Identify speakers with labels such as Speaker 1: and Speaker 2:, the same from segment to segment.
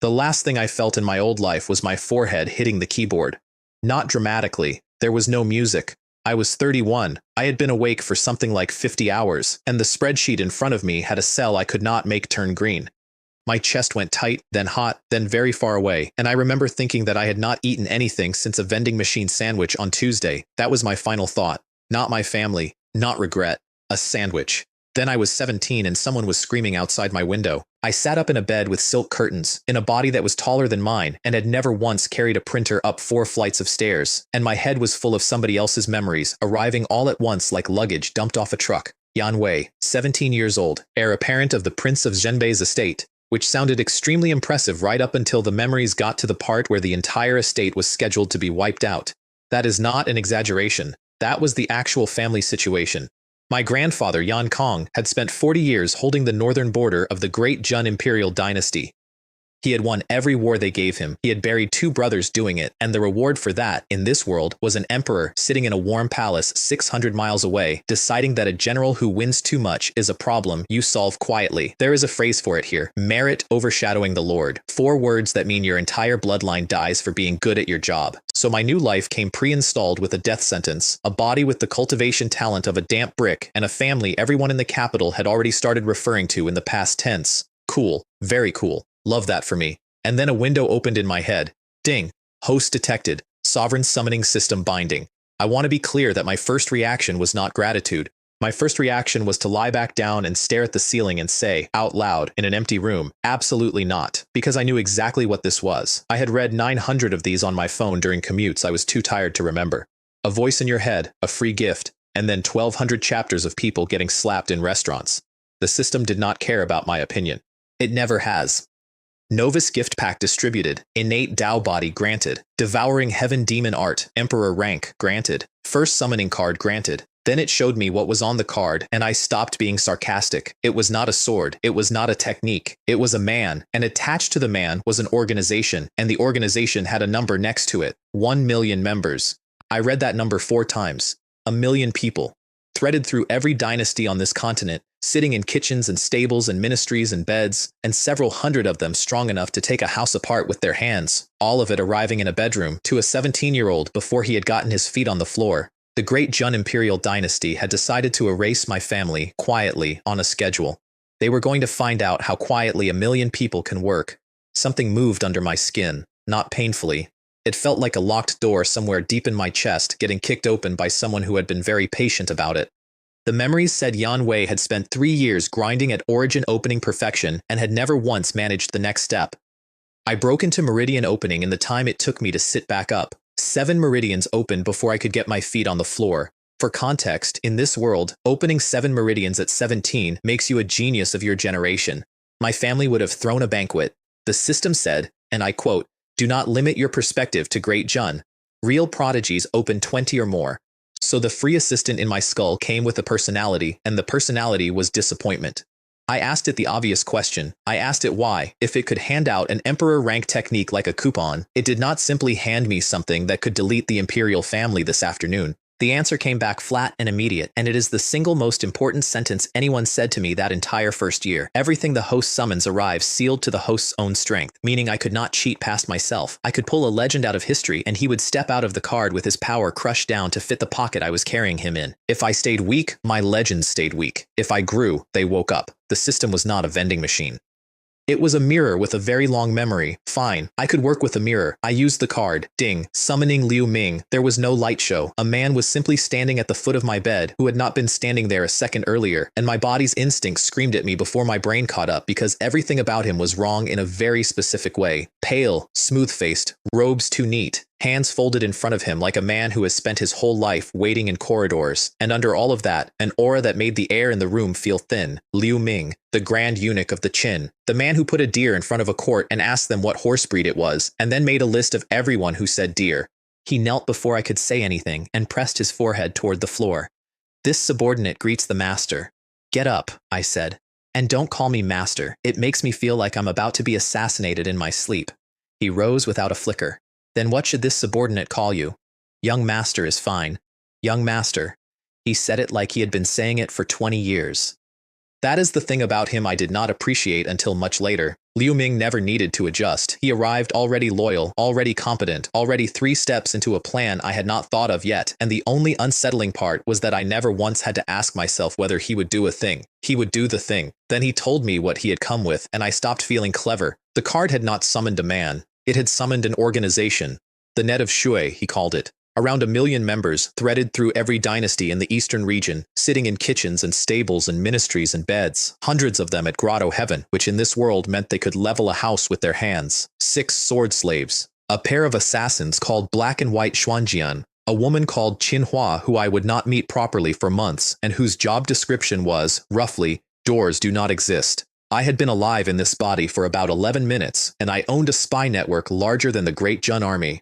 Speaker 1: The last thing I felt in my old life was my forehead hitting the keyboard. Not dramatically. There was no music. I was 31. I had been awake for something like 50 hours, and the spreadsheet in front of me had a cell I could not make turn green. My chest went tight, then hot, then very far away, and I remember thinking that I had not eaten anything since a vending machine sandwich on Tuesday. That was my final thought. Not my family, not regret. A sandwich. Then I was 17 and someone was screaming outside my window. I sat up in a bed with silk curtains, in a body that was taller than mine, and had never once carried a printer up 4 flights of stairs, and my head was full of somebody else's memories, arriving all at once like luggage dumped off a truck. Yan Wei, 17 years old, heir apparent of the Prince of Zhenbei's estate, which sounded extremely impressive right up until the memories got to the part where the entire estate was scheduled to be wiped out. That is not an exaggeration. That was the actual family situation. My grandfather, Yan Kong, had spent 40 years holding the northern border of the Great Jun imperial dynasty. He had won every war they gave him, he had buried 2 brothers doing it, and the reward for that, in this world, was an emperor sitting in a warm palace 600 miles away, deciding that a general who wins too much is a problem you solve quietly. There is a phrase for it here: merit overshadowing the Lord. 4 words that mean your entire bloodline dies for being good at your job. So my new life came pre-installed with a death sentence, a body with the cultivation talent of a damp brick, and a family everyone in the capital had already started referring to in the past tense. Cool. Very cool. Love that for me. And then a window opened in my head. Ding. Host detected. Sovereign summoning system binding. I want to be clear that my first reaction was not gratitude. My first reaction was to lie back down and stare at the ceiling and say, out loud, in an empty room, absolutely not, because I knew exactly what this was. I had read 900 of these on my phone during commutes I was too tired to remember. A voice in your head, a free gift, and then 1,200 chapters of people getting slapped in restaurants. The system did not care about my opinion. It never has. Novus gift pack distributed, innate Dao body granted, devouring heaven demon art, emperor rank granted, first summoning card granted. Then it showed me what was on the card, and I stopped being sarcastic. It was not a sword, it was not a technique, it was a man, and attached to the man was an organization, and the organization had a number next to it, 1 million members. I read that number 4 times. 1 million people. Threaded through every dynasty on this continent, sitting in kitchens and stables and ministries and beds, and several hundred of them strong enough to take a house apart with their hands, all of it arriving in a bedroom to a 17-year-old before he had gotten his feet on the floor. The Great Jun imperial dynasty had decided to erase my family, quietly, on a schedule. They were going to find out how quietly 1 million people can work. Something moved under my skin, not painfully. It felt like a locked door somewhere deep in my chest getting kicked open by someone who had been very patient about it. The memories said Yan Wei had spent 3 years grinding at origin opening perfection and had never once managed the next step. I broke into meridian opening in the time it took me to sit back up. 7 meridians opened before I could get my feet on the floor. For context, in this world, opening 7 meridians at 17 makes you a genius of your generation. My family would have thrown a banquet. The system said, and I quote, "Do not limit your perspective to Great Jun. Real prodigies open 20 or more." So the free assistant in my skull came with a personality, and the personality was disappointment. I asked it the obvious question. I asked it why, if it could hand out an emperor rank technique like a coupon, it did not simply hand me something that could delete the imperial family this afternoon. The answer came back flat and immediate, and it is the single most important sentence anyone said to me that entire first year. Everything the host summons arrives sealed to the host's own strength, meaning I could not cheat past myself. I could pull a legend out of history, and he would step out of the card with his power crushed down to fit the pocket I was carrying him in. If I stayed weak, my legends stayed weak. If I grew, they woke up. The system was not a vending machine. It was a mirror with a very long memory. Fine, I could work with a mirror. I used the card. Ding. Summoning Liu Ming. There was no light show. A man was simply standing at the foot of my bed who had not been standing there a second earlier, and my body's instincts screamed at me before my brain caught up because everything about him was wrong in a very specific way. Pale, smooth-faced, robes too neat, hands folded in front of him like a man who has spent his whole life waiting in corridors, and under all of that, an aura that made the air in the room feel thin. Liu Ming, the grand eunuch of the Qin, the man who put a deer in front of a court and asked them what horse breed it was, and then made a list of everyone who said deer. He knelt before I could say anything and pressed his forehead toward the floor. This subordinate greets the master. "Get up," I said. "And don't call me master. It makes me feel like I'm about to be assassinated in my sleep." He rose without a flicker. "Then what should this subordinate call you?" "Young master is fine." "Young master." He said it like he had been saying it for 20 years. That is the thing about him I did not appreciate until much later. Liu Ming never needed to adjust. He arrived already loyal, already competent, already 3 steps into a plan I had not thought of yet, and the only unsettling part was that I never once had to ask myself whether he would do a thing. He would do the thing. Then he told me what he had come with, and I stopped feeling clever. The card had not summoned a man. It had summoned an organization. The net of Shui, he called it. Around 1 million members, threaded through every dynasty in the eastern region, sitting in kitchens and stables and ministries and beds, hundreds of them at Grotto Heaven, which in this world meant they could level a house with their hands. 6 sword slaves. A pair of assassins called Black and White Xuanjian. A woman called Qinhua who I would not meet properly for months, and whose job description was, roughly, doors do not exist. I had been alive in this body for about 11 minutes, and I owned a spy network larger than the Great Jun Army.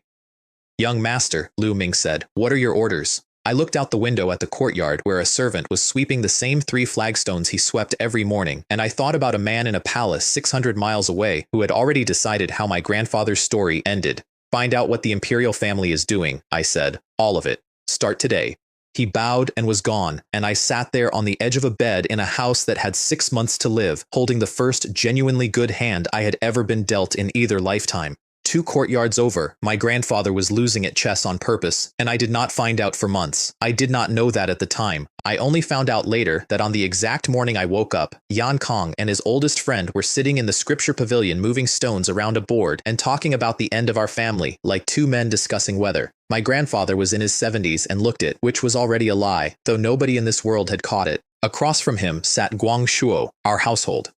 Speaker 1: Young master, Liu Ming said, what are your orders? I looked out the window at the courtyard where a servant was sweeping the same 3 flagstones he swept every morning, and I thought about a man in a palace 600 miles away who had already decided how my grandfather's story ended. Find out what the imperial family is doing, I said. All of it. Start today. He bowed and was gone, and I sat there on the edge of a bed in a house that had 6 months to live, holding the first genuinely good hand I had ever been dealt in either lifetime. 2 courtyards over, my grandfather was losing at chess on purpose, and I did not find out for months. I did not know that at the time. I only found out later that on the exact morning I woke up, Yan Kong and his oldest friend were sitting in the scripture pavilion moving stones around a board and talking about the end of our family, like 2 men discussing weather. My grandfather was in his 70s and looked it, which was already a lie, though nobody in this world had caught it. Across from him sat Guang Shuo, our household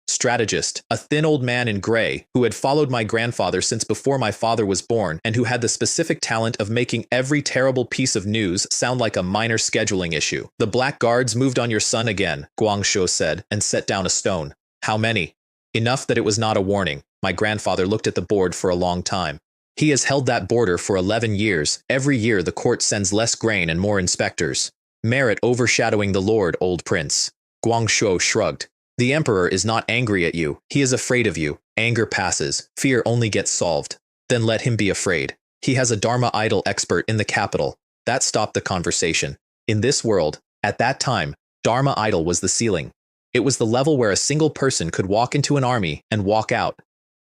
Speaker 1: strategist, a thin old man in gray who had followed my grandfather since before my father was born and who had the specific talent of making every terrible piece of news sound like a minor scheduling issue. The black guards moved on your son again, Guang Shuo said, and set down a stone. How many? Enough that it was not a warning. My grandfather looked at the board for a long time. He has held that border for 11 years. Every year the court sends less grain and more inspectors. Merit overshadowing the lord, old prince. Guang Shuo shrugged. The emperor is not angry at you. He is afraid of you. Anger passes. Fear only gets solved. Then let him be afraid. He has a Dharma idol expert in the capital. That stopped the conversation. In this world, at that time, Dharma idol was the ceiling. It was the level where a single person could walk into an army and walk out.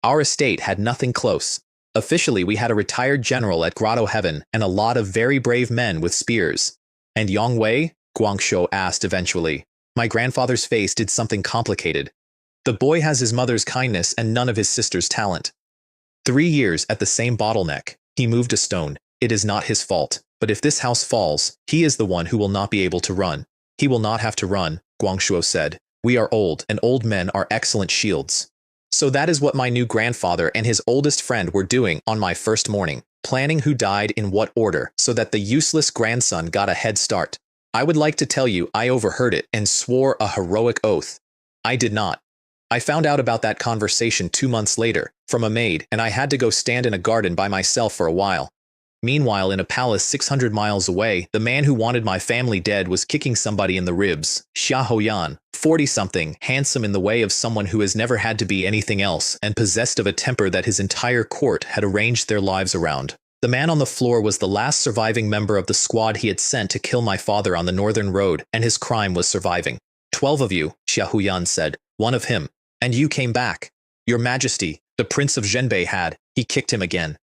Speaker 1: Our estate had nothing close. Officially, we had a retired general at Grotto Heaven and a lot of very brave men with spears. And Yang Wei? Guang Shuo asked eventually. My grandfather's face did something complicated. The boy has his mother's kindness and none of his sister's talent. 3 years at the same bottleneck. He moved a stone. It is not his fault. But if this house falls, he is the one who will not be able to run. He will not have to run, Guang Shuo said. We are old, and old men are excellent shields. So that is what my new grandfather and his oldest friend were doing on my first morning, planning who died in what order so that the useless grandson got a head start. I would like to tell you I overheard it and swore a heroic oath. I did not. I found out about that conversation 2 months later, from a maid, and I had to go stand in a garden by myself for a while. Meanwhile, in a palace 600 miles away, the man who wanted my family dead was kicking somebody in the ribs. Xia Hoyan, 40-something, handsome in the way of someone who has never had to be anything else, and possessed of a temper that his entire court had arranged their lives around. The man on the floor was the last surviving member of the squad he had sent to kill my father on the northern road, and his crime was surviving. 12 of you, Xia Huyan said, 1 of him. And you came back. Your Majesty, the Prince of Zhenbei had. He kicked him again.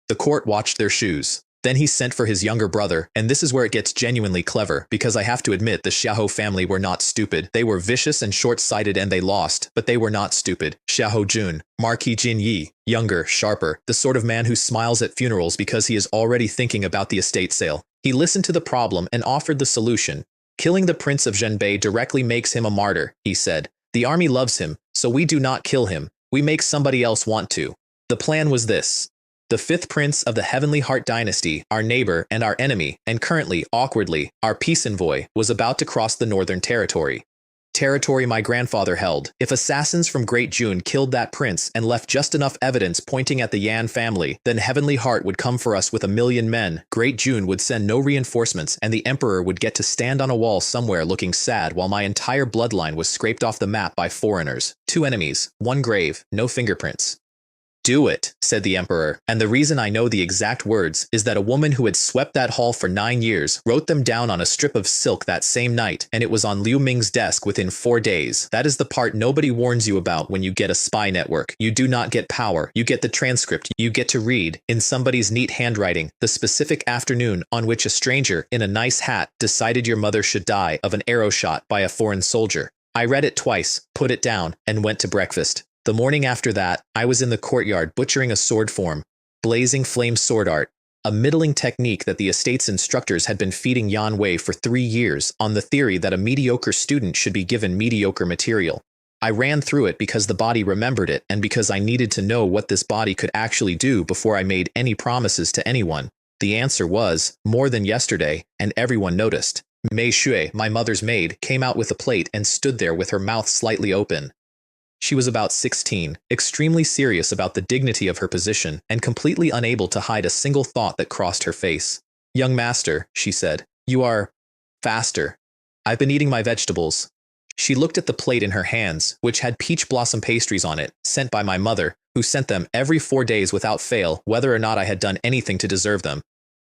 Speaker 1: The court watched their shoes. Then he sent for his younger brother, and this is where it gets genuinely clever, because I have to admit the Xiahou family were not stupid. They were vicious and short-sighted and they lost, but they were not stupid. Xiahou Jun, Marquis Jin Yi, younger, sharper, the sort of man who smiles at funerals because he is already thinking about the estate sale. He listened to the problem and offered the solution. Killing the Prince of Zhenbei directly makes him a martyr, he said. The army loves him, so we do not kill him. We make somebody else want to. The plan was this. The 5th prince of the Heavenly Heart dynasty, our neighbor and our enemy, and currently, awkwardly, our peace envoy, was about to cross the northern territory. Territory my grandfather held. If assassins from Great June killed that prince and left just enough evidence pointing at the Yan family, then Heavenly Heart would come for us with 1 million men, Great June would send no reinforcements, and the emperor would get to stand on a wall somewhere looking sad while my entire bloodline was scraped off the map by foreigners. 2 enemies, 1 grave, no fingerprints. Do it, said the emperor, and the reason I know the exact words is that a woman who had swept that hall for 9 years wrote them down on a strip of silk that same night, and it was on Liu Ming's desk within 4 days. That is the part nobody warns you about when you get a spy network. You do not get power. You get the transcript. You get to read, in somebody's neat handwriting, the specific afternoon on which a stranger in a nice hat decided your mother should die of an arrow shot by a foreign soldier. I read it twice, put it down, and went to breakfast. The morning after that, I was in the courtyard butchering a sword form, blazing flame sword art, a middling technique that the estate's instructors had been feeding Yan Wei for 3 years on the theory that a mediocre student should be given mediocre material. I ran through it because the body remembered it and because I needed to know what this body could actually do before I made any promises to anyone. The answer was, more than yesterday, and everyone noticed. Mei Shui, my mother's maid, came out with a plate and stood there with her mouth slightly open. She was about 16, extremely serious about the dignity of her position, and completely unable to hide a single thought that crossed her face. "Young master," she said, "you are faster. I've been eating my vegetables." She looked at the plate in her hands, which had peach blossom pastries on it, sent by my mother, who sent them every 4 days without fail, whether or not I had done anything to deserve them.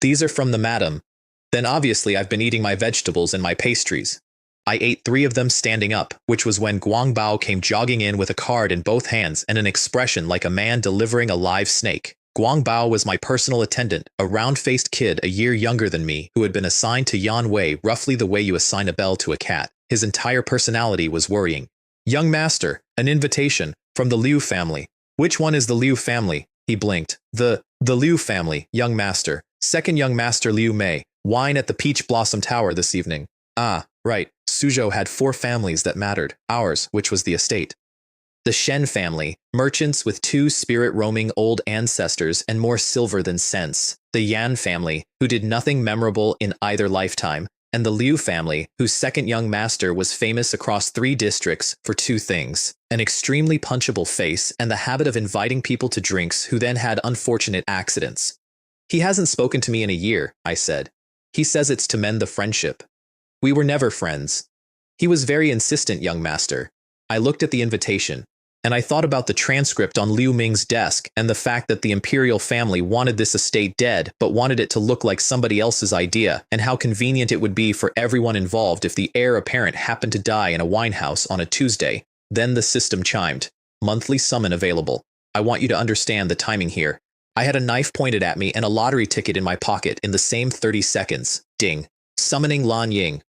Speaker 1: "These are from the madam." "Then obviously I've been eating my vegetables and my pastries." I ate 3 of them standing up, which was when Guang Bao came jogging in with a card in both hands and an expression like a man delivering a live snake. Guang Bao was my personal attendant, a round-faced kid a year younger than me who had been assigned to Yan Wei roughly the way you assign a bell to a cat. His entire personality was worrying. "Young master, an invitation, from the Liu family." "Which one is the Liu family?" He blinked. The Liu family, young master. Second young master Liu Mei. Wine at the Peach Blossom Tower this evening." "Ah, right. Suzhou had 4 families that mattered, ours, which was the estate. The Shen family, merchants with 2 spirit-roaming old ancestors and more silver than sense. The Yan family, who did nothing memorable in either lifetime. And the Liu family, whose second young master was famous across 3 districts for 2 things: an extremely punchable face and the habit of inviting people to drinks who then had unfortunate accidents. "He hasn't spoken to me in a year," I said. "He says it's to mend the friendship." "We were never friends." "He was very insistent, young master." I looked at the invitation, and I thought about the transcript on Liu Ming's desk and the fact that the imperial family wanted this estate dead but wanted it to look like somebody else's idea, and how convenient it would be for everyone involved if the heir apparent happened to die in a winehouse on a Tuesday. Then the system chimed. "Monthly summon available." I want you to understand the timing here. I had a knife pointed at me and a lottery ticket in my pocket in the same 30 seconds. Ding. Summoning Lan Ying.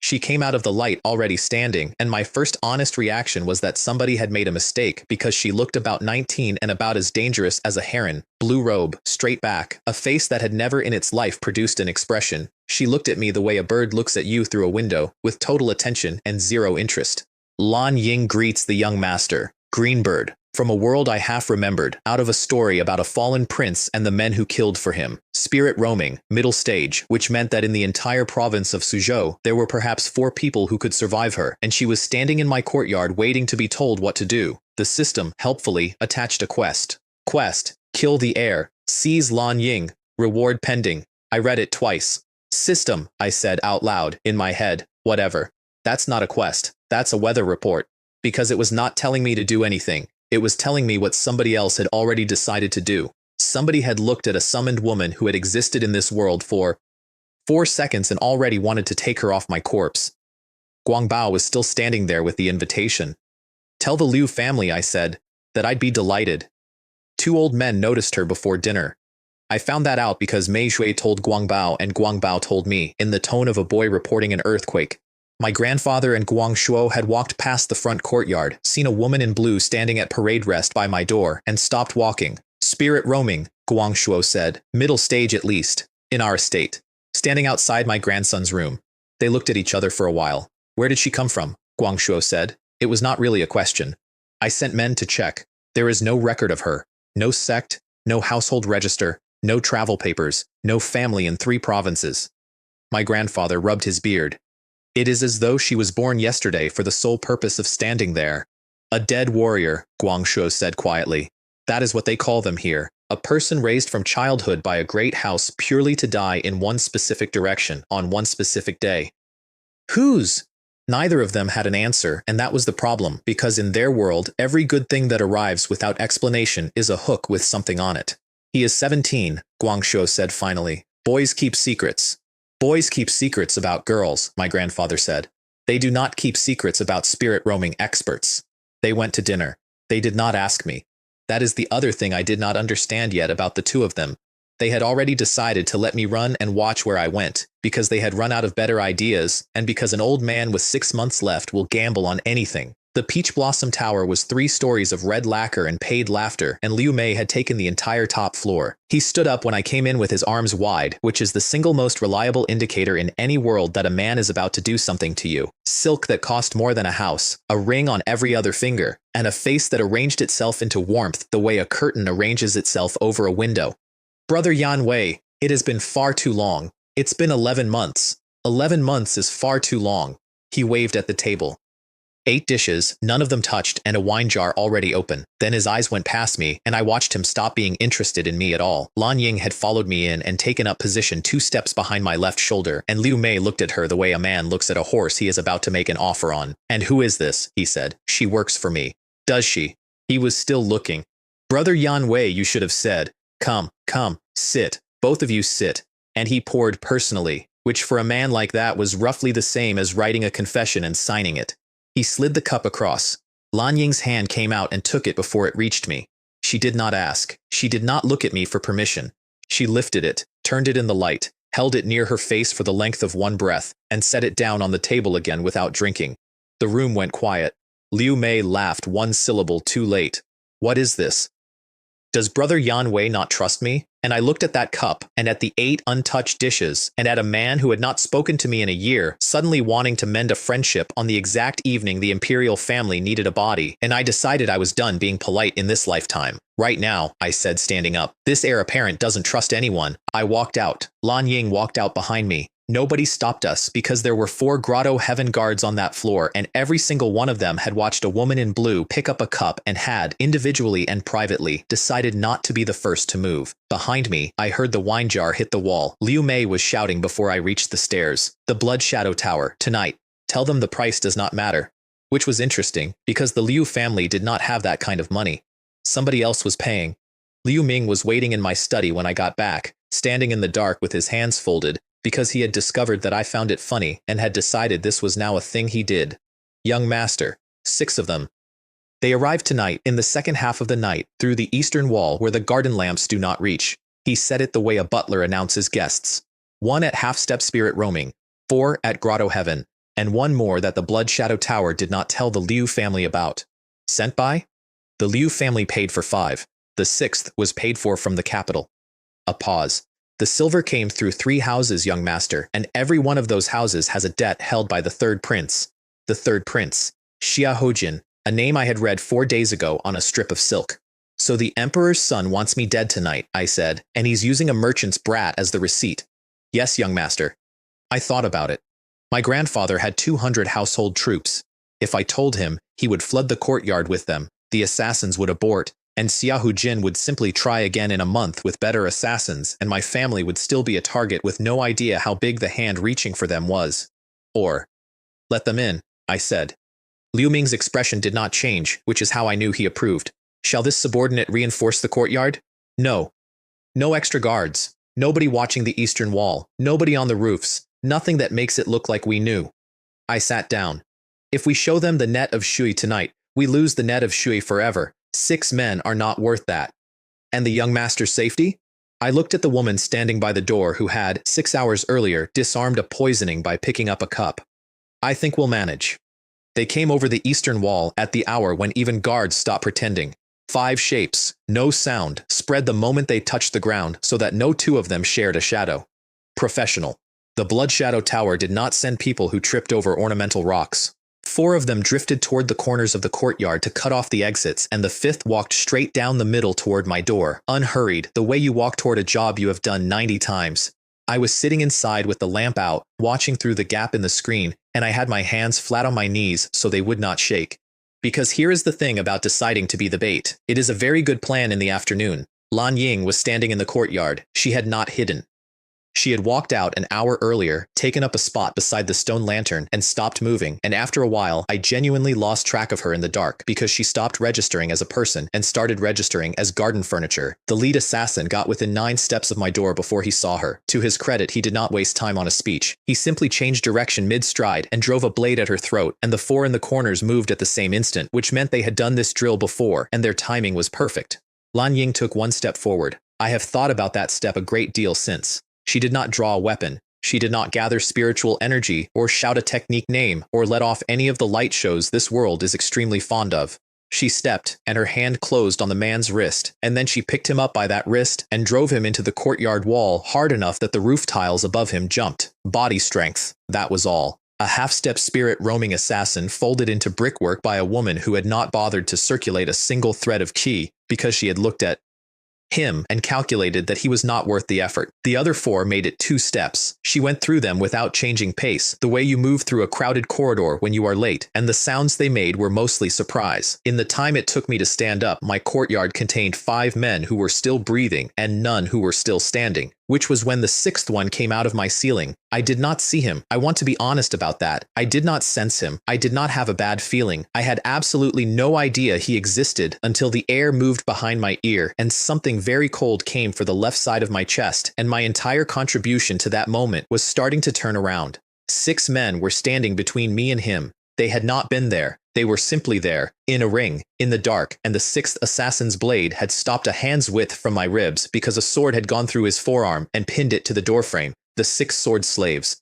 Speaker 1: She came out of the light already standing, and my first honest reaction was that somebody had made a mistake because she looked about 19 and about as dangerous as a heron. Blue robe, straight back, a face that had never in its life produced an expression. She looked at me the way a bird looks at you through a window, with total attention and zero interest. Lan Ying greets the young master. Greenbird. From a world I half remembered, out of a story about a fallen prince and the men who killed for him. Spirit roaming, middle stage, which meant that in the entire province of Suzhou, there were perhaps 4 people who could survive her, and she was standing in my courtyard waiting to be told what to do. The system, helpfully, attached a quest. Quest, kill the heir, seize Lan Ying, reward pending. I read it twice. System, I said out loud, in my head, whatever. That's not a quest, that's a weather report. Because it was not telling me to do anything. It was telling me what somebody else had already decided to do. Somebody had looked at a summoned woman who had existed in this world for 4 seconds and already wanted to take her off my corpse. Guang Bao was still standing there with the invitation. "Tell the Liu family," I said, "that I'd be delighted." 2 old men noticed her before dinner. I found that out because Mei Shui told Guang Bao and Guang Bao told me, in the tone of a boy reporting an earthquake. My grandfather and Guang Shuo had walked past the front courtyard, seen a woman in blue standing at parade rest by my door, and stopped walking. "Spirit roaming," Guang Shuo said, "middle stage at least, in our estate." Standing outside my grandson's room. They looked at each other for a while. "Where did she come from?" Guang Shuo said. It was not really a question. I sent men to check. There is no record of her. No sect, no household register, no travel papers, no family in 3 provinces. My grandfather rubbed his beard. "It is as though she was born yesterday for the sole purpose of standing there." "A dead warrior," Guang Shuo said quietly. "That is what they call them here. A person raised from childhood by a great house purely to die in one specific direction on one specific day." "Whose?" Neither of them had an answer, and that was the problem, because in their world, every good thing that arrives without explanation is a hook with something on it. He is 17, Guangzhou said finally. Boys keep secrets. Boys keep secrets about girls, my grandfather said. They do not keep secrets about spirit-roaming experts. They went to dinner. They did not ask me. That is the other thing I did not understand yet about the two of them. They had already decided to let me run and watch where I went, because they had run out of better ideas, and because an old man with 6 months left will gamble on anything. The Peach Blossom Tower was 3 stories of red lacquer and paid laughter, and Liu Mei had taken the entire top floor. He stood up when I came in with his arms wide, which is the single most reliable indicator in any world that a man is about to do something to you. Silk that cost more than a house, a ring on every other finger, and a face that arranged itself into warmth the way a curtain arranges itself over a window. Brother Yan Wei, it has been far too long. It's been 11 months. 11 months is far too long. He waved at the table. 8 dishes, none of them touched, and a wine jar already open. Then his eyes went past me, and I watched him stop being interested in me at all. Lan Ying had followed me in and taken up position 2 steps behind my left shoulder, and Liu Mei looked at her the way a man looks at a horse he is about to make an offer on. And who is this? He said. She works for me. Does she? He was still looking. Brother Yan Wei, you should have said. Come, sit. Both of you sit. And he poured personally, which for a man like that was roughly the same as writing a confession and signing it. He slid the cup across. Lan Ying's hand came out and took it before it reached me. She did not ask. She did not look at me for permission. She lifted it, turned it in the light, held it near her face for the length of one breath, and set it down on the table again without drinking. The room went quiet. Liu Mei laughed 1 syllable too late. What is this? Does Brother Yan Wei not trust me? And I looked at that cup, and at the 8 untouched dishes, and at a man who had not spoken to me in a year, suddenly wanting to mend a friendship on the exact evening the imperial family needed a body, and I decided I was done being polite in this lifetime. Right now, I said, standing up. This heir apparent doesn't trust anyone. I walked out. Lan Ying walked out behind me. Nobody stopped us because there were 4 grotto heaven guards on that floor, and every single one of them had watched a woman in blue pick up a cup and had, individually and privately, decided not to be the first to move. Behind me, I heard the wine jar hit the wall. Liu Mei was shouting before I reached the stairs. The Blood Shadow Tower, tonight. Tell them the price does not matter. Which was interesting, because the Liu family did not have that kind of money. Somebody else was paying. Liu Ming was waiting in my study when I got back, standing in the dark with his hands folded, because he had discovered that I found it funny and had decided this was now a thing he did. Young master, 6 of them. They arrived tonight in the second half of the night through the eastern wall where the garden lamps do not reach. He said it the way a butler announces guests. 1 at half-step spirit roaming, 4 at grotto heaven, and 1 more that the Blood Shadow Tower did not tell the Liu family about. Sent by? The Liu family paid for 5. The 6th was paid for from the capital. A pause. The silver came through 3 houses, young master, and every one of those houses has a debt held by the 3rd prince. The 3rd prince, Xia Hojin, a name I had read 4 days ago on a strip of silk. So the emperor's son wants me dead tonight, I said, and he's using a merchant's brat as the receipt. Yes, young master. I thought about it. My grandfather had 200 household troops. If I told him, he would flood the courtyard with them, the assassins would abort, and Xia Hujin would simply try again in a month with better assassins, and my family would still be a target with no idea how big the hand reaching for them was. Or, let them in, I said. Liu Ming's expression did not change, which is how I knew he approved. Shall this subordinate reinforce the courtyard? No. No extra guards. Nobody watching the eastern wall. Nobody on the roofs. Nothing that makes it look like we knew. I sat down. If we show them the net of Shui tonight, we lose the net of Shui forever. 6 men are not worth that. And the young master's safety? I looked at the woman standing by the door who had, 6 hours earlier, disarmed a poisoning by picking up a cup. I think we'll manage. They came over the eastern wall at the hour when even guards stopped pretending. 5 shapes, no sound, spread the moment they touched the ground so that no 2 of them shared a shadow. Professional. The Blood Shadow Tower did not send people who tripped over ornamental rocks. 4 of them drifted toward the corners of the courtyard to cut off the exits, and the 5th walked straight down the middle toward my door, unhurried, the way you walk toward a job you have done 90 times. I was sitting inside with the lamp out, watching through the gap in the screen, and I had my hands flat on my knees so they would not shake. Because here is the thing about deciding to be the bait. It is a very good plan in the afternoon. Lan Ying was standing in the courtyard. She had not hidden. She had walked out an hour earlier, taken up a spot beside the stone lantern, and stopped moving, and after a while, I genuinely lost track of her in the dark because she stopped registering as a person and started registering as garden furniture. The lead assassin got within 9 steps of my door before he saw her. To his credit, he did not waste time on a speech. He simply changed direction mid-stride and drove a blade at her throat, and the 4 in the corners moved at the same instant, which meant they had done this drill before, and their timing was perfect. Lan Ying took 1 step forward. I have thought about that step a great deal since. She did not draw a weapon. She did not gather spiritual energy or shout a technique name or let off any of the light shows this world is extremely fond of. She stepped, and her hand closed on the man's wrist, and then she picked him up by that wrist and drove him into the courtyard wall hard enough that the roof tiles above him jumped. Body strength, that was all. A half-step spirit-roaming assassin folded into brickwork by a woman who had not bothered to circulate a single thread of qi because she had looked at him and calculated that he was not worth the effort. The other 4 made it 2 steps. She went through them without changing pace, the way you move through a crowded corridor when you are late, and the sounds they made were mostly surprise. In the time it took me to stand up, my courtyard contained 5 men who were still breathing and none who were still standing, which was when the 6th one came out of my ceiling. I did not see him. I want to be honest about that. I did not sense him. I did not have a bad feeling. I had absolutely no idea he existed until the air moved behind my ear and something very cold came for the left side of my chest, and my entire contribution to that moment was starting to turn around. 6 men were standing between me and him. They had not been there. They were simply there, in a ring, in the dark, and the 6th assassin's blade had stopped a hand's width from my ribs because a sword had gone through his forearm and pinned it to the doorframe. The 6 sword slaves.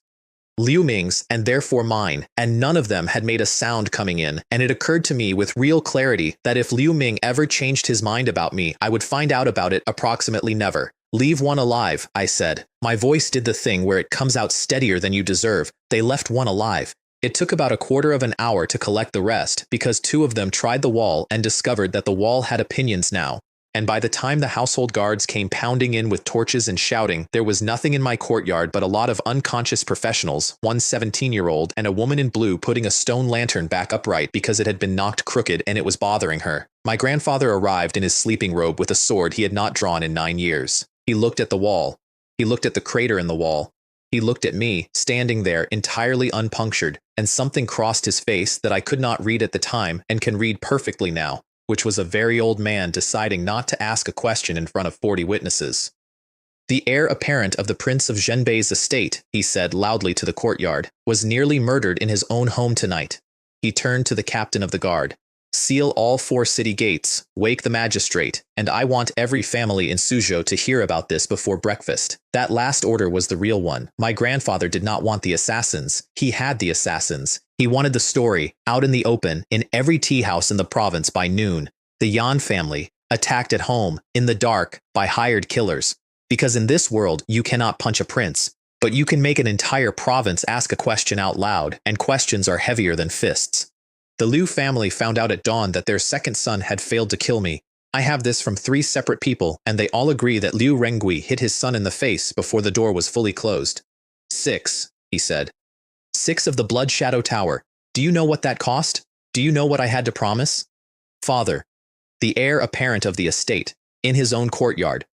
Speaker 1: Liu Ming's, and therefore mine, and none of them had made a sound coming in, and it occurred to me with real clarity that if Liu Ming ever changed his mind about me, I would find out about it approximately never. Leave one alive, I said. My voice did the thing where it comes out steadier than you deserve. They left one alive. It took about a quarter of an hour to collect the rest because 2 of them tried the wall and discovered that the wall had opinions now. And by the time the household guards came pounding in with torches and shouting, there was nothing in my courtyard but a lot of unconscious professionals, one 17-year-old and a woman in blue putting a stone lantern back upright because it had been knocked crooked and it was bothering her. My grandfather arrived in his sleeping robe with a sword he had not drawn in 9 years. He looked at the wall. He looked at the crater in the wall. He looked at me, standing there entirely unpunctured, and something crossed his face that I could not read at the time and can read perfectly now, which was a very old man deciding not to ask a question in front of 40 witnesses. The heir apparent of the Prince of Zhenbei's estate, he said loudly to the courtyard, was nearly murdered in his own home tonight. He turned to the captain of the guard. Seal all 4 city gates, wake the magistrate, and I want every family in Suzhou to hear about this before breakfast. That last order was the real one. My grandfather did not want the assassins. He had the assassins. He wanted the story, out in the open, in every tea house in the province by noon. The Yan family, attacked at home, in the dark, by hired killers. Because in this world, you cannot punch a prince, but you can make an entire province ask a question out loud, and questions are heavier than fists. The Liu family found out at dawn that their 2nd son had failed to kill me. I have this from 3 separate people, and they all agree that Liu Rengui hit his son in the face before the door was fully closed. 6, he said. 6 of the Blood Shadow Tower. Do you know what that cost? Do you know what I had to promise? Father, the heir apparent of the estate, in his own courtyard.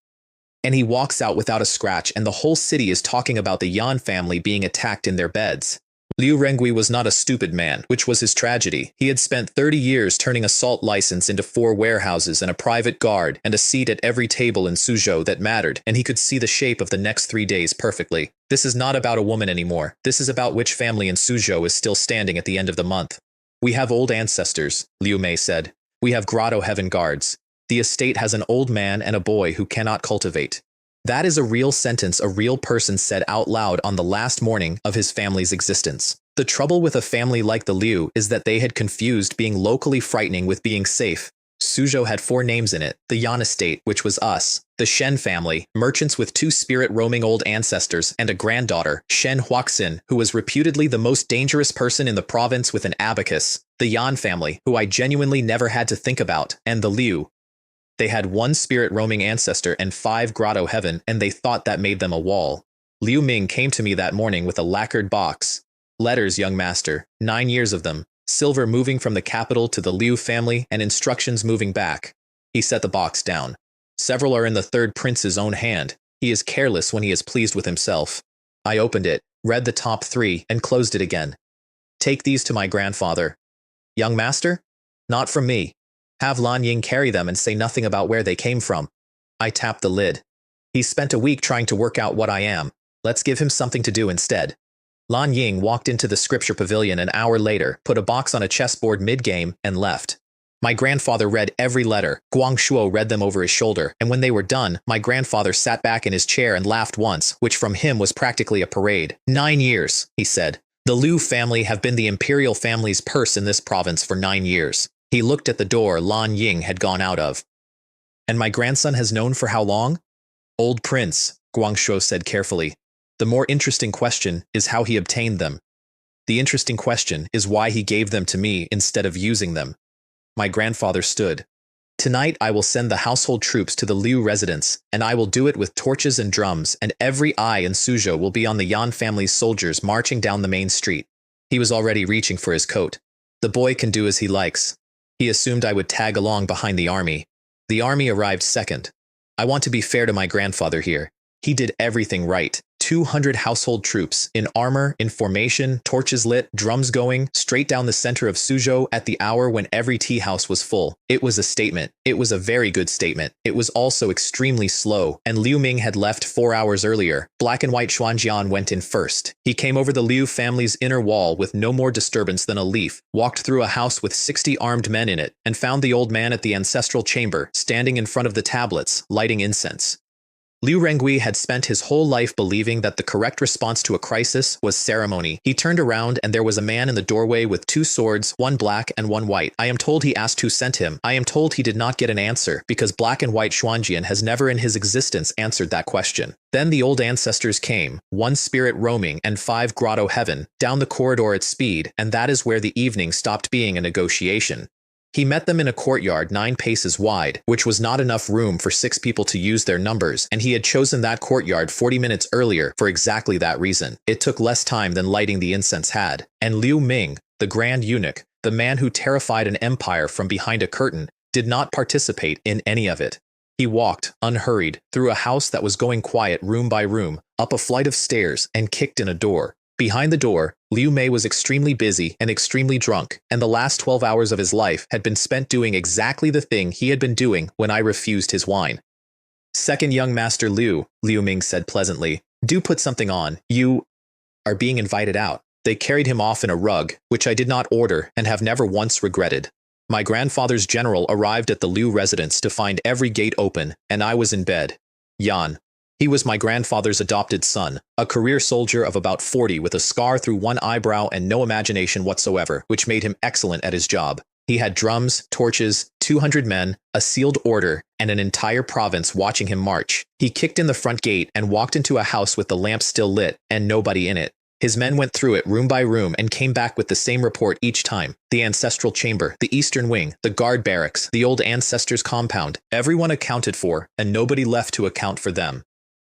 Speaker 1: And he walks out without a scratch, and the whole city is talking about the Yan family being attacked in their beds. Liu Rengui was not a stupid man, which was his tragedy. He had spent 30 years turning a salt license into 4 warehouses and a private guard and a seat at every table in Suzhou that mattered, and he could see the shape of the next 3 days perfectly. This is not about a woman anymore. This is about which family in Suzhou is still standing at the end of the month. We have old ancestors, Liu Mei said. We have grotto heaven guards. The estate has an old man and a boy who cannot cultivate. That is a real sentence a real person said out loud on the last morning of his family's existence. The trouble with a family like the Liu is that they had confused being locally frightening with being safe. Suzhou had 4 names in it: the Yan estate, which was us; the Shen family, merchants with 2 spirit-roaming old ancestors and a granddaughter, Shen Huaxin, who was reputedly the most dangerous person in the province with an abacus; the Yan family, who I genuinely never had to think about; and the Liu. They had 1 spirit-roaming ancestor and 5 grotto heaven, and they thought that made them a wall. Liu Ming came to me that morning with a lacquered box. Letters, young master, 9 years of them, silver moving from the capital to the Liu family and instructions moving back. He set the box down. Several are in the 3rd prince's own hand. He is careless when he is pleased with himself. I opened it, read the top 3, and closed it again. Take these to my grandfather. Young master? Not from me. Have Lan Ying carry them and say nothing about where they came from. I tapped the lid. He's spent a week trying to work out what I am. Let's give him something to do instead. Lan Ying walked into the scripture pavilion an hour later, put a box on a chessboard mid-game, and left. My grandfather read every letter. Guangshuo read them over his shoulder, and when they were done, my grandfather sat back in his chair and laughed once, which from him was practically a parade. 9 years, he said. The Liu family have been the imperial family's purse in this province for 9 years. He looked at the door Lan Ying had gone out of. And my grandson has known for how long? Old prince, Guangshuo said carefully. The more interesting question is how he obtained them. The interesting question is why he gave them to me instead of using them. My grandfather stood. Tonight I will send the household troops to the Liu residence, and I will do it with torches and drums, and every eye in Suzhou will be on the Yan family's soldiers marching down the main street. He was already reaching for his coat. The boy can do as he likes. He assumed I would tag along behind the army. The army arrived second. I want to be fair to my grandfather here. He did everything right. 200 household troops, in armor, in formation, torches lit, drums going, straight down the center of Suzhou at the hour when every tea house was full. It was a statement. It was a very good statement. It was also extremely slow, and Liu Ming had left 4 hours earlier. Black and white Xuanjian went in first. He came over the Liu family's inner wall with no more disturbance than a leaf, walked through a house with 60 armed men in it, and found the old man at the ancestral chamber, standing in front of the tablets, lighting incense. Liu Rengui had spent his whole life believing that the correct response to a crisis was ceremony. He turned around and there was a man in the doorway with 2 swords, one black and one white. I am told he asked who sent him. I am told he did not get an answer because black and white Xuanjian has never in his existence answered that question. Then the old ancestors came, 1 spirit roaming and 5 grotto heaven, down the corridor at speed, and that is where the evening stopped being a negotiation. He met them in a courtyard 9 paces wide, which was not enough room for 6 people to use their numbers, and he had chosen that courtyard 40 minutes earlier for exactly that reason. It took less time than lighting the incense had. And Liu Ming, the grand eunuch, the man who terrified an empire from behind a curtain, did not participate in any of it. He walked, unhurried, through a house that was going quiet room by room, up a flight of stairs, and kicked in a door. Behind the door, Liu Mei was extremely busy and extremely drunk, and the last 12 hours of his life had been spent doing exactly the thing he had been doing when I refused his wine. Second young master Liu, Liu Ming said pleasantly, do put something on. You are being invited out. They carried him off in a rug, which I did not order and have never once regretted. My grandfather's general arrived at the Liu residence to find every gate open, and I was in bed. Yan. He was my grandfather's adopted son, a career soldier of about 40 with a scar through one eyebrow and no imagination whatsoever, which made him excellent at his job. He had drums, torches, 200 men, a sealed order, and an entire province watching him march. He kicked in the front gate and walked into a house with the lamp still lit and nobody in it. His men went through it room by room and came back with the same report each time. The ancestral chamber, the eastern wing, the guard barracks, the old ancestors' compound, everyone accounted for, and nobody left to account for them.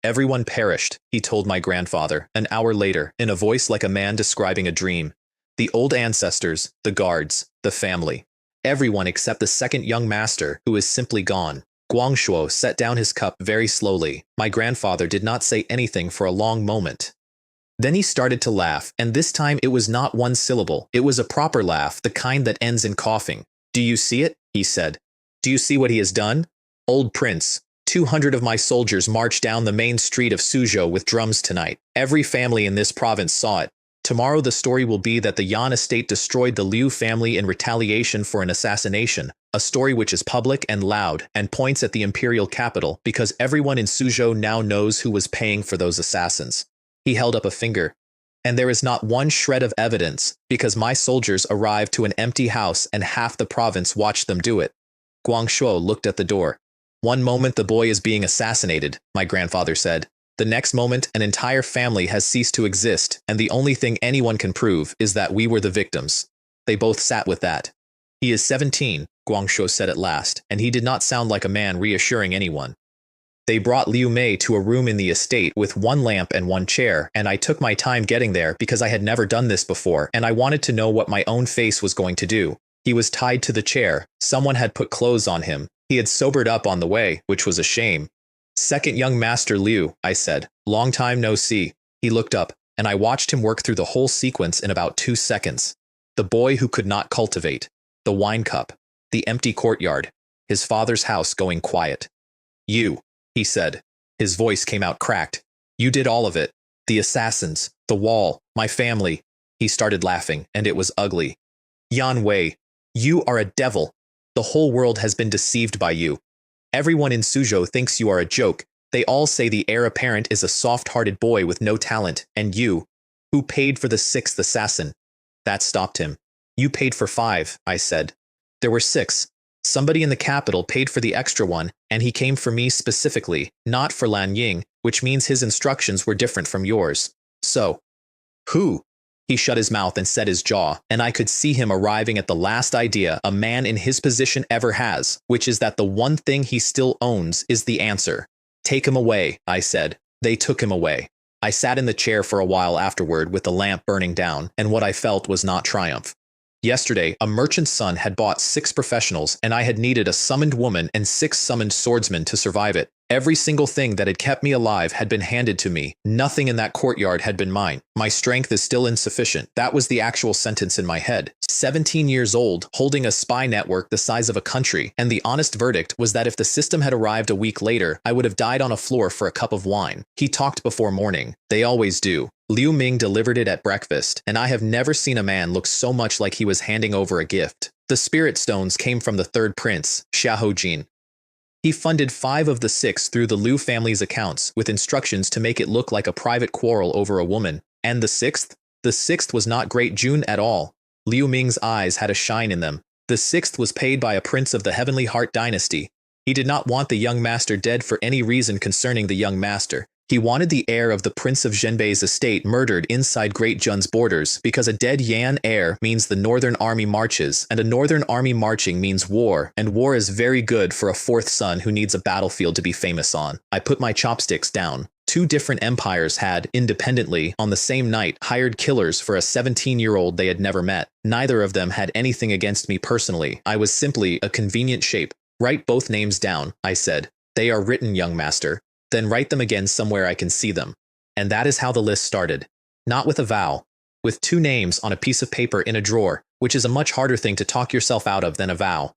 Speaker 1: Everyone perished, he told my grandfather, an hour later, in a voice like a man describing a dream. The old ancestors, the guards, the family. Everyone except the second young master, who is simply gone. Guangshuo set down his cup very slowly. My grandfather did not say anything for a long moment. Then he started to laugh, and this time it was not one syllable. It was a proper laugh, the kind that ends in coughing. Do you see it? He said. Do you see what he has done? Old prince. 200 of my soldiers marched down the main street of Suzhou with drums tonight. Every family in this province saw it. Tomorrow the story will be that the Yan estate destroyed the Liu family in retaliation for an assassination, a story which is public and loud and points at the imperial capital because everyone in Suzhou now knows who was paying for those assassins. He held up a finger. And there is not one shred of evidence because my soldiers arrived to an empty house and half the province watched them do it. Guangshuo looked at the door. One moment the boy is being assassinated, my grandfather said. The next moment an entire family has ceased to exist, and the only thing anyone can prove is that we were the victims. They both sat with that. He is 17, Guangshuo said at last, and he did not sound like a man reassuring anyone. They brought Liu Mei to a room in the estate with 1 lamp and 1 chair, and I took my time getting there because I had never done this before, and I wanted to know what my own face was going to do. He was tied to the chair. Someone had put clothes on him. He had sobered up on the way, which was a shame. Second young master Liu, I said. Long time no see. He looked up, and I watched him work through the whole sequence in about 2 seconds. The boy who could not cultivate, the wine cup, the empty courtyard, his father's house going quiet. You, he said. His voice came out cracked. You did all of it. The assassins, the wall, my family. He started laughing, and it was ugly. Yan Wei, you are a devil. The whole world has been deceived by you. Everyone in Suzhou thinks you are a joke. They all say the heir apparent is a soft-hearted boy with no talent, and you, who paid for the 6th assassin. That stopped him. You paid for 5, I said. There were 6. Somebody in the capital paid for the extra one, and he came for me specifically, not for Lan Ying, which means his instructions were different from yours. So, who? He shut his mouth and set his jaw, and I could see him arriving at the last idea a man in his position ever has, which is that the one thing he still owns is the answer. Take him away, I said. They took him away. I sat in the chair for a while afterward with the lamp burning down, and what I felt was not triumph. Yesterday, a merchant's son had bought 6 professionals, and I had needed a summoned woman and 6 summoned swordsmen to survive it. Every single thing that had kept me alive had been handed to me. Nothing in that courtyard had been mine. My strength is still insufficient. That was the actual sentence in my head. 17 years old, holding a spy network the size of a country, and the honest verdict was that if the system had arrived a week later, I would have died on a floor for a cup of wine. He talked before morning. They always do. Liu Ming delivered it at breakfast, and I have never seen a man look so much like he was handing over a gift. The spirit stones came from the 3rd prince, Xiahou. He funded 5 of the 6 through the Liu family's accounts, with instructions to make it look like a private quarrel over a woman. And the 6th? The 6th was not Great June at all. Liu Ming's eyes had a shine in them. The 6th was paid by a prince of the Heavenly Heart dynasty. He did not want the young master dead for any reason concerning the young master. He wanted the heir of the Prince of Zhenbei's estate murdered inside Great Jun's borders because a dead Yan heir means the Northern Army marches, and a Northern Army marching means war, and war is very good for a 4th son who needs a battlefield to be famous on. I put my chopsticks down. 2 different empires had, independently, on the same night, hired killers for a 17-year-old they had never met. Neither of them had anything against me personally. I was simply a convenient shape. Write both names down, I said. They are written, young master. Then write them again somewhere I can see them. And that is how the list started. Not with a vow. With 2 names on a piece of paper in a drawer, which is a much harder thing to talk yourself out of than a vow.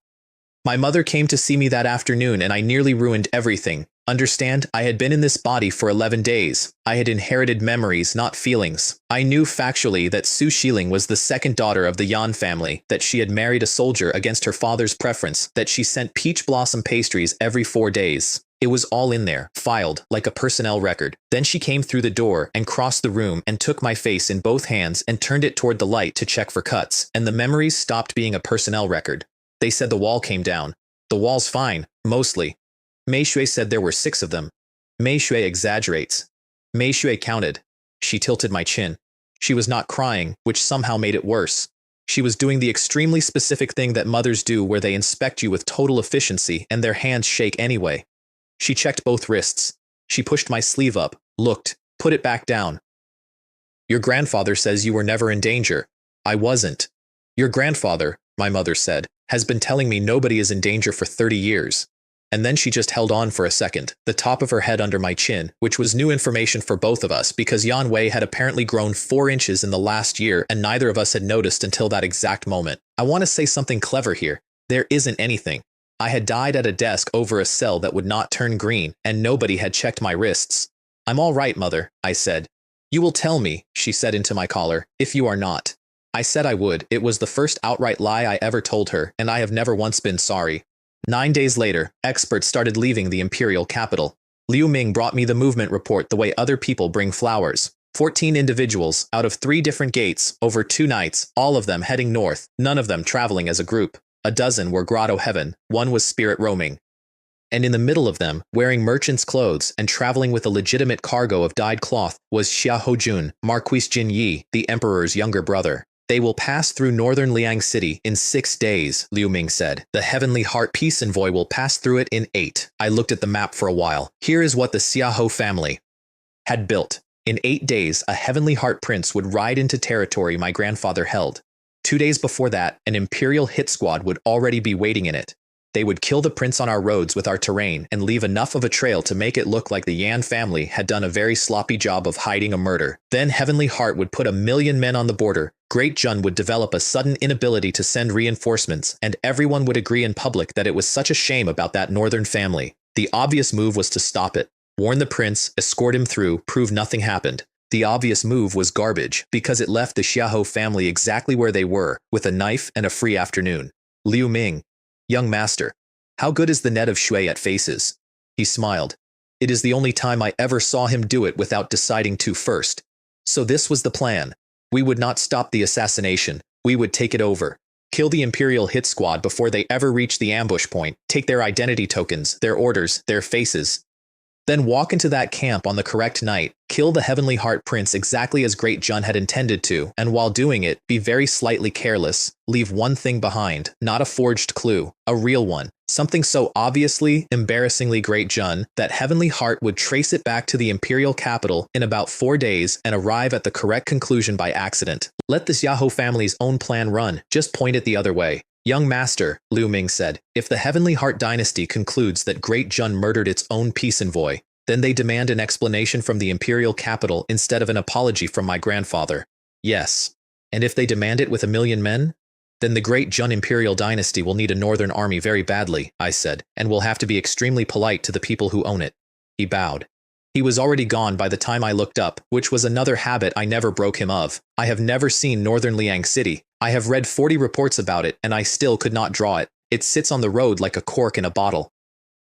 Speaker 1: My mother came to see me that afternoon and I nearly ruined everything. Understand, I had been in this body for 11 days. I had inherited memories, not feelings. I knew factually that Su Xiling was the 2nd daughter of the Yan family, that she had married a soldier against her father's preference, that she sent peach blossom pastries every 4 days. It was all in there, filed, like a personnel record. Then she came through the door and crossed the room and took my face in both hands and turned it toward the light to check for cuts, and the memories stopped being a personnel record. They said the wall came down. The wall's fine, mostly. Mei Shui said there were 6 of them. Mei Shui exaggerates. Mei Shui counted. She tilted my chin. She was not crying, which somehow made it worse. She was doing the extremely specific thing that mothers do where they inspect you with total efficiency and their hands shake anyway. She checked both wrists. She pushed my sleeve up, looked, put it back down. Your grandfather says you were never in danger. I wasn't. Your grandfather, my mother said, has been telling me nobody is in danger for 30 years. And then she just held on for a second, the top of her head under my chin, which was new information for both of us because Yan Wei had apparently grown 4 inches in the last year and neither of us had noticed until that exact moment. I want to say something clever here. There isn't anything. I had died at a desk over a cell that would not turn green, and nobody had checked my wrists. I'm all right, mother, I said. You will tell me, she said into my collar, if you are not. I said I would. It was the first outright lie I ever told her, and I have never once been sorry. 9 days later, experts started leaving the imperial capital. Liu Ming brought me the movement report the way other people bring flowers. 14 individuals, out of 3 different gates, over 2 nights, all of them heading north, none of them traveling as a group. A dozen were grotto heaven, 1 was spirit roaming. And in the middle of them, wearing merchant's clothes and traveling with a legitimate cargo of dyed cloth, was Xiahou, Marquis Jin Yi, the emperor's younger brother. They will pass through northern Liang City in 6 days, Liu Ming said. The Heavenly Heart Peace Envoy will pass through it in 8. I looked at the map for a while. Here is what the Xiahou family had built. In 8 days, a Heavenly Heart Prince would ride into territory my grandfather held. 2 days before that, an imperial hit squad would already be waiting in it. They would kill the prince on our roads with our terrain and leave enough of a trail to make it look like the Yan family had done a very sloppy job of hiding a murder. Then Heavenly Heart would put 1,000,000 men on the border. Great Jun would develop a sudden inability to send reinforcements, and everyone would agree in public that it was such a shame about that northern family. The obvious move was to stop it. Warn the prince, escort him through, prove nothing happened. The obvious move was garbage, because it left the Xiahou family exactly where they were, with a knife and a free afternoon. Liu Ming. Young master. How good is the net of shui at faces? He smiled. It is the only time I ever saw him do it without deciding to first. So this was the plan. We would not stop the assassination. We would take it over. Kill the Imperial hit squad before they ever reach the ambush point, take their identity tokens, their orders, their faces. Then walk into that camp on the correct night, kill the Heavenly Heart Prince exactly as Great Jun had intended to, and while doing it, be very slightly careless, leave one thing behind, not a forged clue, a real one, something so obviously, embarrassingly Great Jun that Heavenly Heart would trace it back to the Imperial capital in about 4 days and arrive at the correct conclusion by accident. Let the Xiahou family's own plan run, just point it the other way. Young master, Liu Ming said, if the Heavenly Heart dynasty concludes that Great Jun murdered its own peace envoy, then they demand an explanation from the imperial capital instead of an apology from my grandfather. Yes. And if they demand it with 1,000,000 men? Then the Great Jun imperial dynasty will need a northern army very badly, I said, and will have to be extremely polite to the people who own it. He bowed. He was already gone by the time I looked up, which was another habit I never broke him of. I have never seen northern Liang City. I have read 40 reports about it, and I still could not draw it. It sits on the road like a cork in a bottle.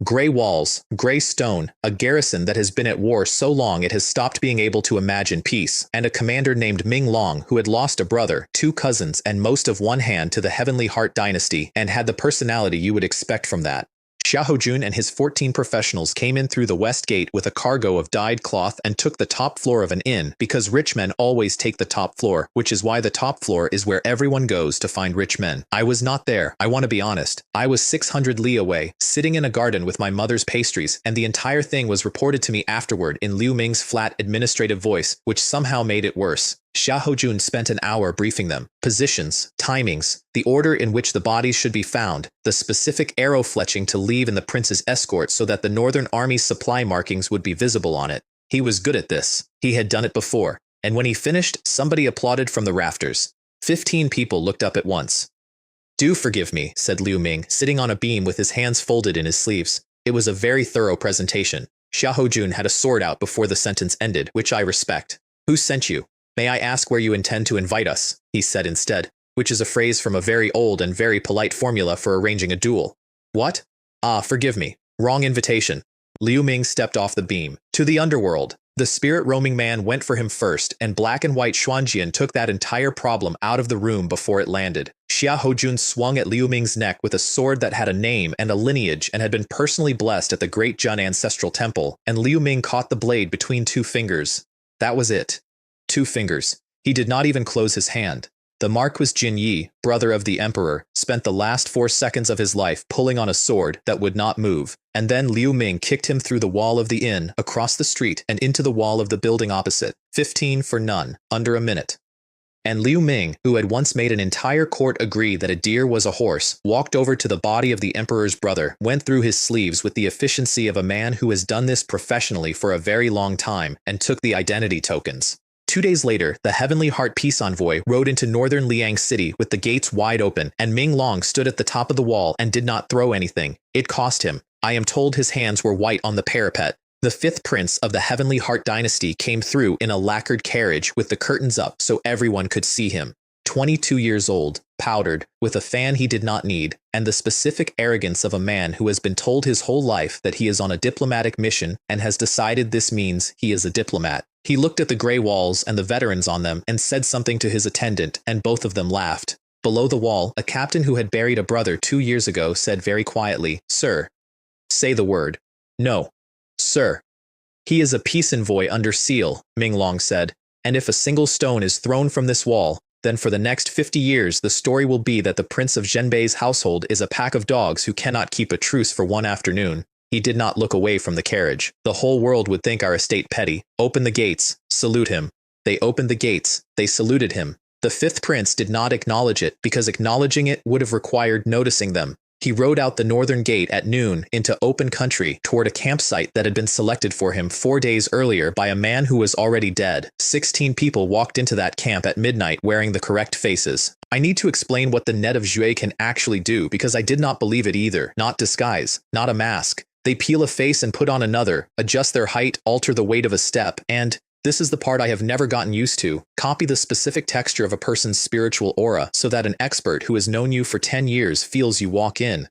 Speaker 1: Gray walls, gray stone, a garrison that has been at war so long it has stopped being able to imagine peace, and a commander named Ming Long who had lost a brother, 2 cousins, and most of one hand to the Heavenly Heart dynasty, and had the personality you would expect from that. Xiahou Jun and his 14 professionals came in through the west gate with a cargo of dyed cloth and took the top floor of an inn, because rich men always take the top floor, which is why the top floor is where everyone goes to find rich men. I was not there, I want to be honest. I was 600 li away, sitting in a garden with my mother's pastries, and the entire thing was reported to me afterward in Liu Ming's flat administrative voice, which somehow made it worse. Xiahou Jun spent an hour briefing them. Positions, timings, the order in which the bodies should be found, the specific arrow fletching to leave in the prince's escort so that the northern army's supply markings would be visible on it. He was good at this. He had done it before. And when he finished, somebody applauded from the rafters. 15 people looked up at once. Do forgive me, said Liu Ming, sitting on a beam with his hands folded in his sleeves. It was a very thorough presentation. Xiahou Jun had a sword out before the sentence ended, which I respect. Who sent you? May I ask where you intend to invite us? He said instead, which is a phrase from a very old and very polite formula for arranging a duel. What? Ah, forgive me. Wrong invitation. Liu Ming stepped off the beam. To the underworld. The spirit roaming man went for him first, and black and white Xuanjian took that entire problem out of the room before it landed. Xiahou Jun swung at Liu Ming's neck with a sword that had a name and a lineage and had been personally blessed at the Great Jun Ancestral Temple, and Liu Ming caught the blade between 2 fingers. That was it. 2 fingers. He did not even close his hand. The Marquis Jin Yi, brother of the emperor, spent the last 4 seconds of his life pulling on a sword that would not move, and then Liu Ming kicked him through the wall of the inn, across the street, and into the wall of the building opposite. 15 for none, under a minute. And Liu Ming, who had once made an entire court agree that a deer was a horse, walked over to the body of the emperor's brother, went through his sleeves with the efficiency of a man who has done this professionally for a very long time, and took the identity tokens. 2 days later, the Heavenly Heart Peace Envoy rode into northern Liang City with the gates wide open, and Ming Long stood at the top of the wall and did not throw anything. It cost him. I am told his hands were white on the parapet. The 5th prince of the Heavenly Heart dynasty came through in a lacquered carriage with the curtains up so everyone could see him. 22 years old, powdered, with a fan he did not need, and the specific arrogance of a man who has been told his whole life that he is on a diplomatic mission and has decided this means he is a diplomat. He looked at the gray walls and the veterans on them and said something to his attendant, and both of them laughed. Below the wall, a captain who had buried a brother 2 years ago said very quietly, "Sir." Say the word. No. Sir. He is a peace envoy under seal, Ming Long said, and if a single stone is thrown from this wall, then for the next 50 years the story will be that the Prince of Zhenbei's household is a pack of dogs who cannot keep a truce for 1 afternoon. He did not look away from the carriage. The whole world would think our estate petty. Open the gates. Salute him. They opened the gates. They saluted him. The 5th prince did not acknowledge it because acknowledging it would have required noticing them. He rode out the northern gate at noon into open country toward a campsite that had been selected for him 4 days earlier by a man who was already dead. 16 people walked into that camp at midnight wearing the correct faces. I need to explain what the net of Jue can actually do because I did not believe it either. Not disguise, not a mask. They peel a face and put on another, adjust their height, alter the weight of a step, and this is the part I have never gotten used to. Copy the specific texture of a person's spiritual aura so that an expert who has known you for 10 years feels you walk in.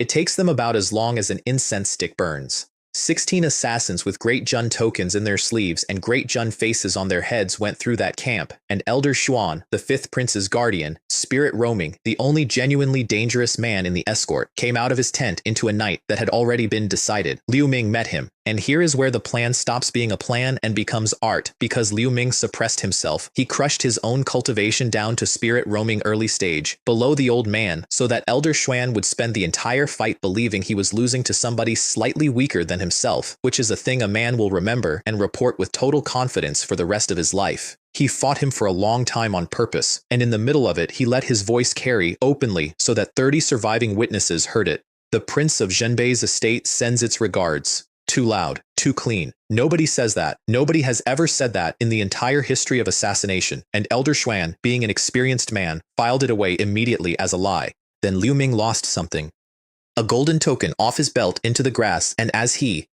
Speaker 1: It takes them about as long as an incense stick burns. 16 assassins with Great Jun tokens in their sleeves and Great Jun faces on their heads went through that camp, and Elder Xuan, the 5th prince's guardian, spirit roaming, the only genuinely dangerous man in the escort, came out of his tent into a night that had already been decided. Liu Ming met him, and here is where the plan stops being a plan and becomes art, because Liu Ming suppressed himself. He crushed his own cultivation down to spirit roaming early stage, below the old man, so that Elder Xuan would spend the entire fight believing he was losing to somebody slightly weaker than himself, which is a thing a man will remember and report with total confidence for the rest of his life. He fought him for a long time on purpose, and in the middle of it he let his voice carry openly so that 30 surviving witnesses heard it. The Prince of Zhenbei's estate sends its regards. Too loud, too clean. Nobody says that. Nobody has ever said that in the entire history of assassination, and Elder Xuan, being an experienced man, filed it away immediately as a lie. Then Liu Ming lost something. A golden token off his belt into the grass, and as he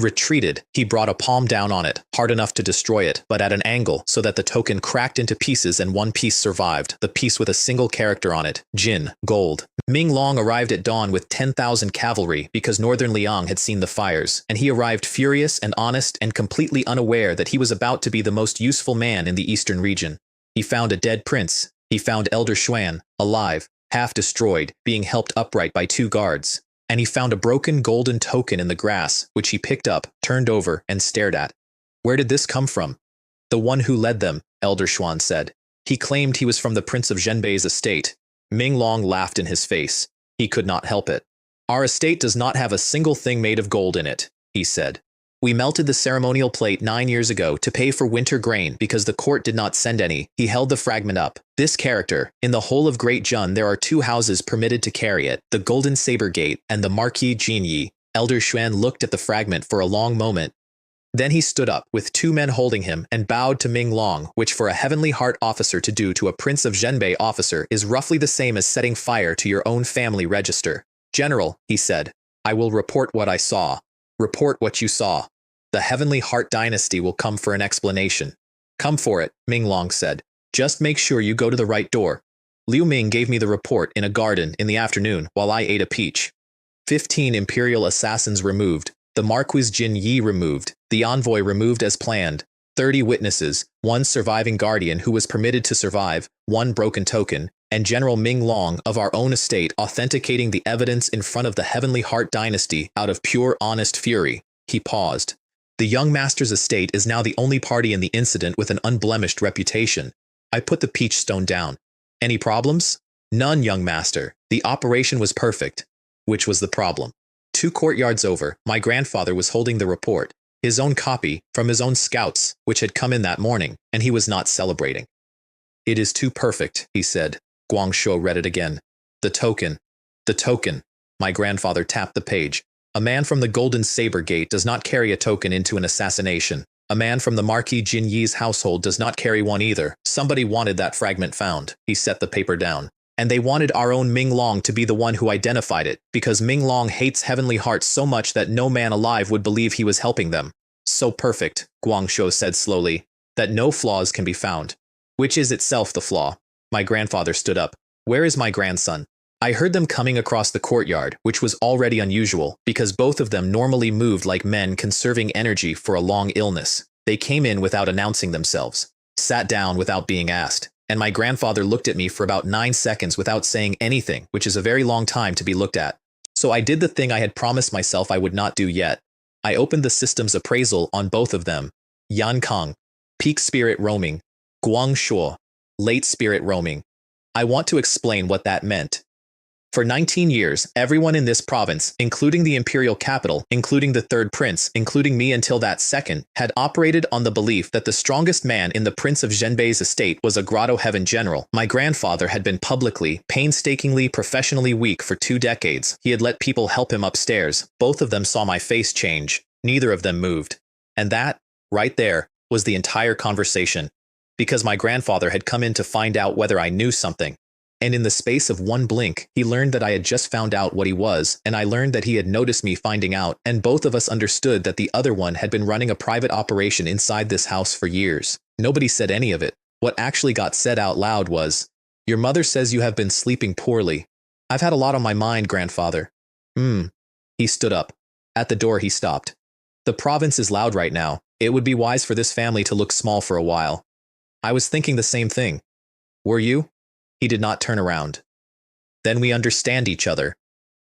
Speaker 1: retreated, he brought a palm down on it, hard enough to destroy it, but at an angle so that the token cracked into pieces and one piece survived, the piece with a single character on it, Jin, gold. Ming Long arrived at dawn with 10,000 cavalry because Northern Liang had seen the fires, and he arrived furious and honest and completely unaware that he was about to be the most useful man in the eastern region. He found a dead prince. He found Elder Xuan, alive, half destroyed, being helped upright by 2 guards. And he found a broken golden token in the grass, which he picked up, turned over, and stared at. Where did this come from? The one who led them, Elder Xuan said. He claimed he was from the Prince of Zhenbei's estate. Ming Long laughed in his face. He could not help it. Our estate does not have a single thing made of gold in it, he said. We melted the ceremonial plate 9 years ago to pay for winter grain because the court did not send any. He held the fragment up. This character, in the whole of Great Jun there are 2 houses permitted to carry it, the Golden Saber Gate and the Marquis Jinyi. Elder Xuan looked at the fragment for a long moment. Then he stood up, with 2 men holding him, and bowed to Ming Long, which for a Heavenly Heart officer to do to a Prince of Zhenbei officer is roughly the same as setting fire to your own family register. General, he said, I will report what I saw. Report what you saw. The Heavenly Heart dynasty will come for an explanation. Come for it, Ming Long said. Just make sure you go to the right door. Liu Ming gave me the report in a garden in the afternoon while I ate a peach. 15 imperial assassins removed. The Marquis Jin Yi removed. The envoy removed as planned. 30 witnesses, 1 surviving guardian who was permitted to survive, 1 broken token, and General Ming Long of our own estate authenticating the evidence in front of the Heavenly Heart dynasty out of pure honest fury. He paused. The young master's estate is now the only party in the incident with an unblemished reputation. I put the peach stone down. Any problems? None, young master. The operation was perfect. Which was the problem? 2 courtyards over, my grandfather was holding the report, his own copy, from his own scouts, which had come in that morning, and he was not celebrating. It is too perfect, he said. Guangzhou read it again. The token. The token. My grandfather tapped the page. A man from the Golden Saber Gate does not carry a token into an assassination. A man from the Marquis Jin Yi's household does not carry one either. Somebody wanted that fragment found. He set the paper down. And they wanted our own Ming Long to be the one who identified it, because Ming Long hates Heavenly Heart so much that no man alive would believe he was helping them. So perfect, Guangzhou said slowly, that no flaws can be found. Which is itself the flaw. My grandfather stood up. Where is my grandson? I heard them coming across the courtyard, which was already unusual, because both of them normally moved like men conserving energy for a long illness. They came in without announcing themselves, sat down without being asked, and my grandfather looked at me for about 9 seconds without saying anything, which is a very long time to be looked at. So I did the thing I had promised myself I would not do yet. I opened the system's appraisal on both of them. Yankang, peak spirit roaming. Guangshuo, late spirit roaming. I want to explain what that meant. For 19 years, everyone in this province, including the imperial capital, including the third prince, including me until that second, had operated on the belief that the strongest man in the Prince of Zhenbei's estate was a Grotto Heaven general. My grandfather had been publicly, painstakingly, professionally weak for 2 decades. He had let people help him upstairs. Both of them saw my face change. Neither of them moved. And that, right there, was the entire conversation. Because my grandfather had come in to find out whether I knew something. And in the space of one blink, he learned that I had just found out what he was, and I learned that he had noticed me finding out, and both of us understood that the other one had been running a private operation inside this house for years. Nobody said any of it. What actually got said out loud was, "Your mother says you have been sleeping poorly." "I've had a lot on my mind, grandfather." He stood up. At the door he stopped. "The province is loud right now. It would be wise for this family to look small for a while." I was thinking the same thing. Were you? He did not turn around. "Then we understand each other."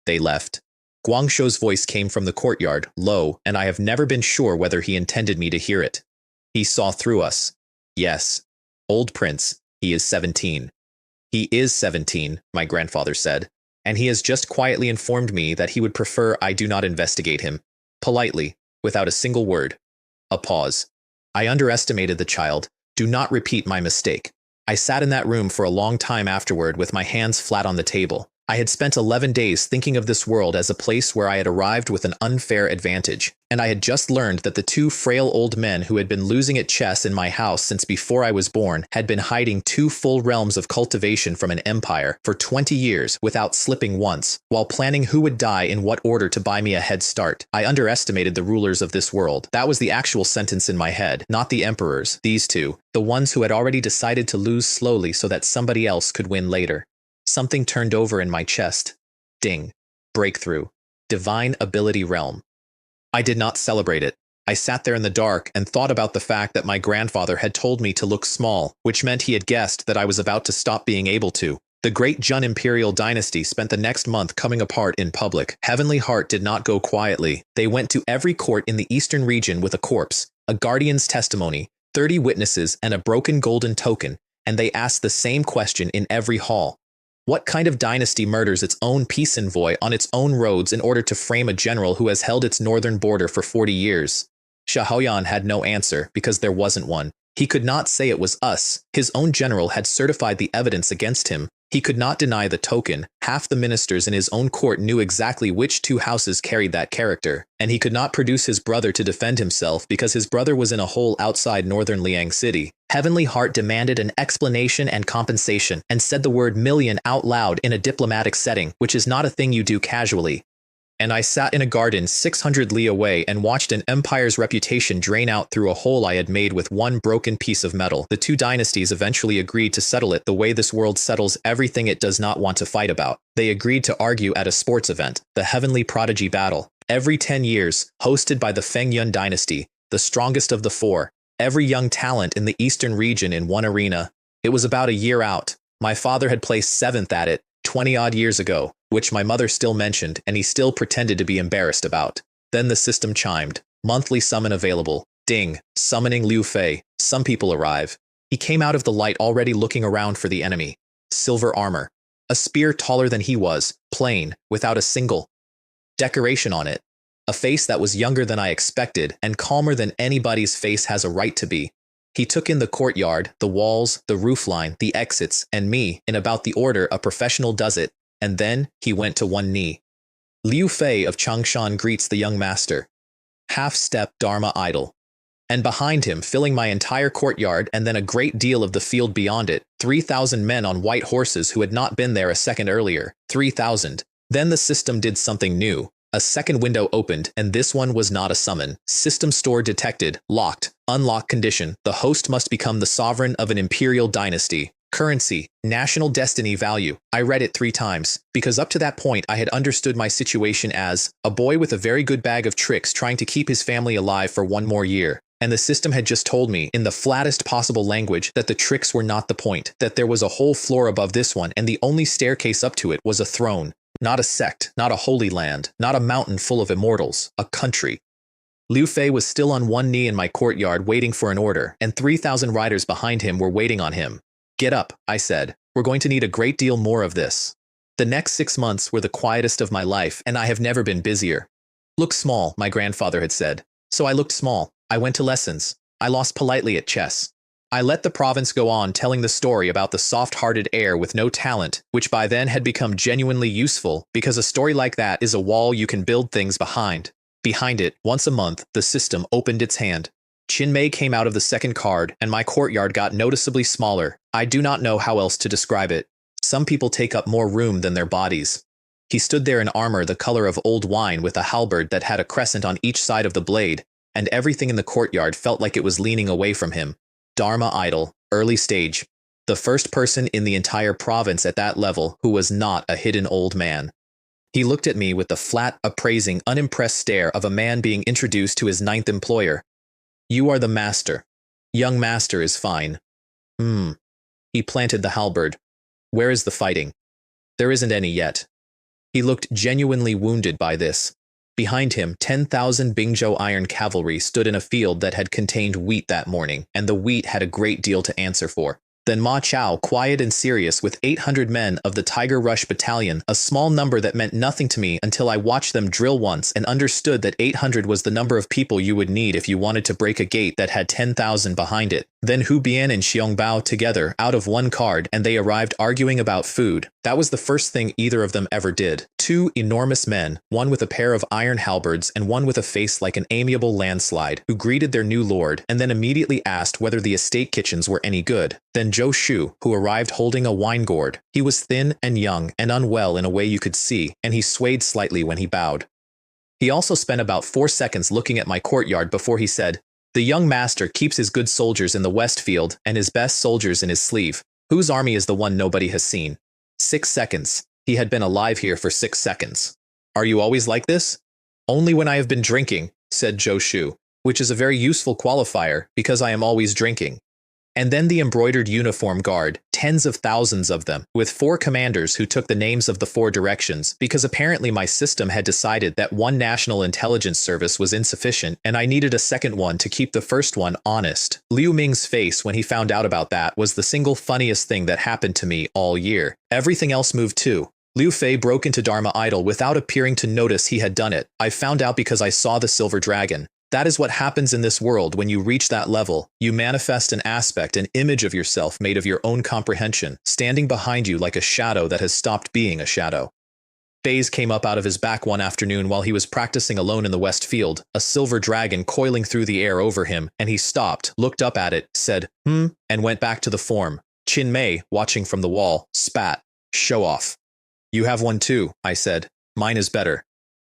Speaker 1: They left. Guangzhou's voice came from the courtyard, low, and I have never been sure whether he intended me to hear it. "He saw through us." "Yes. Old prince, he is 17. "He is 17, my grandfather said, and he has just quietly informed me that he would prefer I do not investigate him." Politely, without a single word. A pause. I underestimated the child. Do not repeat my mistake. I sat in that room for a long time afterward with my hands flat on the table. I had spent 11 days thinking of this world as a place where I had arrived with an unfair advantage, and I had just learned that the 2 frail old men who had been losing at chess in my house since before I was born had been hiding 2 full realms of cultivation from an empire for 20 years without slipping once, while planning who would die in what order to buy me a head start. I underestimated the rulers of this world. That was the actual sentence in my head, not the emperors, these 2, the ones who had already decided to lose slowly so that somebody else could win later. Something turned over in my chest. Ding. Breakthrough. Divine ability realm. I did not celebrate it. I sat there in the dark and thought about the fact that my grandfather had told me to look small, which meant he had guessed that I was about to stop being able to. The great Jun imperial dynasty spent the next month coming apart in public. Heavenly Heart did not go quietly. They went to every court in the eastern region with a corpse, a guardian's testimony, 30 witnesses, and a broken golden token, and they asked the same question in every hall. What kind of dynasty murders its own peace envoy on its own roads in order to frame a general who has held its northern border for 40 years? Shaoyan had no answer because there wasn't one. He could not say it was us. His own general had certified the evidence against him. He could not deny the token. Half the ministers in his own court knew exactly which 2 houses carried that character, and he could not produce his brother to defend himself because his brother was in a hole outside northern Liang City. Heavenly Heart demanded an explanation and compensation, and said the word million out loud in a diplomatic setting, which is not a thing you do casually. And I sat in a garden 600 li away and watched an empire's reputation drain out through a hole I had made with one broken piece of metal. The 2 dynasties eventually agreed to settle it the way this world settles everything it does not want to fight about. They agreed to argue at a sports event, the Heavenly Prodigy Battle, every 10 years, hosted by the Fengyun dynasty, the strongest of the 4, every young talent in the eastern region in one arena. It was about a year out. My father had placed 7th at it, 20-odd years ago, which my mother still mentioned, and he still pretended to be embarrassed about. Then the system chimed. Monthly summon available. Ding. Summoning Liu Fei. Some people arrive. He came out of the light already looking around for the enemy. Silver armor. A spear taller than he was, plain, without a single decoration on it. A face that was younger than I expected, and calmer than anybody's face has a right to be. He took in the courtyard, the walls, the roofline, the exits, and me, in about the order a professional does it, and then he went to one knee. Liu Fei of Changshan greets the young master. Half-step Dharma idol. And behind him, filling my entire courtyard and then a great deal of the field beyond it, 3,000 men on white horses who had not been there a second earlier. 3,000. Then the system did something new. A second window opened, and this one was not a summon. System store detected. Locked. Unlock condition. The host must become the sovereign of an imperial dynasty. Currency. National destiny value. I read it 3 times, because up to that point I had understood my situation as a boy with a very good bag of tricks trying to keep his family alive for 1 more year. And the system had just told me, in the flattest possible language, that the tricks were not the point, that there was a whole floor above this one, and the only staircase up to it was a throne. Not a sect, not a holy land, not a mountain full of immortals, a country. Liu Fei was still on one knee in my courtyard waiting for an order, and 3,000 riders behind him were waiting on him. Get up, I said. We're going to need a great deal more of this. The next 6 months were the quietest of my life, and I have never been busier. Look small, my grandfather had said. So I looked small. I went to lessons. I lost politely at chess. I let the province go on telling the story about the soft-hearted heir with no talent, which by then had become genuinely useful, because a story like that is a wall you can build things behind. Behind it, once a month, the system opened its hand. Qin came out of the second card, and my courtyard got noticeably smaller. I do not know how else to describe it. Some people take up more room than their bodies. He stood there in armor the color of old wine with a halberd that had a crescent on each side of the blade, and everything in the courtyard felt like it was leaning away from him. Dharma idol, early stage. The first person in the entire province at that level who was not a hidden old man. He looked at me with the flat, appraising, unimpressed stare of a man being introduced to his ninth employer. You are the master. Young master is fine. He planted the halberd. Where is the fighting? There isn't any yet. He looked genuinely wounded by this. Behind him, 10,000 Bingzhou iron cavalry stood in a field that had contained wheat that morning, and the wheat had a great deal to answer for. Then Ma Chao, quiet and serious, with 800 men of the Tiger Rush Battalion, a small number that meant nothing to me until I watched them drill once and understood that 800 was the number of people you would need if you wanted to break a gate that had 10,000 behind it. Then Hu Bian and Xiangbao together, out of one card, and they arrived arguing about food. That was the first thing either of them ever did. Two enormous men, one with a pair of iron halberds and one with a face like an amiable landslide, who greeted their new lord and then immediately asked whether the estate kitchens were any good. Then Zhou Shu, who arrived holding a wine gourd. He was thin and young and unwell in a way you could see, and he swayed slightly when he bowed. He also spent about 4 seconds looking at my courtyard before he said, "The young master keeps his good soldiers in the west field and his best soldiers in his sleeve. Whose army is the one nobody has seen?" 6 seconds. He had been alive here for 6 seconds. "Are you always like this?" "Only when I have been drinking," said Zhou Shu, which is a very useful qualifier because I am always drinking. And then the embroidered uniform guard, tens of thousands of them, with 4 commanders who took the names of the 4 directions, because apparently my system had decided that one national intelligence service was insufficient and I needed a second one to keep the first one honest. Liu Ming's face when he found out about that was the single funniest thing that happened to me all year. Everything else moved too. Liu Fei broke into Dharma idol without appearing to notice he had done it. I found out because I saw the silver dragon. That is what happens in this world when you reach that level. You manifest an aspect, an image of yourself made of your own comprehension, standing behind you like a shadow that has stopped being a shadow. Baze came up out of his back one afternoon while he was practicing alone in the west field, a silver dragon coiling through the air over him, and he stopped, looked up at it, said, and went back to the form. Qin Mei, watching from the wall, spat. "Show off." "You have one too," I said. "Mine is better."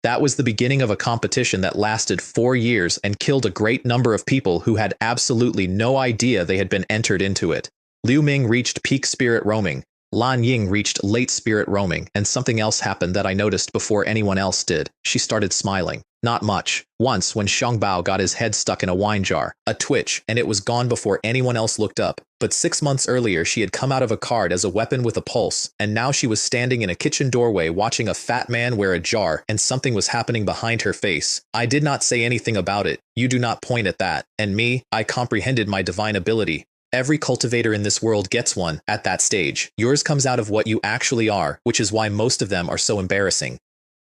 Speaker 1: That was the beginning of a competition that lasted 4 years and killed a great number of people who had absolutely no idea they had been entered into it. Liu Ming reached peak spirit roaming. Lan Ying reached late spirit roaming, and something else happened that I noticed before anyone else did. She started smiling. Not much. Once, when Xiangbao got his head stuck in a wine jar, a twitch, and it was gone before anyone else looked up. But 6 months earlier, she had come out of a card as a weapon with a pulse, and now she was standing in a kitchen doorway watching a fat man wear a jar, and something was happening behind her face. I did not say anything about it. You do not point at that. And me, I comprehended my divine ability. Every cultivator in this world gets one at that stage. Yours comes out of what you actually are, which is why most of them are so embarrassing.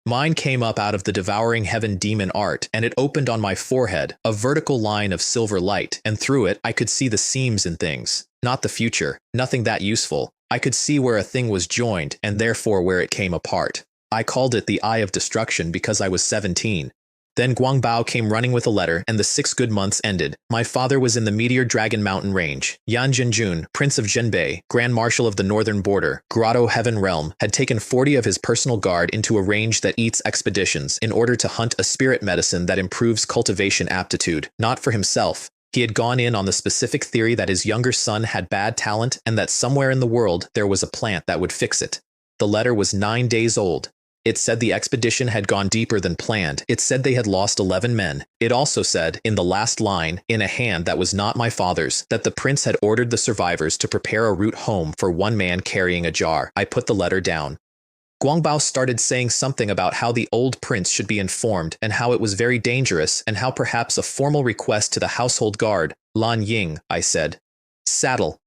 Speaker 1: Mine came up out of the devouring heaven demon art, and it opened on my forehead, a vertical line of silver light, and through it I could see the seams in things. Not the future, nothing that useful. I could see where a thing was joined, and therefore where it came apart. I called it the Eye of Destruction because I was 17. Then Guangbao came running with a letter, and the 6 good months ended. My father was in the Meteor Dragon Mountain Range. Yan Zhenjun, Prince of Zhenbei, Grand Marshal of the Northern Border, Grotto Heaven Realm, had taken 40 of his personal guard into a range that eats expeditions in order to hunt a spirit medicine that improves cultivation aptitude, not for himself. He had gone in on the specific theory that his younger son had bad talent and that somewhere in the world there was a plant that would fix it. The letter was 9 days old. It said the expedition had gone deeper than planned. It said they had lost 11 men. It also said, in the last line, in a hand that was not my father's, that the prince had ordered the survivors to prepare a route home for one man carrying a jar. I put the letter down. Guangbao started saying something about how the old prince should be informed and how it was very dangerous and how perhaps a formal request to the household guard. Lan Ying, I said. Saddle.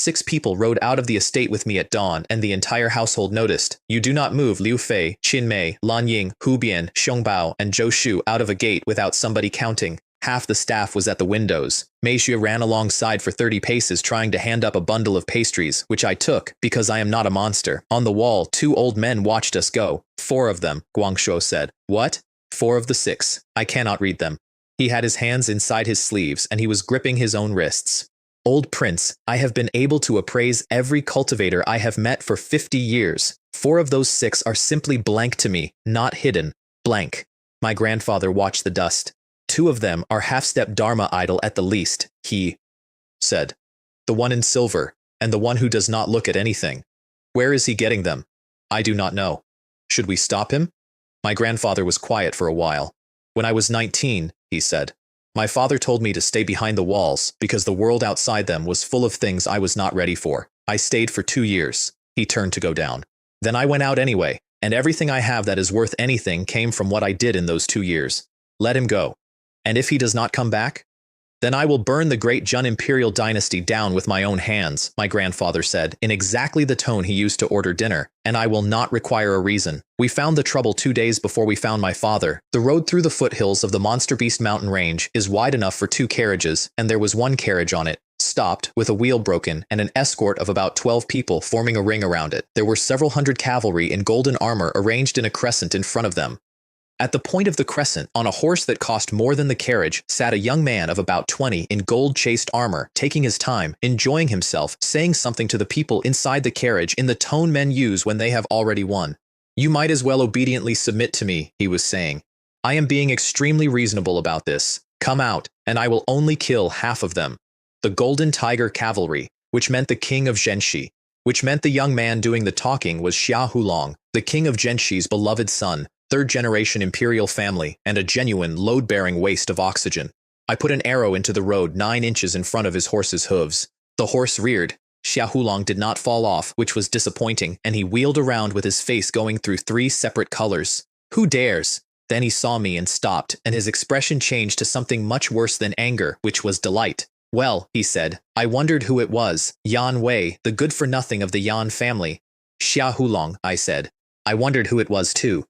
Speaker 1: 6 people rode out of the estate with me at dawn, and the entire household noticed. You do not move Liu Fei, Qin Mei, Lan Ying, Hu Bian, Xiong Bao, and Zhou Shu out of a gate without somebody counting. Half the staff was at the windows. Mei Xue ran alongside for 30 paces trying to hand up a bundle of pastries, which I took, because I am not a monster. On the wall, 2 old men watched us go. 4 of them, Guangshou said. What? 4 of the 6. I cannot read them. He had his hands inside his sleeves, and he was gripping his own wrists. Old prince, I have been able to appraise every cultivator I have met for 50 years. 4 of those 6 are simply blank to me, not hidden. Blank. My grandfather watched the dust. 2 of them are half-step Dharma idol at the least, he said. The one in silver, and the one who does not look at anything. Where is he getting them? I do not know. Should we stop him? My grandfather was quiet for a while. When I was 19, he said, my father told me to stay behind the walls because the world outside them was full of things I was not ready for. I stayed for 2 years. He turned to go down. Then I went out anyway, and everything I have that is worth anything came from what I did in those 2 years. Let him go. And if he does not come back? Then I will burn the great Jun imperial dynasty down with my own hands, my grandfather said, in exactly the tone he used to order dinner, and I will not require a reason. We found the trouble 2 days before we found my father. The road through the foothills of the Monster Beast mountain range is wide enough for 2 carriages, and there was 1 carriage on it, stopped, with a wheel broken, and an escort of about 12 people forming a ring around it. There were several hundred cavalry in golden armor arranged in a crescent in front of them. At the point of the crescent, on a horse that cost more than the carriage, sat a young man of about 20 in gold-chased armor, taking his time, enjoying himself, saying something to the people inside the carriage in the tone men use when they have already won. You might as well obediently submit to me, he was saying. I am being extremely reasonable about this. Come out, and I will only kill half of them. The Golden Tiger Cavalry, which meant the king of Zhenxi, which meant the young man doing the talking was Xia Hulong, the king of Zhenxi's beloved son, 3rd-generation imperial family, and a genuine, load-bearing waste of oxygen. I put an arrow into the road 9 inches in front of his horse's hooves. The horse reared. Xia Hulong did not fall off, which was disappointing, and he wheeled around with his face going through 3 separate colors. Who dares? Then he saw me and stopped, and his expression changed to something much worse than anger, which was delight. Well, he said, I wondered who it was. Yan Wei, the good-for-nothing of the Yan family. Xia Hulong, I said. I wondered who it was too.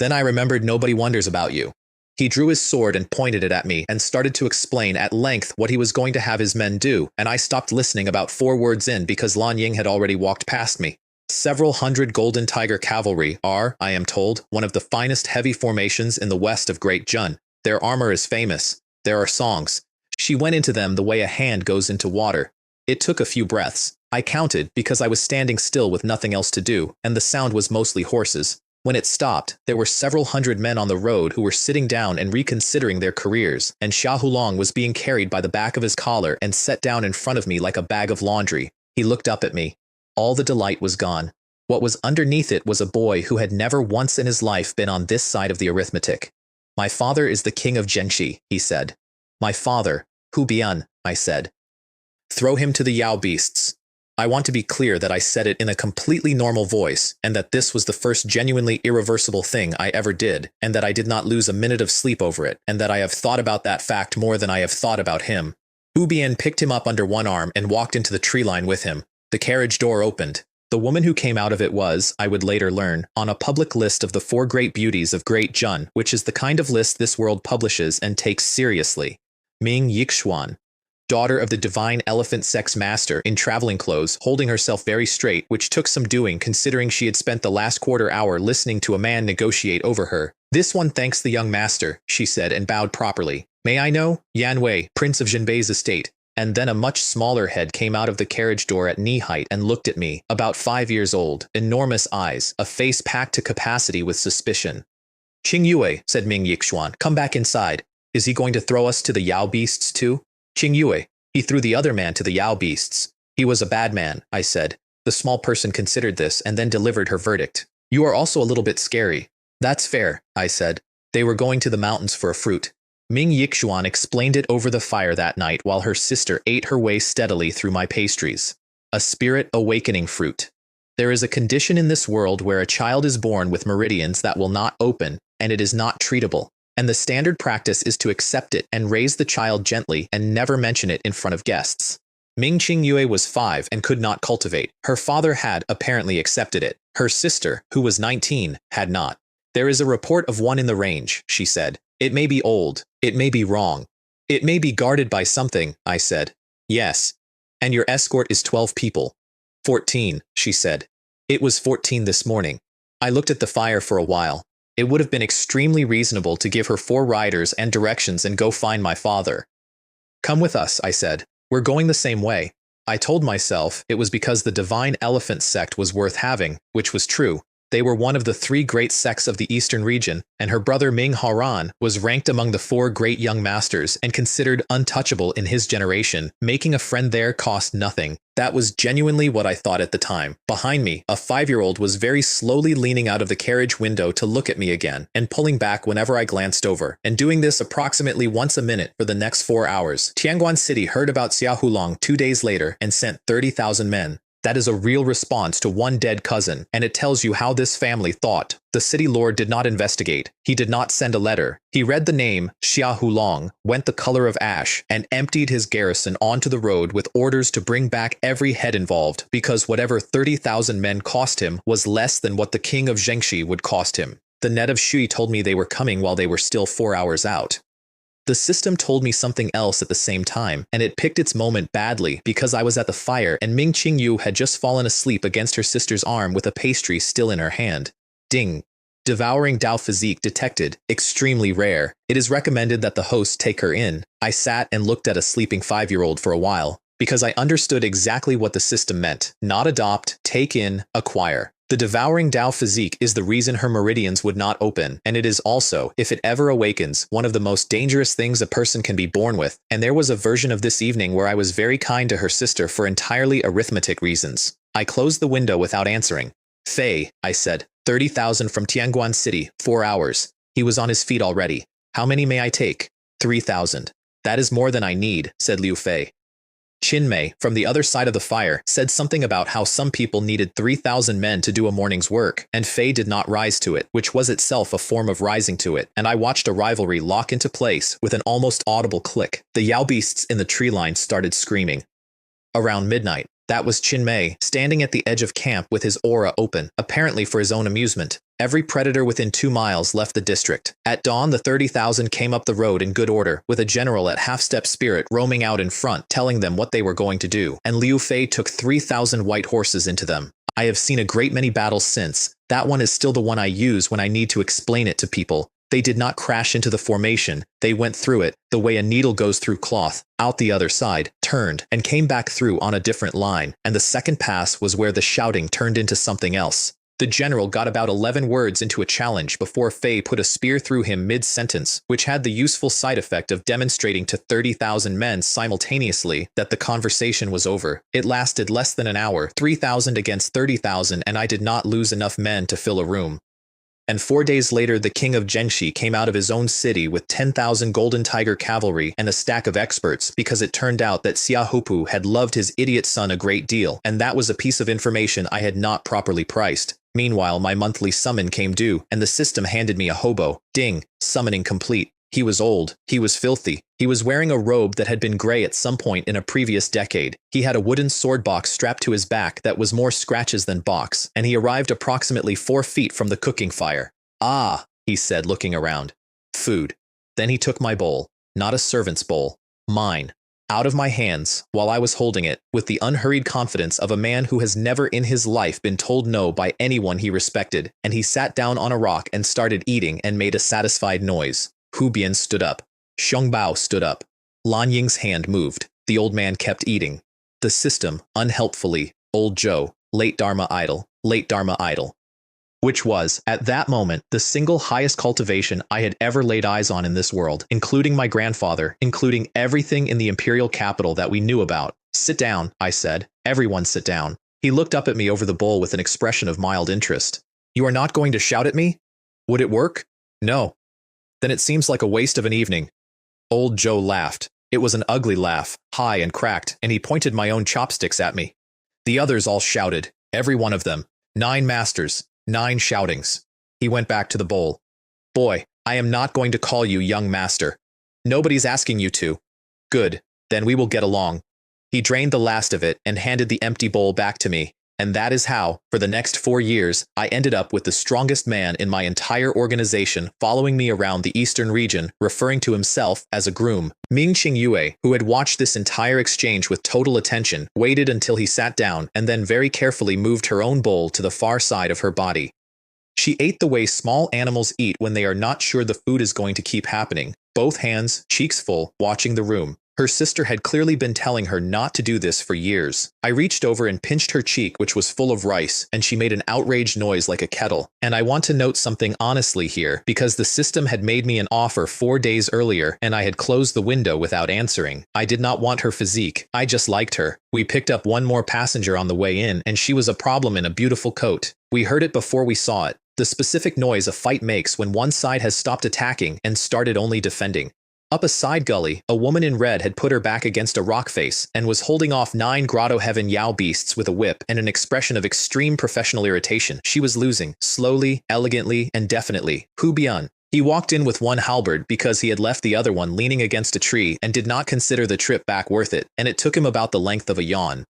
Speaker 1: Then I remembered nobody wonders about you. He drew his sword and pointed it at me and started to explain at length what he was going to have his men do, and I stopped listening about 4 words in because Lan Ying had already walked past me. Several hundred Golden Tiger cavalry are, I am told, one of the finest heavy formations in the west of Great Jun. Their armor is famous. There are songs. She went into them the way a hand goes into water. It took a few breaths. I counted because I was standing still with nothing else to do, and the sound was mostly horses. When it stopped, there were several hundred men on the road who were sitting down and reconsidering their careers, and Xia Hulong was being carried by the back of his collar and set down in front of me like a bag of laundry. He looked up at me. All the delight was gone. What was underneath it was a boy who had never once in his life been on this side of the arithmetic. My father is the king of Zhenxi, he said. My father, Hu Bian, I said. Throw him to the Yao beasts. I want to be clear that I said it in a completely normal voice, and that this was the first genuinely irreversible thing I ever did, and that I did not lose a minute of sleep over it, and that I have thought about that fact more than I have thought about him. Hu Bian picked him up under one arm and walked into the tree line with him. The carriage door opened. The woman who came out of it was, I would later learn, on a public list of the 4 great beauties of Great Jun, which is the kind of list this world publishes and takes seriously. Ming Yixuan, daughter of the divine elephant sex master in traveling clothes, holding herself very straight, which took some doing considering she had spent the last quarter hour listening to a man negotiate over her. This one thanks the young master, she said and bowed properly. May I know? Yan Wei, prince of Zhenbei's estate. And then a much smaller head came out of the carriage door at knee height and looked at me, about 5 years old, enormous eyes, a face packed to capacity with suspicion. Qing Yue, said Ming Yixuan, come back inside. Is he going to throw us to the Yao beasts too? Qing Yue, he threw the other man to the Yao beasts. He was a bad man, I said. The small person considered this and then delivered her verdict. You are also a little bit scary. That's fair, I said. They were going to the mountains for a fruit. Ming Yixuan explained it over the fire that night while her sister ate her way steadily through my pastries. A spirit awakening fruit. There is a condition in this world where a child is born with meridians that will not open, and it is not treatable. And the standard practice is to accept it and raise the child gently and never mention it in front of guests. Ming Qingyue was 5 and could not cultivate. Her father had apparently accepted it. Her sister, who was 19, had not. There is a report of one in the range, she said. It may be old. It may be wrong. It may be guarded by something, I said. Yes. And your escort is 12 people. 14, she said. It was 14 this morning. I looked at the fire for a while. It would have been extremely reasonable to give her 4 riders and directions and go find my father. Come with us, I said. We're going the same way. I told myself it was because the divine elephant sect was worth having, which was true. They were one of the 3 great sects of the eastern region, and her brother Ming Haran was ranked among the 4 great young masters and considered untouchable in his generation. Making a friend there cost nothing. That was genuinely what I thought at the time. Behind me, a 5-year-old was very slowly leaning out of the carriage window to look at me again, and pulling back whenever I glanced over, and doing this approximately once a minute for the next 4 hours. Tianguan City heard about Xia Hulong 2 days later and sent 30,000 men. That is a real response to one dead cousin, and it tells you how this family thought. The city lord did not investigate. He did not send a letter. He read the name, Xia Hulong, went the color of ash, and emptied his garrison onto the road with orders to bring back every head involved, because whatever 30,000 men cost him was less than what the king of Xianxia would cost him. The net of Shui told me they were coming while they were still 4 hours out. The system told me something else at the same time, and it picked its moment badly because I was at the fire and Ming Qingyu had just fallen asleep against her sister's arm with a pastry still in her hand. Ding. Devouring Dao physique detected, extremely rare. It is recommended that the host take her in. I sat and looked at a sleeping 5-year-old for a while, because I understood exactly what the system meant. Not adopt, take in, acquire. The devouring Dao physique is the reason her meridians would not open, and it is also, if it ever awakens, one of the most dangerous things a person can be born with. And there was a version of this evening where I was very kind to her sister for entirely arithmetic reasons. I closed the window without answering. Fei, I said, 30,000 from Tianguan City, 4 hours. He was on his feet already. How many may I take? 3,000. That is more than I need, said Liu Fei. Qinmei, from the other side of the fire, said something about how some people needed 3,000 men to do a morning's work, and Fei did not rise to it, which was itself a form of rising to it, and I watched a rivalry lock into place with an almost audible click. The Yao beasts in the tree line started screaming. Around midnight, that was Qinmei, standing at the edge of camp with his aura open, apparently for his own amusement. Every predator within 2 miles left the district. At dawn, the 30,000 came up the road in good order, with a general at half-step spirit roaming out in front, telling them what they were going to do, and Liu Fei took 3,000 white horses into them. I have seen a great many battles since. That one is still the one I use when I need to explain it to people. They did not crash into the formation, they went through it, the way a needle goes through cloth, out the other side, turned, and came back through on a different line, and the second pass was where the shouting turned into something else. The general got about 11 words into a challenge before Fei put a spear through him mid-sentence, which had the useful side effect of demonstrating to 30,000 men simultaneously that the conversation was over. It lasted less than an hour, 3,000 against 30,000, and I did not lose enough men to fill a room. And 4 days later the king of Xianxia came out of his own city with 10,000 Golden Tiger cavalry and a stack of experts because it turned out that Xia Hupu had loved his idiot son a great deal, and that was a piece of information I had not properly priced. Meanwhile, my monthly summon came due, and the system handed me a hobo. Ding, summoning complete. He was old. He was filthy. He was wearing a robe that had been gray at some point in a previous decade. He had a wooden sword box strapped to his back that was more scratches than box, and he arrived approximately 4 feet from the cooking fire. Ah, he said, looking around. Food. Then he took my bowl. Not a servant's bowl. Mine. Out of my hands, while I was holding it, with the unhurried confidence of a man who has never in his life been told no by anyone he respected, and he sat down on a rock and started eating and made a satisfied noise. Hu Bian stood up. Xiong Bao stood up. Lan Ying's hand moved. The old man kept eating. The system, unhelpfully, old Zhou, late Dharma idol, late Dharma idol. Which was, at that moment, the single highest cultivation I had ever laid eyes on in this world, including my grandfather, including everything in the imperial capital that we knew about. Sit down, I said. Everyone sit down. He looked up at me over the bowl with an expression of mild interest. You are not going to shout at me? Would it work? No. Then it seems like a waste of an evening. Old Joe laughed. It was an ugly laugh, high and cracked, and he pointed my own chopsticks at me. The others all shouted, every one of them. 9 masters, 9 shoutings. He went back to the bowl. Boy, I am not going to call you young master. Nobody's asking you to. Good, then we will get along. He drained the last of it and handed the empty bowl back to me. And that is how, for the next 4 years, I ended up with the strongest man in my entire organization following me around the eastern region, referring to himself as a groom. Ming Qingyue, who had watched this entire exchange with total attention, waited until he sat down and then very carefully moved her own bowl to the far side of her body. She ate the way small animals eat when they are not sure the food is going to keep happening, both hands, cheeks full, watching the room. Her sister had clearly been telling her not to do this for years. I reached over and pinched her cheek, which was full of rice, and she made an outraged noise like a kettle. And I want to note something honestly here, because the system had made me an offer 4 days earlier, and I had closed the window without answering. I did not want her physique. I just liked her. We picked up one more passenger on the way in, and she was a problem in a beautiful coat. We heard it before we saw it. The specific noise a fight makes when one side has stopped attacking and started only defending. Up a side gully, a woman in red had put her back against a rock face and was holding off 9 grotto heaven Yao beasts with a whip and an expression of extreme professional irritation. She was losing, slowly, elegantly, and definitely. Hu Bian. He walked in with one halberd because he had left the other one leaning against a tree and did not consider the trip back worth it, and it took him about the length of a yawn.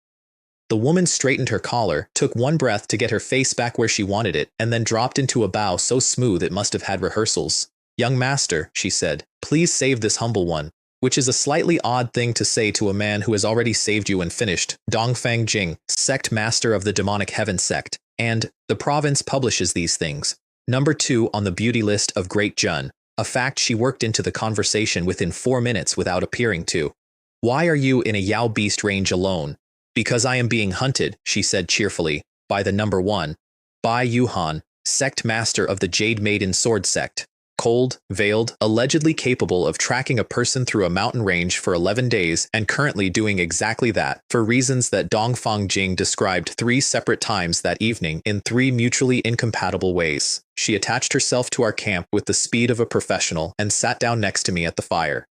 Speaker 1: The woman straightened her collar, took one breath to get her face back where she wanted it, and then dropped into a bow so smooth it must have had rehearsals. "Young master," she said, "please save this humble one," which is a slightly odd thing to say to a man who has already saved you and finished. Dongfang Jing, sect master of the demonic heaven sect, and the province publishes these things. Number 2 on the beauty list of Great Jun, a fact she worked into the conversation within 4 minutes without appearing to. "Why are you in a Yao beast range alone?" "Because I am being hunted," she said cheerfully, "by the number 1. Bai Yuhan, sect master of the Jade Maiden Sword sect. Cold, veiled, allegedly capable of tracking a person through a mountain range for 11 days and currently doing exactly that, for reasons that Dongfang Jing described 3 separate times that evening in 3 mutually incompatible ways. She attached herself to our camp with the speed of a professional and sat down next to me at the fire.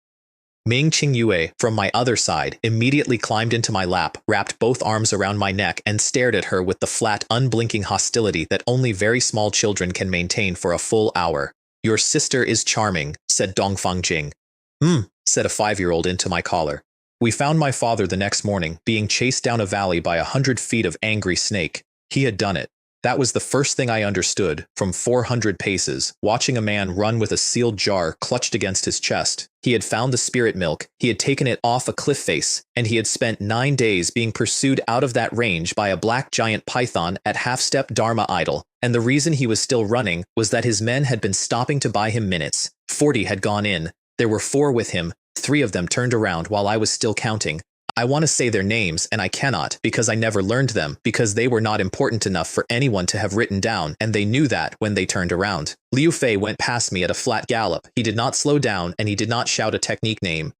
Speaker 1: Ming Qingyue, from my other side, immediately climbed into my lap, wrapped both arms around my neck, and stared at her with the flat, unblinking hostility that only very small children can maintain for a full hour. "Your sister is charming," said Dongfang Jing. Said a 5-year-old into my collar. We found my father the next morning, being chased down a valley by 100 feet of angry snake. He had done it. That was the first thing I understood, from 400 paces, watching a man run with a sealed jar clutched against his chest. He had found the spirit milk, he had taken it off a cliff face, and he had spent 9 days being pursued out of that range by a black giant python at half-step Dharma idol. And the reason he was still running was that his men had been stopping to buy him minutes. 40 had gone in. There were 4 with him. 3 of them turned around while I was still counting. I want to say their names, and I cannot, because I never learned them, because they were not important enough for anyone to have written down, and they knew that when they turned around. Liu Fei went past me at a flat gallop. He did not slow down, and he did not shout a technique name.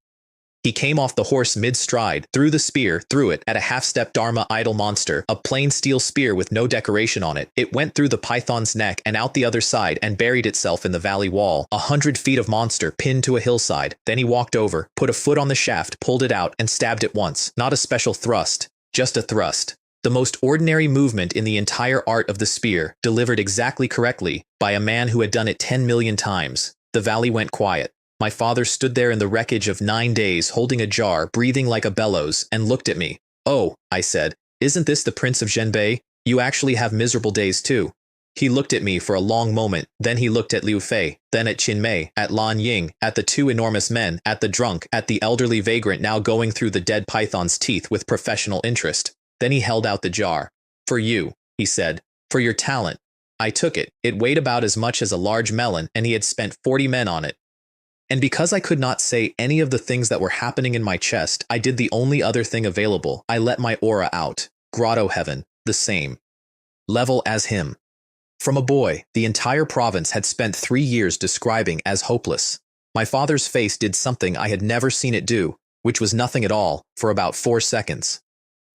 Speaker 1: He came off the horse mid-stride, threw the spear, threw it at a half-step Dharma idol monster, a plain steel spear with no decoration on it. It went through the python's neck and out the other side and buried itself in the valley wall. 100 feet of monster pinned to a hillside. Then he walked over, put a foot on the shaft, pulled it out, and stabbed it once. Not a special thrust, just a thrust. The most ordinary movement in the entire art of the spear, delivered exactly correctly by a man who had done it 10 million times. The valley went quiet. My father stood there in the wreckage of 9 days, holding a jar, breathing like a bellows, and looked at me. "Oh," I said, "isn't this the Prince of Zhenbei? You actually have miserable days too." He looked at me for a long moment, then he looked at Liu Fei, then at Qin Mei, at Lan Ying, at the 2 enormous men, at the drunk, at the elderly vagrant now going through the dead python's teeth with professional interest. Then he held out the jar. "For you," he said, "for your talent." I took it. It weighed about as much as a large melon, and he had spent 40 men on it. And because I could not say any of the things that were happening in my chest, I did the only other thing available. I let my aura out. Grotto heaven, the same level as him. From a boy, the entire province had spent 3 years describing as hopeless. My father's face did something I had never seen it do, which was nothing at all, for about 4 seconds.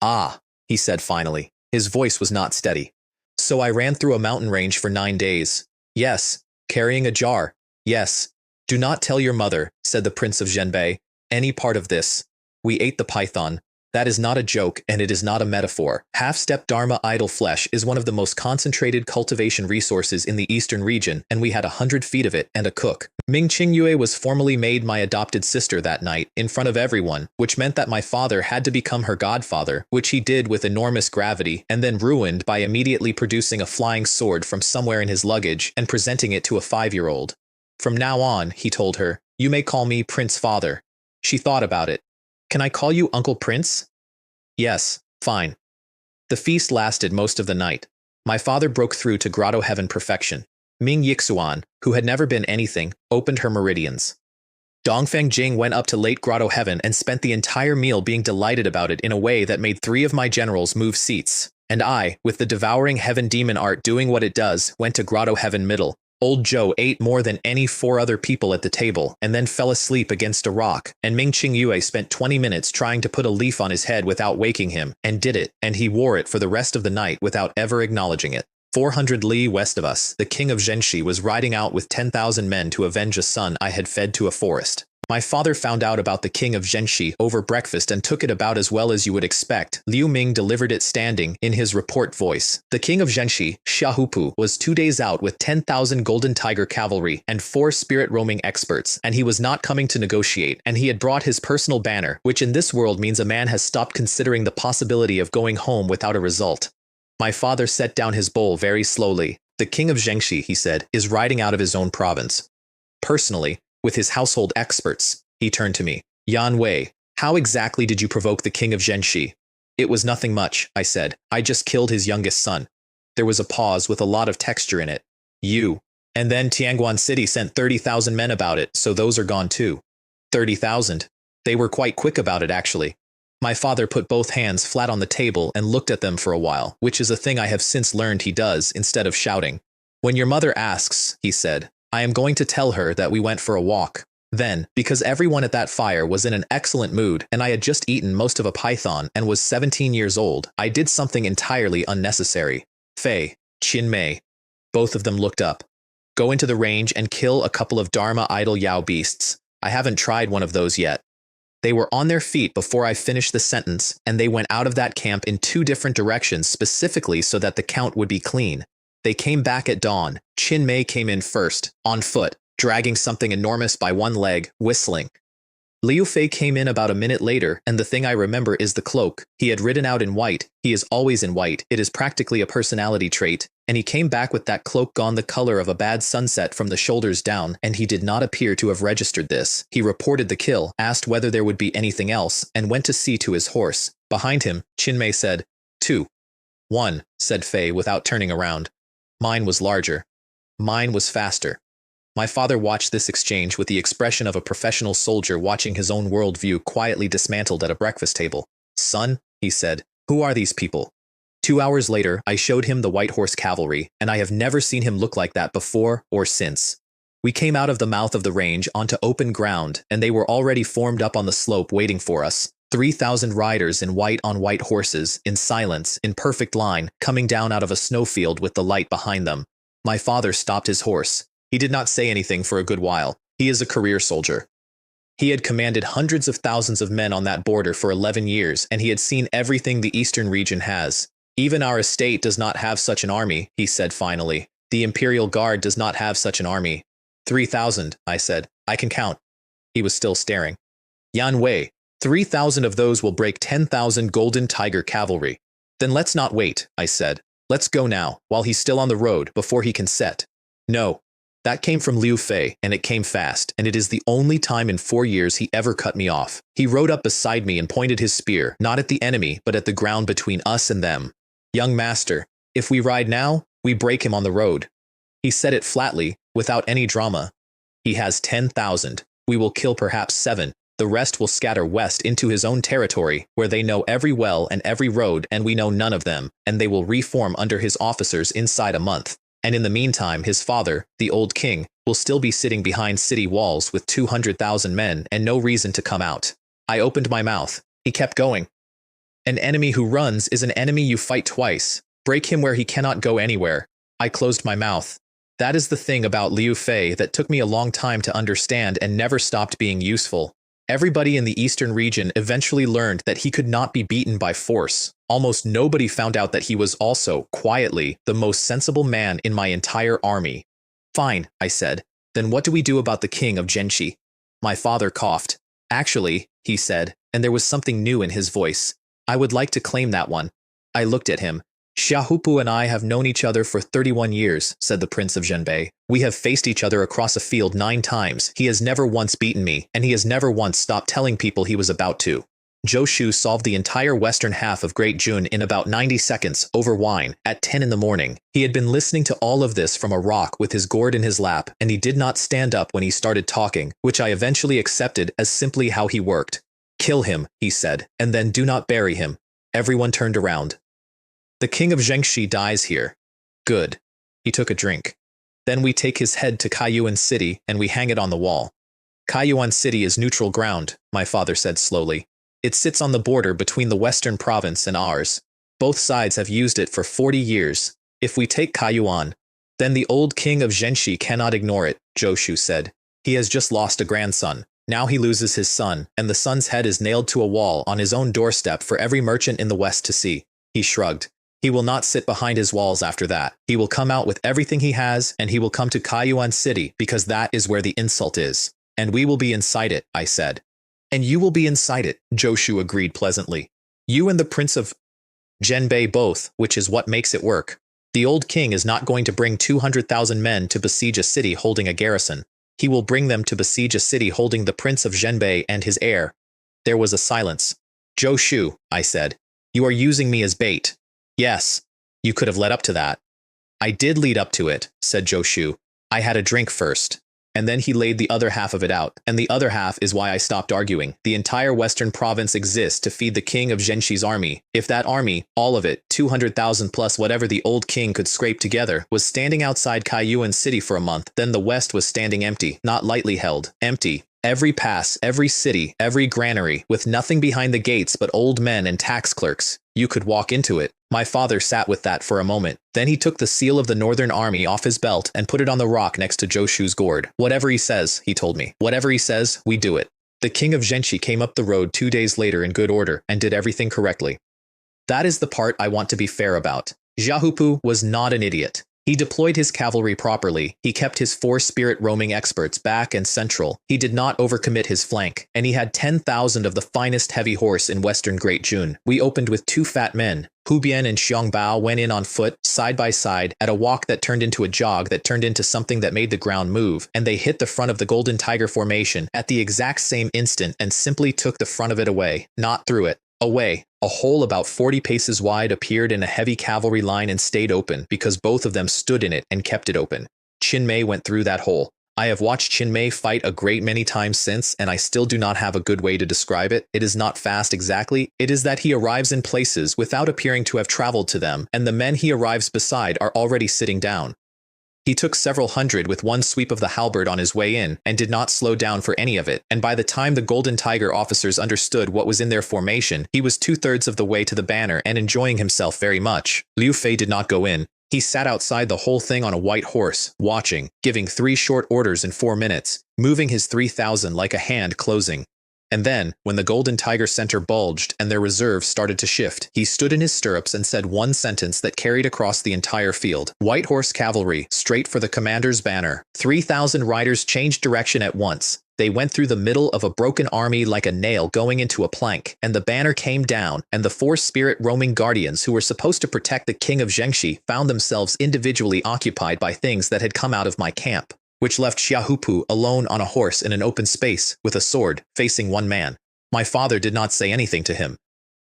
Speaker 1: "Ah," he said finally. His voice was not steady. "So I ran through a mountain range for 9 days. Yes. Carrying a jar. Yes. Do not tell your mother," said the Prince of Zhenbei, "any part of this. We ate the python. That is not a joke, and it is not a metaphor. Half-step Dharma idol flesh is one of the most concentrated cultivation resources in the eastern region, and we had 100 feet of it and a cook. Ming Qingyue was formally made my adopted sister that night, in front of everyone, which meant that my father had to become her godfather, which he did with enormous gravity, and then ruined by immediately producing a flying sword from somewhere in his luggage and presenting it to a 5-year-old. From now on, he told her, you may call me Prince Father. She thought about it. Can I call you Uncle Prince? Yes, fine. The feast lasted most of the night. My father broke through to Grotto Heaven perfection. Ming Yixuan, who had never been anything, opened her meridians. Dongfeng Jing went up to late Grotto Heaven and spent the entire meal being delighted about it in a way that made 3 of my generals move seats. And I, with the devouring heaven demon art doing what it does, went to Grotto Heaven middle. Old Joe ate more than any 4 other people at the table and then fell asleep against a rock, and Ming Qingyue spent 20 minutes trying to put a leaf on his head without waking him, and did it, and he wore it for the rest of the night without ever acknowledging it. 400 li west of us, the king of Zhenxi was riding out with 10,000 men to avenge a son I had fed to a forest. My father found out about the king of Zhenxi over breakfast and took it about as well as you would expect. Liu Ming delivered it standing in his report voice. The king of Zhenxi, Xiahupu, was 2 days out with 10,000 golden tiger cavalry and 4 spirit roaming experts, and he was not coming to negotiate, and he had brought his personal banner, which in this world means a man has stopped considering the possibility of going home without a result. My father set down his bowl very slowly. The king of Zhenxi, he said, is riding out of his own province. Personally, with his household experts, he turned to me. Yan Wei, how exactly did you provoke the king of Zhenxi? It was nothing much, I said. I just killed his youngest son. There was a pause with a lot of texture in it. You. And then Tianguan City sent 30,000 men about it, so those are gone too. 30,000. They were quite quick about it, actually. My father put both hands flat on the table and looked at them for a while, which is a thing I have since learned he does, instead of shouting. When your mother asks, he said, I am going to tell her that we went for a walk. Then, because everyone at that fire was in an excellent mood and I had just eaten most of a python and was 17 years old, I did something entirely unnecessary. Fei, Qin Mei. Both of them looked up. Go into the range and kill a couple of Dharma idol Yao beasts. I haven't tried one of those yet. They were on their feet before I finished the sentence, and they went out of that camp in 2 different directions specifically so that the count would be clean. They came back at dawn. Qin Mei came in first, on foot, dragging something enormous by one leg, whistling. Liu Fei came in about a minute later, and the thing I remember is the cloak. He had ridden out in white. He is always in white. It is practically a personality trait. And he came back with that cloak gone the color of a bad sunset from the shoulders down, and he did not appear to have registered this. He reported the kill, asked whether there would be anything else, and went to see to his horse. Behind him, Qin Mei said, 2. 1, said Fei without turning around. Mine was larger. Mine was faster. My father watched this exchange with the expression of a professional soldier watching his own worldview quietly dismantled at a breakfast table. Son, he said, who are these people? 2 hours later, I showed him the White Horse Cavalry, and I have never seen him look like that before or since. We came out of the mouth of the range onto open ground, and they were already formed up on the slope waiting for us. 3,000 riders in white on white horses, in silence, in perfect line, coming down out of a snowfield with the light behind them. My father stopped his horse. He did not say anything for a good while. He is a career soldier. He had commanded hundreds of thousands of men on that border for 11 years, and he had seen everything the eastern region has. Even our estate does not have such an army, he said finally. The Imperial Guard does not have such an army. 3,000, I said. I can count. He was still staring. Yan Wei, 3,000 of those will break 10,000 golden tiger cavalry. Then let's not wait, I said. Let's go now, while he's still on the road, before he can set. No. That came from Liu Fei, and it came fast, and it is the only time in 4 years he ever cut me off. He rode up beside me and pointed his spear, not at the enemy, but at the ground between us and them. Young master, if we ride now, we break him on the road. He said it flatly, without any drama. He has 10,000. We will kill perhaps 7. The rest will scatter west into his own territory, where they know every well and every road and we know none of them, and they will reform under his officers inside a month. And in the meantime, his father, the old king, will still be sitting behind city walls with 200,000 men and no reason to come out. I opened my mouth. He kept going. An enemy who runs is an enemy you fight twice. Break him where he cannot go anywhere. I closed my mouth. That is the thing about Liu Fei that took me a long time to understand and never stopped being useful. Everybody in the eastern region eventually learned that he could not be beaten by force. Almost nobody found out that he was also, quietly, the most sensible man in my entire army. Fine, I said. Then what do we do about the king of Genshi? My father coughed. Actually, he said, and there was something new in his voice. I would like to claim that one. I looked at him. Xiaohupu and I have known each other for 31 years, said the Prince of Zhenbei. We have faced each other across a field 9 times. He has never once beaten me, and he has never once stopped telling people he was about to. Zhou Shu solved the entire western half of Great June in about 90 seconds, over wine, at 10 in the morning. He had been listening to all of this from a rock with his gourd in his lap, and he did not stand up when he started talking, which I eventually accepted as simply how he worked. Kill him, he said, and then do not bury him. Everyone turned around. The king of Zhengxi dies here. Good. He took a drink. Then we take his head to Kaiyuan City and we hang it on the wall. Kaiyuan City is neutral ground, my father said slowly. It sits on the border between the western province and ours. Both sides have used it for 40 years. If we take Kaiyuan, then the old king of Zhenxi cannot ignore it, Zhou Shu said. He has just lost a grandson. Now he loses his son, and the son's head is nailed to a wall on his own doorstep for every merchant in the west to see. He shrugged. He will not sit behind his walls after that. He will come out with everything he has, and he will come to Kaiyuan City because that is where the insult is. And we will be inside it, I said. And you will be inside it, Zhou Shu agreed pleasantly. You and the Prince of Zhenbei both, which is what makes it work. The old king is not going to bring 200,000 men to besiege a city holding a garrison. He will bring them to besiege a city holding the Prince of Zhenbei and his heir. There was a silence. Zhou Shu, I said. You are using me as bait. Yes, you could have led up to that. I did lead up to it, said Zhou Shu. I had a drink first. And then he laid the other half of it out, and the other half is why I stopped arguing. The entire western province exists to feed the king of Zhenxi's army. If that army, all of it, 200,000 plus whatever the old king could scrape together, was standing outside Kaiyuan City for a month, then the west was standing empty, not lightly held, empty. Every pass, every city, every granary, with nothing behind the gates but old men and tax clerks. You could walk into it. My father sat with that for a moment. Then he took the seal of the Northern Army off his belt and put it on the rock next to Zhou Shu's gourd. Whatever he says, he told me. Whatever he says, we do it. The king of Zhenxi came up the road 2 days later in good order and did everything correctly. That is the part I want to be fair about. Xiaohupu was not an idiot. He deployed his cavalry properly, he kept his 4 spirit roaming experts back and central, he did not overcommit his flank, and he had 10,000 of the finest heavy horse in western Great June. We opened with 2 fat men. Hu Bian and Xiong Bao went in on foot, side by side, at a walk that turned into a jog that turned into something that made the ground move, and they hit the front of the Golden Tiger formation at the exact same instant and simply took the front of it away, not through it. Away. A hole about 40 paces wide appeared in a heavy cavalry line and stayed open because both of them stood in it and kept it open. Qin Mei went through that hole. I have watched Qin Mei fight a great many times since, and I still do not have a good way to describe it. It is not fast exactly. It is that he arrives in places without appearing to have traveled to them, and the men he arrives beside are already sitting down. He took several hundred with one sweep of the halberd on his way in, and did not slow down for any of it, and by the time the Golden Tiger officers understood what was in their formation, he was 2/3 of the way to the banner and enjoying himself very much. Liu Fei did not go in. He sat outside the whole thing on a white horse, watching, giving 3 short orders in 4 minutes, moving his 3,000 like a hand closing. And then, when the Golden Tiger center bulged and their reserves started to shift, he stood in his stirrups and said one sentence that carried across the entire field. White horse cavalry, straight for the commander's banner. 3,000 riders changed direction at once. They went through the middle of a broken army like a nail going into a plank, and the banner came down, and the 4 spirit roaming guardians who were supposed to protect the king of Zhengxi found themselves individually occupied by things that had come out of my camp, which left Xiaohupu alone on a horse in an open space, with a sword, facing one man. My father did not say anything to him.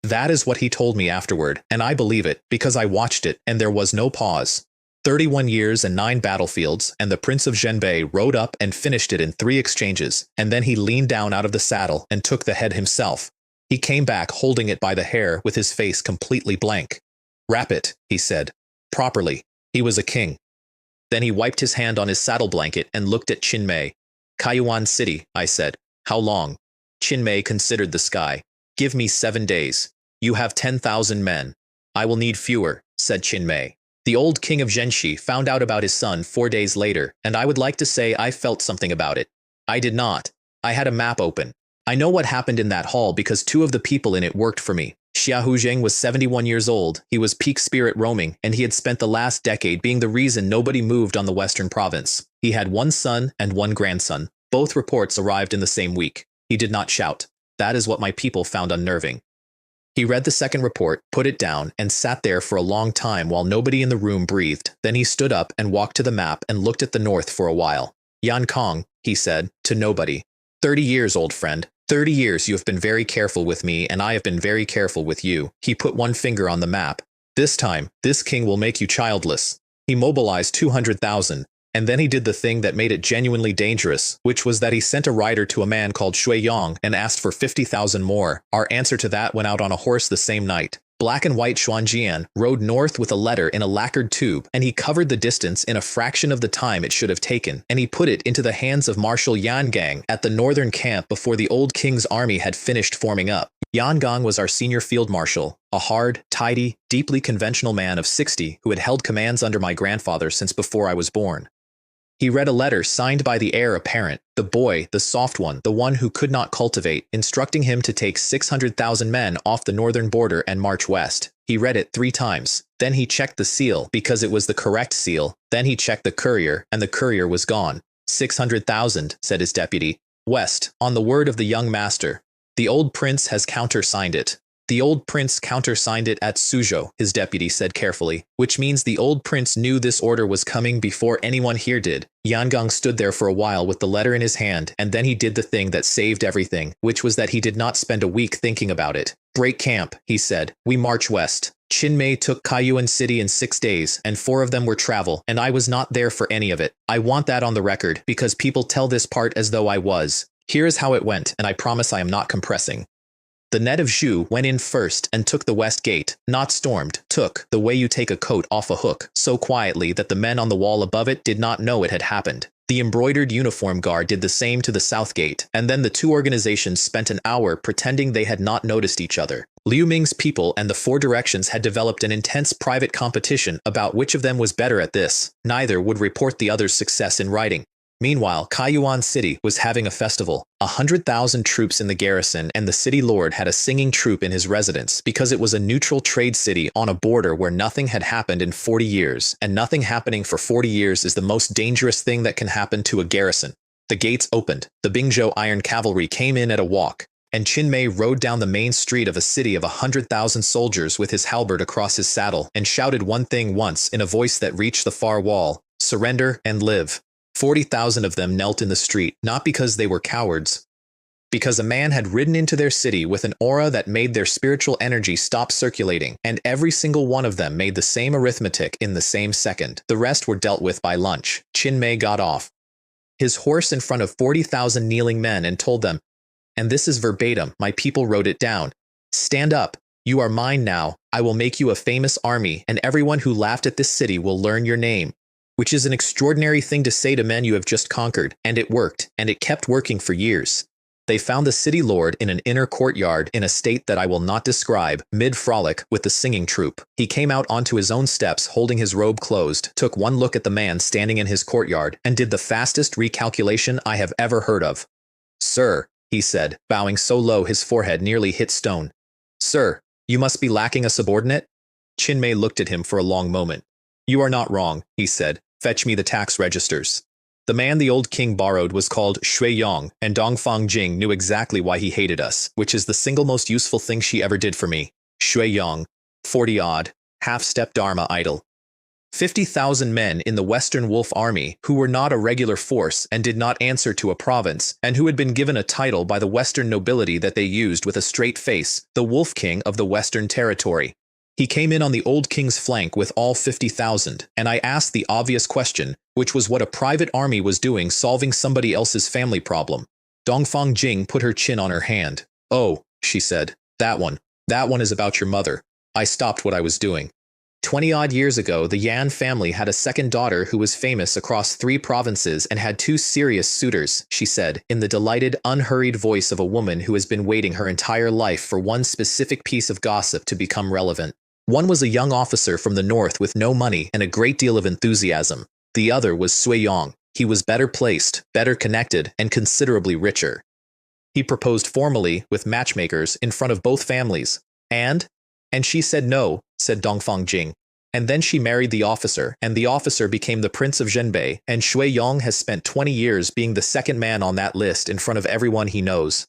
Speaker 1: That is what he told me afterward, and I believe it, because I watched it, and there was no pause. 31 years and 9 battlefields, and the Prince of Zhenbei rode up and finished it in 3 exchanges, and then he leaned down out of the saddle and took the head himself. He came back holding it by the hair with his face completely blank. Wrap it, he said. Properly. He was a king. Then he wiped his hand on his saddle blanket and looked at Qin Mei. Kaiyuan City, I said. How long? Qin Mei considered the sky. Give me 7 days. You have 10,000 men. I will need fewer, said Qin Mei. The old king of Zhenxi found out about his son 4 days later, and I would like to say I felt something about it. I did not. I had a map open. I know what happened in that hall because two of the people in it worked for me. Xia Huzheng was 71 years old, he was peak spirit roaming, and he had spent the last decade being the reason nobody moved on the western province. He had one son and one grandson. Both reports arrived in the same week. He did not shout. That is what my people found unnerving. He read the second report, put it down, and sat there for a long time while nobody in the room breathed. Then he stood up and walked to the map and looked at the north for a while. Yan Kong, he said, to nobody. 30 years, old friend. 30 years you have been very careful with me, and I have been very careful with you. He put one finger on the map. This time, this king will make you childless. He mobilized 200,000, and then he did the thing that made it genuinely dangerous, which was that he sent a rider to a man called Shui Yong and asked for 50,000 more. Our answer to that went out on a horse the same night. Black and white Xuanjian rode north with a letter in a lacquered tube, and he covered the distance in a fraction of the time it should have taken, and he put it into the hands of Marshal Yan Gang at the northern camp before the old king's army had finished forming up. Yan Gang was our senior field marshal, a hard, tidy, deeply conventional man of 60 who had held commands under my grandfather since before I was born. He read a letter signed by the heir apparent, the boy, the soft one, the one who could not cultivate, instructing him to take 600,000 men off the northern border and march west. He read it 3 times. Then he checked the seal, because it was the correct seal. Then he checked the courier, and the courier was gone. 600,000, said his deputy. West, on the word of the young master. The old prince has countersigned it. The old prince countersigned it at Suzhou, his deputy said carefully, which means the old prince knew this order was coming before anyone here did. Yangang stood there for a while with the letter in his hand, and then he did the thing that saved everything, which was that he did not spend a week thinking about it. Break camp, he said. We march west. Qinmei took Kaiyuan City in 6 days, and 4 of them were travel, and I was not there for any of it. I want that on the record, because people tell this part as though I was. Here is how it went, and I promise I am not compressing. The net of Zhu went in first and took the west gate, not stormed, took, the way you take a coat off a hook, so quietly that the men on the wall above it did not know it had happened. The embroidered uniform guard did the same to the south gate, and then the 2 organizations spent an hour pretending they had not noticed each other. Liu Ming's people and the 4 directions had developed an intense private competition about which of them was better at this. Neither would report the other's success in writing. Meanwhile, Kaiyuan City was having a festival. 100,000 troops in the garrison, and the city lord had a singing troupe in his residence because it was a neutral trade city on a border where nothing had happened in 40 years, and nothing happening for 40 years is the most dangerous thing that can happen to a garrison. The gates opened. The Bingzhou Iron Cavalry came in at a walk, and Qinmei rode down the main street of a city of 100,000 soldiers with his halberd across his saddle and shouted one thing once in a voice that reached the far wall: surrender and live. 40,000 of them knelt in the street, not because they were cowards, because a man had ridden into their city with an aura that made their spiritual energy stop circulating, and every single one of them made the same arithmetic in the same second. The rest were dealt with by lunch. Qinmei got off his horse in front of 40,000 kneeling men and told them, and this is verbatim, my people wrote it down, stand up, you are mine now, I will make you a famous army, and everyone who laughed at this city will learn your name. Which is an extraordinary thing to say to men you have just conquered, and it worked, and it kept working for years. They found the city lord in an inner courtyard in a state that I will not describe, mid-frolic with the singing troupe. He came out onto his own steps holding his robe closed, took one look at the man standing in his courtyard, and did the fastest recalculation I have ever heard of. Sir, he said, bowing so low his forehead nearly hit stone. Sir, you must be lacking a subordinate? Qinmei looked at him for a long moment. You are not wrong, he said. Fetch me the tax registers. The man the old king borrowed was called Shui Yong, and Dongfang Jing knew exactly why he hated us, which is the single most useful thing she ever did for me. Shui Yong, 40-odd, half-step Dharma idol. 50,000 men in the Western Wolf Army who were not a regular force and did not answer to a province, and who had been given a title by the Western nobility that they used with a straight face, the Wolf King of the Western Territory. He came in on the old king's flank with all 50,000, and I asked the obvious question, which was what a private army was doing solving somebody else's family problem. Dongfang Jing put her chin on her hand. Oh, she said, that one is about your mother. I stopped what I was doing. 20-odd years ago, the Yan family had a second daughter who was famous across 3 provinces and had 2 serious suitors, she said, in the delighted, unhurried voice of a woman who has been waiting her entire life for one specific piece of gossip to become relevant. One was a young officer from the north with no money and a great deal of enthusiasm. The other was Sui Yong. He was better placed, better connected, and considerably richer. He proposed formally, with matchmakers, in front of both families. And she said no, said Dongfang Jing. And then she married the officer, and the officer became the Prince of Zhenbei, and Shui Yong has spent 20 years being the second man on that list in front of everyone he knows.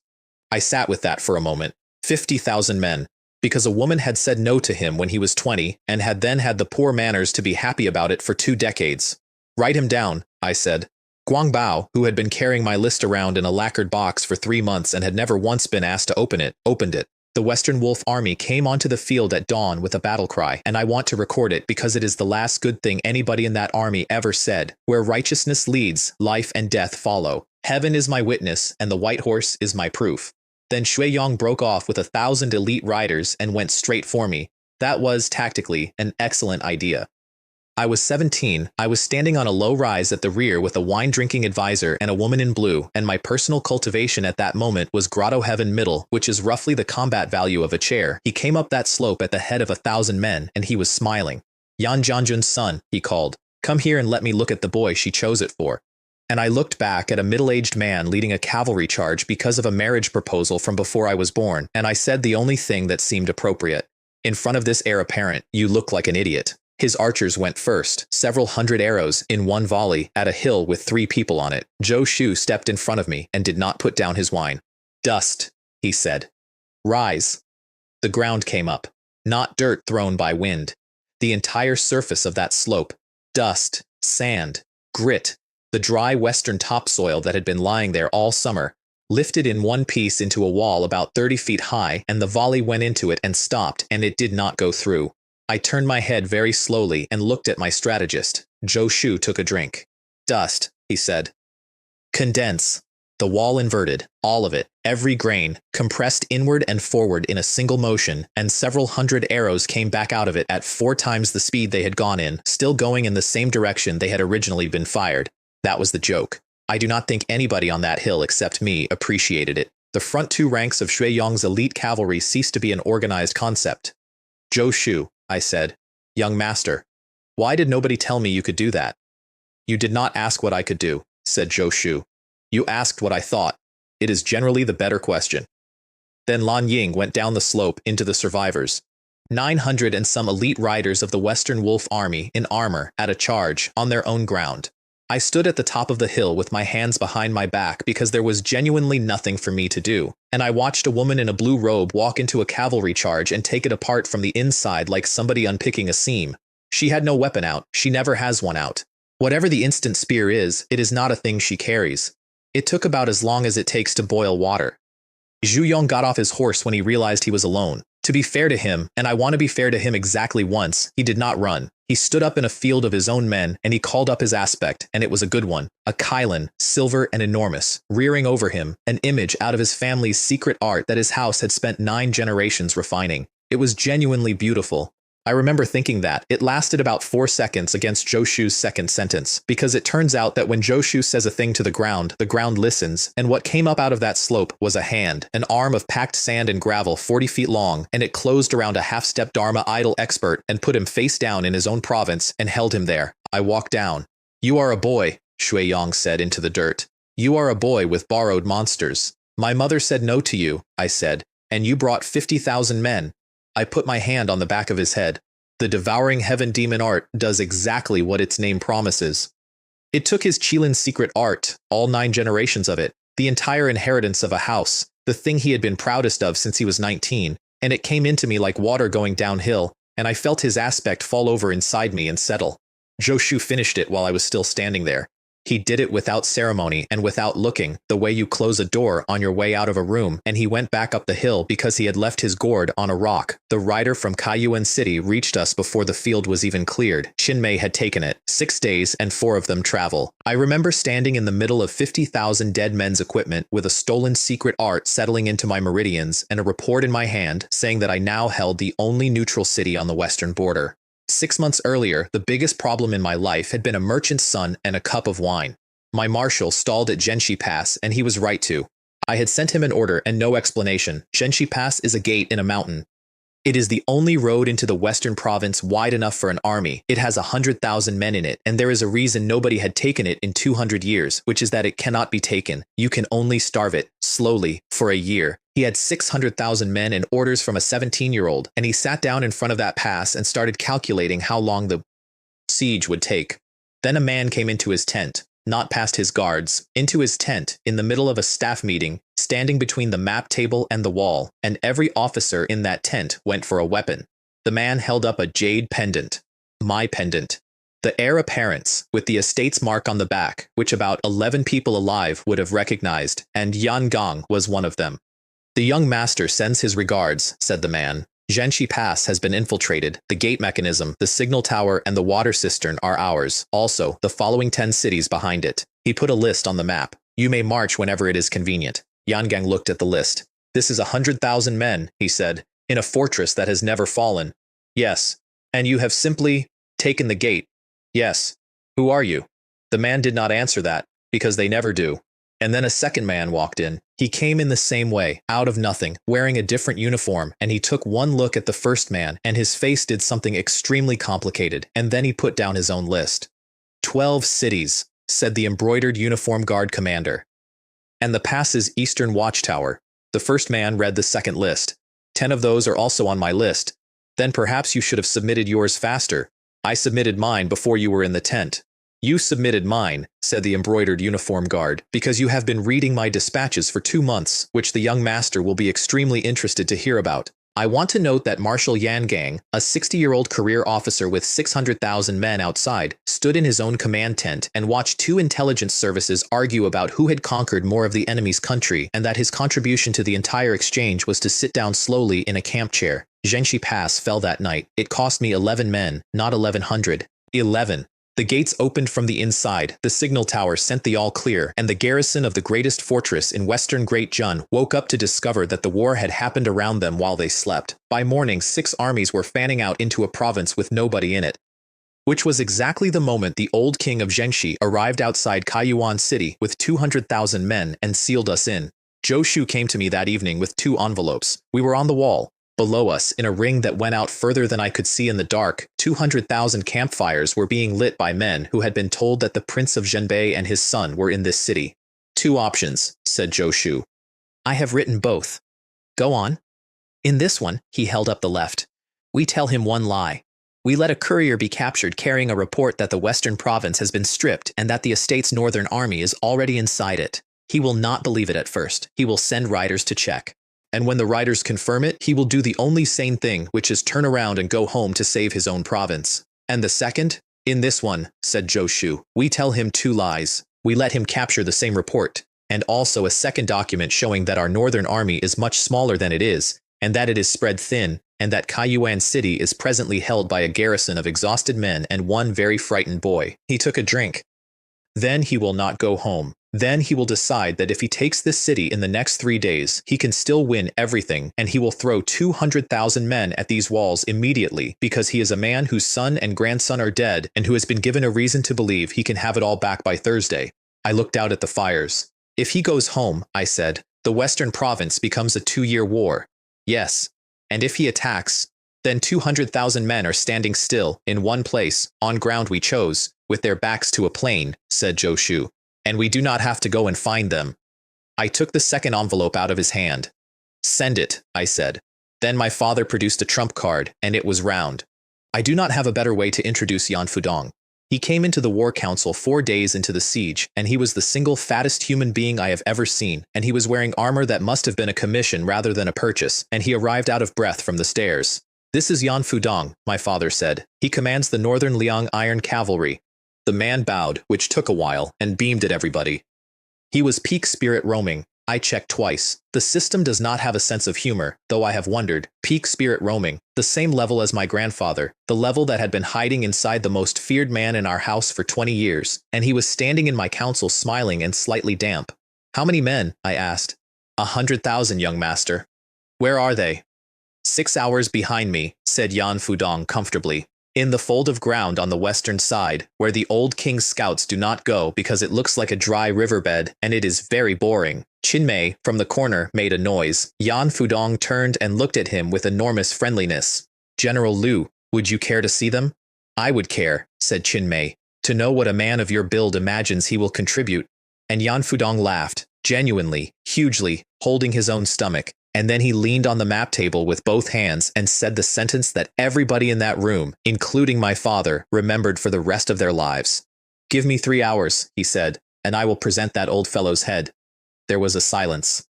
Speaker 1: I sat with that for a moment. 50,000 men. Because a woman had said no to him when he was 20, and had then had the poor manners to be happy about it for 2 decades. Write him down, I said. Guang Bao, who had been carrying my list around in a lacquered box for 3 months and had never once been asked to open it, opened it. The Western Wolf Army came onto the field at dawn with a battle cry, and I want to record it because it is the last good thing anybody in that army ever said. Where righteousness leads, life and death follow. Heaven is my witness, and the white horse is my proof. Then Shui Yong broke off with 1,000 elite riders and went straight for me. That was, tactically, an excellent idea. I was 17, I was standing on a low rise at the rear with a wine-drinking advisor and a woman in blue, and my personal cultivation at that moment was Grotto Heaven Middle, which is roughly the combat value of a chair. He came up that slope at the head of 1,000 men, and he was smiling. Yan Jianjun's son, he called. Come here and let me look at the boy she chose it for. And I looked back at a middle-aged man leading a cavalry charge because of a marriage proposal from before I was born, and I said the only thing that seemed appropriate. In front of this heir apparent, you look like an idiot. His archers went first, several hundred arrows in one volley, at a hill with 3 people on it. Zhou Shu stepped in front of me and did not put down his wine. Dust, he said. Rise. The ground came up. Not dirt thrown by wind. The entire surface of that slope. Dust, sand, grit, the dry western topsoil that had been lying there all summer, lifted in one piece into a wall about 30 feet high, and the volley went into it and stopped, and it did not go through. I turned my head very slowly and looked at my strategist. Zhou Shu took a drink. Dust, he said. Condense. The wall inverted, all of it, every grain, compressed inward and forward in a single motion, and several hundred arrows came back out of it at 4 times the speed they had gone in, still going in the same direction they had originally been fired. That was the joke. I do not think anybody on that hill except me appreciated it. The front 2 ranks of Shui Yong's elite cavalry ceased to be an organized concept. Zhou Shu, I said, young master, why did nobody tell me you could do that? You did not ask what I could do, said Zhou Shu. You asked what I thought. It is generally the better question. Then Lan Ying went down the slope into the survivors. 900 and some elite riders of the Western Wolf Army in armor at a charge on their own ground. I stood at the top of the hill with my hands behind my back because there was genuinely nothing for me to do, and I watched a woman in a blue robe walk into a cavalry charge and take it apart from the inside like somebody unpicking a seam. She had no weapon out, she never has one out. Whatever the instant spear is, it is not a thing she carries. It took about as long as it takes to boil water. Zhu Yong got off his horse when he realized he was alone. To be fair to him, and I want to be fair to him exactly once, he did not run. He stood up in a field of his own men, and he called up his aspect, and it was a good one. A Kylan, silver and enormous, rearing over him, an image out of his family's secret art that his house had spent 9 generations refining. It was genuinely beautiful. I remember thinking that. It lasted about 4 seconds against Zhou Shu's second sentence, because it turns out that when Zhou Shu says a thing to the ground listens, and what came up out of that slope was a hand, an arm of packed sand and gravel 40 feet long, and it closed around a half-step Dharma idol expert and put him face down in his own province and held him there. I walked down. You are a boy, Shui Yong said into the dirt. You are a boy with borrowed monsters. My mother said no to you, I said, and you brought 50,000 men. I put my hand on the back of his head. The devouring heaven demon art does exactly what its name promises. It took his Qilin's secret art, all 9 generations of it, the entire inheritance of a house, the thing he had been proudest of since he was 19, and it came into me like water going downhill, and I felt his aspect fall over inside me and settle. Zhou Shu finished it while I was still standing there. He did it without ceremony and without looking, the way you close a door on your way out of a room, and he went back up the hill because he had left his gourd on a rock. The rider from Kaiyuan City reached us before the field was even cleared. Qinmei had taken it. 6 days and 4 of them travel. I remember standing in the middle of 50,000 dead men's equipment with a stolen secret art settling into my meridians and a report in my hand saying that I now held the only neutral city on the western border. 6 months earlier, the biggest problem in my life had been a merchant's son and a cup of wine. My marshal stalled at Zhenxi Pass, and he was right to. I had sent him an order and no explanation. Zhenxi Pass is a gate in a mountain. It is the only road into the western province wide enough for an army. It has 100,000 men in it, and there is a reason nobody had taken it in 200 years, which is that it cannot be taken. You can only starve it, slowly, for a year. He had 600,000 men and orders from a 17-year-old, and he sat down in front of that pass and started calculating how long the siege would take. Then a man came into his tent, not past his guards, into his tent, in the middle of a staff meeting, standing between the map table and the wall, and every officer in that tent went for a weapon. The man held up a jade pendant. My pendant. The heir apparent, with the estate's mark on the back, which about 11 people alive would have recognized, and Yan Gong was one of them. The young master sends his regards, said the man. Xianxia Pass has been infiltrated. The gate mechanism, the signal tower, and the water cistern are ours. Also, the following 10 cities behind it. He put a list on the map. You may march whenever it is convenient. Yangang looked at the list. This is 100,000 men, he said, in a fortress that has never fallen. Yes. And you have simply taken the gate. Yes. Who are you? The man did not answer that, because they never do. And then a second man walked in. He came in the same way, out of nothing, wearing a different uniform, and he took one look at the first man, and his face did something extremely complicated, and then he put down his own list. 12 cities, said the embroidered uniform guard commander. And the pass's eastern watchtower. The first man read the second list. 10 of those are also on my list. Then perhaps you should have submitted yours faster. I submitted mine before you were in the tent. You submitted mine, said the embroidered uniform guard, because you have been reading my dispatches for 2 months, which the young master will be extremely interested to hear about. I want to note that Marshal Yan Gang, a 60-year-old career officer with 600,000 men outside, stood in his own command tent and watched 2 intelligence services argue about who had conquered more of the enemy's country, and that his contribution to the entire exchange was to sit down slowly in a camp chair. Xianxia Pass fell that night. It cost me 11 men, not 1,100. 11. The gates opened from the inside, the signal tower sent the all clear, and the garrison of the greatest fortress in western Great Jun woke up to discover that the war had happened around them while they slept. By morning, 6 armies were fanning out into a province with nobody in it. Which was exactly the moment the old king of Xianxia arrived outside Kaiyuan City with 200,000 men and sealed us in. Zhou Shu came to me that evening with 2 envelopes. We were on the wall. Below us, in a ring that went out further than I could see in the dark, 200,000 campfires were being lit by men who had been told that the Prince of Zhenbei and his son were in this city. 2 options, said Zhou Shu. I have written both. Go on. In this one, he held up the left. We tell him one lie. We let a courier be captured carrying a report that the western province has been stripped and that the estate's northern army is already inside it. He will not believe it at first. He will send riders to check. And when the riders confirm it, he will do the only sane thing, which is turn around and go home to save his own province. And the second? In this one, said Zhou Shu, we tell him 2 lies. We let him capture the same report, and also a second document showing that our northern army is much smaller than it is, and that it is spread thin, and that Kaiyuan City is presently held by a garrison of exhausted men and 1 very frightened boy. He took a drink. Then he will not go home. Then he will decide that if he takes this city in the next 3 days, he can still win everything, and he will throw 200,000 men at these walls immediately because he is a man whose son and grandson are dead and who has been given a reason to believe he can have it all back by Thursday. I looked out at the fires. If he goes home, I said, the western province becomes a 2-year war. Yes. And if he attacks, then 200,000 men are standing still, in one place, on ground we chose, with their backs to a plain, said Zhou Shu. And we do not have to go and find them. I took the second envelope out of his hand. Send it, I said. Then my father produced a trump card, and it was round. I do not have a better way to introduce Yan Fudong. He came into the war council 4 days into the siege, and he was the single fattest human being I have ever seen, and he was wearing armor that must have been a commission rather than a purchase, and he arrived out of breath from the stairs. This is Yan Fudong, my father said. He commands the Northern Liang Iron Cavalry. The man bowed, which took a while, and beamed at everybody. He was peak spirit roaming. I checked twice. The system does not have a sense of humor, though I have wondered. Peak spirit roaming, the same level as my grandfather, the level that had been hiding inside the most feared man in our house for 20 years, and he was standing in my council smiling and slightly damp. How many men? I asked. 100,000, young master. Where are they? 6 hours behind me, said Yan Fudong comfortably. In the fold of ground on the western side, where the old king's scouts do not go because it looks like a dry riverbed and it is very boring. Qin from the corner, made a noise. Yan Fudong turned and looked at him with enormous friendliness. General Liu, would you care to see them? I would care, said Qin, to know what a man of your build imagines he will contribute. And Yan Fudong laughed, genuinely, hugely, holding his own stomach, and then he leaned on the map table with both hands and said the sentence that everybody in that room, including my father, remembered for the rest of their lives. Give me 3 hours, he said, and I will present that old fellow's head. There was a silence.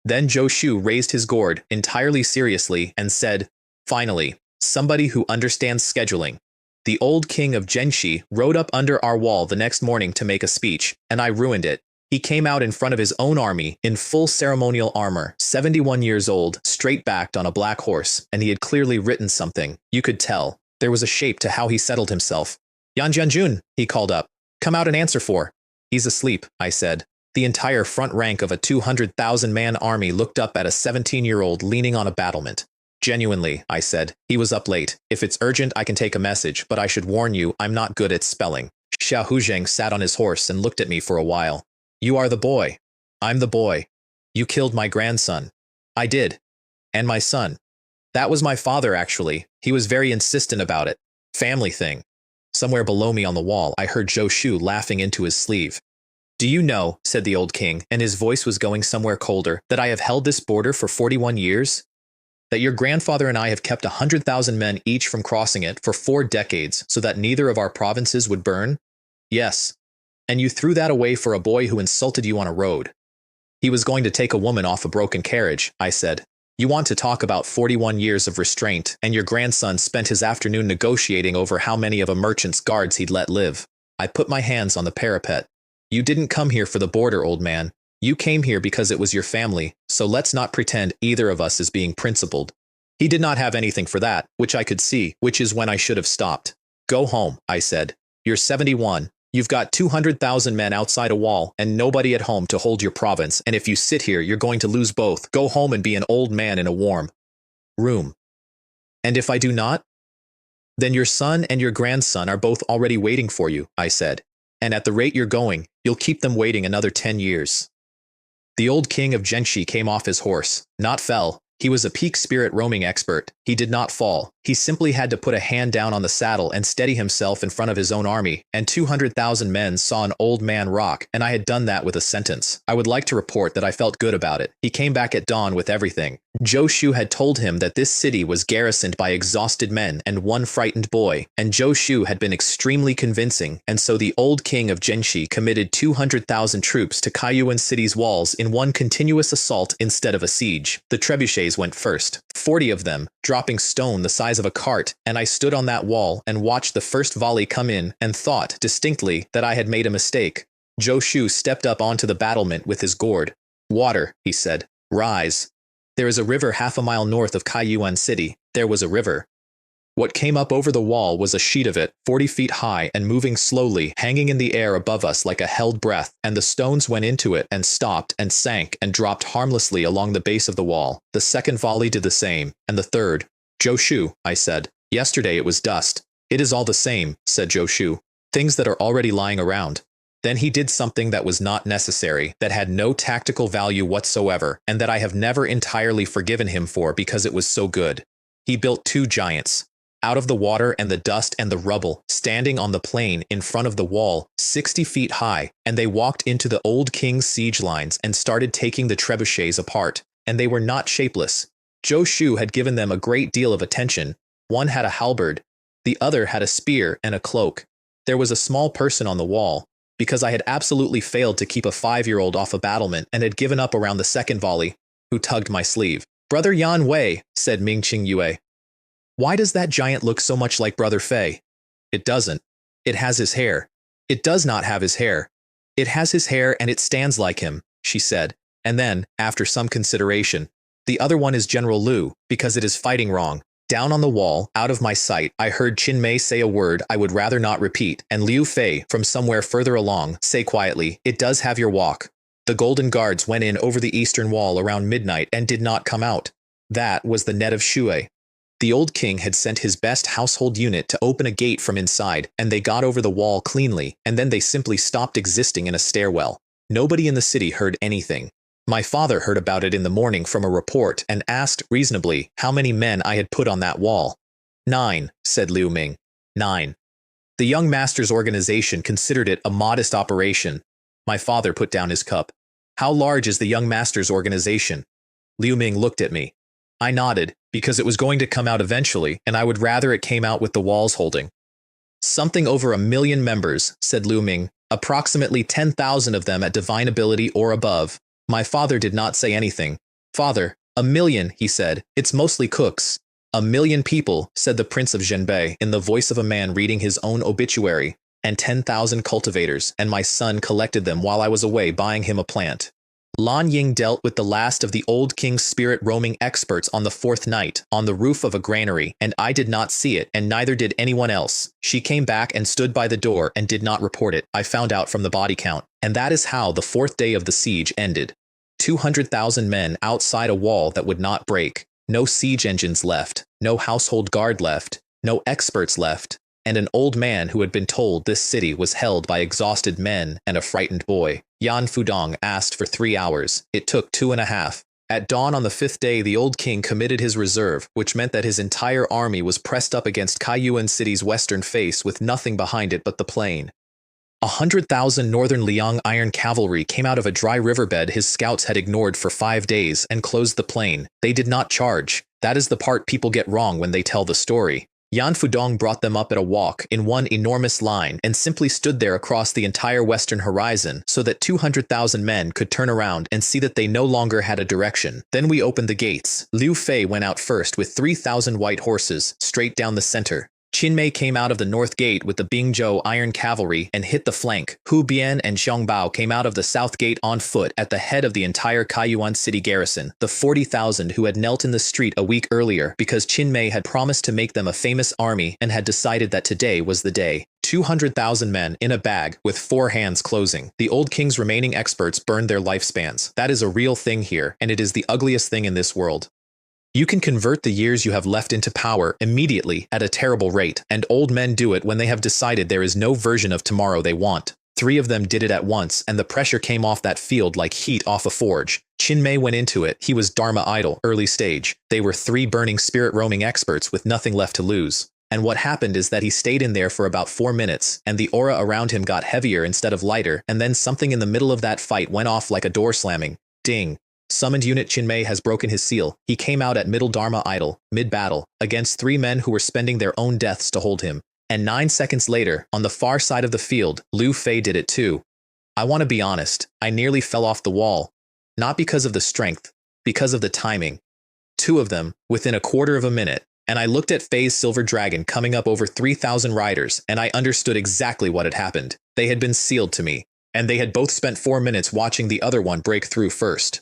Speaker 1: Then Zhou Shu raised his gourd entirely seriously and said, finally, somebody who understands scheduling. The old king of Zhenxi rode up under our wall the next morning to make a speech, and I ruined it. He came out in front of his own army in full ceremonial armor, 71 years old, straight-backed on a black horse, and he had clearly written something. You could tell. There was a shape to how he settled himself. Yan Jianjun, he called up. Come out and answer for. He's asleep, I said. The entire front rank of a 200,000-man army looked up at a 17-year-old leaning on a battlement. Genuinely, I said. He was up late. If it's urgent, I can take a message, but I should warn you, I'm not good at spelling. Xiao Huzheng sat on his horse and looked at me for a while. You are the boy. I'm the boy. You killed my grandson. I did. And my son. That was my father, actually. He was very insistent about it. Family thing. Somewhere below me on the wall, I heard Zhou Shu laughing into his sleeve. Do you know, said the old king, and his voice was going somewhere colder, that I have held this border for 41 years? That your grandfather and I have kept 100,000 men each from crossing it for 4 decades so that neither of our provinces would burn? Yes. And you threw that away for a boy who insulted you on a road. He was going to take a woman off a broken carriage, I said. You want to talk about 41 years of restraint, and your grandson spent his afternoon negotiating over how many of a merchant's guards he'd let live. I put my hands on the parapet. You didn't come here for the border, old man. You came here because it was your family, so let's not pretend either of us is being principled. He did not have anything for that, which I could see, which is when I should have stopped. Go home, I said. You're 71. You've got 200,000 men outside a wall and nobody at home to hold your province, and if you sit here, you're going to lose both. Go home and be an old man in a warm room. And if I do not? Then your son and your grandson are both already waiting for you, I said. And at the rate you're going, you'll keep them waiting another 10 years. The old king of Zhenxi came off his horse, not fell. He was a peak spirit roaming expert. He did not fall. He simply had to put a hand down on the saddle and steady himself in front of his own army, and 200,000 men saw an old man rock, and I had done that with a sentence. I would like to report that I felt good about it. He came back at dawn with everything. Zhou Shu had told him that this city was garrisoned by exhausted men and one frightened boy, and Zhou Shu had been extremely convincing, and so the old king of Zhenxi committed 200,000 troops to Kaiyuan city's walls in one continuous assault instead of a siege. The trebuchets went first, 40 of them, dropping stone the size of a cart, and I stood on that wall and watched the first volley come in and thought, distinctly, that I had made a mistake. Zhou Shu stepped up onto the battlement with his gourd. Water, he said. Rise. There is a river half a mile north of Kaiyuan City. There was a river. What came up over the wall was a sheet of it, 40 feet high and moving slowly, hanging in the air above us like a held breath, and the stones went into it and stopped and sank and dropped harmlessly along the base of the wall. The second volley did the same, and the third. Zhou Shu, I said. Yesterday it was dust. It is all the same, said Zhou Shu. Things that are already lying around. Then he did something that was not necessary, that had no tactical value whatsoever, and that I have never entirely forgiven him for because it was so good. He built 2 giants. Out of the water and the dust and the rubble, standing on the plain in front of the wall, 60 feet high, and they walked into the old king's siege lines and started taking the trebuchets apart, and they were not shapeless. Zhou Shu had given them a great deal of attention. One had a halberd, the other had a spear and a cloak. There was a small person on the wall, because I had absolutely failed to keep a 5-year-old off a battlement and had given up around the second volley, who tugged my sleeve. Brother Yan Wei, said Ming Qing Yue. Why does that giant look so much like Brother Fei? It doesn't. It has his hair. It does not have his hair. It has his hair and it stands like him, she said. And then, after some consideration, the other one is General Liu, because it is fighting wrong. Down on the wall, out of my sight, I heard Qin say a word I would rather not repeat, and Liu Fei, from somewhere further along, say quietly, "It does have your walk." The Golden Guards went in over the eastern wall around midnight and did not come out. That was the net of Shui. The old king had sent his best household unit to open a gate from inside, and they got over the wall cleanly, and then they simply stopped existing in a stairwell. Nobody in the city heard anything. My father heard about it in the morning from a report and asked reasonably how many men I had put on that wall. 9, said Liu Ming. 9. The young master's organization considered it a modest operation. My father put down his cup. How large is the young master's organization? Liu Ming looked at me. I nodded, because it was going to come out eventually, and I would rather it came out with the walls holding. Something over 1 million members, said Liu Ming, approximately 10,000 of them at divine ability or above. My father did not say anything. Father, 1 million, he said. It's mostly cooks. 1 million people, said the Prince of Zhenbei in the voice of a man reading his own obituary, and 10,000 cultivators, and my son collected them while I was away buying him a plant. Lan Ying dealt with the last of the old king's spirit roaming experts on the 4th night, on the roof of a granary, and I did not see it, and neither did anyone else. She came back and stood by the door and did not report it, I found out from the body count. And that is how the 4th day of the siege ended. 200,000 men outside a wall that would not break. No siege engines left, no household guard left, no experts left, and an old man who had been told this city was held by exhausted men and a frightened boy. Yan Fudong asked for 3 hours. It took 2.5. At dawn on the 5th day, the old king committed his reserve, which meant that his entire army was pressed up against Kaiyuan City's western face with nothing behind it but the plain. 100,000 northern Liang iron cavalry came out of a dry riverbed his scouts had ignored for 5 days and closed the plain. They did not charge. That is the part people get wrong when they tell the story. Yan Fudong brought them up at a walk in one enormous line and simply stood there across the entire western horizon so that 200,000 men could turn around and see that they no longer had a direction. Then we opened the gates. Liu Fei went out first with 3,000 white horses, straight down the center. Qin Mei came out of the north gate with the Bingzhou iron cavalry and hit the flank. Hu Bian and Xiong Bao came out of the south gate on foot at the head of the entire Kaiyuan city garrison, the 40,000 who had knelt in the street a week earlier because Qin Mei had promised to make them a famous army and had decided that today was the day. 200,000 men in a bag with 4 hands closing. The old king's remaining experts burned their lifespans. That is a real thing here, and it is the ugliest thing in this world. You can convert the years you have left into power immediately at a terrible rate, and old men do it when they have decided there is no version of tomorrow they want. 3 of them did it at once, and the pressure came off that field like heat off a forge. Qin Mei went into it. He was Dharma idol, early stage. They were 3 burning spirit roaming experts with nothing left to lose. And what happened is that he stayed in there for about 4 minutes, and the aura around him got heavier instead of lighter, and then something in the middle of that fight went off like a door slamming. Ding. Summoned unit Qin Mei has broken his seal. He came out at middle Dharma idol, mid-battle, against 3 men who were spending their own deaths to hold him. And 9 seconds later, on the far side of the field, Liu Fei did it too. I want to be honest, I nearly fell off the wall. Not because of the strength, because of the timing. 2 of them, within a quarter of a minute, and I looked at Fei's silver dragon coming up over 3,000 riders, and I understood exactly what had happened. They had been sealed to me, and they had both spent 4 minutes watching the other one break through first.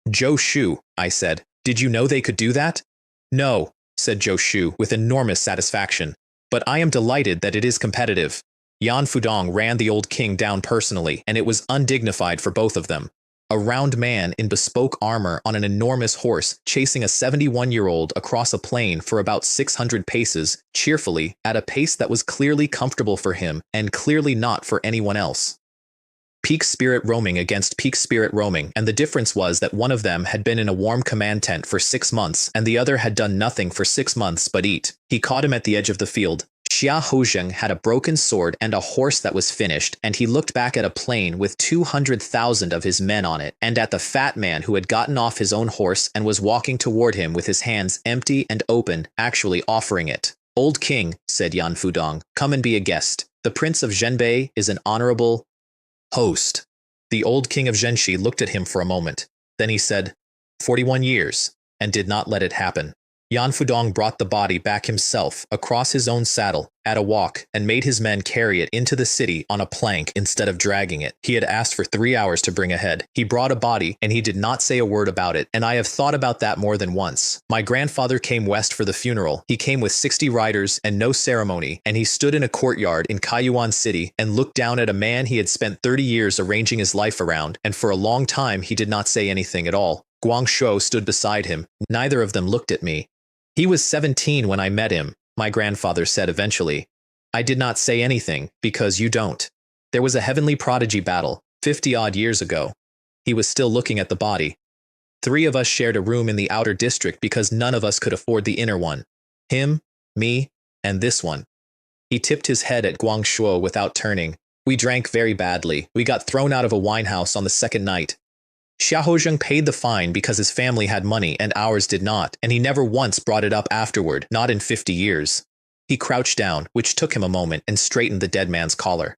Speaker 1: Zhou Shu, I said, did you know they could do that? No, said Zhou Shu with enormous satisfaction, but I am delighted that it is competitive. Yan Fudong ran the old king down personally, and it was undignified for both of them. A round man in bespoke armor on an enormous horse chasing a 71-year-old across a plain for about 600 paces, cheerfully, at a pace that was clearly comfortable for him and clearly not for anyone else. Peak spirit roaming against peak spirit roaming, and the difference was that one of them had been in a warm command tent for 6 months, and the other had done nothing for 6 months but eat. He caught him at the edge of the field. Xia Hozheng had a broken sword and a horse that was finished, and he looked back at a plain with 200,000 of his men on it, and at the fat man who had gotten off his own horse and was walking toward him with his hands empty and open, actually offering it. Old king, said Yan Fudong, come and be a guest. The Prince of Zhenbei is an honorable host. The old king of Zhenxi looked at him for a moment. Then he said, 41 years, and did not let it happen. Yan Fudong brought the body back himself across his own saddle at a walk and made his men carry it into the city on a plank instead of dragging it. He had asked for 3 hours to bring a head. He brought a body and he did not say a word about it, and I have thought about that more than once. My grandfather came west for the funeral. He came with 60 riders and no ceremony, and he stood in a courtyard in Kaiyuan City and looked down at a man he had spent 30 years arranging his life around, and for a long time he did not say anything at all. Guangshou stood beside him. Neither of them looked at me. He was 17 when I met him, my grandfather said eventually. I did not say anything, because you don't. There was a heavenly prodigy battle, 50-odd years ago. He was still looking at the body. 3 of us shared a room in the outer district because none of us could afford the inner one. Him, me, and this one. He tipped his head at Guangshuo without turning. We drank very badly. We got thrown out of a winehouse on the second night. Xiahozheng paid the fine because his family had money and ours did not, and he never once brought it up afterward, not in 50 years. He crouched down, which took him a moment, and straightened the dead man's collar.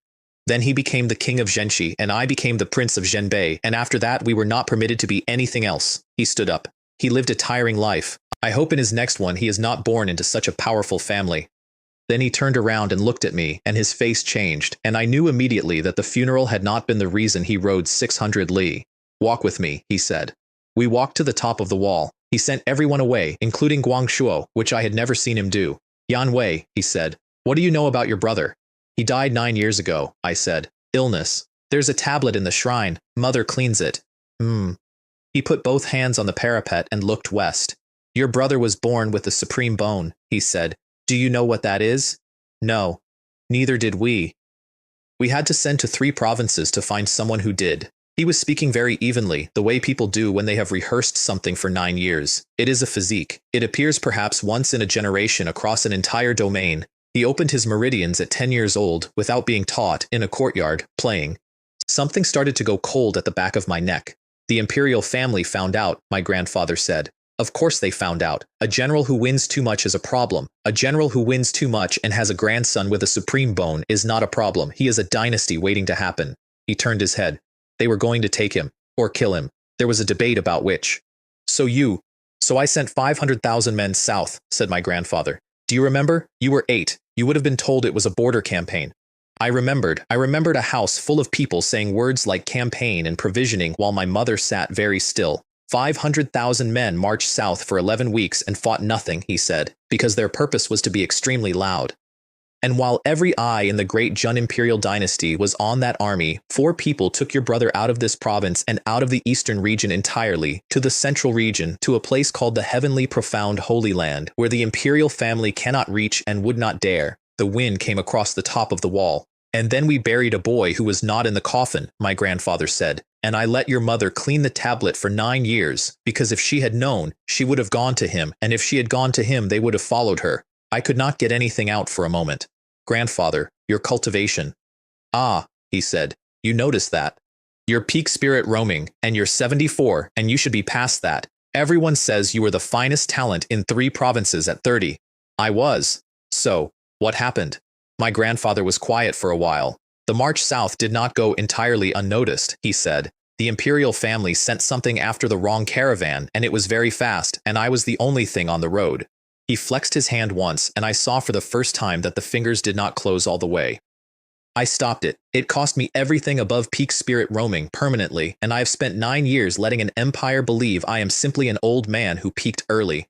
Speaker 1: Then he became the king of Zhenxi, and I became the prince of Zhenbei, and after that we were not permitted to be anything else. He stood up. He lived a tiring life. I hope in his next one he is not born into such a powerful family. Then he turned around and looked at me, and his face changed, and I knew immediately that the funeral had not been the reason he rode 600 li. Walk with me, he said. We walked to the top of the wall. He sent everyone away, including Guangshuo, which I had never seen him do. Yan Wei, he said, what do you know about your brother? He died 9 years ago, I said. Illness. There's a tablet in the shrine. Mother cleans it. He put both hands on the parapet and looked west. Your brother was born with the supreme bone, he said. Do you know what that is? No. Neither did we. We had to send to 3 provinces to find someone who did. He was speaking very evenly, the way people do when they have rehearsed something for 9 years. It is a physique. It appears perhaps once in a generation across an entire domain. He opened his meridians at 10 years old, without being taught, in a courtyard, playing. Something started to go cold at the back of my neck. The imperial family found out, my grandfather said. Of course they found out. A general who wins too much is a problem. A general who wins too much and has a grandson with a supreme bone is not a problem. He is a dynasty waiting to happen. He turned his head. They were going to take him, or kill him. There was a debate about which. So I sent 500,000 men south, said my grandfather. Do you remember? You were 8. You would have been told it was a border campaign. I remembered a house full of people saying words like campaign and provisioning while my mother sat very still. 500,000 men marched south for 11 weeks and fought nothing, he said, because their purpose was to be extremely loud. And while every eye in the great Jun imperial dynasty was on that army, 4 people took your brother out of this province and out of the eastern region entirely, to the central region, to a place called the heavenly profound Holy Land, where the imperial family cannot reach and would not dare. The wind came across the top of the wall. And then we buried a boy who was not in the coffin, my grandfather said, and I let your mother clean the tablet for 9 years, because if she had known, she would have gone to him, and if she had gone to him, they would have followed her. I could not get anything out for a moment. Grandfather, your cultivation. Ah, he said, you noticed that. Your peak spirit roaming, and you're 74, and you should be past that. Everyone says you were the finest talent in 3 provinces at 30. I was. So, what happened? My grandfather was quiet for a while. The march south did not go entirely unnoticed, he said. The imperial family sent something after the wrong caravan, and it was very fast, and I was the only thing on the road. He flexed his hand once, and I saw for the first time that the fingers did not close all the way. I stopped it. It cost me everything above peak spirit roaming permanently, and I have spent 9 years letting an empire believe I am simply an old man who peaked early.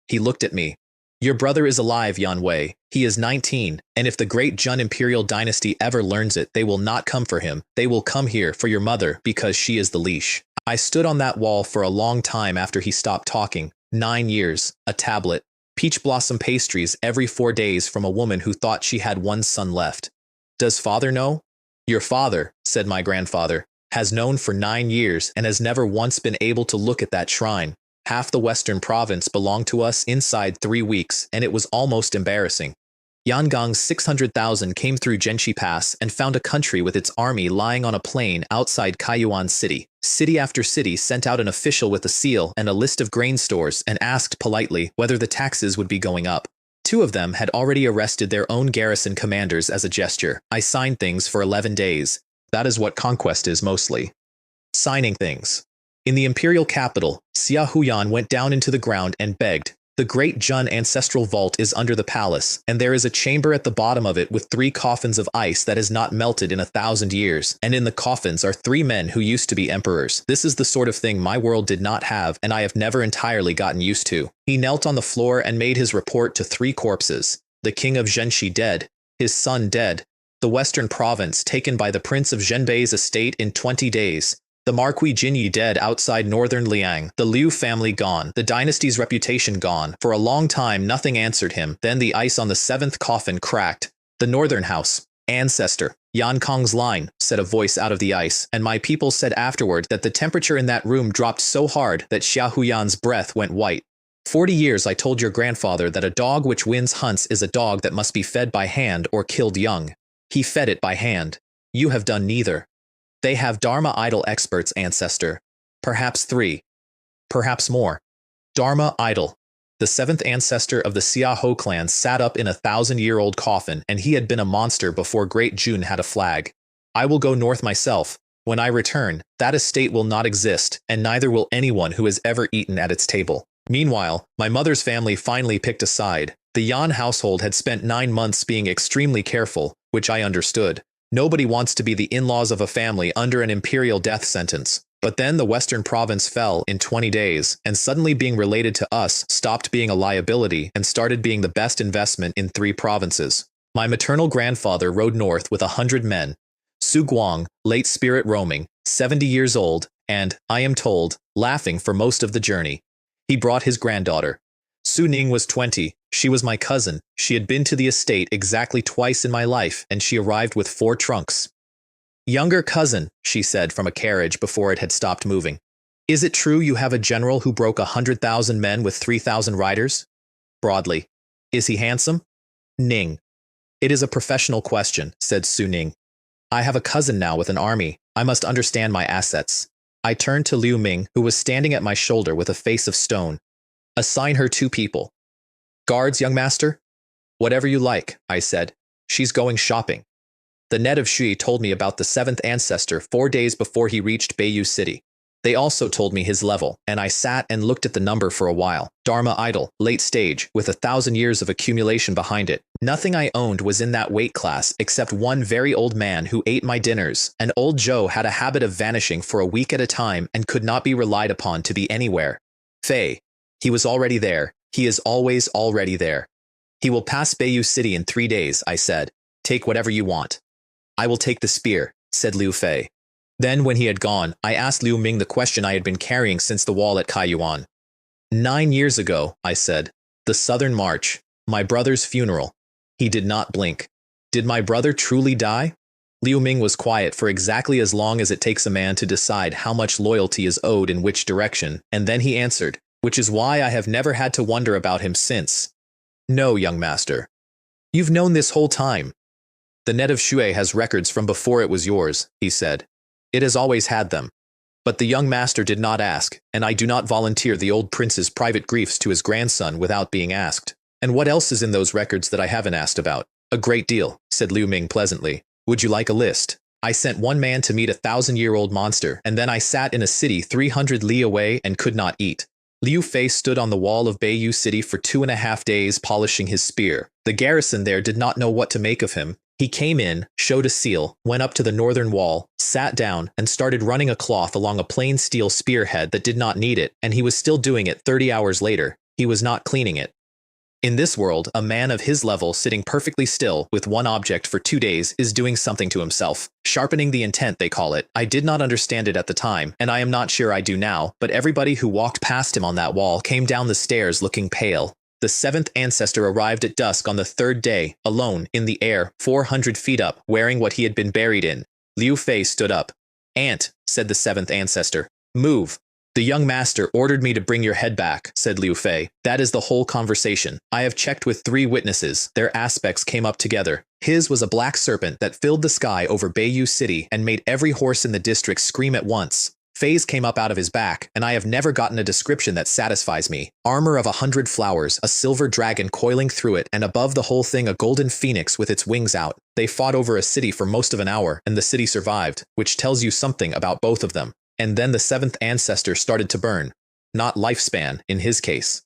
Speaker 1: He looked at me. Your brother is alive, Yan Wei. He is 19, and if the great Jun imperial dynasty ever learns it, they will not come for him. They will come here for your mother because she is the leash. I stood on that wall for a long time after he stopped talking. 9 years, a tablet, peach blossom pastries every 4 days from a woman who thought she had 1 son left. Does father know? Your father, said my grandfather, has known for 9 years and has never once been able to look at that shrine. Half the western province belonged to us inside 3 weeks, and it was almost embarrassing. Yangang's 600,000 came through Zhenxi Pass and found a country with its army lying on a plain outside Kaiyuan City. City after city sent out an official with a seal and a list of grain stores and asked politely whether the taxes would be going up. 2 of them had already arrested their own garrison commanders as a gesture. I signed things for 11 days. That is what conquest is mostly. Signing things. In the imperial capital, Xia Huyan went down into the ground and begged. The great Jun ancestral vault is under the palace, and there is a chamber at the bottom of it with 3 coffins of ice that has not melted in 1,000 years, and in the coffins are 3 men who used to be emperors. This is the sort of thing my world did not have, and I have never entirely gotten used to. He knelt on the floor and made his report to 3 corpses. The king of Zhenxi dead, his son dead, the western province taken by the prince of Zhenbei's estate in 20 days, the Marquis Jinyi dead outside northern Liang, the Liu family gone, the dynasty's reputation gone. For a long time nothing answered him, then the ice on the 7th coffin cracked. The northern house, ancestor, Yan Kong's line, said a voice out of the ice, and my people said afterward that the temperature in that room dropped so hard that Xia Huyan's breath went white. 40 years I told your grandfather that a dog which wins hunts is a dog that must be fed by hand or killed young. He fed it by hand. You have done neither. They have Dharma idol experts, ancestor. Perhaps 3. Perhaps more. Dharma idol. The 7th ancestor of the Xiahou clan sat up in a 1,000-year-old coffin, and he had been a monster before Great Jun had a flag. I will go north myself. When I return, that estate will not exist, and neither will anyone who has ever eaten at its table. Meanwhile, my mother's family finally picked a side. The Yan household had spent 9 months being extremely careful, which I understood. Nobody wants to be the in-laws of a family under an imperial death sentence. But then the western province fell in 20 days, and suddenly being related to us stopped being a liability and started being the best investment in 3 provinces. My maternal grandfather rode north with 100 men. Su Guang, late spirit roaming, 70 years old, and, I am told, laughing for most of the journey. He brought his granddaughter. Su Ning was 20. She was my cousin. She had been to the estate exactly twice in my life, and she arrived with 4 trunks. Younger cousin, she said from a carriage before it had stopped moving. Is it true you have a general who broke 100,000 men with 3,000 riders? Broadly. Is he handsome? Ning. It is a professional question, said Su Ning. I have a cousin now with an army. I must understand my assets. I turned to Liu Ming, who was standing at my shoulder with a face of stone. Assign her 2 people. Guards, young master? Whatever you like, I said. She's going shopping. The net of Shui told me about the 7th ancestor 4 days before he reached Beiyu City. They also told me his level, and I sat and looked at the number for a while. Dharma idol, late stage, with 1,000 years of accumulation behind it. Nothing I owned was in that weight class except one very old man who ate my dinners, and old Joe had a habit of vanishing for a week at a time and could not be relied upon to be anywhere. Fei. He was already there. He is always already there. He will pass Beiyu City in 3 days, I said. Take whatever you want. I will take the spear, said Liu Fei. Then, when he had gone, I asked Liu Ming the question I had been carrying since the wall at Kaiyuan. 9 years ago, I said. The Southern March. My brother's funeral. He did not blink. Did my brother truly die? Liu Ming was quiet for exactly as long as it takes a man to decide how much loyalty is owed in which direction, and then he answered, which is why I have never had to wonder about him since. No, young master. You've known this whole time. The net of Shui has records from before it was yours, he said. It has always had them. But the young master did not ask, and I do not volunteer the old prince's private griefs to his grandson without being asked. And what else is in those records that I haven't asked about? A great deal, said Liu Ming pleasantly. Would you like a list? I sent one man to meet a 1,000-year-old monster, and then I sat in a city 300 li away and could not eat. Liu Fei stood on the wall of Beiyu City for 2.5 days polishing his spear. The garrison there did not know what to make of him. He came in, showed a seal, went up to the northern wall, sat down, and started running a cloth along a plain steel spearhead that did not need it, and he was still doing it 30 hours later. He was not cleaning it. In this world, a man of his level sitting perfectly still with one object for 2 days is doing something to himself. Sharpening the intent, they call it. I did not understand it at the time, and I am not sure I do now, but everybody who walked past him on that wall came down the stairs looking pale. The 7th ancestor arrived at dusk on the 3rd day, alone, in the air, 400 feet up, wearing what he had been buried in. Liu Fei stood up. Aunt, said the 7th ancestor. Move. The young master ordered me to bring your head back, said Liu Fei. That is the whole conversation. I have checked with 3 witnesses. Their aspects came up together. His was a black serpent that filled the sky over Beiyu City and made every horse in the district scream at once. Fei's came up out of his back, and I have never gotten a description that satisfies me. Armor of 100 flowers, a silver dragon coiling through it, and above the whole thing a golden phoenix with its wings out. They fought over a city for most of an hour, and the city survived, which tells you something about both of them. And then the 7th ancestor started to burn. Not lifespan, in his case.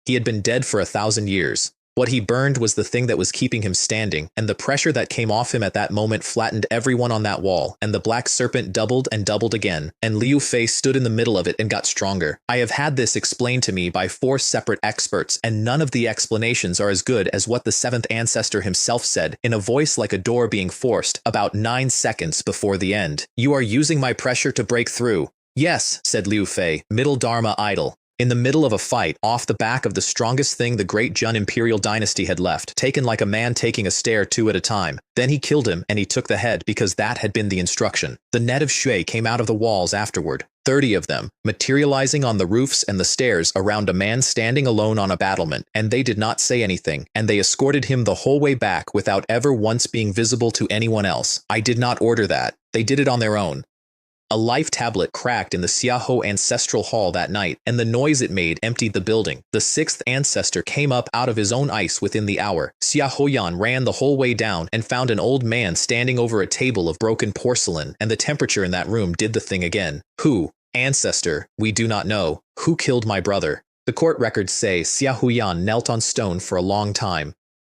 Speaker 1: He had been dead for 1,000 years. What he burned was the thing that was keeping him standing, and the pressure that came off him at that moment flattened everyone on that wall, and the black serpent doubled and doubled again, and Liu Fei stood in the middle of it and got stronger. I have had this explained to me by 4 separate experts, and none of the explanations are as good as what the 7th ancestor himself said, in a voice like a door being forced, about 9 seconds before the end. You are using my pressure to break through. Yes, said Liu Fei, middle Dharma idol. In the middle of a fight, off the back of the strongest thing the great Jun imperial dynasty had left, taken like a man taking a stair two at a time. Then he killed him and he took the head because that had been the instruction. The net of shui came out of the walls afterward, 30 of them, materializing on the roofs and the stairs around a man standing alone on a battlement, and they did not say anything, and they escorted him the whole way back without ever once being visible to anyone else. I did not order that. They did it on their own. A life tablet cracked in the Xiaoho ancestral hall that night, and the noise it made emptied the building. The sixth ancestor came up out of his own ice within the hour. Xiaohoyan ran the whole way down and found an old man standing over a table of broken porcelain, and the temperature in that room did the thing again. Who? Ancestor, we do not know. Who killed my brother? The court records say Xiaohoyan knelt on stone for a long time.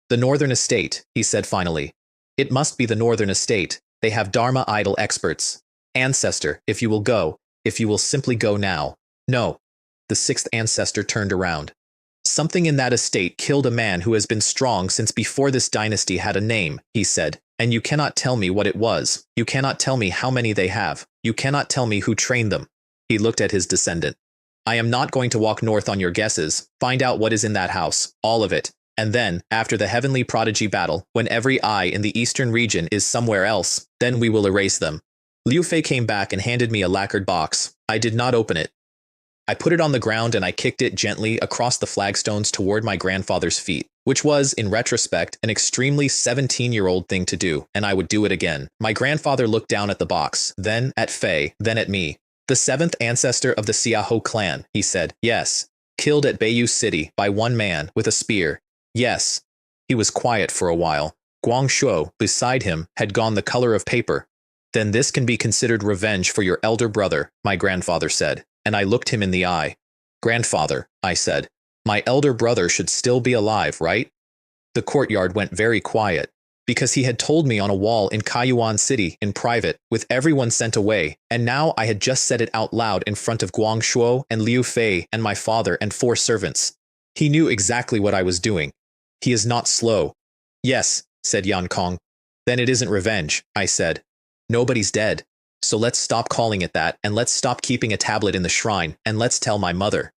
Speaker 1: The Northern Estate, he said finally. It must be the Northern Estate. They have Dharma idol experts. Ancestor, if you will go, if you will simply go now. No. The sixth ancestor turned around. Something in that estate killed a man who has been strong since before this dynasty had a name, he said, and you cannot tell me what it was. You cannot tell me how many they have. You cannot tell me who trained them. He looked at his descendant. I am not going to walk north on your guesses. Find out what is in that house, all of it. And then, after the heavenly prodigy battle, when every eye in the eastern region is somewhere else, then we will erase them. Liu Fei came back and handed me a lacquered box. I did not open it. I put it on the ground and I kicked it gently across the flagstones toward my grandfather's feet, which was, in retrospect, an extremely 17-year-old thing to do, and I would do it again. My grandfather looked down at the box, then at Fei, then at me. The seventh ancestor of the Xiaoho clan, he said. Yes. Killed at Beiyu City by one man with a spear. Yes. He was quiet for a while. Guangshuo, beside him, had gone the color of paper. Then this can be considered revenge for your elder brother, my grandfather said, and I looked him in the eye. Grandfather, I said, my elder brother should still be alive, right? The courtyard went very quiet, because he had told me on a wall in Kaiyuan City, in private, with everyone sent away, and now I had just said it out loud in front of Guangshuo and Liu Fei and my father and 4 servants. He knew exactly what I was doing. He is not slow. Yes, said Yan Kong. Then it isn't revenge, I said. Nobody's dead. So let's stop calling it that, and let's stop keeping a tablet in the shrine, and let's tell my mother.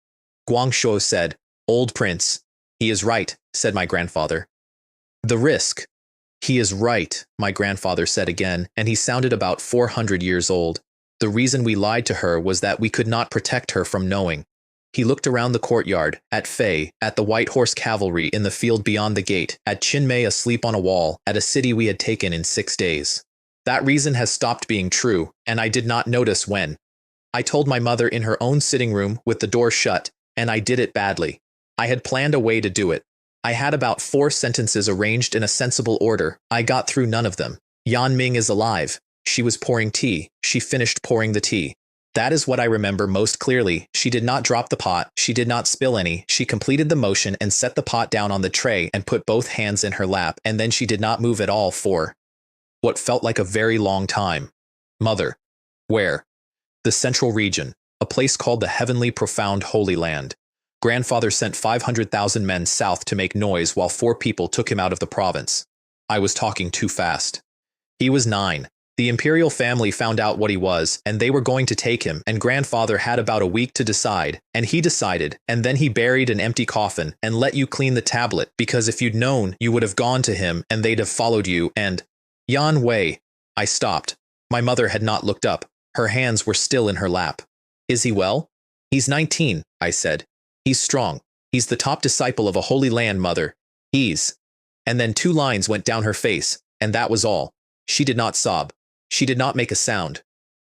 Speaker 1: Guangshuo said, Old prince. He is right, said my grandfather. The risk. He is right, my grandfather said again, and he sounded about 400 years old. The reason we lied to her was that we could not protect her from knowing. He looked around the courtyard, at Fei, at the White Horse Cavalry in the field beyond the gate, at Qinmei asleep on a wall, at a city we had taken in 6 days. That reason has stopped being true, and I did not notice when. I told my mother in her own sitting room with the door shut, and I did it badly. I had planned a way to do it. I had about 4 sentences arranged in a sensible order. I got through none of them. Yan Ming is alive. She was pouring tea. She finished pouring the tea. That is what I remember most clearly. She did not drop the pot. She did not spill any. She completed the motion and set the pot down on the tray and put both hands in her lap, and then she did not move at all for what felt like a very long time. Mother. Where? The central region, a place called the Heavenly Profound Holy Land. Grandfather sent 500,000 men south to make noise while 4 people took him out of the province. I was talking too fast. He was 9. The imperial family found out what he was, and they were going to take him, and grandfather had about a week to decide, and he decided, and then he buried an empty coffin and let you clean the tablet, because if you'd known, you would have gone to him, and they'd have followed you, and… Yan Wei. I stopped. My mother had not looked up. Her hands were still in her lap. Is he well? He's 19, I said. He's strong. He's the top disciple of a holy land, mother. He's… And then 2 lines went down her face, and that was all. She did not sob. She did not make a sound.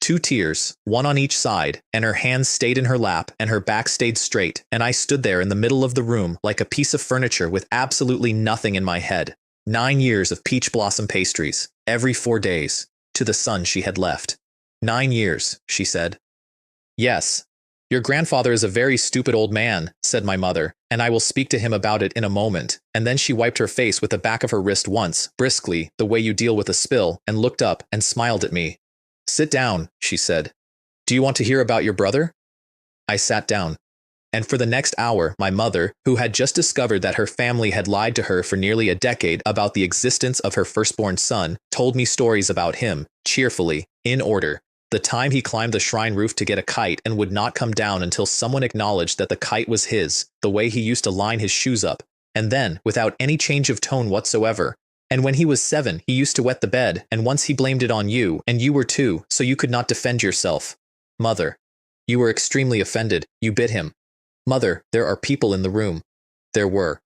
Speaker 1: 2 tears, 1 on each side, and her hands stayed in her lap, and her back stayed straight, and I stood there in the middle of the room like a piece of furniture with absolutely nothing in my head. 9 years of peach blossom pastries, every 4 days, to the son she had left. 9 years, she said. Yes. Your grandfather is a very stupid old man, said my mother, and I will speak to him about it in a moment, and then she wiped her face with the back of her wrist once, briskly, the way you deal with a spill, and looked up and smiled at me. Sit down, she said. Do you want to hear about your brother? I sat down. And for the next hour, my mother, who had just discovered that her family had lied to her for nearly a decade about the existence of her firstborn son, told me stories about him, cheerfully, in order. The time he climbed the shrine roof to get a kite and would not come down until someone acknowledged that the kite was his, the way he used to line his shoes up, and then, without any change of tone whatsoever. And when he was 7, he used to wet the bed, and once he blamed it on you, and you were 2, so you could not defend yourself. Mother. You were extremely offended. You bit him. Mother, there are people in the room. There were.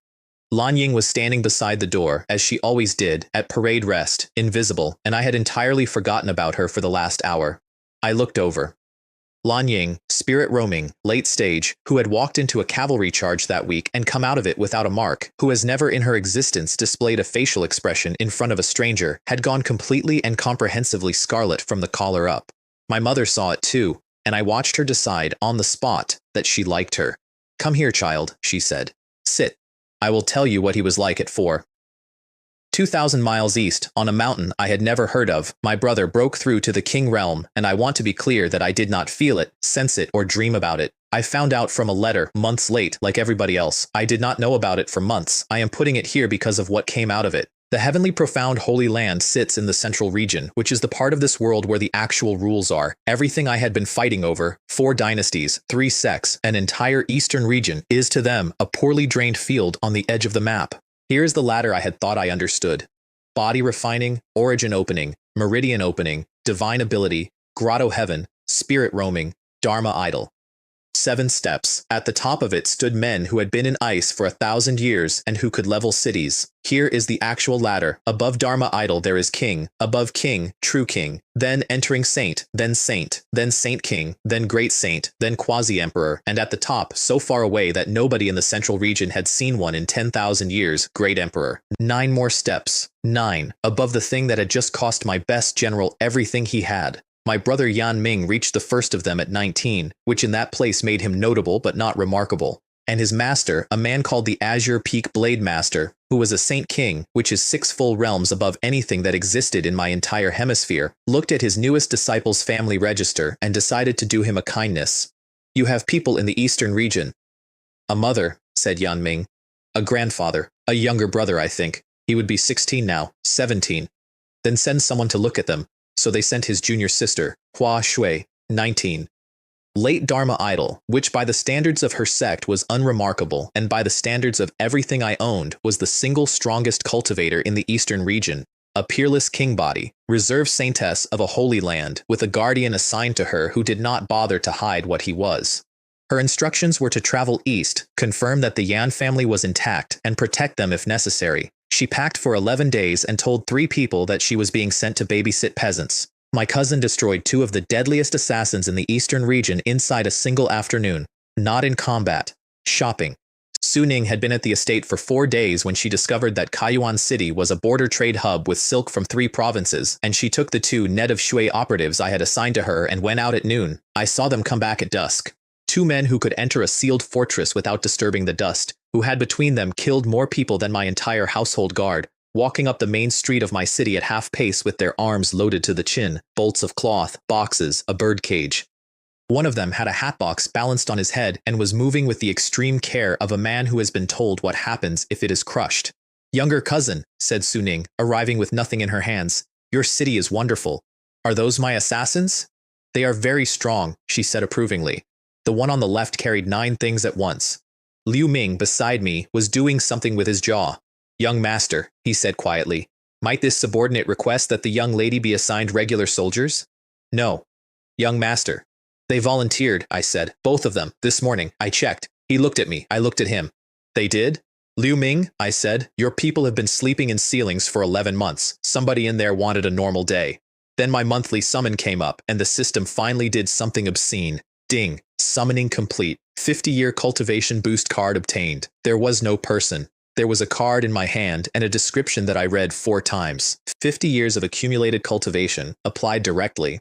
Speaker 1: Lan Ying was standing beside the door, as she always did, at parade rest, invisible, and I had entirely forgotten about her for the last hour. I looked over. Lan Ying, spirit roaming, late stage, who had walked into a cavalry charge that week and come out of it without a mark, who has never in her existence displayed a facial expression in front of a stranger, had gone completely and comprehensively scarlet from the collar up. My mother saw it too, and I watched her decide, on the spot, that she liked her. Come here, child, she said. Sit. I will tell you what he was like at 4. 2,000 miles east, on a mountain I had never heard of, my brother broke through to the king realm, and I want to be clear that I did not feel it, sense it, or dream about it. I found out from a letter, months late, like everybody else. I did not know about it for months. I am putting it here because of what came out of it. The heavenly profound holy land sits in the central region, which is the part of this world where the actual rules are. Everything I had been fighting over, 4 dynasties, 3 sects, an entire eastern region, is to them a poorly drained field on the edge of the map. Here is the ladder I had thought I understood. Body refining, origin opening, meridian opening, divine ability, grotto heaven, spirit roaming, dharma idol. 7 steps. At the top of it stood men who had been in ice for 1,000 years and who could level cities. Here is the actual ladder. Above Dharma idol there is king. Above king, true king. Then entering saint, then saint king, then great saint, then quasi-emperor, and at the top, so far away that nobody in the central region had seen one in 10,000 years, great emperor. 9 more steps. 9. Above the thing that had just cost my best general everything he had. My brother Yan Ming reached the first of them at 19, which in that place made him notable but not remarkable. And his master, a man called the Azure Peak Blade Master, who was a Saint King, which is 6 full realms above anything that existed in my entire hemisphere, looked at his newest disciple's family register and decided to do him a kindness. You have people in the eastern region. A mother, said Yan Ming. A grandfather, a younger brother, I think. He would be 16 now, 17. Then send someone to look at them. So they sent his junior sister, Hua Shui, 19. Late Dharma idol, which by the standards of her sect was unremarkable, and by the standards of everything I owned, was the single strongest cultivator in the eastern region. A peerless king body, reserve saintess of a holy land, with a guardian assigned to her who did not bother to hide what he was. Her instructions were to travel east, confirm that the Yan family was intact, and protect them if necessary. She packed for 11 days and told 3 people that she was being sent to babysit peasants. My cousin destroyed 2 of the deadliest assassins in the eastern region inside a single afternoon. Not in combat. Shopping. Su Ning had been at the estate for 4 days when she discovered that Kaiyuan City was a border trade hub with silk from 3 provinces, and she took the 2 net of Shui operatives I had assigned to her and went out at noon. I saw them come back at dusk. 2 men who could enter a sealed fortress without disturbing the dust, who had between them killed more people than my entire household guard, walking up the main street of my city at half pace with their arms loaded to the chin, bolts of cloth, boxes, a bird cage. One of them had a hatbox balanced on his head and was moving with the extreme care of a man who has been told what happens if it is crushed. Younger cousin, said Su Ning, arriving with nothing in her hands, your city is wonderful. Are those my assassins? They are very strong, she said approvingly. The one on the left carried 9 things at once. Liu Ming, beside me, was doing something with his jaw. Young master, he said quietly, might this subordinate request that the young lady be assigned regular soldiers? No. Young master. They volunteered, I said, both of them, this morning. I checked. He looked at me. I looked at him. They did? Liu Ming, I said, your people have been sleeping in ceilings for 11 months. Somebody in there wanted a normal day. Then my monthly summon came up, and the system finally did something obscene. Ding. Summoning complete. 50-year cultivation boost card obtained. There was no person. There was a card in my hand and a description that I read 4 times. 50 years of accumulated cultivation, applied directly.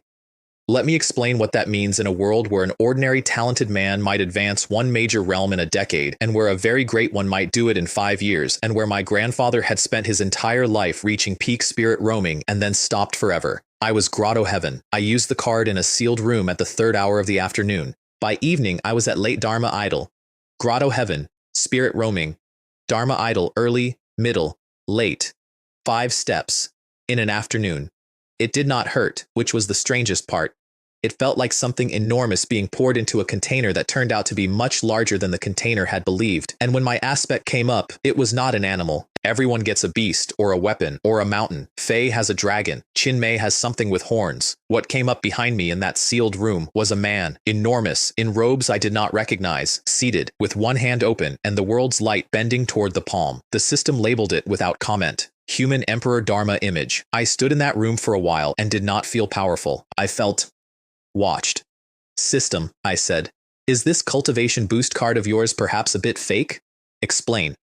Speaker 1: Let me explain what that means in a world where an ordinary talented man might advance 1 major realm in a decade, and where a very great one might do it in 5 years, and where my grandfather had spent his entire life reaching peak spirit roaming and then stopped forever. I was grotto heaven. I used the card in a sealed room at the 3rd hour of the afternoon. By evening, I was at late Dharma idol. Grotto heaven, spirit roaming. Dharma idol early, middle, late. 5 steps. In an afternoon. It did not hurt, which was the strangest part. It felt like something enormous being poured into a container that turned out to be much larger than the container had believed. And when my aspect came up, it was not an animal. Everyone gets a beast, or a weapon, or a mountain. Fei has a dragon. Qin Mei has something with horns. What came up behind me in that sealed room was a man, enormous, in robes I did not recognize, seated, with one hand open and the world's light bending toward the palm. The system labeled it without comment. Human Emperor Dharma image. I stood in that room for a while and did not feel powerful. I felt watched. System, I said. Is this cultivation boost card of yours perhaps a bit fake? Explain.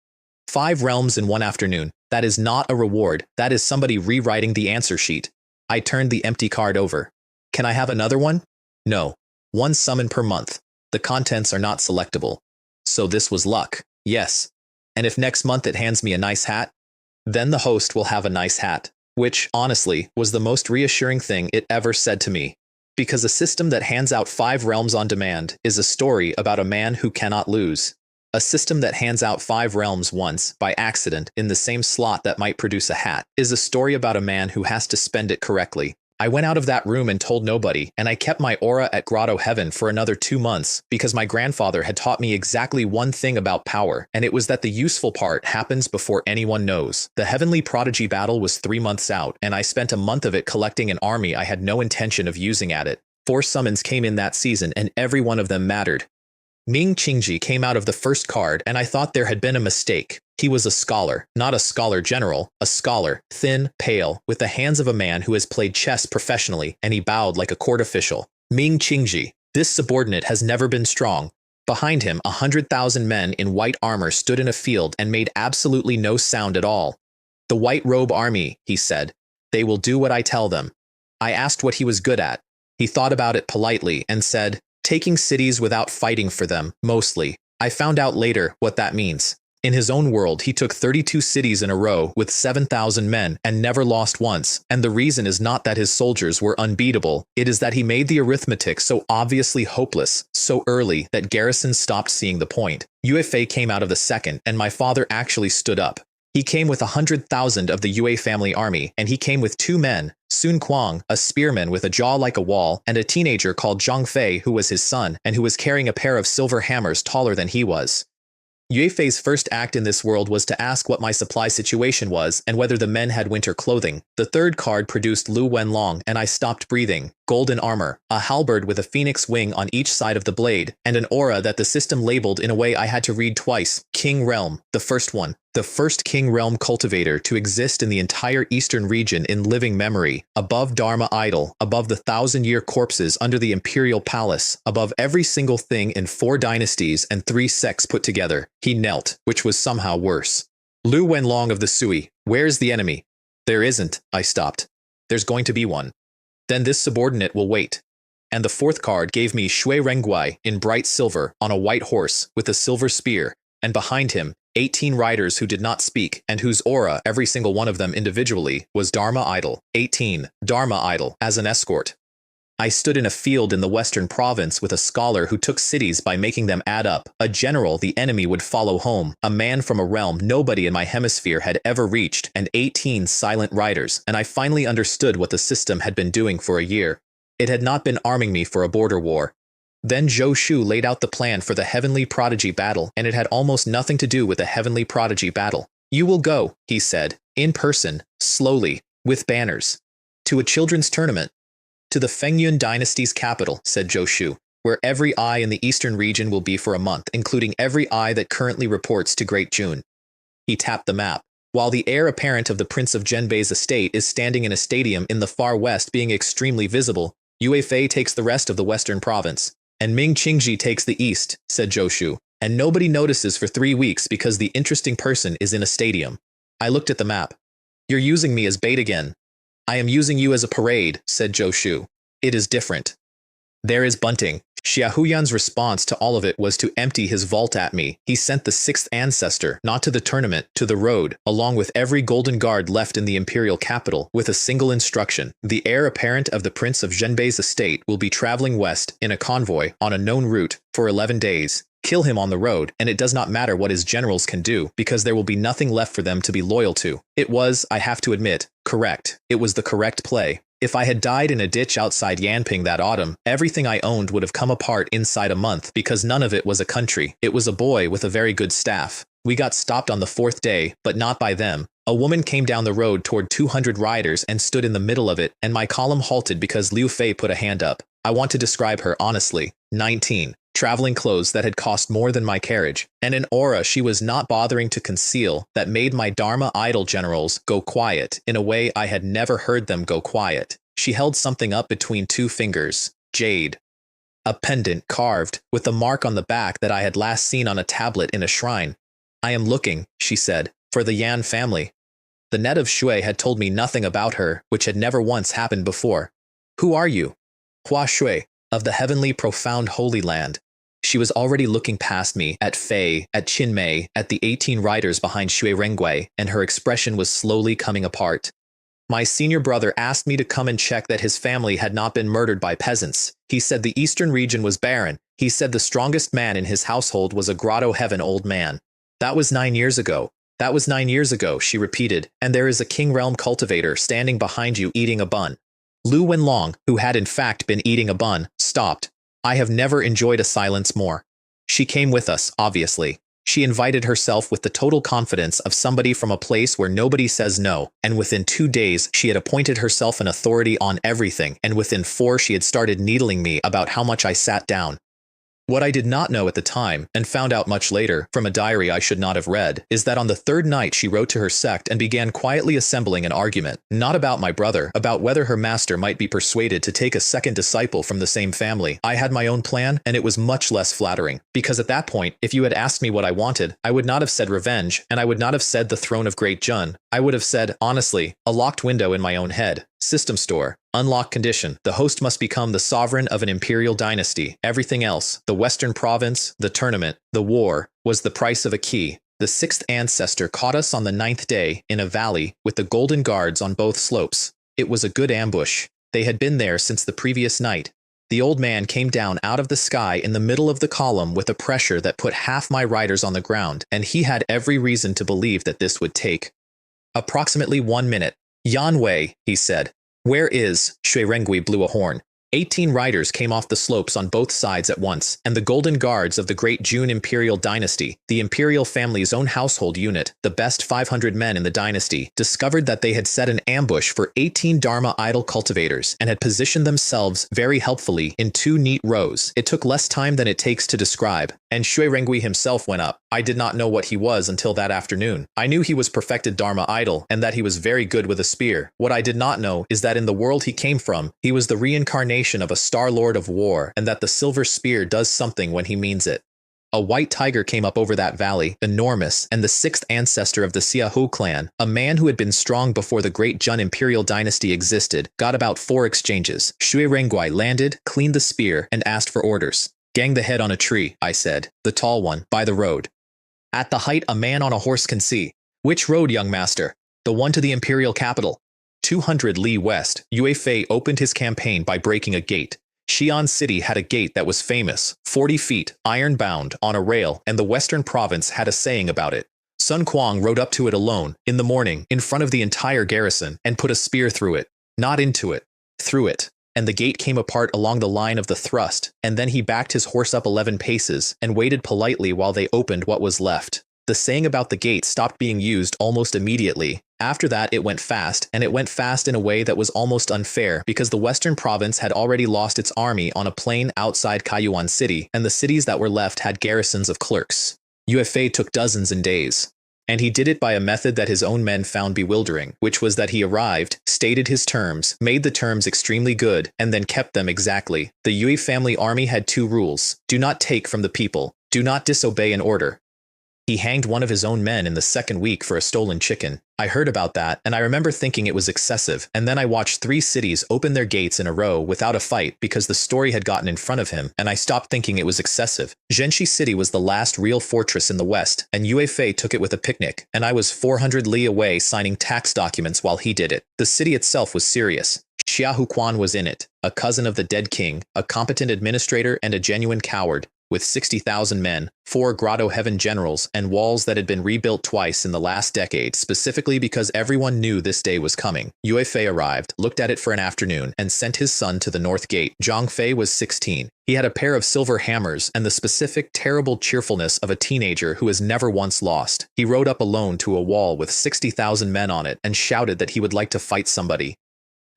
Speaker 1: 5 realms in one afternoon. That is not a reward. That is somebody rewriting the answer sheet. I turned the empty card over. Can I have another one? No. 1 summon per month. The contents are not selectable. So this was luck. Yes. And if next month it hands me a nice hat, then the host will have a nice hat. Which, honestly, was the most reassuring thing it ever said to me. Because a system that hands out 5 realms on demand is a story about a man who cannot lose. A system that hands out 5 realms once, by accident, in the same slot that might produce a hat, is a story about a man who has to spend it correctly. I went out of that room and told nobody, and I kept my aura at Grotto Heaven for another 2 months, because my grandfather had taught me exactly one thing about power, and it was that the useful part happens before anyone knows. The Heavenly Prodigy battle was 3 months out, and I spent a month of it collecting an army I had no intention of using at it. 4 summons came in that season, and every one of them mattered. Ming Qingji came out of the first card, and I thought there had been a mistake. He was a scholar, not a scholar general, a scholar, thin, pale, with the hands of a man who has played chess professionally, and he bowed like a court official. Ming Qingji. This subordinate has never been strong. Behind him, 100,000 men in white armor stood in a field and made absolutely no sound at all. The White Robe Army, he said. They will do what I tell them. I asked what he was good at. He thought about it politely and said, taking cities without fighting for them, mostly. I found out later what that means. In his own world, he took 32 cities in a row with 7,000 men and never lost once, and the reason is not that his soldiers were unbeatable, it is that he made the arithmetic so obviously hopeless, so early that garrisons stopped seeing the point. Yue came out of the second, and my father actually stood up. He came with 100,000 of the Yue family army, and he came with 2 men, Sun Kuang, a spearman with a jaw like a wall, and a teenager called Zhang Fei who was his son, and who was carrying a pair of silver hammers taller than he was. Yue Fei's first act in this world was to ask what my supply situation was and whether the men had winter clothing. The third card produced Lu Wenlong, and I stopped breathing. Golden armor, a halberd with a phoenix wing on each side of the blade, and an aura that the system labeled in a way I had to read twice. King Realm, the first one. The first King Realm cultivator to exist in the entire eastern region in living memory, above Dharma Idol, above the 1,000-year corpses under the imperial palace, above every single thing in 4 dynasties and 3 sects put together. He knelt, which was somehow worse. Lu Wenlong of the Sui, where's the enemy? There isn't, I stopped. There's going to be one. Then this subordinate will wait. And the fourth card gave me Shui Renguai in bright silver on a white horse with a silver spear, and behind him, 18 riders who did not speak and whose aura, every single one of them individually, was Dharma Idol. 18. Dharma Idol, as an escort. I stood in a field in the western province with a scholar who took cities by making them add up, a general the enemy would follow home, a man from a realm nobody in my hemisphere had ever reached, and 18 silent riders, and I finally understood what the system had been doing for a year. It had not been arming me for a border war. Then Zhou Shu laid out the plan for the Heavenly Prodigy battle, and it had almost nothing to do with the Heavenly Prodigy battle. You will go, he said, in person, slowly, with banners. To a children's tournament. To the Fengyun dynasty's capital, said Zhou Shu, where every eye in the eastern region will be for a month, including every eye that currently reports to Great June. He tapped the map. While the heir apparent of the Prince of Zhenbei's estate is standing in a stadium in the far west being extremely visible, Yue Fei takes the rest of the western province. And Ming Qingji takes the east, said Zhou Shu, and nobody notices for 3 weeks because the interesting person is in a stadium. I looked at the map. You're using me as bait again. I am using you as a parade, said Zhou Shu. It is different. There is bunting. Xiaohuyan's response to all of it was to empty his vault at me. He sent the 6th ancestor, not to the tournament, to the road, along with every golden guard left in the imperial capital, with a single instruction. The heir apparent of the Prince of Zhenbei's estate will be traveling west in a convoy on a known route for 11 days. Kill him on the road, and it does not matter what his generals can do, because there will be nothing left for them to be loyal to. It was, I have to admit, correct. It was the correct play. If I had died in a ditch outside Yanping that autumn, everything I owned would have come apart inside a month because none of it was a country. It was a boy with a very good staff. We got stopped on the 4th day, but not by them. A woman came down the road toward 200 riders and stood in the middle of it, and my column halted because Liu Fei put a hand up. I want to describe her honestly. 19. Traveling clothes that had cost more than my carriage, and an aura she was not bothering to conceal that made my Dharma idol generals go quiet in a way I had never heard them go quiet. She held something up between 2 fingers. Jade. A pendant carved, with a mark on the back that I had last seen on a tablet in a shrine. I am looking, she said, for the Yan family. The net of Shui had told me nothing about her, which had never once happened before. Who are you? Hua Shui, of the heavenly profound Holy Land. She was already looking past me, at Fei, at Qinmei, at the 18 riders behind Shui Rengui, and her expression was slowly coming apart. My senior brother asked me to come and check that his family had not been murdered by peasants. He said the eastern region was barren. He said the strongest man in his household was a grotto heaven old man. That was 9 years ago. That was 9 years ago, she repeated, and there is a king realm cultivator standing behind you eating a bun. Lu Wenlong, who had in fact been eating a bun, stopped. I have never enjoyed a silence more. She came with us, obviously. She invited herself with the total confidence of somebody from a place where nobody says no, and within 2 days she had appointed herself an authority on everything, and within 4 she had started needling me about how much I sat down. What I did not know at the time, and found out much later, from a diary I should not have read, is that on the 3rd night she wrote to her sect and began quietly assembling an argument, not about my brother, about whether her master might be persuaded to take a second disciple from the same family. I had my own plan, and it was much less flattering, because at that point, if you had asked me what I wanted, I would not have said revenge, and I would not have said the throne of Great Jun. I would have said, honestly, a locked window in my own head. System store. Unlock condition. The host must become the sovereign of an imperial dynasty. Everything else, the western province, the tournament, the war, was the price of a key. The 6th ancestor caught us on the 9th day, in a valley, with the golden guards on both slopes. It was a good ambush. They had been there since the previous night. The old man came down out of the sky in the middle of the column with a pressure that put half my riders on the ground, and he had every reason to believe that this would take approximately 1 minute. Yan Wei, he said. Where is? Shui Rengui blew a horn. 18 riders came off the slopes on both sides at once, and the golden guards of the Great Jun Imperial Dynasty, the imperial family's own household unit, the best 500 men in the dynasty, discovered that they had set an ambush for 18 Dharma idol cultivators and had positioned themselves very helpfully in 2 neat rows. It took less time than it takes to describe, and Shui Rengui himself went up. I did not know what he was until that afternoon. I knew he was perfected Dharma idol and that he was very good with a spear. What I did not know is that in the world he came from, he was the reincarnation of a Star Lord of War, and that the silver spear does something when he means it. A white tiger came up over that valley, enormous, and the 6th ancestor of the Xiahu clan, a man who had been strong before the Great Jun Imperial Dynasty existed, got about 4 exchanges. Shui Rengui landed, cleaned the spear, and asked for orders. Gang the head on a tree, I said. The tall one, by the road. At the height a man on a horse can see. Which road, young master? The one to the imperial capital. 200 li west, Yue Fei opened his campaign by breaking a gate. Xi'an City had a gate that was famous, 40 feet, iron-bound, on a rail, and the western province had a saying about it. Sun Kuang rode up to it alone, in the morning, in front of the entire garrison, and put a spear through it. Not into it. Through it. And the gate came apart along the line of the thrust, and then he backed his horse up 11 paces, and waited politely while they opened what was left. The saying about the gate stopped being used almost immediately. After that it went fast, and it went fast in a way that was almost unfair because the western province had already lost its army on a plain outside Kaiyuan City, and the cities that were left had garrisons of clerks. Yue Fei took dozens in days. And he did it by a method that his own men found bewildering, which was that he arrived, stated his terms, made the terms extremely good, and then kept them exactly. The Yue family army had 2 rules. Do not take from the people. Do not disobey an order. He hanged one of his own men in the 2nd week for a stolen chicken. I heard about that, and I remember thinking it was excessive, and then I watched 3 cities open their gates in a row without a fight because the story had gotten in front of him, and I stopped thinking it was excessive. Zhenxi City was the last real fortress in the west, and Yue Fei took it with a picnic, and I was 400 li away signing tax documents while he did it. The city itself was serious. Xiahu Quan was in it, a cousin of the dead king, a competent administrator and a genuine coward. with 60,000 men, 4 Grotto Heaven generals, and walls that had been rebuilt twice in the last decade, specifically because everyone knew this day was coming. Yue Fei arrived, looked at it for an afternoon, and sent his son to the north gate. Zhang Fei was 16. He had a pair of silver hammers and the specific, terrible cheerfulness of a teenager who has never once lost. He rode up alone to a wall with 60,000 men on it and shouted that he would like to fight somebody.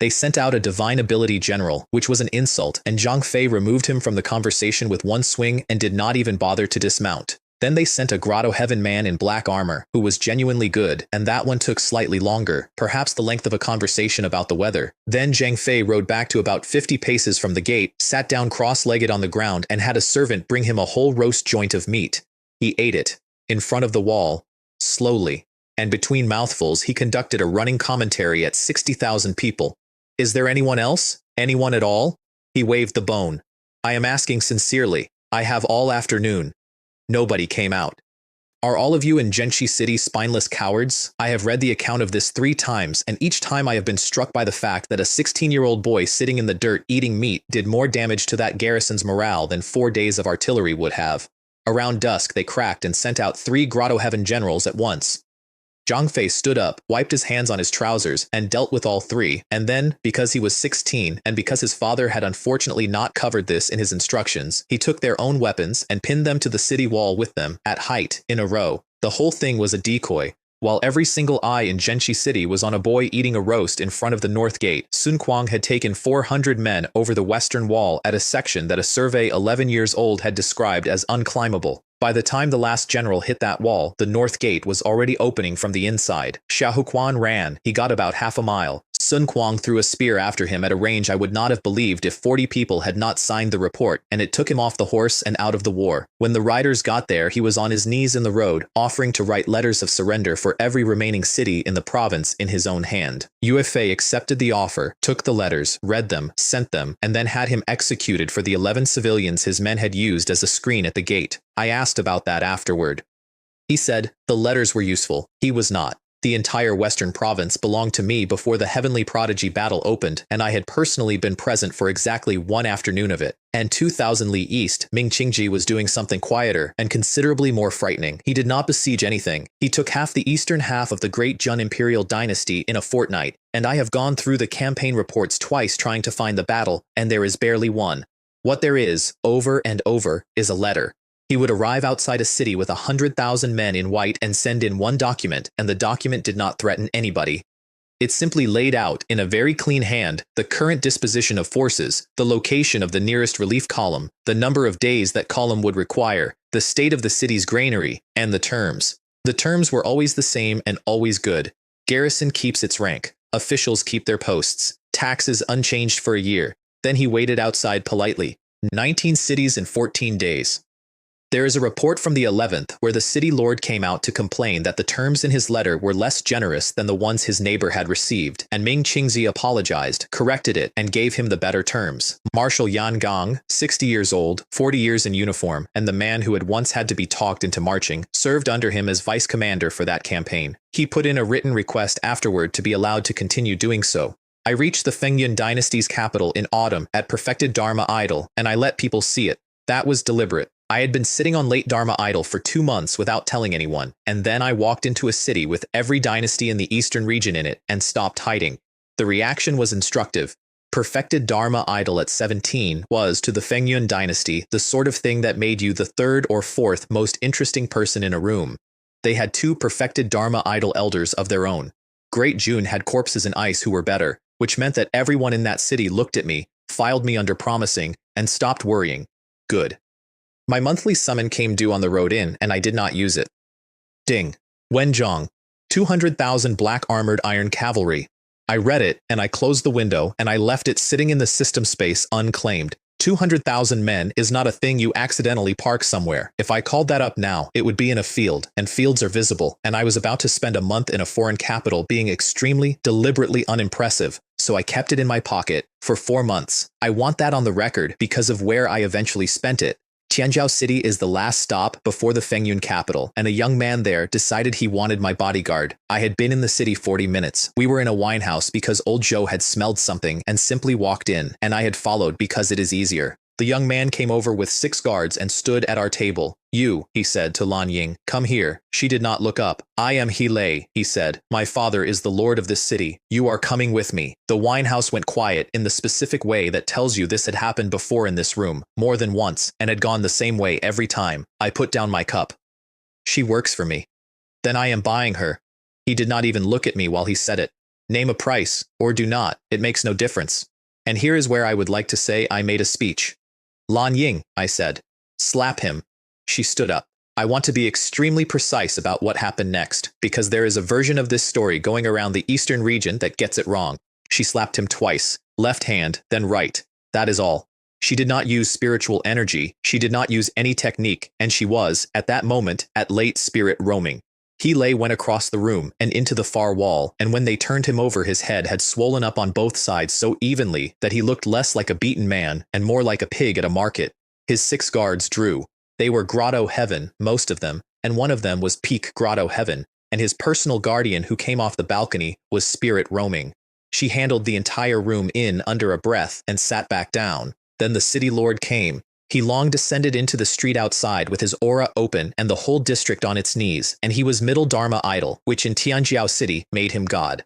Speaker 1: They sent out a divine ability general, which was an insult, and Zhang Fei removed him from the conversation with one swing and did not even bother to dismount. Then they sent a Grotto Heaven man in black armor, who was genuinely good, and that one took slightly longer, perhaps the length of a conversation about the weather. Then Zhang Fei rode back to about 50 paces from the gate, sat down cross-legged on the ground, and had a servant bring him a whole roast joint of meat. He ate it, in front of the wall, slowly, and between mouthfuls he conducted a running commentary at 60,000 people. Is there anyone else? Anyone at all? He waved the bone. I am asking sincerely. I have all afternoon. Nobody came out. Are all of you in Jianxi City spineless cowards? I have read the account of this 3 times, and each time I have been struck by the fact that a 16-year-old boy sitting in the dirt eating meat did more damage to that garrison's morale than 4 days of artillery would have. Around dusk they cracked and sent out 3 Grotto Heaven generals at once. Zhang Fei stood up, wiped his hands on his trousers, and dealt with all 3, and then, because he was 16 and because his father had unfortunately not covered this in his instructions, he took their own weapons and pinned them to the city wall with them, at height, in a row. The whole thing was a decoy. While every single eye in Jianxi City was on a boy eating a roast in front of the north gate, Sun Quan had taken 400 men over the western wall at a section that a survey 11 years old had described as unclimbable. By the time the last general hit that wall, the north gate was already opening from the inside. Xiaohuquan ran. He got about half a mile. Sun Quan threw a spear after him at a range I would not have believed if 40 people had not signed the report, and it took him off the horse and out of the war. When the riders got there, he was on his knees in the road, offering to write letters of surrender for every remaining city in the province in his own hand. Yue Fei accepted the offer, took the letters, read them, sent them, and then had him executed for the 11 civilians his men had used as a screen at the gate. I asked about that afterward. He said, the letters were useful. He was not. The entire western province belonged to me before the Heavenly Prodigy battle opened, and I had personally been present for exactly 1 afternoon of it. And 2,000 li east, Ming Qingji was doing something quieter and considerably more frightening. He did not besiege anything. He took half the eastern half of the great Jun imperial dynasty in a fortnight, and I have gone through the campaign reports twice trying to find the battle, and there is barely one. What there is, over and over, is a letter. He would arrive outside a city with 100,000 men in white and send in one document, and the document did not threaten anybody. It simply laid out, in a very clean hand, the current disposition of forces, the location of the nearest relief column, the number of days that column would require, the state of the city's granary, and the terms. The terms were always the same and always good. Garrison keeps its rank. Officials keep their posts. Taxes unchanged for a year. Then he waited outside politely. 19 cities in 14 days. There is a report from the 11th where the city lord came out to complain that the terms in his letter were less generous than the ones his neighbor had received, and Ming Qingzi apologized, corrected it, and gave him the better terms. Marshal Yan Gong, 60 years old, 40 years in uniform, and the man who had once had to be talked into marching, served under him as vice commander for that campaign. He put in a written request afterward to be allowed to continue doing so. I reached the Fengyun dynasty's capital in autumn at perfected Dharma idol, and I let people see it. That was deliberate. I had been sitting on late Dharma idol for 2 months without telling anyone, and then I walked into a city with every dynasty in the eastern region in it and stopped hiding. The reaction was instructive. Perfected Dharma idol at 17 was, to the Fengyun dynasty, the sort of thing that made you the 3rd or 4th most interesting person in a room. They had 2 perfected Dharma idol elders of their own. Great June had corpses in ice who were better, which meant that everyone in that city looked at me, filed me under promising, and stopped worrying. Good. My monthly summon came due on the road in, and I did not use it. Ding. Wenzhong. 200,000 black-armored iron cavalry. I read it, and I closed the window, and I left it sitting in the system space unclaimed. 200,000 men is not a thing you accidentally park somewhere. If I called that up now, it would be in a field, and fields are visible, and I was about to spend a month in a foreign capital being extremely, deliberately unimpressive, so I kept it in my pocket for 4 months. I want that on the record because of where I eventually spent it. Tianzhou City is the last stop before the Fengyun capital, and a young man there decided he wanted my bodyguard. I had been in the city 40 minutes. We were in a wine house because old Joe had smelled something and simply walked in, and I had followed because it is easier. The young man came over with 6 guards and stood at our table. You, he said to Lan Ying, come here. She did not look up. I am He Lei, he said. My father is the lord of this city. You are coming with me. The wine house went quiet in the specific way that tells you this had happened before in this room, more than once, and had gone the same way every time. I put down my cup. She works for me. Then I am buying her. He did not even look at me while he said it. Name a price, or do not, it makes no difference. And here is where I would like to say I made a speech. Lan Ying, I said. Slap him. She stood up. I want to be extremely precise about what happened next, because there is a version of this story going around the eastern region that gets it wrong. She slapped him twice, left hand, then right. That is all. She did not use spiritual energy, she did not use any technique, and she was, at that moment, at late spirit roaming. He Lei went across the room and into the far wall, and when they turned him over, his head had swollen up on both sides so evenly that he looked less like a beaten man and more like a pig at a market. His 6 guards drew. They were Grotto Heaven, most of them, and one of them was Peak Grotto Heaven, and his personal guardian who came off the balcony was Spirit Roaming. She handled the entire room in under a breath and sat back down. Then the city lord came. He long descended into the street outside with his aura open and the whole district on its knees, and he was middle Dharma idol, which in Tianjiao City made him God.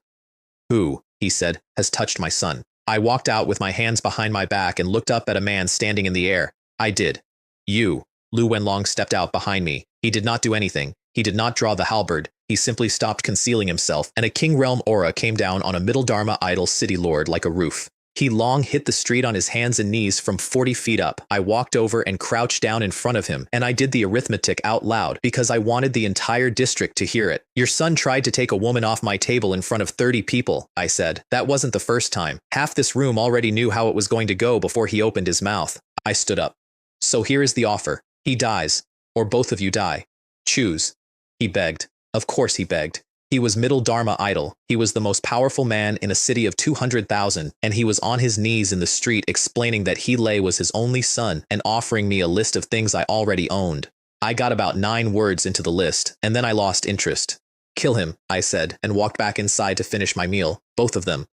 Speaker 1: Who, he said, has touched my son? I walked out with my hands behind my back and looked up at a man standing in the air. I did. You. Lu Wenlong stepped out behind me. He did not do anything. He did not draw the halberd. He simply stopped concealing himself, and a king realm aura came down on a middle Dharma idol city lord like a roof. He long hit the street on his hands and knees from 40 feet up. I walked over and crouched down in front of him, and I did the arithmetic out loud because I wanted the entire district to hear it. Your son tried to take a woman off my table in front of 30 people, I said. That wasn't the first time. Half this room already knew how it was going to go before he opened his mouth. I stood up. So here is the offer. He dies, or both of you die. Choose. He begged. Of course he begged. He was middle Dharma idol. He was the most powerful man in a city of 200,000, and he was on his knees in the street explaining that He Lei was his only son and offering me a list of things I already owned. I got about 9 words into the list, and then I lost interest. Kill him, I said, and walked back inside to finish my meal, both of them.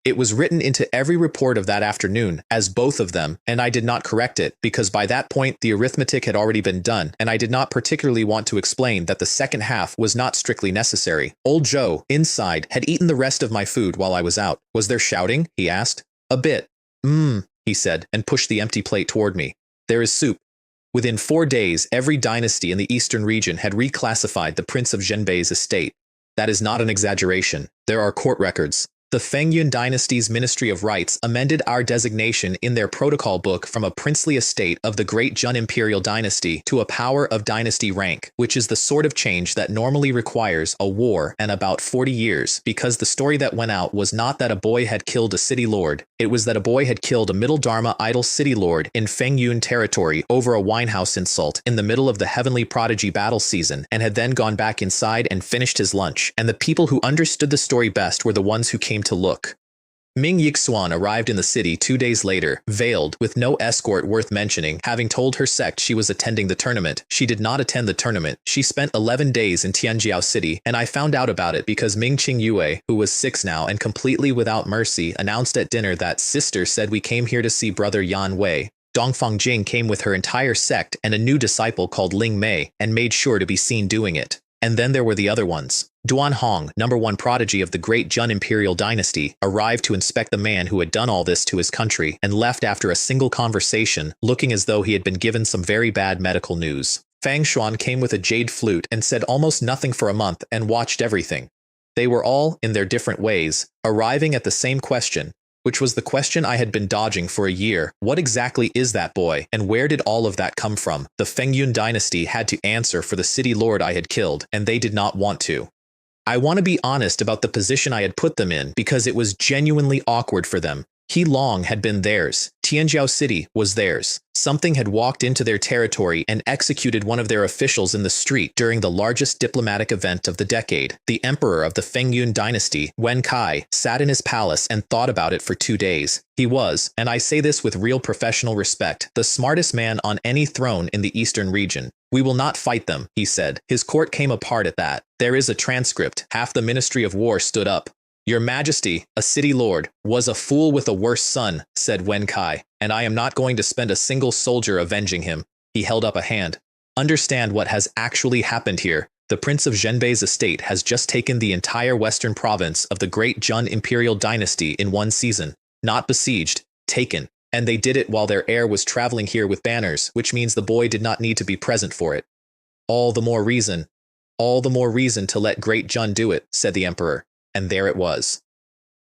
Speaker 1: It was written into every report of that afternoon as both of them, and I did not correct it because by that point the arithmetic had already been done, and I did not particularly want to explain that the second half was not strictly necessary. Old Joe, inside, had eaten the rest of my food while I was out. Was there shouting? He asked. A bit. He said, and pushed the empty plate toward me. There is soup. Within 4 days, every dynasty in the eastern region had reclassified the Prince of Zhenbei's estate. That is not an exaggeration. There are court records. The Fengyun dynasty's Ministry of Rights amended our designation in their protocol book from a princely estate of the Great Jun Imperial Dynasty to a power of dynasty rank, which is the sort of change that normally requires a war and about 40 years, because the story that went out was not that a boy had killed a city lord, it was that a boy had killed a middle Dharma idol city lord in Fengyun territory over a winehouse insult in the middle of the Heavenly Prodigy battle season, and had then gone back inside and finished his lunch, and the people who understood the story best were the ones who came to look. Ming Yixuan arrived in the city 2 days later, veiled, with no escort worth mentioning, having told her sect she was attending the tournament. She did not attend the tournament. She spent 11 days in Tianjiao City, and I found out about it because Ming Qingyue, who was 6 now and completely without mercy, announced at dinner that sister said we came here to see brother Yan Wei. Dongfang Jing came with her entire sect and a new disciple called Ling Mei, and made sure to be seen doing it. And then there were the other ones. Duan Hong, #1 prodigy of the Great Jun Imperial Dynasty, arrived to inspect the man who had done all this to his country and left after a single conversation, looking as though he had been given some very bad medical news. Fang Xuan came with a jade flute and said almost nothing for a month and watched everything. They were all, in their different ways, arriving at the same question, which was the question I had been dodging for a year. What exactly is that boy, and where did all of that come from? The Fengyun dynasty had to answer for the city lord I had killed, and they did not want to. I want to be honest about the position I had put them in because it was genuinely awkward for them. He Long had been theirs. Tianjiao City was theirs. Something had walked into their territory and executed one of their officials in the street during the largest diplomatic event of the decade. The emperor of the Fengyun dynasty, Wen Kai, sat in his palace and thought about it for 2 days. He was, and I say this with real professional respect, the smartest man on any throne in the eastern region. We will not fight them, he said. His court came apart at that. There is a transcript. Half the Ministry of War stood up. Your Majesty, a city lord, was a fool with a worse son, said Wen Kai. and I am not going to spend a single soldier avenging him. He held up a hand. Understand what has actually happened here. The Prince of Zhenbei's estate has just taken the entire western province of the Great Jun imperial dynasty in one season. Not besieged, taken. And they did it while their heir was traveling here with banners, which means the boy did not need to be present for it. All the more reason to let Great Jun do it, said the emperor. And there it was.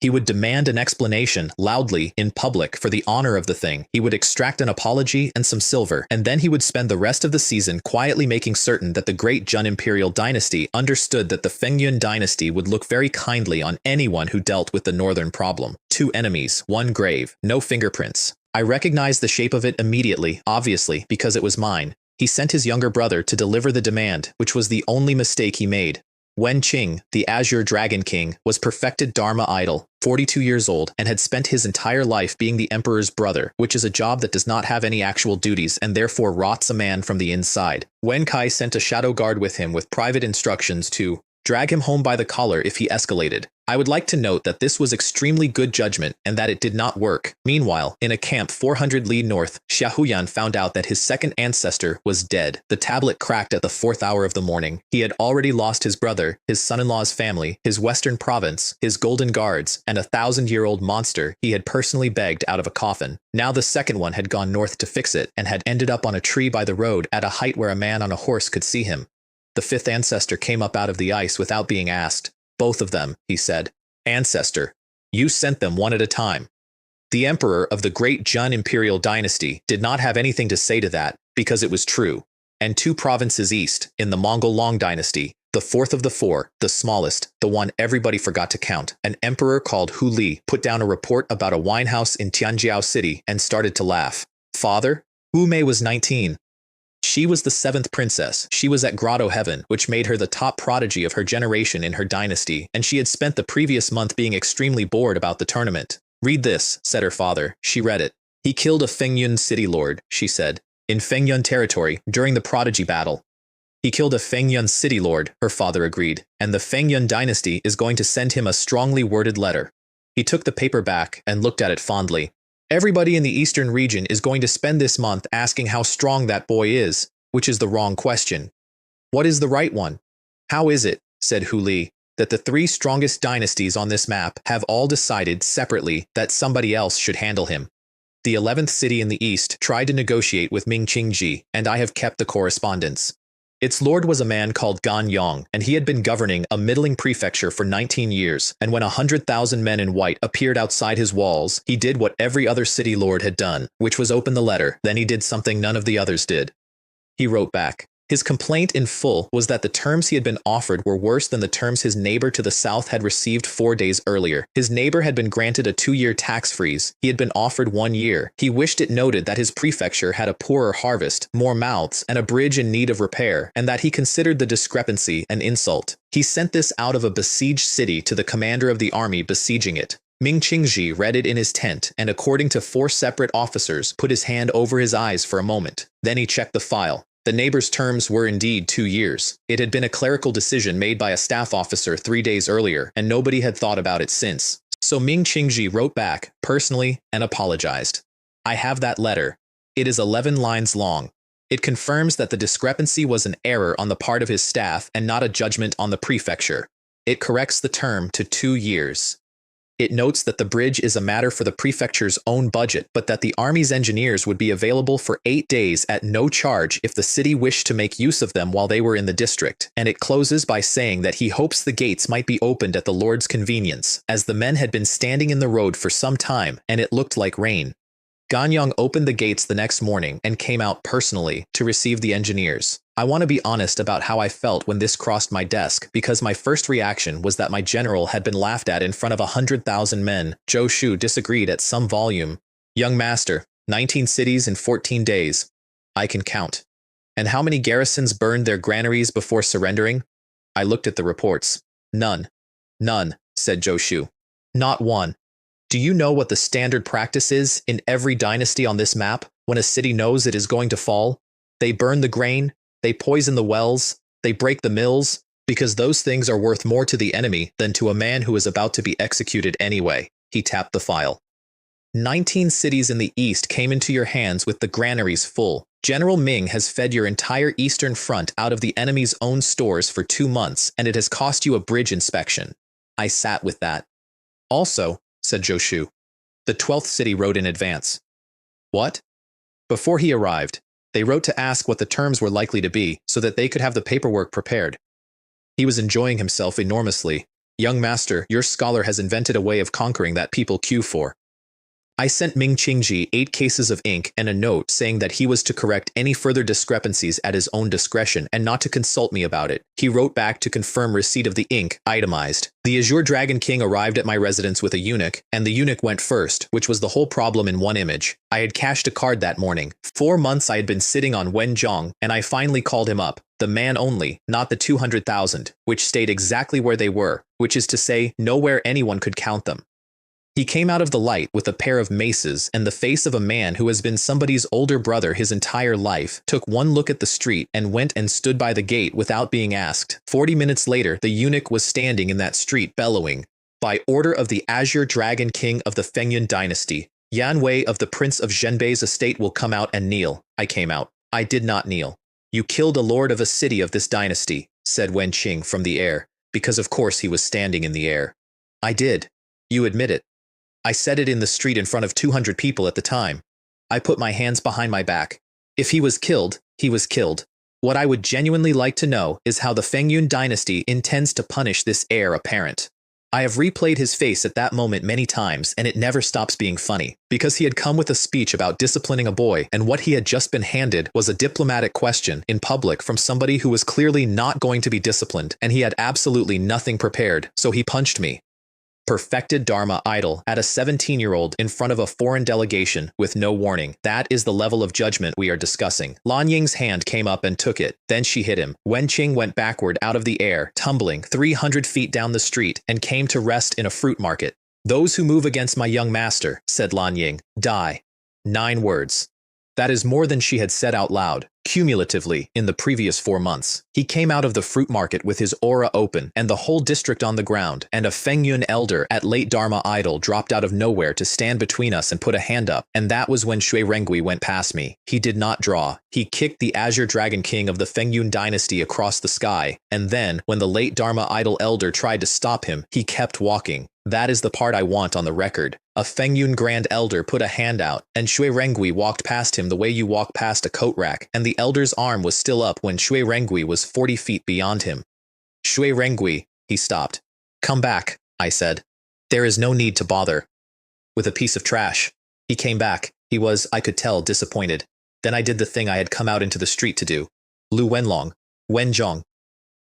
Speaker 1: He would demand an explanation, loudly, in public, for the honor of the thing. He would extract an apology and some silver, and then he would spend the rest of the season quietly making certain that the Great Jun imperial dynasty understood that the Fengyun dynasty would look very kindly on anyone who dealt with the northern problem. 2 enemies, 1 grave, no fingerprints. I recognized the shape of it immediately, obviously, because it was mine. He sent his younger brother to deliver the demand, which was the only mistake he made. Wen Qing, the Azure Dragon King, was perfected Dharma idol, 42 years old, and had spent his entire life being the emperor's brother, which is a job that does not have any actual duties and therefore rots a man from the inside. Wen Kai sent a shadow guard with him with private instructions to drag him home by the collar if he escalated. I would like to note that this was extremely good judgment and that it did not work. Meanwhile, in a camp 400 li north, Xiaohuyan found out that his second ancestor was dead. The tablet cracked at the 4th hour of the morning. He had already lost his brother, his son-in-law's family, his western province, his golden guards, and a 1,000-year-old monster he had personally begged out of a coffin. Now the second one had gone north to fix it and had ended up on a tree by the road at a height where a man on a horse could see him. The 5th ancestor came up out of the ice without being asked. Both of them, he said. Ancestor, you sent them one at a time. The emperor of the Great Jun imperial dynasty did not have anything to say to that because it was true. And 2 provinces east, in the Mongol Long dynasty, the 4th of the 4, the smallest, the one everybody forgot to count, an emperor called Hu Li put down a report about a winehouse in Tianjiao city and started to laugh. Father? Wu Mei was 19. She was the 7th princess. She was at Grotto Heaven, which made her the top prodigy of her generation in her dynasty, and she had spent the previous month being extremely bored about the tournament. Read this, said her father. She read it. He killed a Fengyun city lord, she said, in Fengyun territory during the prodigy battle. He killed a Fengyun city lord, her father agreed, and the Fengyun dynasty is going to send him a strongly worded letter. He took the paper back and looked at it fondly. Everybody in the eastern region is going to spend this month asking how strong that boy is, which is the wrong question. What is the right one? How is it, said Hu Li, that the 3 strongest dynasties on this map have all decided separately that somebody else should handle him? The 11th city in the east tried to negotiate with Ming Qingji, and I have kept the correspondence. Its lord was a man called Gan Yong, and he had been governing a middling prefecture for 19 years, and when 100,000 men in white appeared outside his walls, he did what every other city lord had done, which was open the letter. Then he did something none of the others did. He wrote back. His complaint in full was that the terms he had been offered were worse than the terms his neighbor to the south had received 4 days earlier. His neighbor had been granted a 2-year tax freeze. He had been offered 1 year. He wished it noted that his prefecture had a poorer harvest, more mouths, and a bridge in need of repair, and that he considered the discrepancy an insult. He sent this out of a besieged city to the commander of the army besieging it. Ming Qingji read it in his tent and, according to 4 separate officers, put his hand over his eyes for a moment. Then he checked the file. The neighbor's terms were indeed 2 years. It had been a clerical decision made by a staff officer 3 days earlier, and nobody had thought about it since. So Ming Qingji wrote back, personally, and apologized. I have that letter. It is 11 lines long. It confirms that the discrepancy was an error on the part of his staff and not a judgment on the prefecture. It corrects the term to 2 years. It notes that the bridge is a matter for the prefecture's own budget, but that the army's engineers would be available for 8 days at no charge if the city wished to make use of them while they were in the district. And it closes by saying that he hopes the gates might be opened at the Lord's convenience, as the men had been standing in the road for some time, and it looked like rain. Ganyang opened the gates the next morning and came out personally to receive the engineers. I want to be honest about how I felt when this crossed my desk, because my first reaction was that my general had been laughed at in front of 100,000 men. Zhou Shu disagreed at some volume. Young master, 19 cities in 14 days. I can count. And how many garrisons burned their granaries before surrendering? I looked at the reports. None. None, said Zhou Shu. Not one. Do you know what the standard practice is in every dynasty on this map when a city knows it is going to fall? They burn the grain, they poison the wells, they break the mills, because those things are worth more to the enemy than to a man who is about to be executed anyway. He tapped the file. 19 cities in the east came into your hands with the granaries full. General Ming has fed your entire eastern front out of the enemy's own stores for 2 months, and it has cost you a bridge inspection. I sat with that. Also, said Zhou Shu, the 12th city wrote in advance. What? Before he arrived, they wrote to ask what the terms were likely to be so that they could have the paperwork prepared. He was enjoying himself enormously. Young master, your scholar has invented a way of conquering that people queue for. I sent Ming Qingji 8 cases of ink and a note saying that he was to correct any further discrepancies at his own discretion and not to consult me about it. He wrote back to confirm receipt of the ink, itemized. The Azure Dragon King arrived at my residence with a eunuch, and the eunuch went first, which was the whole problem in one image. I had cashed a card that morning. 4 months I had been sitting on Wenjiang, and I finally called him up. The man only, not the 200,000, which stayed exactly where they were, which is to say, nowhere anyone could count them. He came out of the light with a pair of maces and the face of a man who has been somebody's older brother his entire life, took one look at the street and went and stood by the gate without being asked. 40 minutes later, the eunuch was standing in that street bellowing, "By order of the Azure Dragon King of the Fengyun dynasty, Yan Wei of the Prince of Zhenbei's estate will come out and kneel." I came out. I did not kneel. "You killed a lord of a city of this dynasty," said Wen Qing from the air, because of course he was standing in the air. "I did. You admit it." I said it in the street in front of 200 people at the time. I put my hands behind my back. If he was killed, he was killed. What I would genuinely like to know is how the Fengyun dynasty intends to punish this heir apparent. I have replayed his face at that moment many times, and it never stops being funny, because he had come with a speech about disciplining a boy, and what he had just been handed was a diplomatic question in public from somebody who was clearly not going to be disciplined, and he had absolutely nothing prepared, so he punched me. Perfected Dharma idol at a 17-year-old in front of a foreign delegation with no warning. That is the level of judgment we are discussing. Lan Ying's hand came up and took it. Then she hit him. Wen Qing went backward out of the air, tumbling 300 feet down the street, and came to rest in a fruit market. "Those who move against my young master," said Lan Ying, "die." 9 words. That is more than she had said out loud, cumulatively, in the previous 4 months. He came out of the fruit market with his aura open and the whole district on the ground, and a Fengyun elder at late Dharma idol dropped out of nowhere to stand between us and put a hand up, and that was when Shui Rengui went past me. He did not draw. He kicked the Azure Dragon King of the Fengyun dynasty across the sky, and then, when the late Dharma idol elder tried to stop him, he kept walking. That is the part I want on the record. A Fengyun Grand Elder put a hand out, and Shui Rengui walked past him the way you walk past a coat rack, and the elder's arm was still up when Shui Rengui was 40 feet beyond him. "Shui Rengui," he stopped. "Come back," I said. "There is no need to bother with a piece of trash." He came back. He was, I could tell, disappointed. Then I did the thing I had come out into the street to do. Lu Wenlong, Wenjiang.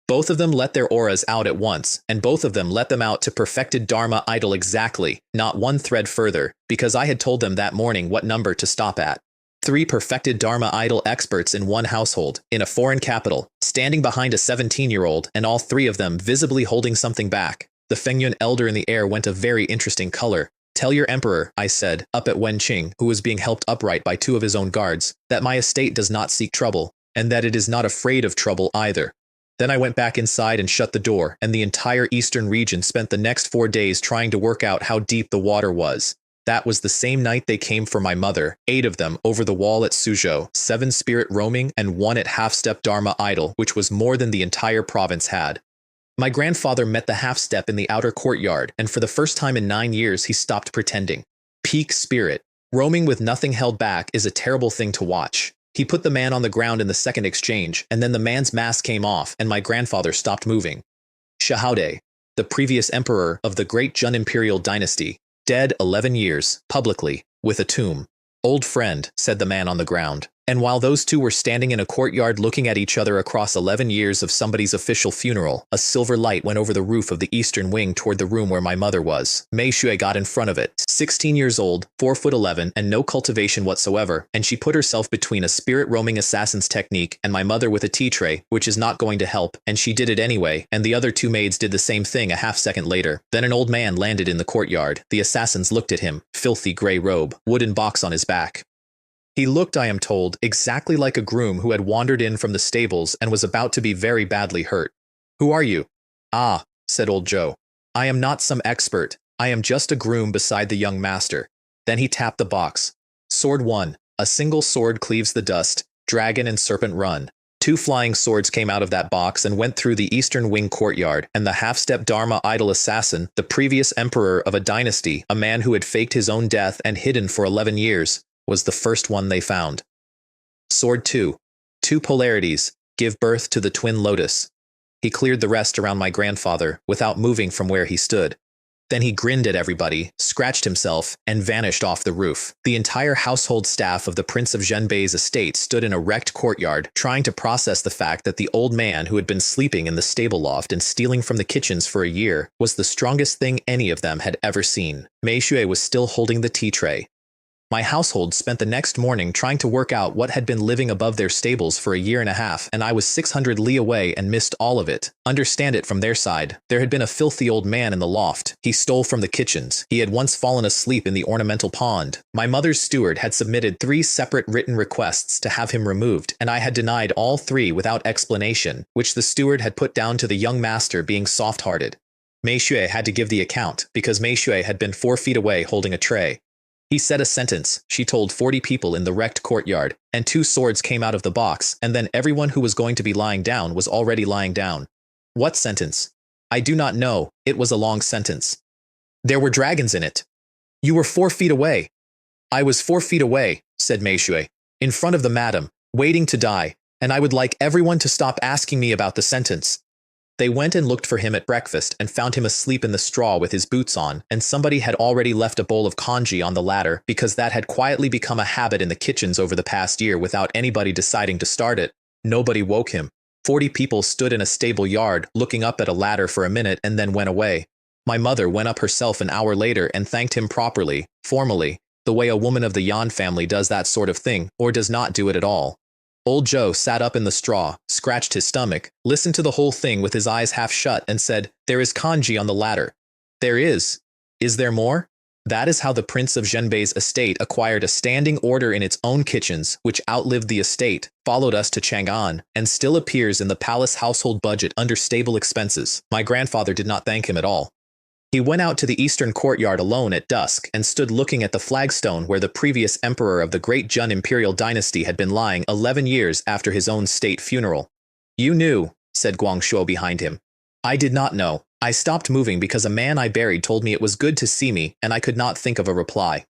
Speaker 1: Both of them let their auras out at once, and both of them let them out to perfected Dharma idol exactly, not one thread further, because I had told them that morning what number to stop at. 3 perfected Dharma idol experts in one household, in a foreign capital, standing behind a 17-year-old, and all 3 of them visibly holding something back. The Fengyun elder in the air went a very interesting color. "Tell your emperor," I said, up at Wen Qing, who was being helped upright by 2 of his own guards, "that my estate does not seek trouble, and that it is not afraid of trouble either." Then I went back inside and shut the door, and the entire eastern region spent the next 4 days trying to work out how deep the water was. That was the same night they came for my mother, 8 of them over the wall at Suzhou, 7 spirit roaming, and 1 at half-step Dharma idol, which was more than the entire province had. My grandfather met the half-step in the outer courtyard, and for the first time in 9 years he stopped pretending. Peak spirit. Roaming with nothing held back is a terrible thing to watch. He put the man on the ground in the second exchange, and then the man's mask came off, and my grandfather stopped moving. Xiahoude, the previous emperor of the Great Jun Imperial dynasty, dead 11 years, publicly, with a tomb. "Old friend," said the man on the ground. And while those 2 were standing in a courtyard looking at each other across 11 years of somebody's official funeral, a silver light went over the roof of the eastern wing toward the room where my mother was. Mei Shui got in front of it, 16 years old, 4'11", and no cultivation whatsoever, and she put herself between a spirit-roaming assassin's technique and my mother with a tea tray, which is not going to help, and she did it anyway, and the other 2 maids did the same thing a half-second later. Then an old man landed in the courtyard. The assassins looked at him, filthy gray robe, wooden box on his back. He looked, I am told, exactly like a groom who had wandered in from the stables and was about to be very badly hurt. "Who are you?" "Ah," said old Joe. "I am not some expert. I am just a groom beside the young master." Then he tapped the box. Sword 1. A single sword cleaves the dust. Dragon and serpent run. 2 flying swords came out of that box and went through the eastern wing courtyard, and the half-step Dharma idol assassin, the previous emperor of a dynasty, a man who had faked his own death and hidden for 11 years, was the first one they found. Sword 2. 2 polarities, give birth to the twin lotus. He cleared the rest around my grandfather, without moving from where he stood. Then he grinned at everybody, scratched himself, and vanished off the roof. The entire household staff of the Prince of Zhenbei's estate stood in a wrecked courtyard, trying to process the fact that the old man who had been sleeping in the stable loft and stealing from the kitchens for a year was the strongest thing any of them had ever seen. Mei Xue was still holding the tea tray. My household spent the next morning trying to work out what had been living above their stables for a year and a half, and I was 600 li away and missed all of it. Understand it from their side. There had been a filthy old man in the loft. He stole from the kitchens. He had once fallen asleep in the ornamental pond. My mother's steward had submitted 3 separate written requests to have him removed, and I had denied all 3 without explanation, which the steward had put down to the young master being soft-hearted. Mei Xue had to give the account, because Mei Xue had been 4 feet away holding a tray. He said a sentence, she told 40 people in the wrecked courtyard, and 2 swords came out of the box, and then everyone who was going to be lying down was already lying down. What sentence? I do not know, it was a long sentence. There were dragons in it. You were 4 feet away. I was 4 feet away, said Mei Xue, in front of the madam, waiting to die, and I would like everyone to stop asking me about the sentence. They went and looked for him at breakfast and found him asleep in the straw with his boots on, and somebody had already left a bowl of congee on the ladder because that had quietly become a habit in the kitchens over the past year without anybody deciding to start it. Nobody woke him. 40 people stood in a stable yard looking up at a ladder for a minute and then went away. My mother went up herself an hour later and thanked him properly, formally, the way a woman of the Yan family does that sort of thing, or does not do it at all. Old Joe sat up in the straw, scratched his stomach, listened to the whole thing with his eyes half shut and said, "There is kanji on the ladder." "There is. Is there more?" That is how the Prince of Zhenbei's estate acquired a standing order in its own kitchens, which outlived the estate, followed us to Chang'an, and still appears in the palace household budget under stable expenses. My grandfather did not thank him at all. He went out to the eastern courtyard alone at dusk and stood looking at the flagstone where the previous emperor of the great Jun imperial dynasty had been lying 11 years after his own state funeral. "You knew," said Guangshuo behind him. "I did not know. I stopped moving because a man I buried told me it was good to see me, and I could not think of a reply."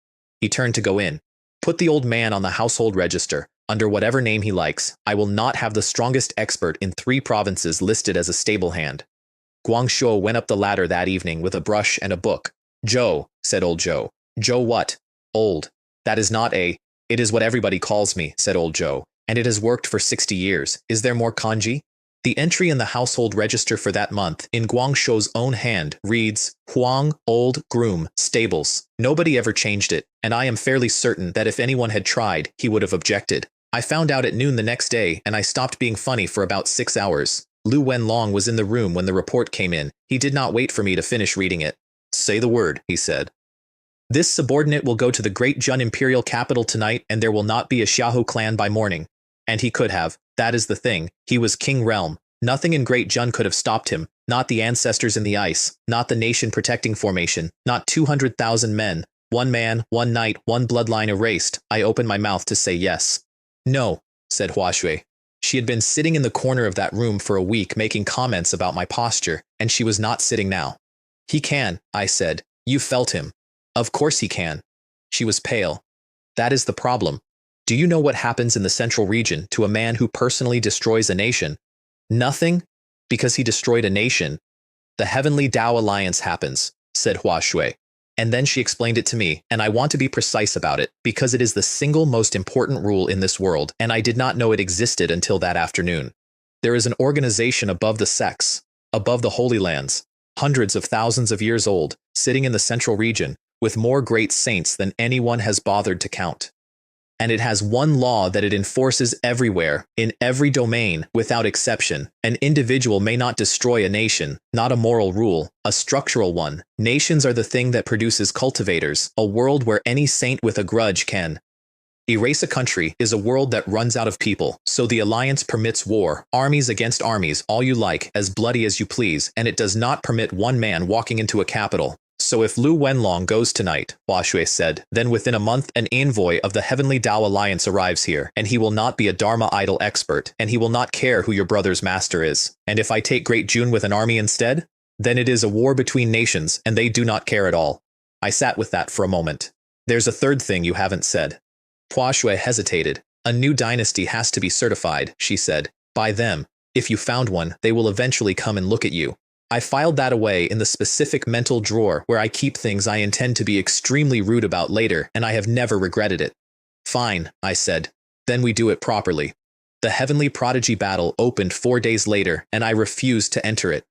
Speaker 1: He turned to go in. "Put the old man on the household register, under whatever name he likes. I will not have the strongest expert in 3 provinces listed as a stable hand." Guangshuo went up the ladder that evening with a brush and a book. "Joe," said old Joe. "Joe what?" "Old. That is not a—" "It is what everybody calls me," said old Joe, "and it has worked for 60 years. Is there more kanji?" The entry in the household register for that month, in Guangshuo's own hand, reads, "Huang, old, groom, stables." Nobody ever changed it, and I am fairly certain that if anyone had tried, he would have objected. I found out at noon the next day, and I stopped being funny for about 6 hours. Lu Wenlong was in the room when the report came in. He did not wait for me to finish reading it. "Say the word," he said. "This subordinate will go to the great Jun imperial capital tonight, and there will not be a Xiahou clan by morning." And he could have. That is the thing. He was King Realm. Nothing in Great Jun could have stopped him. Not the ancestors in the ice. Not the nation protecting formation. Not 200,000 men. 1 man, 1 night, 1 bloodline erased. I opened my mouth to say yes. "No," said Hua Shui. She had been sitting in the corner of that room for a week making comments about my posture, and she was not sitting now. "He can," I said. "You felt him." "Of course he can." She was pale. "That is the problem. Do you know what happens in the central region to a man who personally destroys a nation?" "Nothing, because he destroyed a nation. The Heavenly Tao Alliance happens," said Hua Shui. And then she explained it to me, and I want to be precise about it, because it is the single most important rule in this world, and I did not know it existed until that afternoon. There is an organization above the sects, above the Holy Lands, hundreds of thousands of years old, sitting in the central region, with more great saints than anyone has bothered to count. And it has one law that it enforces everywhere, in every domain, without exception. An individual may not destroy a nation, not a moral rule, a structural one. Nations are the thing that produces cultivators, a world where any saint with a grudge can erase a country is a world that runs out of people, so the alliance permits war, armies against armies, all you like, as bloody as you please, and it does not permit one man walking into a capital, So if Lu Wenlong goes tonight, Hua Shui said, then within a month an envoy of the Heavenly Tao Alliance arrives here, and he will not be a Dharma idol expert, and he will not care who your brother's master is. And if I take Great June with an army instead, then it is a war between nations, and they do not care at all. I sat with that for a moment. There's a third thing you haven't said. Hua Shui hesitated. A new dynasty has to be certified, she said. By them. If you found one, they will eventually come and look at you. I filed that away in the specific mental drawer where I keep things I intend to be extremely rude about later, and I have never regretted it. Fine, I said. Then we do it properly. The Heavenly Prodigy battle opened 4 days later, and I refused to enter it.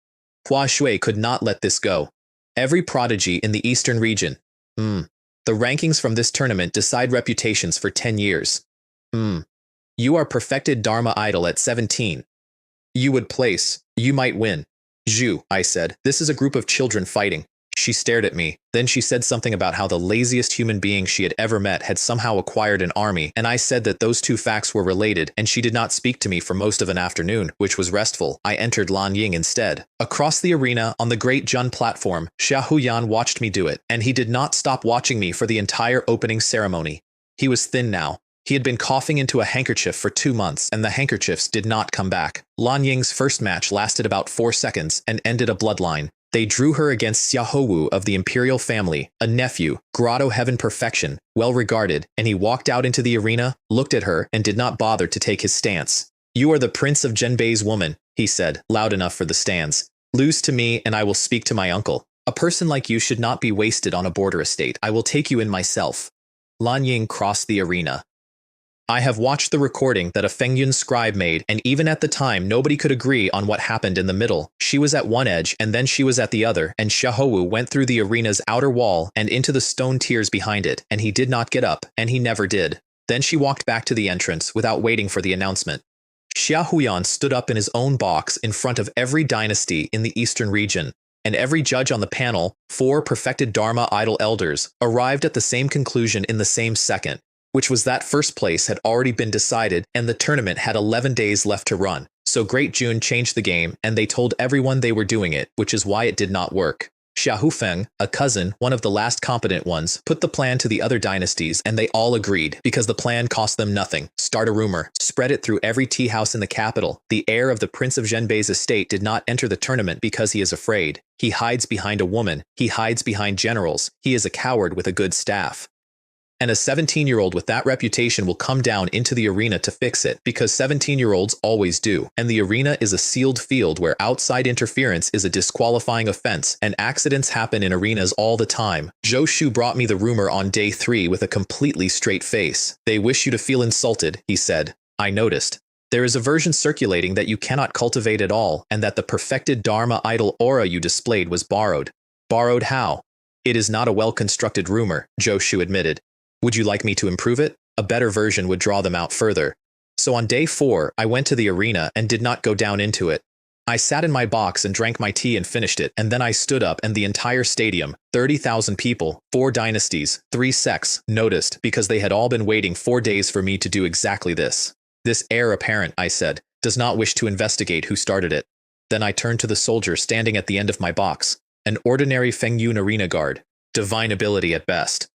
Speaker 1: Hua Shui could not let this go. Every prodigy in the Eastern region. The rankings from this tournament decide reputations for 10 years. You are perfected Dharma idol at 17. You would place. You might win. Zhu, I said, this is a group of children fighting. She stared at me. Then she said something about how the laziest human being she had ever met had somehow acquired an army, and I said that those two facts were related, and she did not speak to me for most of an afternoon, which was restful. I entered Lan Ying instead. Across the arena, on the Great Jun platform, Xia Huyan watched me do it, and he did not stop watching me for the entire opening ceremony. He was thin now. He had been coughing into a handkerchief for 2 months, and the handkerchiefs did not come back. Lan Ying's first match lasted about 4 seconds and ended a bloodline. They drew her against Xiaohu of the imperial family, a nephew, grotto heaven perfection, well regarded, and he walked out into the arena, looked at her, and did not bother to take his stance. You are the prince of Zhenbei's woman, he said, loud enough for the stands. Lose to me, and I will speak to my uncle. A person like you should not be wasted on a border estate. I will take you in myself. Lan Ying crossed the arena. I have watched the recording that a Fengyun scribe made, and even at the time nobody could agree on what happened in the middle. She was at one edge, and then she was at the other, and Xiaohu went through the arena's outer wall and into the stone tiers behind it, and he did not get up, and he never did. Then she walked back to the entrance without waiting for the announcement. Xia Huyan stood up in his own box in front of every dynasty in the eastern region, and every judge on the panel, 4 perfected Dharma idol elders, arrived at the same conclusion in the same second, which was that first place had already been decided and the tournament had 11 days left to run. So Great June changed the game, and they told everyone they were doing it, which is why it did not work. Xia Hufeng, a cousin, one of the last competent ones, put the plan to the other dynasties, and they all agreed, because the plan cost them nothing. Start a rumor, spread it through every tea house in the capital. The heir of the Prince of Zhenbei's estate did not enter the tournament because he is afraid. He hides behind a woman. He hides behind generals. He is a coward with a good staff. And a 17-year-old with that reputation will come down into the arena to fix it, because 17-year-olds always do. And the arena is a sealed field where outside interference is a disqualifying offense, and accidents happen in arenas all the time. Zhou Shu brought me the rumor on day 3 with a completely straight face. They wish you to feel insulted, he said. I noticed. There is a version circulating that you cannot cultivate at all, and that the perfected Dharma idol aura you displayed was borrowed. Borrowed how? It is not a well-constructed rumor, Zhou Shu admitted. Would you like me to improve it? A better version would draw them out further. So on day 4, I went to the arena and did not go down into it. I sat in my box and drank my tea and finished it, and then I stood up and the entire stadium, 30,000 people, 4 dynasties, 3 sects, noticed because they had all been waiting 4 days for me to do exactly this. This heir apparent, I said, does not wish to investigate who started it. Then I turned to the soldier standing at the end of my box, an ordinary Fengyun arena guard, divine ability at best.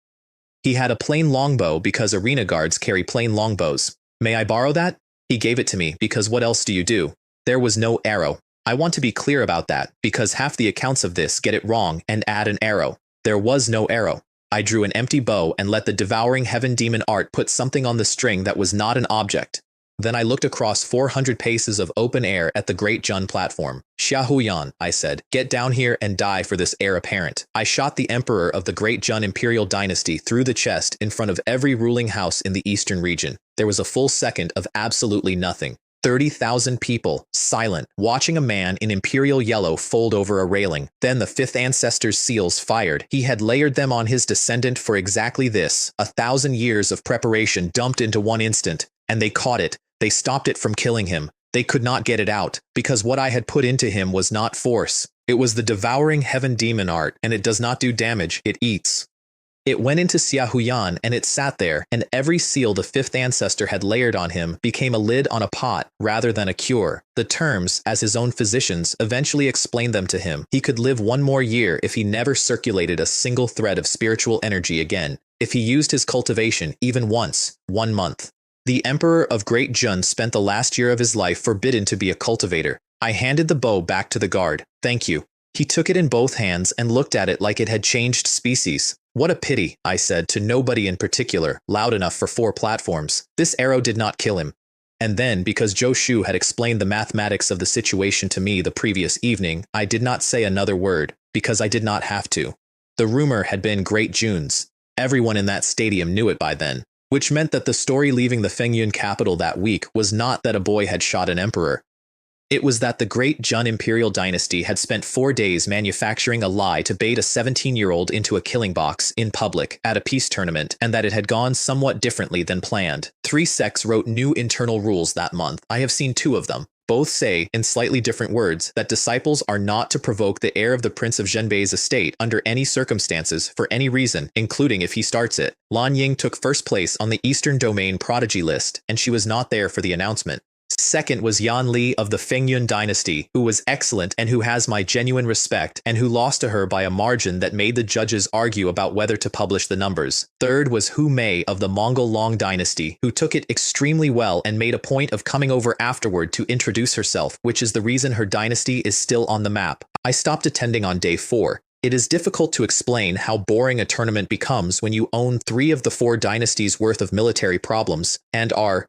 Speaker 1: He had a plain longbow because arena guards carry plain longbows. May I borrow that? He gave it to me because what else do you do? There was no arrow. I want to be clear about that because half the accounts of this get it wrong and add an arrow. There was no arrow. I drew an empty bow and let the devouring heaven demon art put something on the string that was not an object. Then I looked across 400 paces of open air at the Great Jun platform. Xia Huyan, I said, get down here and die for this heir apparent. I shot the emperor of the Great Jun imperial dynasty through the chest in front of every ruling house in the eastern region. There was a full second of absolutely nothing. 30,000 people, silent, watching a man in imperial yellow fold over a railing. Then the 5th ancestor's seals fired. He had layered them on his descendant for exactly this. 1,000 years of preparation dumped into one instant, and they caught it. They stopped it from killing him. They could not get it out, because what I had put into him was not force. It was the devouring heaven demon art, and it does not do damage, it eats. It went into Xiaohuyan and it sat there, and every seal the fifth ancestor had layered on him became a lid on a pot rather than a cure. The terms, as his own physicians eventually explained them to him, he could live one more year if he never circulated a single thread of spiritual energy again, if he used his cultivation even once, 1 month. The Emperor of Great Jun spent the last year of his life forbidden to be a cultivator. I handed the bow back to the guard. Thank you. He took it in both hands and looked at it like it had changed species. What a pity, I said to nobody in particular, loud enough for 4 platforms. This arrow did not kill him. And then, because Zhou Shu had explained the mathematics of the situation to me the previous evening, I did not say another word, because I did not have to. The rumor had been Great Jun's. Everyone in that stadium knew it by then, which meant that the story leaving the Fengyun capital that week was not that a boy had shot an emperor. It was that the Great Jun imperial dynasty had spent 4 days manufacturing a lie to bait a 17-year-old into a killing box in public at a peace tournament, and that it had gone somewhat differently than planned. 3 sects wrote new internal rules that month. I have seen 2 of them. Both say, in slightly different words, that disciples are not to provoke the heir of the Prince of Zhenbei's estate under any circumstances for any reason, including if he starts it. Lan Ying took first place on the Eastern Domain prodigy list, and she was not there for the announcement. Second was Yan Li of the Fengyun dynasty, who was excellent and who has my genuine respect, and who lost to her by a margin that made the judges argue about whether to publish the numbers. Third was Hu Mei of the Mongol Long dynasty, who took it extremely well and made a point of coming over afterward to introduce herself, which is the reason her dynasty is still on the map. I stopped attending on day 4. It is difficult to explain how boring a tournament becomes when you own 3 of the 4 dynasties' worth of military problems, and are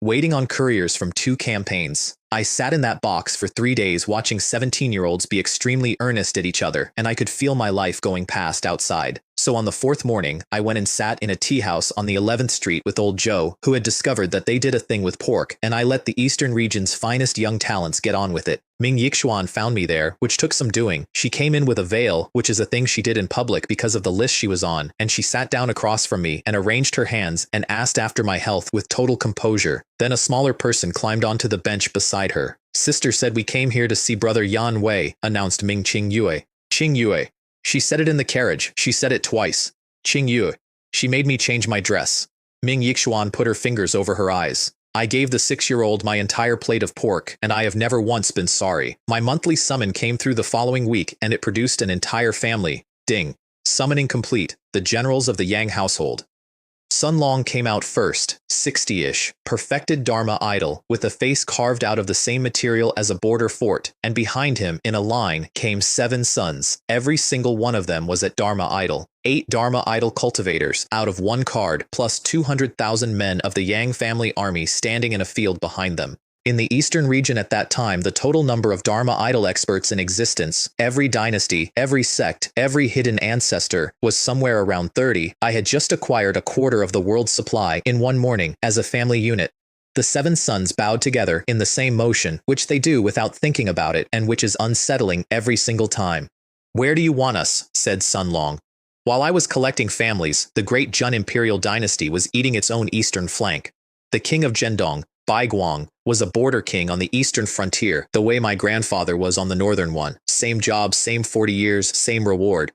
Speaker 1: waiting on couriers from 2 campaigns. I sat in that box for 3 days watching 17-year-olds be extremely earnest at each other, and I could feel my life going past outside. So on the 4th morning, I went and sat in a tea house on the 11th Street with old Joe, who had discovered that they did a thing with pork, and I let the Eastern region's finest young talents get on with it. Ming Yixuan found me there, which took some doing. She came in with a veil, which is a thing she did in public because of the list she was on, and she sat down across from me and arranged her hands and asked after my health with total composure. Then a smaller person climbed onto the bench beside her. Sister said we came here to see brother Yan Wei, announced Ming Qingyue. Qingyue. She said it in the carriage. She said it twice. Qingyue. She made me change my dress. Ming Yixuan put her fingers over her eyes. I gave the 6-year-old my entire plate of pork, and I have never once been sorry. My monthly summon came through the following week, and it produced an entire family. Ding. Summoning complete. The generals of the Yang household. Sun Long came out first, 60-ish, perfected Dharma idol, with a face carved out of the same material as a border fort, and behind him, in a line, came 7 sons. Every single one of them was at Dharma idol. 8 Dharma idol cultivators out of 1 card, plus 200,000 men of the Yang family army standing in a field behind them. In the eastern region at that time, the total number of Dharma idol experts in existence, every dynasty, every sect, every hidden ancestor, was somewhere around 30. I had just acquired a quarter of the world's supply in one morning as a family unit. The 7 sons bowed together in the same motion, which they do without thinking about it and which is unsettling every single time. "Where do you want us?" said Sun Long. While I was collecting families, the Great Jun imperial dynasty was eating its own eastern flank. The king of Zhendong, Baiguang, was a border king on the eastern frontier, the way my grandfather was on the northern one. Same job, same 40 years, same reward.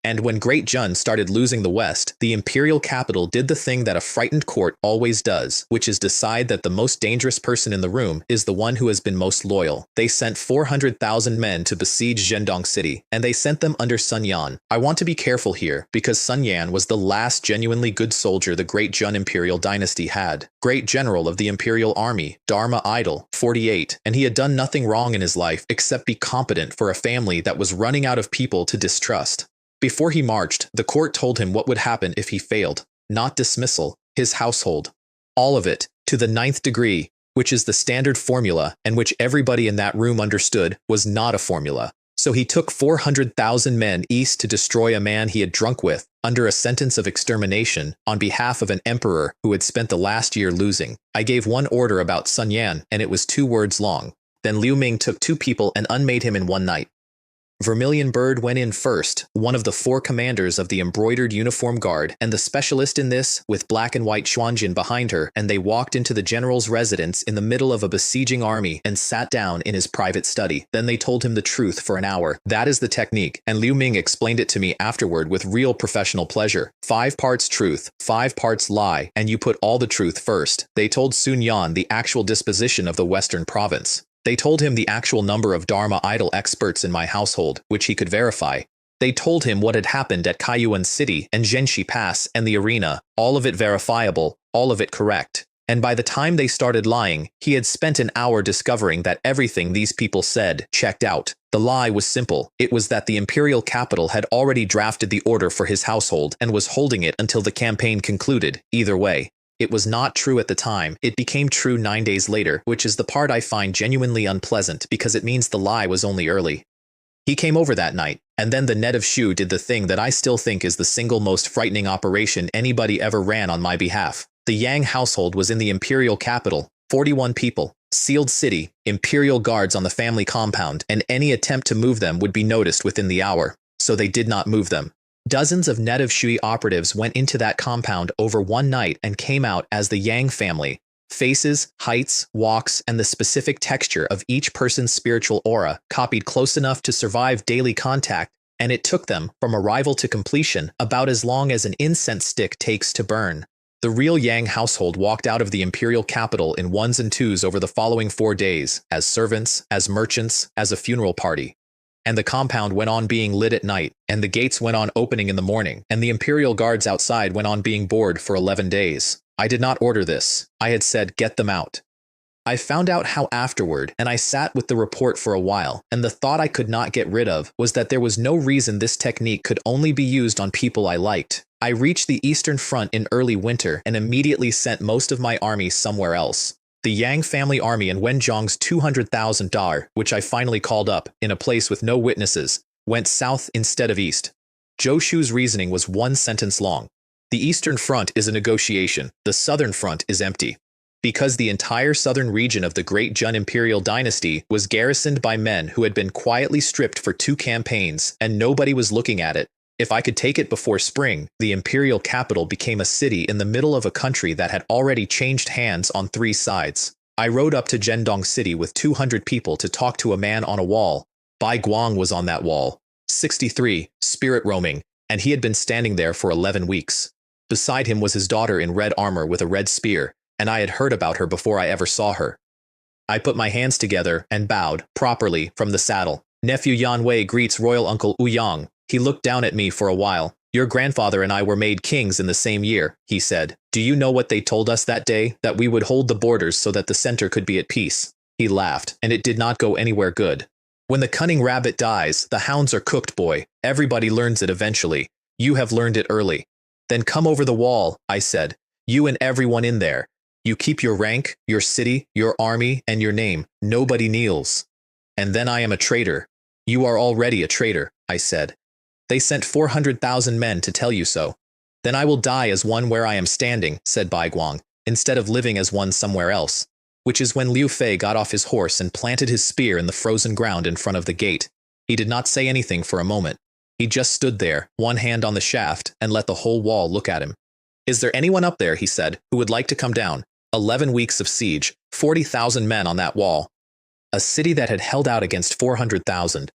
Speaker 1: And when Great Jun started losing the west, the imperial capital did the thing that a frightened court always does, which is decide that the most dangerous person in the room is the one who has been most loyal. They sent 400,000 men to besiege Zhendong City, and they sent them under Sun Yan. I want to be careful here, because Sun Yan was the last genuinely good soldier the Great Jun imperial dynasty had. Great general of the imperial army, Dharma idol, 48, and he had done nothing wrong in his life except be competent for a family that was running out of people to distrust. Before he marched, the court told him what would happen if he failed. Not dismissal, his household. All of it, to the 9th degree, which is the standard formula, and which everybody in that room understood was not a formula. So he took 400,000 men east to destroy a man he had drunk with, under a sentence of extermination, on behalf of an emperor who had spent the last year losing. I gave one order about Sun Yan, and it was 2 words long. Then Liu Ming took 2 people and unmade him in one night. Vermilion Bird went in first, one of the 4 commanders of the embroidered uniform guard, and the specialist in this, with black and white Xuanjin behind her, and they walked into the general's residence in the middle of a besieging army and sat down in his private study. Then they told him the truth for an hour. That is the technique, and Liu Ming explained it to me afterward with real professional pleasure. 5 parts truth, 5 parts lie, and you put all the truth first. They told Sun Yan the actual disposition of the western province. They told him the actual number of Dharma idol experts in my household, which he could verify. They told him what had happened at Kaiyuan City and Zhenxi Pass and the arena, all of it verifiable, all of it correct. And by the time they started lying, he had spent an hour discovering that everything these people said checked out. The lie was simple. It was that the imperial capital had already drafted the order for his household and was holding it until the campaign concluded. Either way, it was not true at the time. It became true 9 days later, which is the part I find genuinely unpleasant because it means the lie was only early. He came over that night, and then the net of Shu did the thing that I still think is the single most frightening operation anybody ever ran on my behalf. The Yang household was in the imperial capital, 41 people, sealed city, imperial guards on the family compound, and any attempt to move them would be noticed within the hour, so they did not move them. Dozens of net of Shui operatives went into that compound over one night and came out as the Yang family. Faces, heights, walks, and the specific texture of each person's spiritual aura copied close enough to survive daily contact, and it took them, from arrival to completion, about as long as an incense stick takes to burn. The real Yang household walked out of the imperial capital in 1s and 2s over the following 4 days, as servants, as merchants, as a funeral party. And the compound went on being lit at night, and the gates went on opening in the morning, and the imperial guards outside went on being bored for 11 days. I did not order this. I had said, get them out. I found out how afterward, and I sat with the report for a while, and the thought I could not get rid of was that there was no reason this technique could only be used on people I liked. I reached the Eastern Front in early winter and immediately sent most of my army somewhere else. The Yang family army and Wenzhong's 200,000 dar, which I finally called up, in a place with no witnesses, went south instead of east. Zhou Shu's reasoning was one sentence long. The Eastern Front is a negotiation, the Southern Front is empty. Because the entire southern region of the Great Jun Imperial Dynasty was garrisoned by men who had been quietly stripped for 2 campaigns, and nobody was looking at it. If I could take it before spring, the imperial capital became a city in the middle of a country that had already changed hands on 3 sides. I rode up to Zhendong City with 200 people to talk to a man on a wall. Bai Guang was on that wall. 63, spirit roaming, and he had been standing there for 11 weeks. Beside him was his daughter in red armor with a red spear, and I had heard about her before I ever saw her. I put my hands together and bowed, properly, from the saddle. Nephew Yan Wei greets royal uncle Wu Yang. He looked down at me for a while. Your grandfather and I were made kings in the same year, he said. Do you know what they told us that day? That we would hold the borders so that the center could be at peace. He laughed, and it did not go anywhere good. When the cunning rabbit dies, the hounds are cooked, boy. Everybody learns it eventually. You have learned it early. Then come over the wall, I said. You and everyone in there. You keep your rank, your city, your army, and your name. Nobody kneels. And then I am a traitor. You are already a traitor, I said. They sent 400,000 men to tell you so. Then I will die as one where I am standing, said Bai Guang, instead of living as one somewhere else. Which is when Liu Fei got off his horse and planted his spear in the frozen ground in front of the gate. He did not say anything for a moment. He just stood there, one hand on the shaft, and let the whole wall look at him. Is there anyone up there, he said, who would like to come down? 11 weeks of siege, 40,000 men on that wall. A city that had held out against 400,000.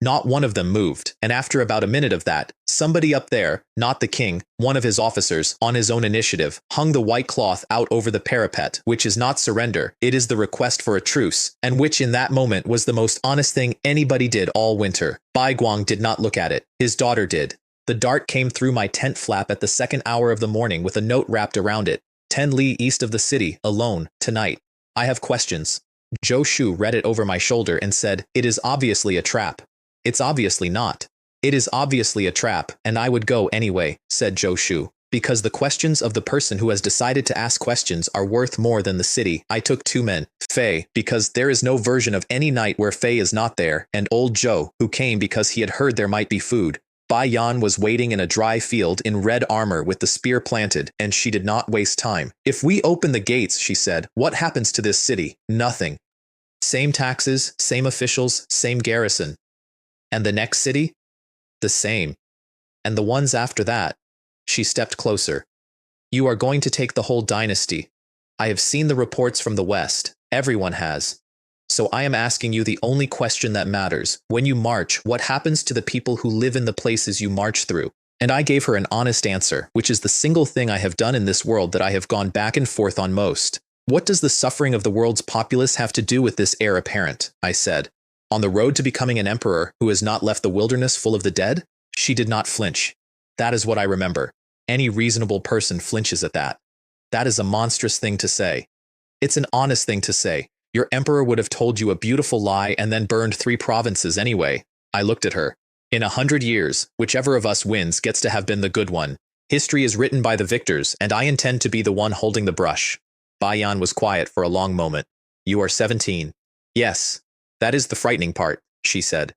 Speaker 1: Not one of them moved, and after about a minute of that, somebody up there, not the king, one of his officers, on his own initiative, hung the white cloth out over the parapet, which is not surrender, it is the request for a truce, and which in that moment was the most honest thing anybody did all winter. Bai Guang did not look at it. His daughter did. The dart came through my tent flap at the 2nd hour of the morning with a note wrapped around it. 10 li east of the city, alone, tonight. I have questions. Zhou Shu read it over my shoulder and said, it is obviously a trap. It's obviously not. It is obviously a trap, and I would go anyway, said Zhou Shu, because the questions of the person who has decided to ask questions are worth more than the city. I took 2 men, Fei, because there is no version of any night where Fei is not there, and old Zhou, who came because he had heard there might be food. Bai Yan was waiting in a dry field in red armor with the spear planted, and she did not waste time. If we open the gates, she said, what happens to this city? Nothing. Same taxes, same officials, same garrison. And the next city? The same. And the ones after that? She stepped closer. You are going to take the whole dynasty. I have seen the reports from the West. Everyone has. So I am asking you the only question that matters. When you march, what happens to the people who live in the places you march through? And I gave her an honest answer, which is the single thing I have done in this world that I have gone back and forth on most. What does the suffering of the world's populace have to do with this heir apparent? I said. On the road to becoming an emperor who has not left the wilderness full of the dead? She did not flinch. That is what I remember. Any reasonable person flinches at that. That is a monstrous thing to say. It's an honest thing to say. Your emperor would have told you a beautiful lie and then burned 3 provinces anyway. I looked at her. In 100 years, whichever of us wins gets to have been the good one. History is written by the victors, and I intend to be the one holding the brush. Bayan was quiet for a long moment. You are 17. Yes, that is the frightening part, she said.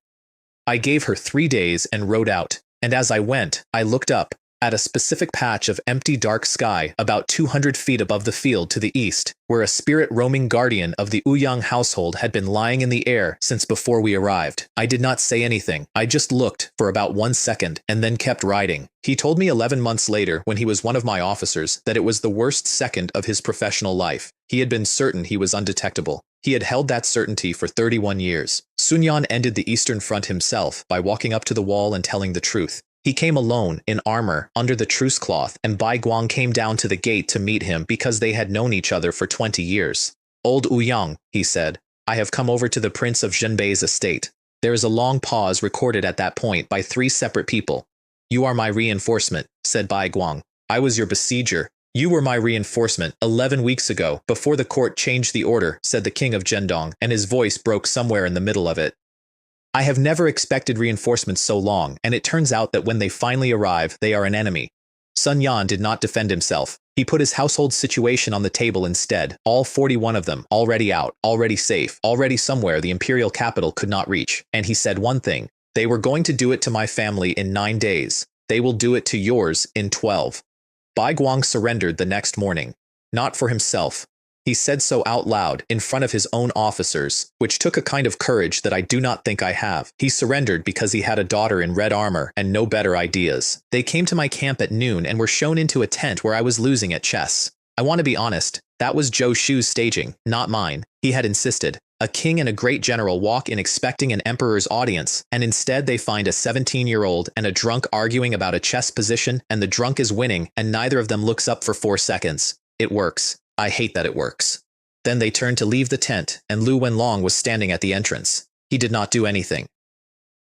Speaker 1: I gave her 3 days and rode out, and as I went, I looked up at a specific patch of empty dark sky about 200 feet above the field to the east, where a spirit-roaming guardian of the Ouyang household had been lying in the air since before we arrived. I did not say anything. I just looked for about 1 second and then kept riding. He told me 11 months later, when he was one of my officers, that it was the worst second of his professional life. He had been certain he was undetectable. He had held that certainty for 31 years. Sun Yan ended the Eastern Front himself by walking up to the wall and telling the truth. He came alone, in armor, under the truce cloth, and Bai Guang came down to the gate to meet him because they had known each other for 20 years. Old Ouyang, he said, I have come over to the Prince of Zhenbei's estate. There is a long pause recorded at that point by 3 separate people. You are my reinforcement, said Bai Guang. I was your besieger. You were my reinforcement 11 weeks ago, before the court changed the order, said the king of Zhendong, and his voice broke somewhere in the middle of it. I have never expected reinforcements so long, and it turns out that when they finally arrive, they are an enemy. Sun Yan did not defend himself. He put his household situation on the table instead, all 41 of them, already out, already safe, already somewhere the imperial capital could not reach. And he said one thing, they were going to do it to my family in 9 days. They will do it to yours in 12. Bai Guang surrendered the next morning. Not for himself. He said so out loud, in front of his own officers, which took a kind of courage that I do not think I have. He surrendered because he had a daughter in red armor and no better ideas. They came to my camp at noon and were shown into a tent where I was losing at chess. I want to be honest, that was Zhou Shu's staging, not mine. He had insisted. A king and a great general walk in expecting an emperor's audience, and instead they find a 17-year-old and a drunk arguing about a chess position, and the drunk is winning, and neither of them looks up for 4 seconds. It works. I hate that it works. Then they turned to leave the tent, and Lu Wenlong was standing at the entrance. He did not do anything.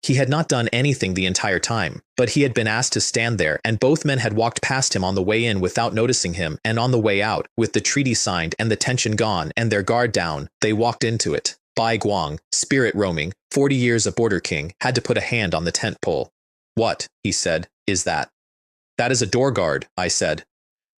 Speaker 1: He had not done anything the entire time, but he had been asked to stand there, and both men had walked past him on the way in without noticing him, and on the way out, with the treaty signed and the tension gone and their guard down, they walked into it. Bai Guang, spirit roaming, 40 years a border king, had to put a hand on the tent pole. What, he said, is that? That is a door guard, I said.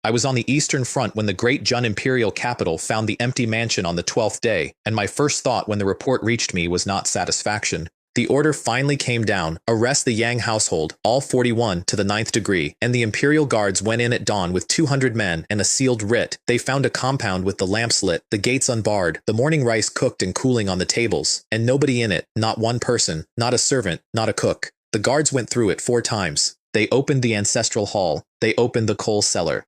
Speaker 1: I was on the Eastern Front when the great Jun imperial capital found the empty mansion on the 12th day, and my first thought when the report reached me was not satisfaction. The order finally came down, arrest the Yang household, all 41 to the 9th degree, and the imperial guards went in at dawn with 200 men and a sealed writ. They found a compound with the lamps lit, the gates unbarred, the morning rice cooked and cooling on the tables, and nobody in it, not one person, not a servant, not a cook. The guards went through it 4 times. They opened the ancestral hall. They opened the coal cellar.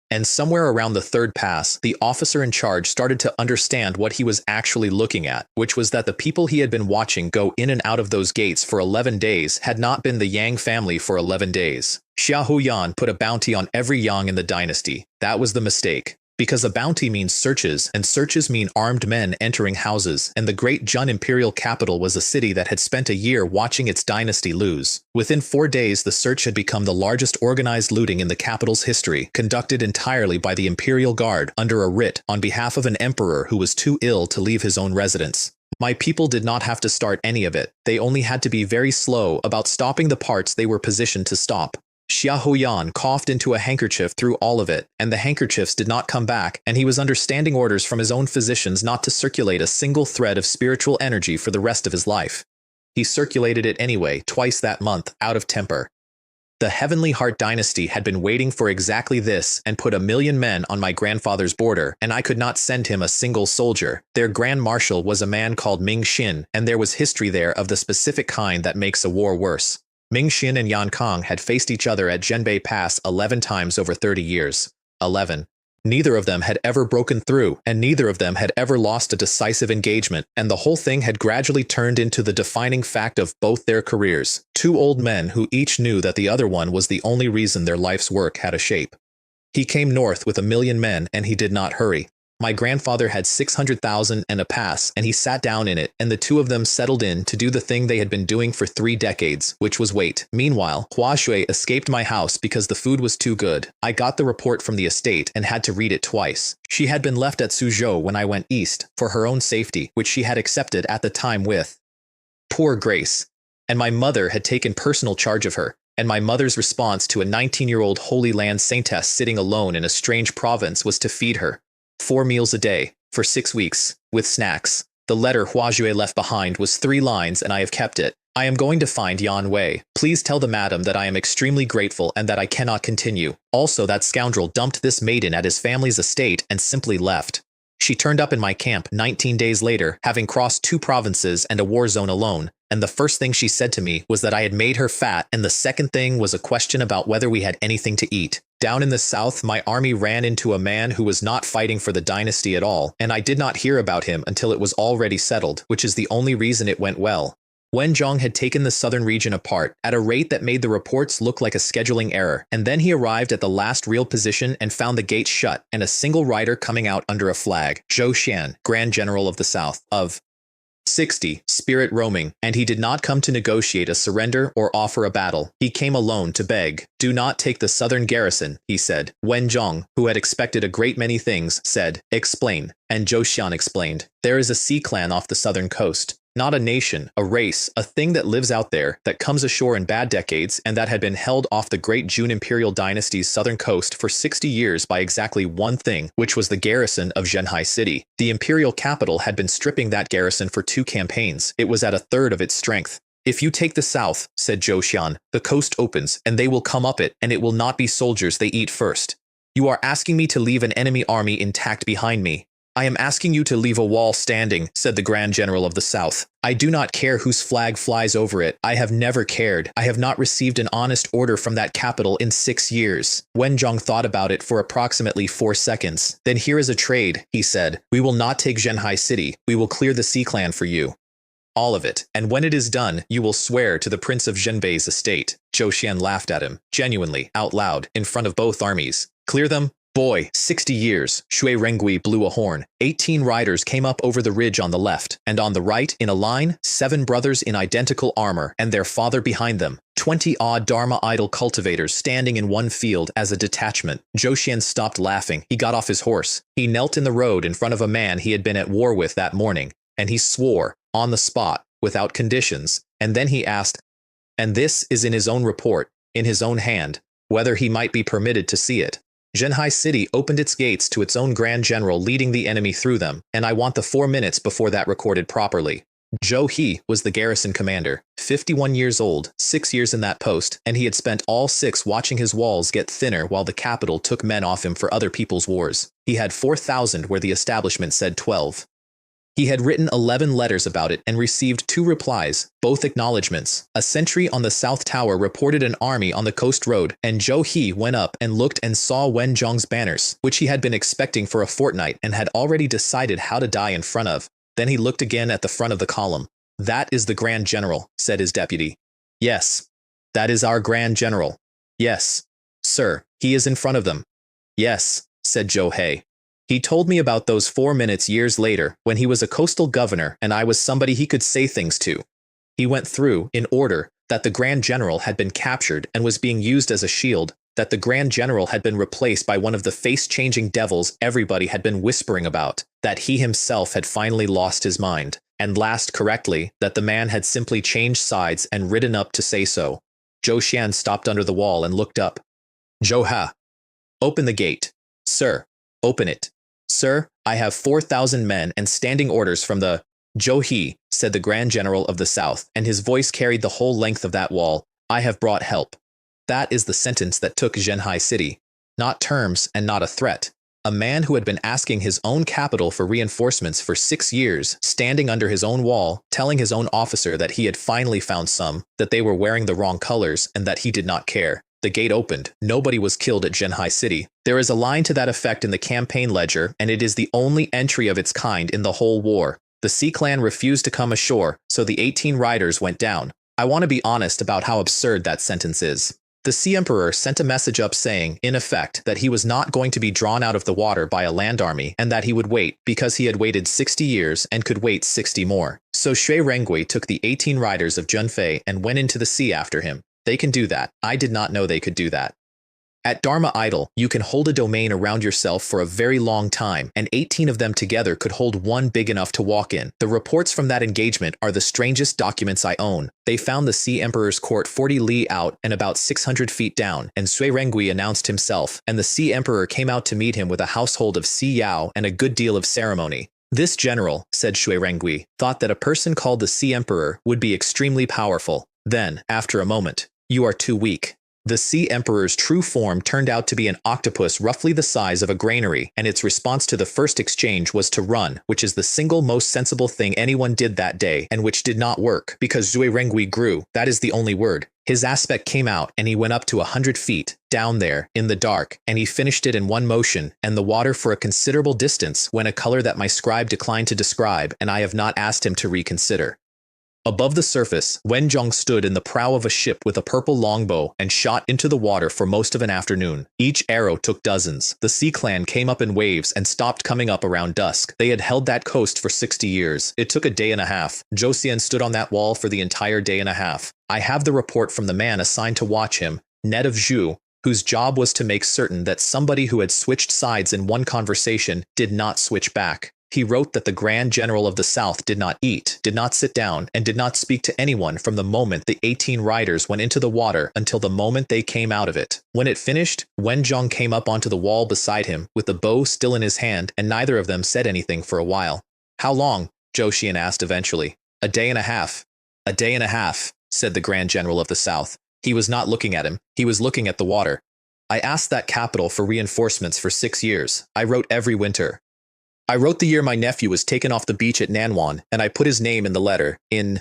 Speaker 1: And somewhere around the 3rd pass, the officer in charge started to understand what he was actually looking at, which was that the people he had been watching go in and out of those gates for 11 days had not been the Yang family for 11 days. Xia Huyan put a bounty on every Yang in the dynasty. That was the mistake. Because a bounty means searches, and searches mean armed men entering houses, and the great Jun imperial capital was a city that had spent a year watching its dynasty lose. Within 4 days, the search had become the largest organized looting in the capital's history, conducted entirely by the imperial guard under a writ on behalf of an emperor who was too ill to leave his own residence. My people did not have to start any of it. They only had to be very slow about stopping the parts they were positioned to stop. Xia Huyan coughed into a handkerchief through all of it, and the handkerchiefs did not come back, and he was under standing orders from his own physicians not to circulate a single thread of spiritual energy for the rest of his life. He circulated it anyway, twice that month, out of temper. The Heavenly Heart dynasty had been waiting for exactly this and put 1,000,000 men on my grandfather's border, and I could not send him a single soldier. Their grand marshal was a man called Ming Xin, and there was history there of the specific kind that makes a war worse. Ming Xin and Yan Kang had faced each other at Zhenbei Pass 11 times over 30 years. 11. Neither of them had ever broken through, and neither of them had ever lost a decisive engagement, and the whole thing had gradually turned into the defining fact of both their careers. Two old men who each knew that the other one was the only reason their life's work had a shape. He came north with 1,000,000 men, and he did not hurry. My grandfather had 600,000 and a pass, and he sat down in it, and the two of them settled in to do the thing they had been doing for 3 decades, which was wait. Meanwhile, Hua Shui escaped my house because the food was too good. I got the report from the estate and had to read it twice. She had been left at Suzhou when I went east, for her own safety, which she had accepted at the time with poor grace. And my mother had taken personal charge of her. And my mother's response to a 19-year-old Holy Land saintess sitting alone in a strange province was to feed her 4 meals a day, for 6 weeks, with snacks. The letter Hua Jue left behind was 3 lines and I have kept it. I am going to find Yan Wei. Please tell the madam that I am extremely grateful and that I cannot continue. Also, that scoundrel dumped this maiden at his family's estate and simply left. She turned up in my camp 19 days later, having crossed 2 provinces and a war zone alone, and the first thing she said to me was that I had made her fat, and the second thing was a question about whether we had anything to eat. Down in the south, my army ran into a man who was not fighting for the dynasty at all, and I did not hear about him until it was already settled, which is the only reason it went well. Wen Zhong had taken the southern region apart at a rate that made the reports look like a scheduling error, and then he arrived at the last real position and found the gates shut and a single rider coming out under a flag, Zhou Xian, Grand General of the South, of 60, spirit roaming, and he did not come to negotiate a surrender or offer a battle. He came alone to beg. Do not take the southern garrison, he said. Wen Zhong, who had expected a great many things, said, explain. And Zhou Xian explained, there is a sea clan off the southern coast. Not a nation, a race, a thing that lives out there, that comes ashore in bad decades, and that had been held off the great Jun imperial dynasty's southern coast for 60 years by exactly one thing, which was the garrison of Zhenhai City. The imperial capital had been stripping that garrison for 2 campaigns. It was at a third of its strength. If you take the south, said Zhou Xian, the coast opens, and they will come up it, and it will not be soldiers they eat first. You are asking me to leave an enemy army intact behind me. I am asking you to leave a wall standing, said the Grand General of the South. I do not care whose flag flies over it. I have never cared. I have not received an honest order from that capital in 6 years. Wen Zhong thought about it for approximately 4 seconds. Then here is a trade, he said. We will not take Zhenhai City. We will clear the Sea Clan for you. All of it. And when it is done, you will swear to the Prince of Zhenbei's estate. Zhou Xian laughed at him, genuinely, out loud, in front of both armies. Clear them? Boy, 60 years, Shui Rengui blew a horn. 18 riders came up over the ridge on the left, and on the right, in a line, 7 brothers in identical armor, and their father behind them. 20-odd Dharma idol cultivators standing in one field as a detachment. Zhou Xian stopped laughing. He got off his horse. He knelt in the road in front of a man he had been at war with that morning, and he swore, on the spot, without conditions, and then he asked, and this is in his own report, in his own hand, whether he might be permitted to see it. Zhenhai City opened its gates to its own Grand General leading the enemy through them, and I want the 4 minutes before that recorded properly. Zhou He was the garrison commander, 51 years old, 6 years in that post, and he had spent all 6 watching his walls get thinner while the capital took men off him for other people's wars. He had 4,000 where the establishment said 12. He had written 11 letters about it and received 2 replies, both acknowledgements. A sentry on the South Tower reported an army on the coast road, and Zhou He went up and looked and saw Wen Zhong's banners, which he had been expecting for a fortnight and had already decided how to die in front of. Then he looked again at the front of the column. That is the Grand General, said his deputy. Yes, that is our Grand General. Yes, sir, he is in front of them. Yes, said Zhou He. He told me about those 4 minutes years later when he was a coastal governor and I was somebody he could say things to. He went through, in order, that the Grand General had been captured and was being used as a shield, that the Grand General had been replaced by one of the face-changing devils everybody had been whispering about, that he himself had finally lost his mind, and last correctly, that the man had simply changed sides and ridden up to say so. Zhou Xian stopped under the wall and looked up. Zhou Ha. Open the gate. Sir, open it. Sir, I have 4,000 men and standing orders from the Zhou He, said the Grand General of the South, and his voice carried the whole length of that wall. I have brought help. That is the sentence that took Zhenhai City. Not terms and not a threat. A man who had been asking his own capital for reinforcements for 6 years, standing under his own wall, telling his own officer that he had finally found some, that they were wearing the wrong colors, and that he did not care. The gate opened. Nobody was killed at Zhenhai City. There is a line to that effect in the campaign ledger, and it is the only entry of its kind in the whole war. The Sea Clan refused to come ashore, so the 18 riders went down. I want to be honest about how absurd that sentence is. The Sea Emperor sent a message up saying, in effect, that he was not going to be drawn out of the water by a land army and that he would wait because he had waited 60 years and could wait 60 more. So Shui Rengui took the 18 riders of Junfei and went into the sea after him. They can do that. I did not know they could do that. At Dharma Idol, you can hold a domain around yourself for a very long time, and 18 of them together could hold one big enough to walk in. The reports from that engagement are the strangest documents I own. They found the Sea Emperor's court 40 li out and about 600 feet down, and Sui Rengui announced himself, and the Sea Emperor came out to meet him with a household of Si Yao and a good deal of ceremony. This general, said Shui Rengui, thought that a person called the Sea Emperor would be extremely powerful. Then, after a moment, you are too weak. The Sea Emperor's true form turned out to be an octopus roughly the size of a granary, and its response to the first exchange was to run, which is the single most sensible thing anyone did that day, and which did not work, because Zui Rengui grew. That is the only word. His aspect came out, and he went up to 100 feet, down there, in the dark, and he finished it in one motion, and the water for a considerable distance went a color that my scribe declined to describe, and I have not asked him to reconsider. Above the surface, Wenjong stood in the prow of a ship with a purple longbow and shot into the water for most of an afternoon. Each arrow took dozens. The Sea Clan came up in waves and stopped coming up around dusk. They had held that coast for 60 years. It took a day and a half. Zhou Xian stood on that wall for the entire day and a half. I have the report from the man assigned to watch him, Ned of Zhu, whose job was to make certain that somebody who had switched sides in one conversation did not switch back. He wrote that the Grand General of the South did not eat, did not sit down, and did not speak to anyone from the moment the 18 riders went into the water until the moment they came out of it. When it finished, Wenjong came up onto the wall beside him with the bow still in his hand, and neither of them said anything for a while. How long? Zhou Xian asked eventually. A day and a half. A day and a half, said the Grand General of the South. He was not looking at him. He was looking at the water. I asked that capital for reinforcements for 6 years. I wrote every winter. I wrote the year my nephew was taken off the beach at Nanwan, and I put his name in the letter. In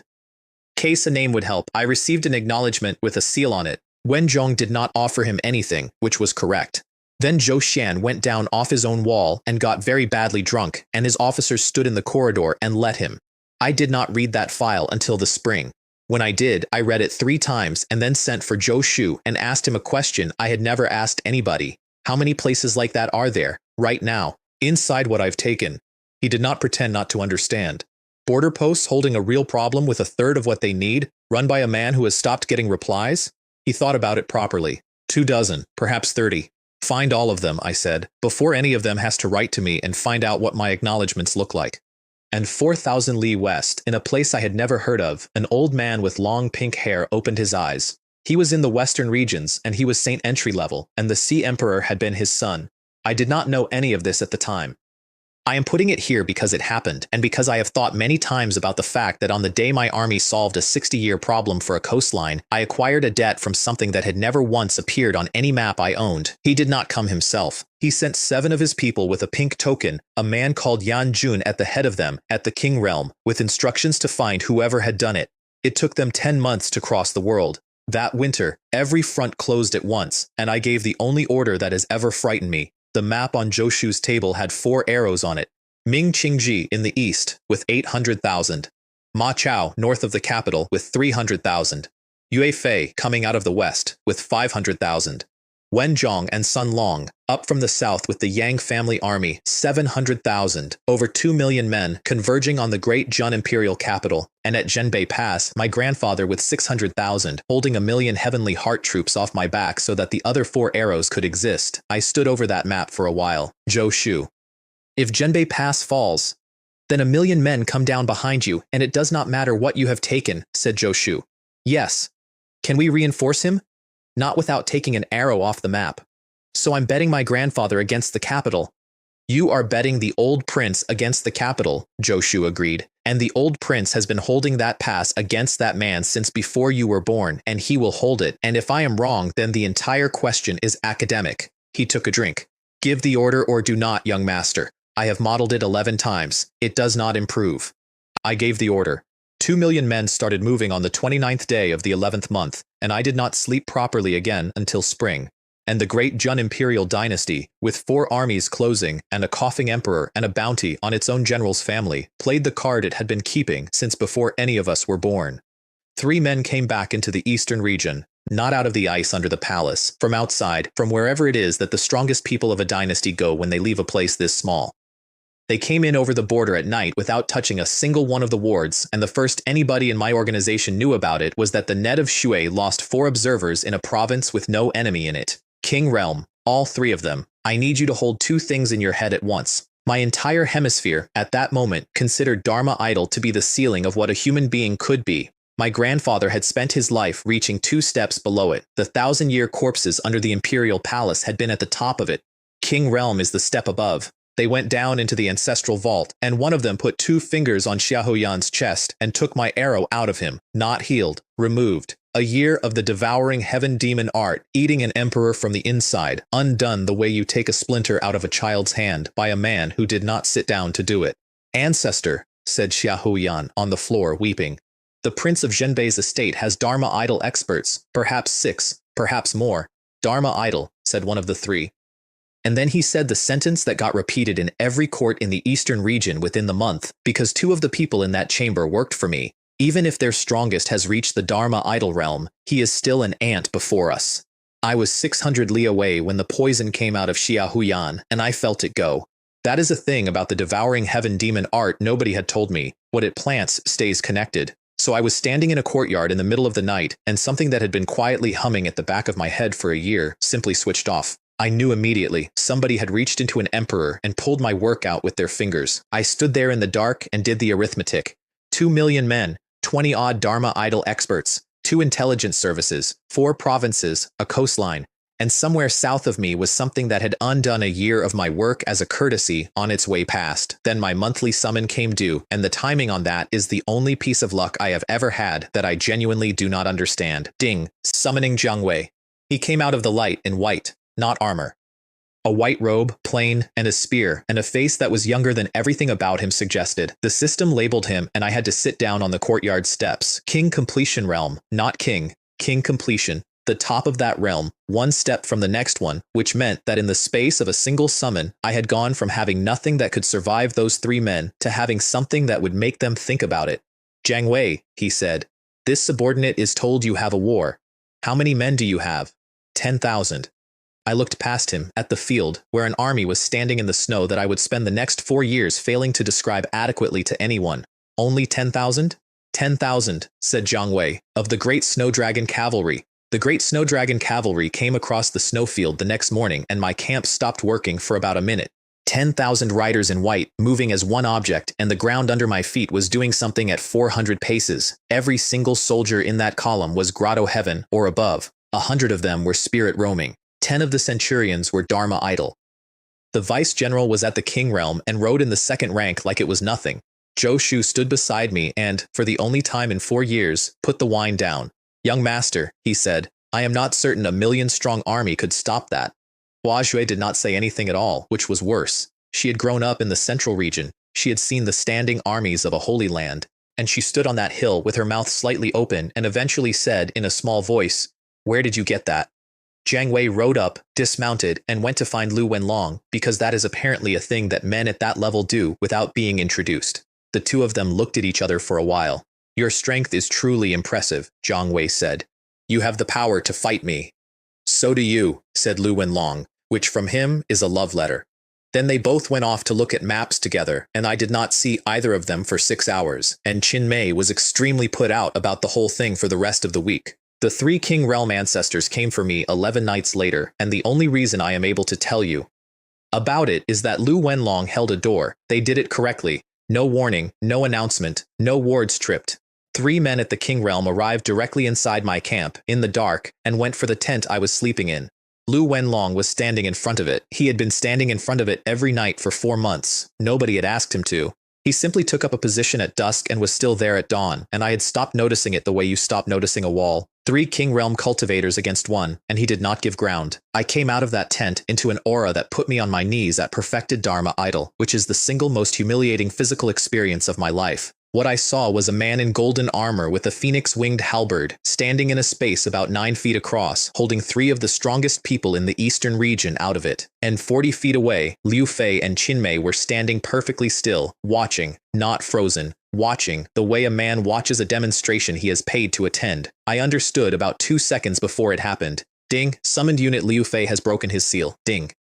Speaker 1: case a name would help, I received an acknowledgement with a seal on it. Wenjong did not offer him anything, which was correct. Then Zhou Xian went down off his own wall and got very badly drunk, and his officers stood in the corridor and let him. I did not read that file until the spring. When I did, I read it 3 times and then sent for Zhou Shu and asked him a question I had never asked anybody. How many places like that are there, right now? Inside what I've taken. He did not pretend not to understand. Border posts holding a real problem with a third of what they need, run by a man who has stopped getting replies? He thought about it properly. 24, perhaps 30. Find all of them, I said, before any of them has to write to me and find out what my acknowledgements look like. And 4,000 li west, in a place I had never heard of, an old man with long pink hair opened his eyes. He was in the western regions, and he was Saint Entry level, and the Sea Emperor had been his son. I did not know any of this at the time. I am putting it here because it happened, and because I have thought many times about the fact that on the day my army solved a 60-year problem for a coastline, I acquired a debt from something that had never once appeared on any map I owned. He did not come himself. He sent 7 of his people with a pink token, a man called Yan Jun at the head of them, at the King Realm, with instructions to find whoever had done it. It took them 10 months to cross the world. That winter, every front closed at once, and I gave the only order that has ever frightened me. The map on Zhou Shu's table had 4 arrows on it. Ming Qingji in the east, with 800,000. Ma Chao north of the capital, with 300,000. Yue Fei coming out of the west, with 500,000. Wenjong and Sun Long, up from the south with the Yang family army, 700,000, over 2 million men converging on the great Jun imperial capital, and at Zhenbei Pass, my grandfather with 600,000, holding 1,000,000 heavenly heart troops off my back so that the other 4 arrows could exist. I stood over that map for a while. Zhou Shu. If Zhenbei Pass falls, then 1,000,000 men come down behind you, and it does not matter what you have taken, said Zhou Shu. Yes. Can we reinforce him? Not without taking an arrow off the map. So I'm betting my grandfather against the capital. You are betting the old prince against the capital, Zhou Shu agreed. And the old prince has been holding that pass against that man since before you were born, and he will hold it. And if I am wrong, then the entire question is academic. He took a drink. Give the order or do not, young master. I have modeled it 11 times. It does not improve. I gave the order. 2 million men started moving on the 29th day of the 11th month, and I did not sleep properly again until spring. And the great Jun imperial dynasty, with 4 armies closing, and a coughing emperor and a bounty on its own general's family, played the card it had been keeping since before any of us were born. 3 men came back into the eastern region, not out of the ice under the palace, from outside, from wherever it is that the strongest people of a dynasty go when they leave a place this small. They came in over the border at night without touching a single one of the wards, and the first anybody in my organization knew about it was that the net of Shui lost 4 observers in a province with no enemy in it. King Realm, all 3 of them. I need you to hold 2 things in your head at once. My entire hemisphere, at that moment, considered Dharma idol to be the ceiling of what a human being could be. My grandfather had spent his life reaching 2 steps below it. The 1,000-year corpses under the imperial palace had been at the top of it. King Realm is the step above. They went down into the ancestral vault, and one of them put 2 fingers on Xiaohuyan's chest and took my arrow out of him, not healed, removed. A year of the devouring heaven demon art, eating an emperor from the inside, undone the way you take a splinter out of a child's hand by a man who did not sit down to do it. Ancestor, said Xiaohuyan on the floor, weeping. The prince of Zhenbei's estate has Dharma idol experts, perhaps 6, perhaps more. Dharma idol, said one of the 3. And then he said the sentence that got repeated in every court in the eastern region within the month, because 2 of the people in that chamber worked for me. Even if their strongest has reached the Dharma idol realm, he is still an ant before us. I was 600 li away when the poison came out of Xiaohuyan, and I felt it go. That is a thing about the devouring heaven demon art nobody had told me. What it plants stays connected. So I was standing in a courtyard in the middle of the night, and something that had been quietly humming at the back of my head for a year simply switched off. I knew immediately somebody had reached into an emperor and pulled my work out with their fingers. I stood there in the dark and did the arithmetic. 2 million men, 20-odd Dharma idol experts, 2 intelligence services, 4 provinces, a coastline, and somewhere south of me was something that had undone a year of my work as a courtesy on its way past. Then my monthly summon came due, and the timing on that is the only piece of luck I have ever had that I genuinely do not understand. Ding, summoning Jiang Wei. He came out of the light in white, not armor. A white robe, plain, and a spear, and a face that was younger than everything about him suggested. The system labeled him, and I had to sit down on the courtyard steps. King Completion Realm, not King. King Completion. The top of that realm, 1 step from the next one, which meant that in the space of a single summon, I had gone from having nothing that could survive those 3 men to having something that would make them think about it. Jiang Wei, he said, this subordinate is told you have a war. How many men do you have? 10,000. I looked past him, at the field, where an army was standing in the snow that I would spend the next 4 years failing to describe adequately to anyone. Only 10,000? 10,000, said Jiang Wei, of the Great Snow Dragon Cavalry. The Great Snow Dragon Cavalry came across the snowfield the next morning and my camp stopped working for about a minute. 10,000 riders in white, moving as one object, and the ground under my feet was doing something at 400 paces. Every single soldier in that column was grotto heaven or above. 100 of them were spirit roaming. 10 of the centurions were Dharma idol. The vice-general was at the king realm and rode in the 2nd rank like it was nothing. Zhou Shu stood beside me and, for the only time in 4 years, put the wine down. Young master, he said, I am not certain a 1,000,000-strong army could stop that. Hua Jue did not say anything at all, which was worse. She had grown up in the central region. She had seen the standing armies of a holy land, and she stood on that hill with her mouth slightly open and eventually said in a small voice, "Where did you get that?" Jiang Wei rode up, dismounted, and went to find Lu Wenlong, because that is apparently a thing that men at that level do without being introduced. The 2 of them looked at each other for a while. "Your strength is truly impressive," Jiang Wei said. "You have the power to fight me." "So do you," said Lu Wenlong, which from him is a love letter. Then they both went off to look at maps together, and I did not see either of them for 6 hours, and Qin Mei was extremely put out about the whole thing for the rest of the week. The 3 King Realm ancestors came for me 11 nights later, and the only reason I am able to tell you about it is that Lu Wenlong held a door. They did it correctly. No warning, no announcement, no wards tripped. 3 men at the King Realm arrived directly inside my camp, in the dark, and went for the tent I was sleeping in. Lu Wenlong was standing in front of it. He had been standing in front of it every night for 4 months. Nobody had asked him to. He simply took up a position at dusk and was still there at dawn, and I had stopped noticing it the way you stop noticing a wall. 3 King Realm cultivators against 1, and he did not give ground. I came out of that tent into an aura that put me on my knees at perfected Dharma idol, which is the single most humiliating physical experience of my life. What I saw was a man in golden armor with a phoenix-winged halberd, standing in a space about 9 feet across, holding 3 of the strongest people in the eastern region out of it. And 40 feet away, Liu Fei and Qin Mei were standing perfectly still, watching, not frozen, watching, the way a man watches a demonstration he has paid to attend. I understood about 2 seconds before it happened. Ding, summoned unit Liu Fei has broken his seal. Ding.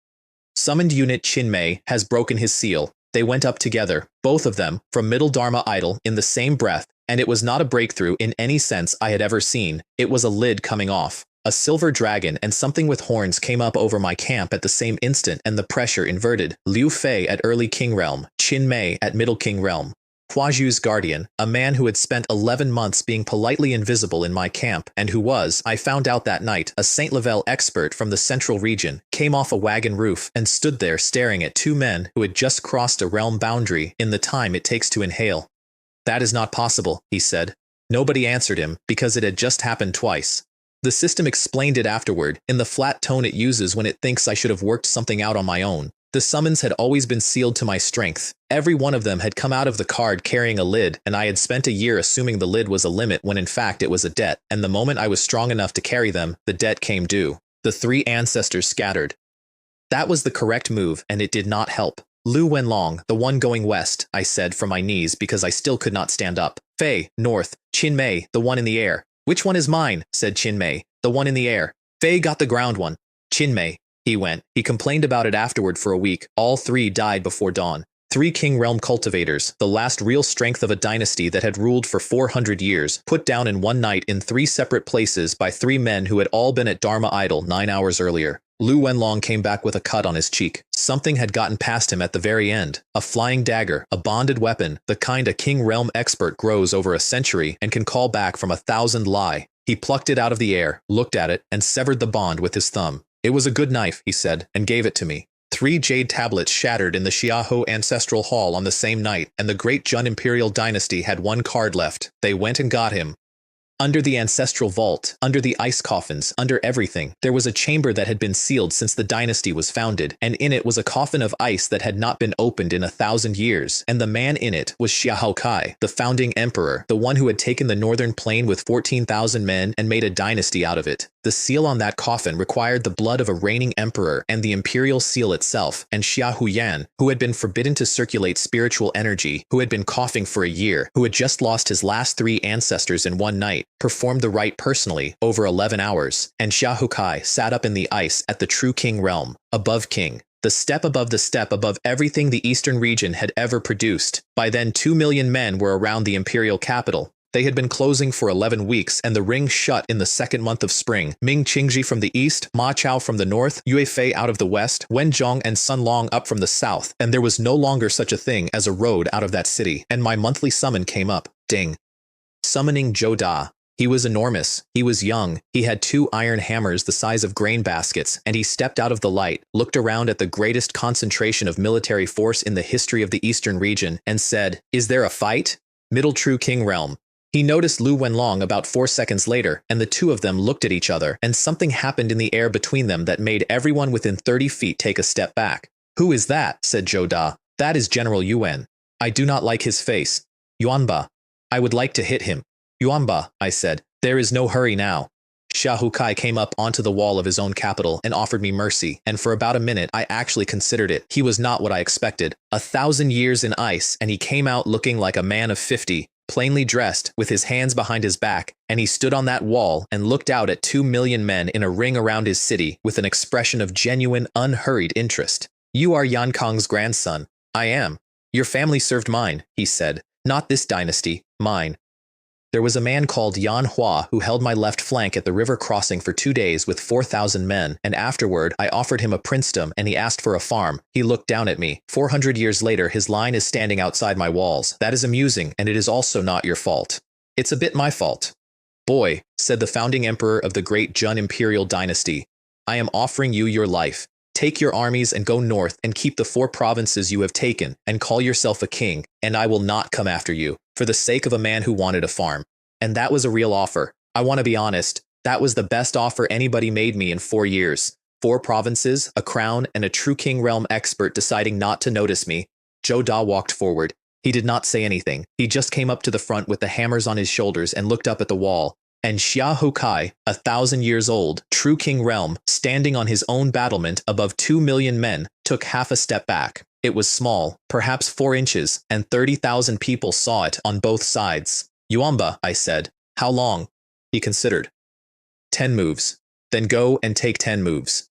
Speaker 1: Summoned unit Qin Mei has broken his seal. They went up together, both of them, from Middle Dharma idol, in the same breath, and it was not a breakthrough in any sense I had ever seen. It was a lid coming off. A silver dragon and something with horns came up over my camp at the same instant, and the pressure inverted. Liu Fei at Early King Realm, Qin Mei at Middle King Realm. Huaju's guardian, a man who had spent 11 months being politely invisible in my camp, and who was, I found out that night, a Saint Level expert from the central region, came off a wagon roof and stood there staring at 2 men who had just crossed a realm boundary in the time it takes to inhale. "That is not possible," he said. Nobody answered him, because it had just happened twice. The system explained it afterward, in the flat tone it uses when it thinks I should have worked something out on my own. The summons had always been sealed to my strength. Every one of them had come out of the card carrying a lid, and I had spent a year assuming the lid was a limit when in fact it was a debt, and the moment I was strong enough to carry them, the debt came due. The 3 ancestors scattered. That was the correct move, and it did not help. "Lu Wenlong, the one going west," I said from my knees because I still could not stand up. "Fei, north. Qin Mei, the one in the air." "Which one is mine?" said Qin Mei. "The one in the air." "Fei got the ground one." "Qin Mei." He went. He complained about it afterward for a week. All 3 died before dawn. 3 King Realm cultivators, the last real strength of a dynasty that had ruled for 400 years, put down in one night in 3 separate places by 3 men who had all been at Dharma idol 9 hours earlier. Lu Wenlong came back with a cut on his cheek. Something had gotten past him at the very end. A flying dagger, a bonded weapon, the kind a King Realm expert grows over a century and can call back from 1,000 lie. He plucked it out of the air, looked at it, and severed the bond with his thumb. "It was a good knife," he said, and gave it to me. 3 jade tablets shattered in the Xiaohu ancestral hall on the same night, and the great Jun imperial dynasty had 1 card left. They went and got him. Under the ancestral vault, under the ice coffins, under everything, there was a chamber that had been sealed since the dynasty was founded, and in it was a coffin of ice that had not been opened in 1,000 years, and the man in it was Xiahou Kai, the founding emperor, the one who had taken the northern plain with 14,000 men and made a dynasty out of it. The seal on that coffin required the blood of a reigning emperor and the imperial seal itself, and Xiahou Yan, who had been forbidden to circulate spiritual energy, who had been coughing for a year, who had just lost his last 3 ancestors in one night, performed the rite personally, over 11 hours, and Xiahou Kai sat up in the ice at the true king realm, above king. The step above everything the eastern region had ever produced. By then 2 million men were around the imperial capital. They had been closing for 11 weeks, and the ring shut in the 2nd month of spring. Ming Qingji from the east, Ma Chao from the north, Yue Fei out of the west, Wen Zhong and Sun Long up from the south, and there was no longer such a thing as a road out of that city, and my monthly summon came up. Ding. Summoning Zhou Da. He was enormous, he was young, he had 2 iron hammers the size of grain baskets, and he stepped out of the light, looked around at the greatest concentration of military force in the history of the eastern region, and said, "Is there a fight?" Middle True King Realm. He noticed Lu Wenlong about 4 seconds later, and the 2 of them looked at each other, and something happened in the air between them that made everyone within 30 feet take a step back. "Who is that?" said Zhou Da. "That is General Yuan. I do not like his face. Yuanba. I would like to hit him." "Yuanba," I said, "there is no hurry now." Xiahou Kai came up onto the wall of his own capital and offered me mercy, and for about a minute I actually considered it. He was not what I expected. 1,000 years in ice, and he came out looking like a man of 50. Plainly dressed, with his hands behind his back, and he stood on that wall and looked out at 2 million men in a ring around his city with an expression of genuine, unhurried interest. "You are Yan Kong's grandson." "I am." "Your family served mine," he said. "Not this dynasty, mine." There was a man called Yan Hua who held my left flank at the river crossing for 2 days with 4,000 men, and afterward I offered him a princedom and he asked for a farm. He looked down at me. 400 years later his line is standing outside my walls. That is amusing, and it is also not your fault. It's a bit my fault. "Boy," said the founding emperor of the great Jun imperial dynasty, "I am offering you your life. Take your armies and go north and keep the 4 provinces you have taken and call yourself a king, and I will not come after you, for the sake of a man who wanted a farm. And that was a real offer. I want to be honest, that was the best offer anybody made me in 4 years. 4 provinces, a crown, and a true king realm expert deciding not to notice me. Zhou Da walked forward. He did not say anything. He just came up to the front with the hammers on his shoulders and looked up at the wall. And Xia Hukai, 1,000 years old, true king realm, standing on his own battlement above 2 million men, took half a step back. It was small, perhaps 4 inches, and 30,000 people saw it on both sides. Yuamba, I said. How long? He considered. 10 moves. Then go and take 10 moves.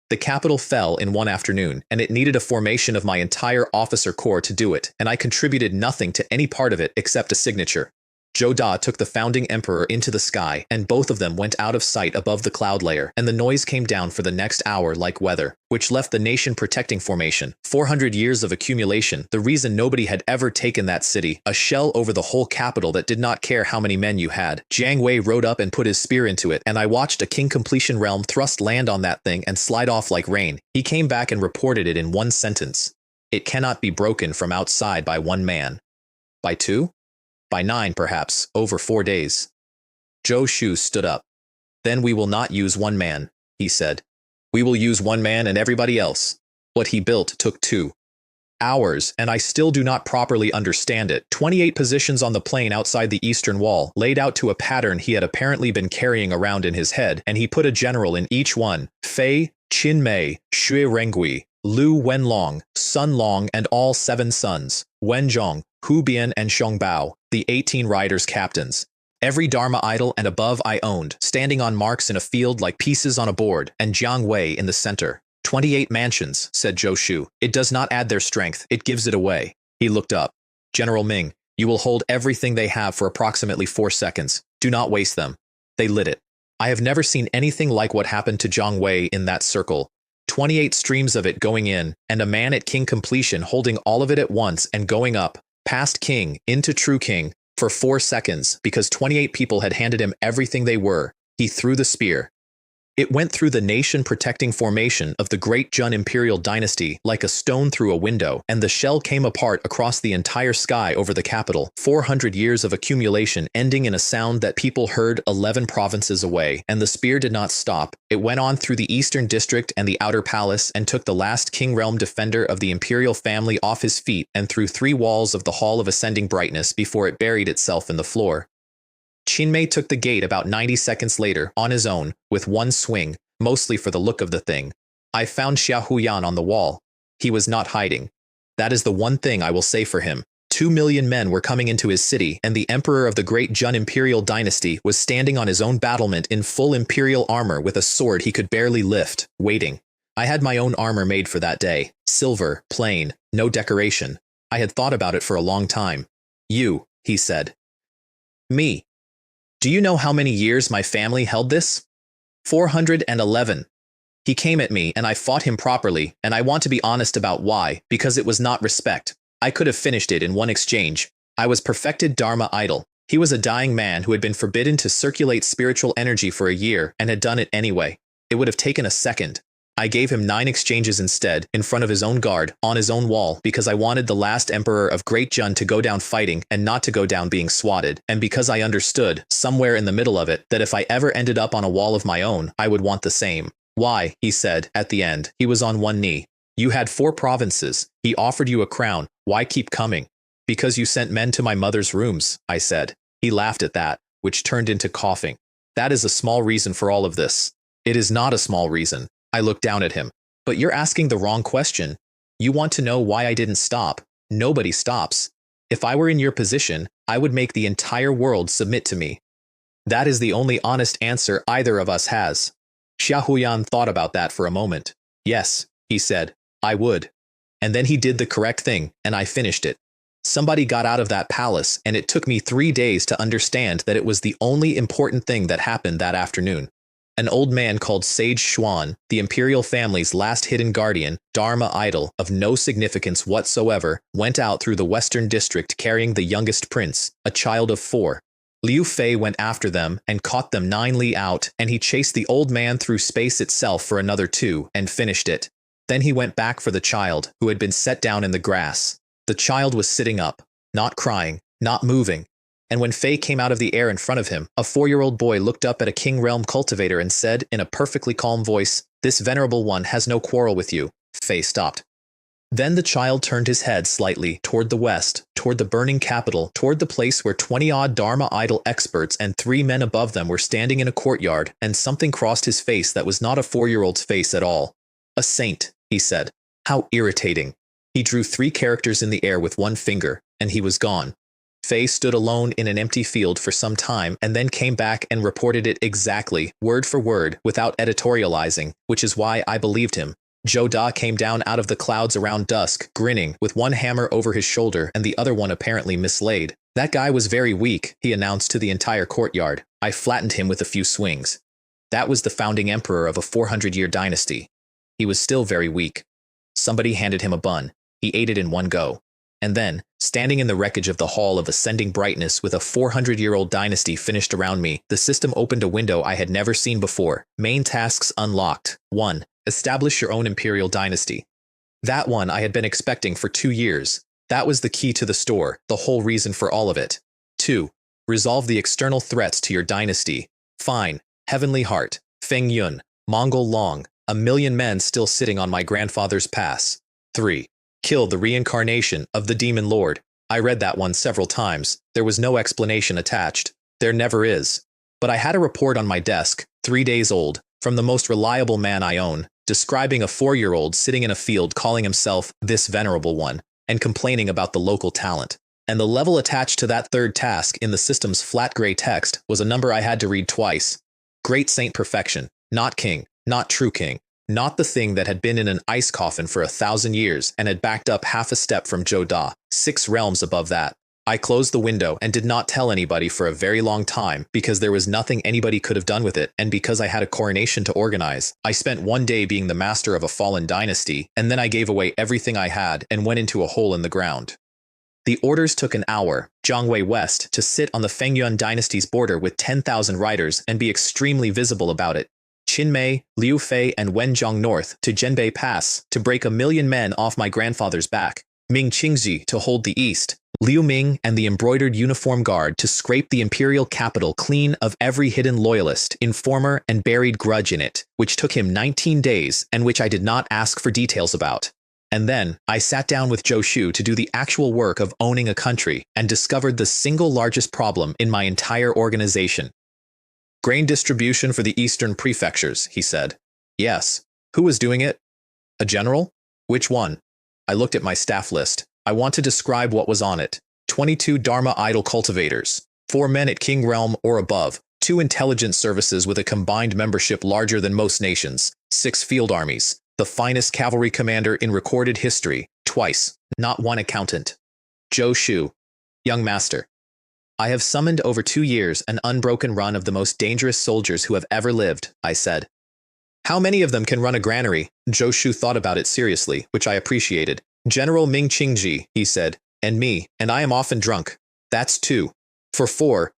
Speaker 1: The capital fell in one afternoon, and it needed a formation of my entire officer corps to do it, and I contributed nothing to any part of it except a signature. Zhou Da took the founding emperor into the sky, and both of them went out of sight above the cloud layer, and the noise came down for the next hour like weather, which left the nation protecting formation. 400 years of accumulation, the reason nobody had ever taken that city, a shell over the whole capital that did not care how many men you had. Jiang Wei rode up and put his spear into it, and I watched a king completion realm thrust land on that thing and slide off like rain. He came back and reported it in one sentence. It cannot be broken from outside by 1 man. By 2? By 9, perhaps, over 4 days. Zhou Shu stood up. Then we will not use 1 man, he said. We will use 1 man and everybody else. What he built took 2 hours, and I still do not properly understand it. 28 positions on the plain outside the eastern wall, laid out to a pattern he had apparently been carrying around in his head, and he put a general in each one. Fei, Qin Mei, Xue Rengui, Lu Wenlong, Sun Long, and all 7 sons, Wen Zhong, Hu Bian, and Xiong Bao, the 18 riders' captains. Every Dharma idol and above I owned, standing on marks in a field like pieces on a board, and Jiang Wei in the center. 28 mansions, said Zhou Shu. It does not add their strength, it gives it away. He looked up. General Ming, you will hold everything they have for approximately 4 seconds. Do not waste them. They lit it. I have never seen anything like what happened to Jiang Wei in that circle. 28 streams of it going in, and a man at king completion holding all of it at once and going up, past king, into true king, for 4 seconds, because 28 people had handed him everything they were. He threw the spear. It went through the nation-protecting formation of the Great Jun imperial dynasty like a stone through a window, and the shell came apart across the entire sky over the capital. 400 years of accumulation ending in a sound that people heard 11 provinces away, and the spear did not stop. It went on through the eastern district and the outer palace and took the last king realm defender of the imperial family off his feet and through 3 walls of the Hall of Ascending Brightness before it buried itself in the floor. Qinmei took the gate about 90 seconds later, on his own, with 1 swing, mostly for the look of the thing. I found Xia Huyan on the wall. He was not hiding. That is the one thing I will say for him. 2 million men were coming into his city, and the emperor of the Great Jun imperial dynasty was standing on his own battlement in full imperial armor with a sword he could barely lift, waiting. I had my own armor made for that day. Silver, plain, no decoration. I had thought about it for a long time. You, he said. Me. Do you know how many years my family held this? 411. He came at me and I fought him properly, and I want to be honest about why, because it was not respect. I could have finished it in 1 exchange. I was perfected Dharma idol. He was a dying man who had been forbidden to circulate spiritual energy for a year and had done it anyway. It would have taken a second. I gave him 9 exchanges instead, in front of his own guard, on his own wall, because I wanted the last emperor of Great Jun to go down fighting and not to go down being swatted, and because I understood, somewhere in the middle of it, that if I ever ended up on a wall of my own, I would want the same. Why, he said, at the end. He was on one knee. You had 4 provinces. He offered you a crown. Why keep coming? Because you sent men to my mother's rooms, I said. He laughed at that, which turned into coughing. That is a small reason for all of this. It is not a small reason. I looked down at him. But you're asking the wrong question. You want to know why I didn't stop. Nobody stops. If I were in your position, I would make the entire world submit to me. That is the only honest answer either of us has. Xia Huyan thought about that for a moment. Yes, he said, I would. And then he did the correct thing, and I finished it. Somebody got out of that palace, and it took me 3 days to understand that it was the only important thing that happened that afternoon. An old man called Sage Xuan, the imperial family's last hidden guardian, Dharma idol of no significance whatsoever, went out through the western district carrying the youngest prince, a child of 4. Liu Fei went after them and caught them 9 li out, and he chased the old man through space itself for another 2 and finished it. Then he went back for the child, who had been set down in the grass. The child was sitting up, not crying, not moving. And when Fei came out of the air in front of him, a 4-year-old boy looked up at a king realm cultivator and said in a perfectly calm voice, "This venerable one has no quarrel with you." Fei stopped. Then the child turned his head slightly toward the west, toward the burning capital, toward the place where 20-odd Dharma idol experts and 3 men above them were standing in a courtyard, and something crossed his face that was not a 4-year-old's face at all. "A saint," he said. "How irritating." He drew 3 characters in the air with 1 finger, and he was gone. Fei stood alone in an empty field for some time and then came back and reported it exactly, word for word, without editorializing, which is why I believed him. Zhou Da came down out of the clouds around dusk, grinning, with 1 hammer over his shoulder and the other one apparently mislaid. "That guy was very weak," he announced to the entire courtyard. "I flattened him with a few swings." That was the founding emperor of a 400-year dynasty. He was still very weak. Somebody handed him a bun. He ate it in 1 go. And then, standing in the wreckage of the hall of ascending brightness with a 400-year-old dynasty finished around me, the system opened a window I had never seen before. Main tasks unlocked. 1. Establish your own imperial dynasty. That one I had been expecting for 2 years. That was the key to the store, the whole reason for all of it. 2. Resolve the external threats to your dynasty. Fine. Heavenly Heart. Feng Yun. Mongol Long. 1,000,000 men still sitting on my grandfather's pass. 3. Kill the reincarnation of the demon lord. I read that one several times. There was no explanation attached. There never is. But I had a report on my desk, 3 days old, from the most reliable man I own, describing a 4-year-old sitting in a field calling himself this venerable one, and complaining about the local talent. And the level attached to that 3rd task in the system's flat gray text was a number I had to read twice. Great Saint Perfection. Not king. Not true king. Not the thing that had been in an ice coffin for 1,000 years and had backed up half a step from Zhou Da, 6 realms above that. I closed the window and did not tell anybody for a very long time because there was nothing anybody could have done with it, and because I had a coronation to organize. I spent 1 day being the master of a fallen dynasty, and then I gave away everything I had and went into a hole in the ground. The orders took an hour, Jiangwei West, to sit on the Fengyuan dynasty's border with 10,000 riders and be extremely visible about it. Qinmei, Liu Fei, and Wenjiang North to Zhenbei Pass to break 1,000,000 men off my grandfather's back. Ming Qingji to hold the east. Liu Ming and the embroidered uniform guard to scrape the imperial capital clean of every hidden loyalist, informer, and buried grudge in it, which took him 19 days and which I did not ask for details about. And then, I sat down with Zhou Shu to do the actual work of owning a country and discovered the single largest problem in my entire organization. "Grain distribution for the eastern prefectures," he said. "Yes. Who was doing it?" "A general?" "Which one?" I looked at my staff list. I want to describe what was on it. 22 Dharma idol cultivators, 4 men at King Realm or above, 2 intelligence services with a combined membership larger than most nations, 6 field armies, the finest cavalry commander in recorded history, twice, not 1 accountant. Zhou Shu. "Young master. I have summoned over 2 years an unbroken run of the most dangerous soldiers who have ever lived," I said. "How many of them can run a granary?" Zhou Shu thought about it seriously, which I appreciated. "General Ming Qingji," he said, "and me, and I am often drunk. That's 2. For 4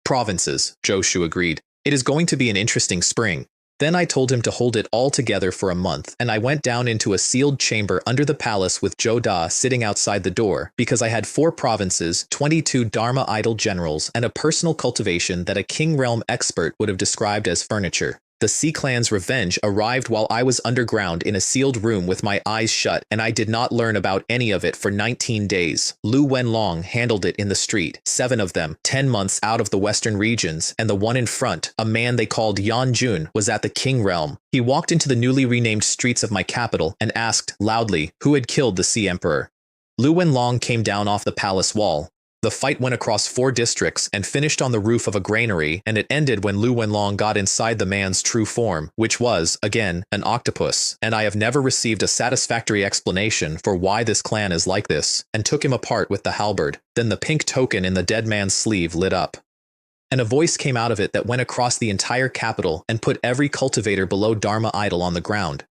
Speaker 1: provinces," Zhou Shu agreed. "It is going to be an interesting spring." Then I told him to hold it all together for a month, and I went down into a sealed chamber under the palace with Zhou Da sitting outside the door, because I had 4 provinces, 22 Dharma idol generals, and a personal cultivation that a King Realm expert would have described as furniture. The Sea Clan's revenge arrived while I was underground in a sealed room with my eyes shut, and I did not learn about any of it for 19 days. Lu Wenlong handled it in the street, 7 of them, 10 months out of the western regions, and the one in front, a man they called Yan Jun, was at the King Realm. He walked into the newly renamed streets of my capital and asked, loudly, who had killed the Sea Emperor. Lu Wenlong came down off the palace wall. The fight went across 4 districts and finished on the roof of a granary, and it ended when Lu Wenlong got inside the man's true form, which was, again, an octopus, and I have never received a satisfactory explanation for why this clan is like this, and took him apart with the halberd. Then the pink token in the dead man's sleeve lit up, and a voice came out of it that went across the entire capital and put every cultivator below Dharma idol on the ground.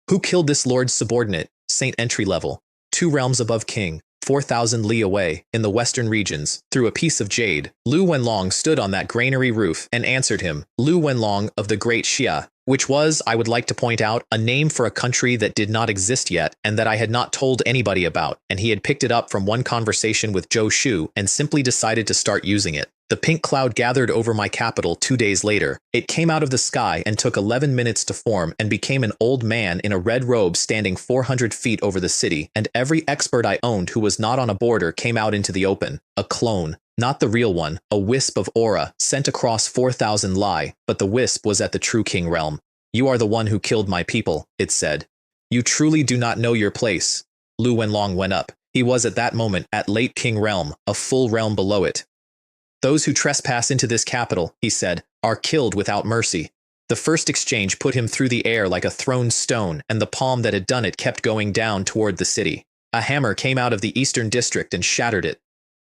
Speaker 1: "Who killed this lord's subordinate, Saint entry level, 2 realms above king, 4,000 li away, in the western regions, through a piece of jade. Lu Wenlong stood on that granary roof and answered him. Lu Wenlong of the Great Xia, which was, I would like to point out, a name for a country that did not exist yet and that I had not told anybody about, and he had picked it up from one conversation with Zhou Shu and simply decided to start using it. The pink cloud gathered over my capital 2 days later. It came out of the sky and took 11 minutes to form and became an old man in a red robe standing 400 feet over the city, and every expert I owned who was not on a border came out into the open. A clone. Not the real one, a wisp of aura, sent across 4,000 li, but the wisp was at the true king realm. You are the one who killed my people, it said. You truly do not know your place. Lu Wenlong went up. He was at that moment at late king realm, a full realm below it. Those who trespass into this capital, he said, are killed without mercy. The first exchange put him through the air like a thrown stone, and the palm that had done it kept going down toward the city. A hammer came out of the eastern district and shattered it.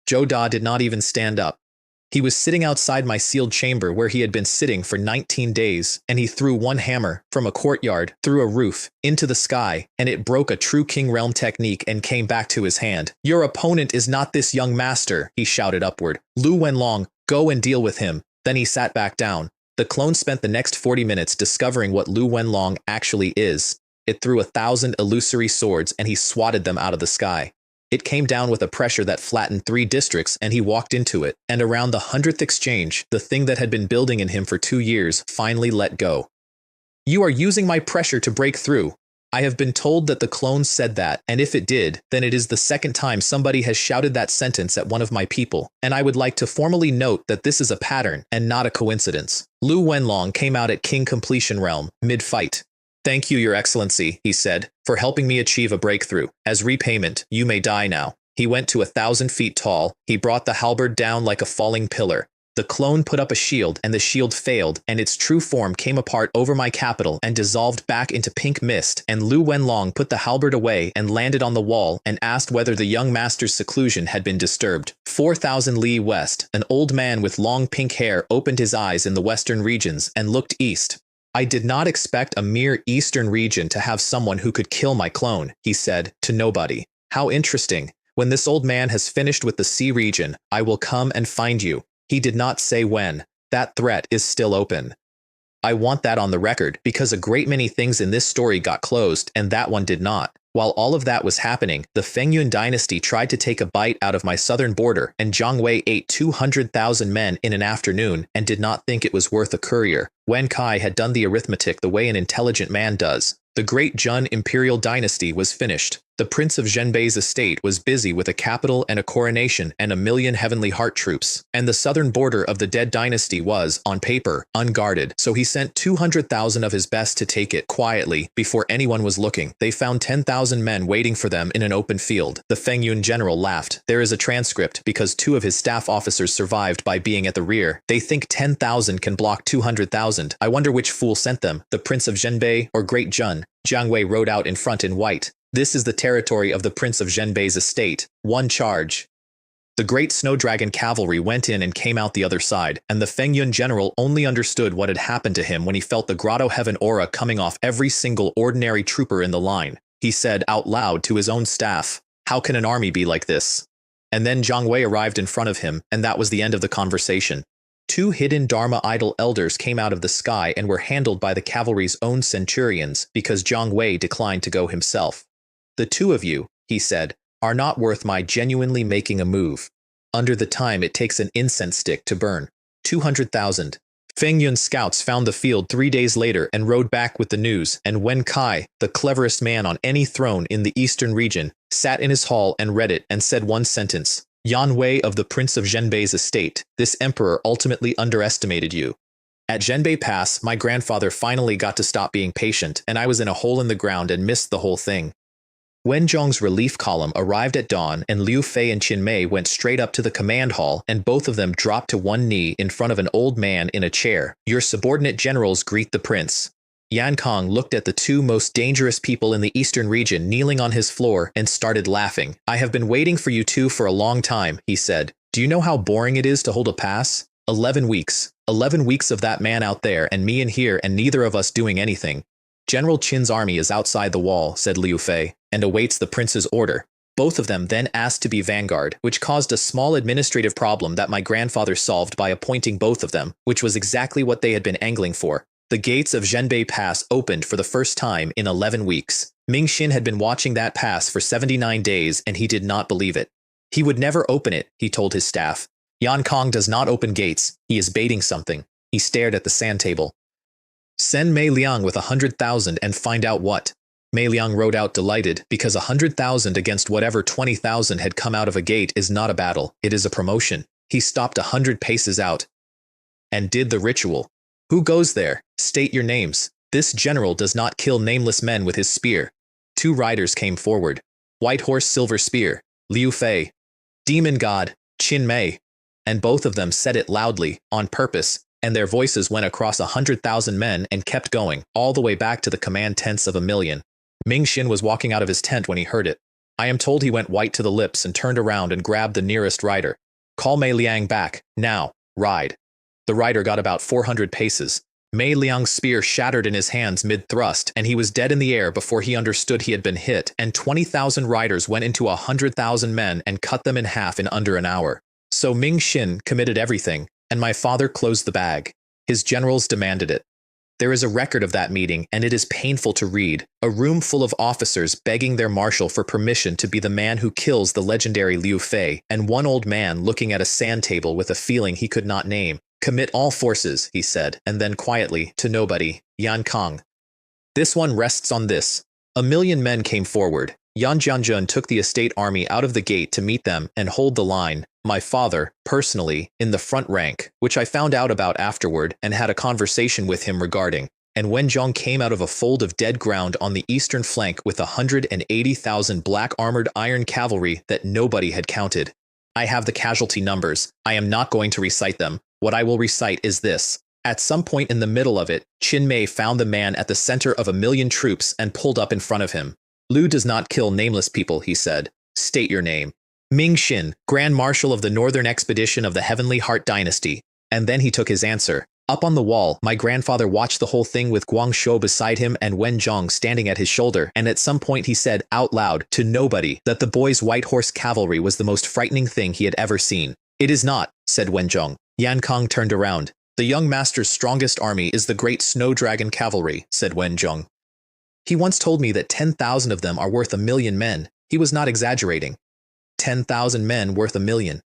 Speaker 1: Zhou Da did not even stand up. He was sitting outside my sealed chamber where he had been sitting for 19 days, and he threw one hammer from a courtyard, through a roof, into the sky, and it broke a true King Realm technique and came back to his hand. Your opponent is not this young master, he shouted upward. Lu Wenlong, go and deal with him. Then he sat back down. The clone spent the next 40 minutes discovering what Lu Wenlong actually is. It threw 1,000 illusory swords and he swatted them out of the sky. It came down with a pressure that flattened 3 districts and he walked into it, and around the 100th exchange, the thing that had been building in him for 2 years finally let go. You are using my pressure to break through. I have been told that the clone said that, and if it did, then it is the second time somebody has shouted that sentence at one of my people, and I would like to formally note that this is a pattern and not a coincidence. Lu Wenlong came out at King Completion Realm, mid-fight. Thank you, Your Excellency, he said, for helping me achieve a breakthrough. As repayment, you may die now. He went to 1,000 feet tall. He brought the halberd down like a falling pillar. The clone put up a shield, and the shield failed, and its true form came apart over my capital and dissolved back into pink mist, and Lu Wenlong put the halberd away and landed on the wall and asked whether the young master's seclusion had been disturbed. 4,000 li west, an old man with long pink hair opened his eyes in the western regions and looked east. I did not expect a mere eastern region to have someone who could kill my clone, he said, to nobody. How interesting. When this old man has finished with the sea region, I will come and find you. He did not say when. That threat is still open. I want that on the record, because a great many things in this story got closed, and that one did not. While all of that was happening, the Fengyun dynasty tried to take a bite out of my southern border, and Jiang Wei ate 200,000 men in an afternoon and did not think it was worth a courier. Wen Kai had done the arithmetic the way an intelligent man does. The great Jun imperial dynasty was finished. The Prince of Zhenbei's estate was busy with a capital and a coronation and 1,000,000 heavenly heart troops, and the southern border of the dead dynasty was, on paper, unguarded, so he sent 200,000 of his best to take it quietly before anyone was looking. They found 10,000 men waiting for them in an open field. The Fengyun general laughed. There is a transcript because 2 of his staff officers survived by being at the rear. They think 10,000 can block 200,000. I wonder which fool sent them, the Prince of Zhenbei or Great Jun. Jiang Wei rode out in front in white. This is the territory of the Prince of Zhenbei's estate. One charge. The great snow dragon cavalry went in and came out the other side, and the Fengyun general only understood what had happened to him when he felt the grotto heaven aura coming off every single ordinary trooper in the line. He said out loud to his own staff, "How can an army be like this?" And then Jiang Wei arrived in front of him, and that was the end of the conversation. 2 hidden Dharma idol elders came out of the sky and were handled by the cavalry's own centurions because Jiang Wei declined to go himself. The 2 of you, he said, are not worth my genuinely making a move. Under the time it takes an incense stick to burn. 200,000. Fengyun scouts found the field 3 days later and rode back with the news, and Wen Kai, the cleverest man on any throne in the eastern region, sat in his hall and read it and said one sentence. Yan Wei of the Prince of Zhenbei's estate, this emperor ultimately underestimated you. At Zhenbei Pass, my grandfather finally got to stop being patient, and I was in a hole in the ground and missed the whole thing. Wen Zhong's relief column arrived at dawn, and Liu Fei and Qin Mei went straight up to the command hall, and both of them dropped to one knee in front of an old man in a chair. Your subordinate generals greet the prince. Yan Kong looked at the 2 most dangerous people in the eastern region kneeling on his floor and started laughing. I have been waiting for you 2 for a long time, he said. Do you know how boring it is to hold a pass? 11 weeks. 11 weeks of that man out there and me in here and neither of us doing anything. General Qin's army is outside the wall, said Liu Fei, and awaits the prince's order. Both of them then asked to be vanguard, which caused a small administrative problem that my grandfather solved by appointing both of them, which was exactly what they had been angling for. The gates of Zhenbei Pass opened for the first time in 11 weeks. Ming Xin had been watching that pass for 79 days and he did not believe it. He would never open it, he told his staff. Yan Kong does not open gates. He is baiting something. He stared at the sand table. Send Mei Liang with 100,000 and find out what. Mei Liang wrote out delighted, because 100,000 against whatever 20,000 had come out of a gate is not a battle, it is a promotion. He stopped 100 paces out and did the ritual. Who goes there? State your names. This general does not kill nameless men with his spear. 2 riders came forward. White Horse Silver Spear, Liu Fei. Demon God, Qin Mei. And both of them said it loudly, on purpose, and their voices went across 100,000 men and kept going, all the way back to the command tents of 1,000,000. Ming Xin was walking out of his tent when he heard it. I am told he went white to the lips and turned around and grabbed the nearest rider. Call Mei Liang back, now, ride. The rider got about 400 paces. Mei Liang's spear shattered in his hands mid-thrust, and he was dead in the air before he understood he had been hit, and 20,000 riders went into 100,000 men and cut them in half in under an hour. So Ming Xin committed everything, and my father closed the bag. His generals demanded it. There is a record of that meeting, and it is painful to read. A room full of officers begging their marshal for permission to be the man who kills the legendary Liu Fei, and one old man looking at a sand table with a feeling he could not name. Commit all forces, he said, and then quietly, to nobody, Yan Kong. This one rests on this. 1,000,000 men came forward. Yan Jianjun took the estate army out of the gate to meet them and hold the line. My father, personally, in the front rank, which I found out about afterward and had a conversation with him regarding. And Wen Zhong came out of a fold of dead ground on the eastern flank with 180,000 black-armored iron cavalry that nobody had counted. I have the casualty numbers. I am not going to recite them. What I will recite is this. At some point in the middle of it, Qin Mei found the man at the center of 1,000,000 troops and pulled up in front of him. Liu does not kill nameless people, he said. State your name. Ming Xin, Grand Marshal of the Northern Expedition of the Heavenly Heart Dynasty. And then he took his answer. Up on the wall, my grandfather watched the whole thing with Guangzhou beside him and Wen Zhong standing at his shoulder, and at some point he said out loud to nobody that the boy's white horse cavalry was the most frightening thing he had ever seen. It is not, said Wen Zhong. Yan Kong turned around. The young master's strongest army is the great snow dragon cavalry, said Wen Zhong. He once told me that 10,000 of them are worth 1,000,000 men. He was not exaggerating. 10,000 men worth 1,000,000.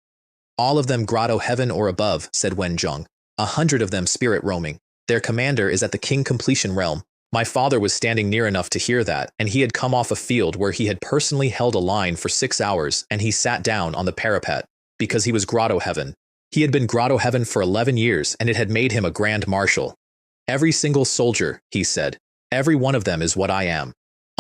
Speaker 1: All of them grotto heaven or above, said Wen Zhong. 100 of them spirit roaming. Their commander is at the king completion realm. My father was standing near enough to hear that, and he had come off a field where he had personally held a line for 6 hours, and he sat down on the parapet, because he was grotto heaven. He had been grotto heaven for 11 years, and it had made him a grand marshal. Every single soldier, he said, every one of them is what I am.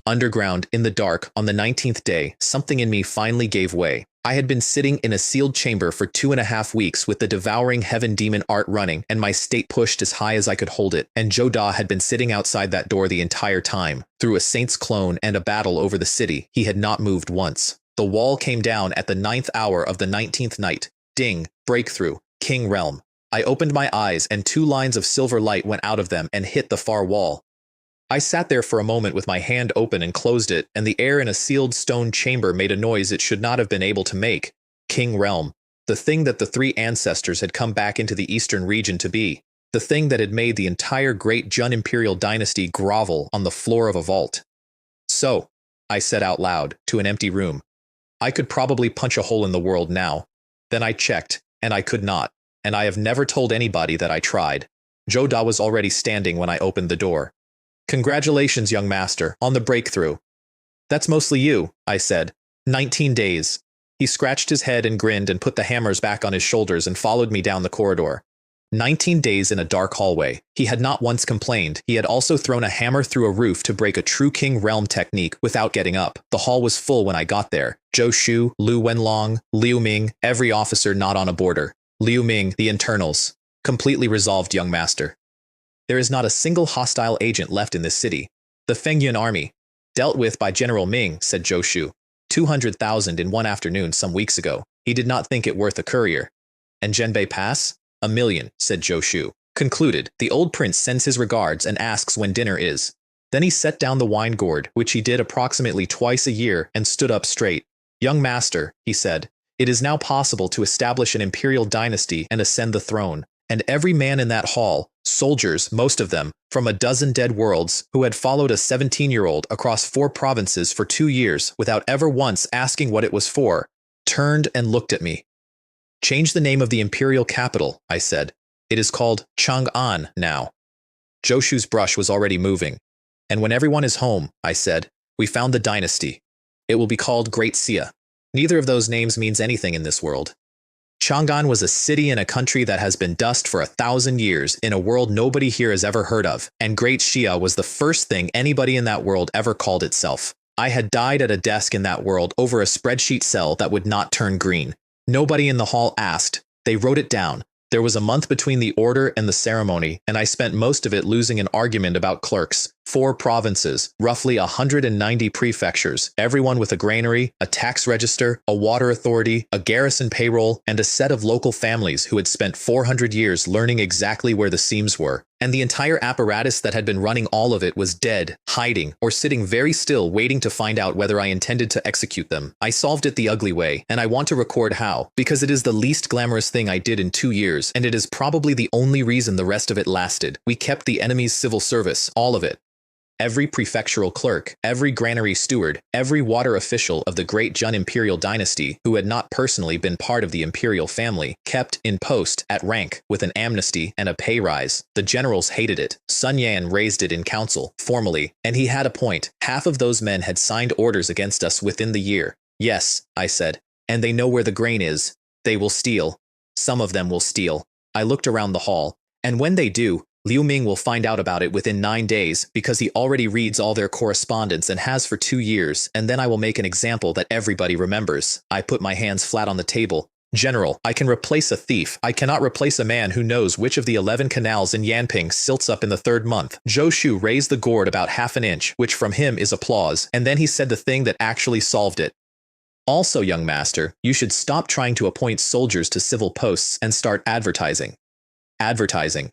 Speaker 1: Underground, in the dark, on the 19th day, something in me finally gave way. I had been sitting in a sealed chamber for 2.5 weeks with the devouring heaven demon art running and my state pushed as high as I could hold it, and Zhou Da had been sitting outside that door the entire time. Through a saint's clone and a battle over the city, he had not moved once. The wall came down at the 9th hour of the 19th night. Ding, breakthrough, king realm. I opened my eyes and 2 lines of silver light went out of them and hit the far wall. I sat there for a moment with my hand open and closed it, and the air in a sealed stone chamber made a noise it should not have been able to make. King realm. The thing that the 3 ancestors had come back into the eastern region to be. The thing that had made the entire great Jun imperial dynasty grovel on the floor of a vault. So, I said out loud, to an empty room. I could probably punch a hole in the world now. Then I checked, and I could not, and I have never told anybody that I tried. Zhou Da was already standing when I opened the door. Congratulations, young master, on the breakthrough. That's mostly you, I said. 19 days. He scratched his head and grinned and put the hammers back on his shoulders and followed me down the corridor. 19 days in a dark hallway. He had not once complained. He had also thrown a hammer through a roof to break a true king realm technique without getting up. The hall was full when I got there. Zhou Shu, Lu Wenlong, Liu Ming, every officer not on a border. Liu Ming, the internals. Completely resolved, young master. There is not a single hostile agent left in this city. The Fengyun army, dealt with by General Ming, said Zhou Shu. 200,000 in one afternoon some weeks ago. He did not think it worth a courier. And Zhenbei Pass? 1,000,000, said Zhou Shu. Concluded, the old prince sends his regards and asks when dinner is. Then he set down the wine gourd, which he did approximately twice a year, and stood up straight. Young master, he said, it is now possible to establish an imperial dynasty and ascend the throne. And every man in that hall, soldiers, most of them, from a dozen dead worlds, who had followed a 17-year-old across 4 provinces for 2 years without ever once asking what it was for, turned and looked at me. Change the name of the imperial capital, I said. It is called Chang'an now. Joshu's brush was already moving. And when everyone is home, I said, we found the dynasty. It will be called Great Xia. Neither of those names means anything in this world. Chang'an was a city in a country that has been dust for 1,000 years in a world nobody here has ever heard of, and Great Xia was the first thing anybody in that world ever called itself. I had died at a desk in that world over a spreadsheet cell that would not turn green. Nobody in the hall asked. They wrote it down. There was a month between the order and the ceremony, and I spent most of it losing an argument about clerks. 4 provinces, roughly 190 prefectures, everyone with a granary, a tax register, a water authority, a garrison payroll, and a set of local families who had spent 400 years learning exactly where the seams were. And the entire apparatus that had been running all of it was dead, hiding, or sitting very still waiting to find out whether I intended to execute them. I solved it the ugly way, and I want to record how, because it is the least glamorous thing I did in 2 years, and it is probably the only reason the rest of it lasted. We kept the enemy's civil service, all of it. Every prefectural clerk, every granary steward, every water official of the Great Jun imperial dynasty who had not personally been part of the imperial family, kept in post at rank with an amnesty and a pay rise. The generals hated it. Sun Yan raised it in council, formally, and he had a point. Half of those men had signed orders against us within the year. Yes, I said, and they know where the grain is. They will steal. Some of them will steal. I looked around the hall, and when they do, Liu Ming will find out about it within 9 days because he already reads all their correspondence and has for 2 years, and then I will make an example that everybody remembers. I put my hands flat on the table. General, I can replace a thief. I cannot replace a man who knows which of the 11 canals in Yanping silts up in the 3rd month. Joshu raised the gourd about half an inch, which from him is applause, and then he said the thing that actually solved it. Also, young master, you should stop trying to appoint soldiers to civil posts and start advertising. Advertising.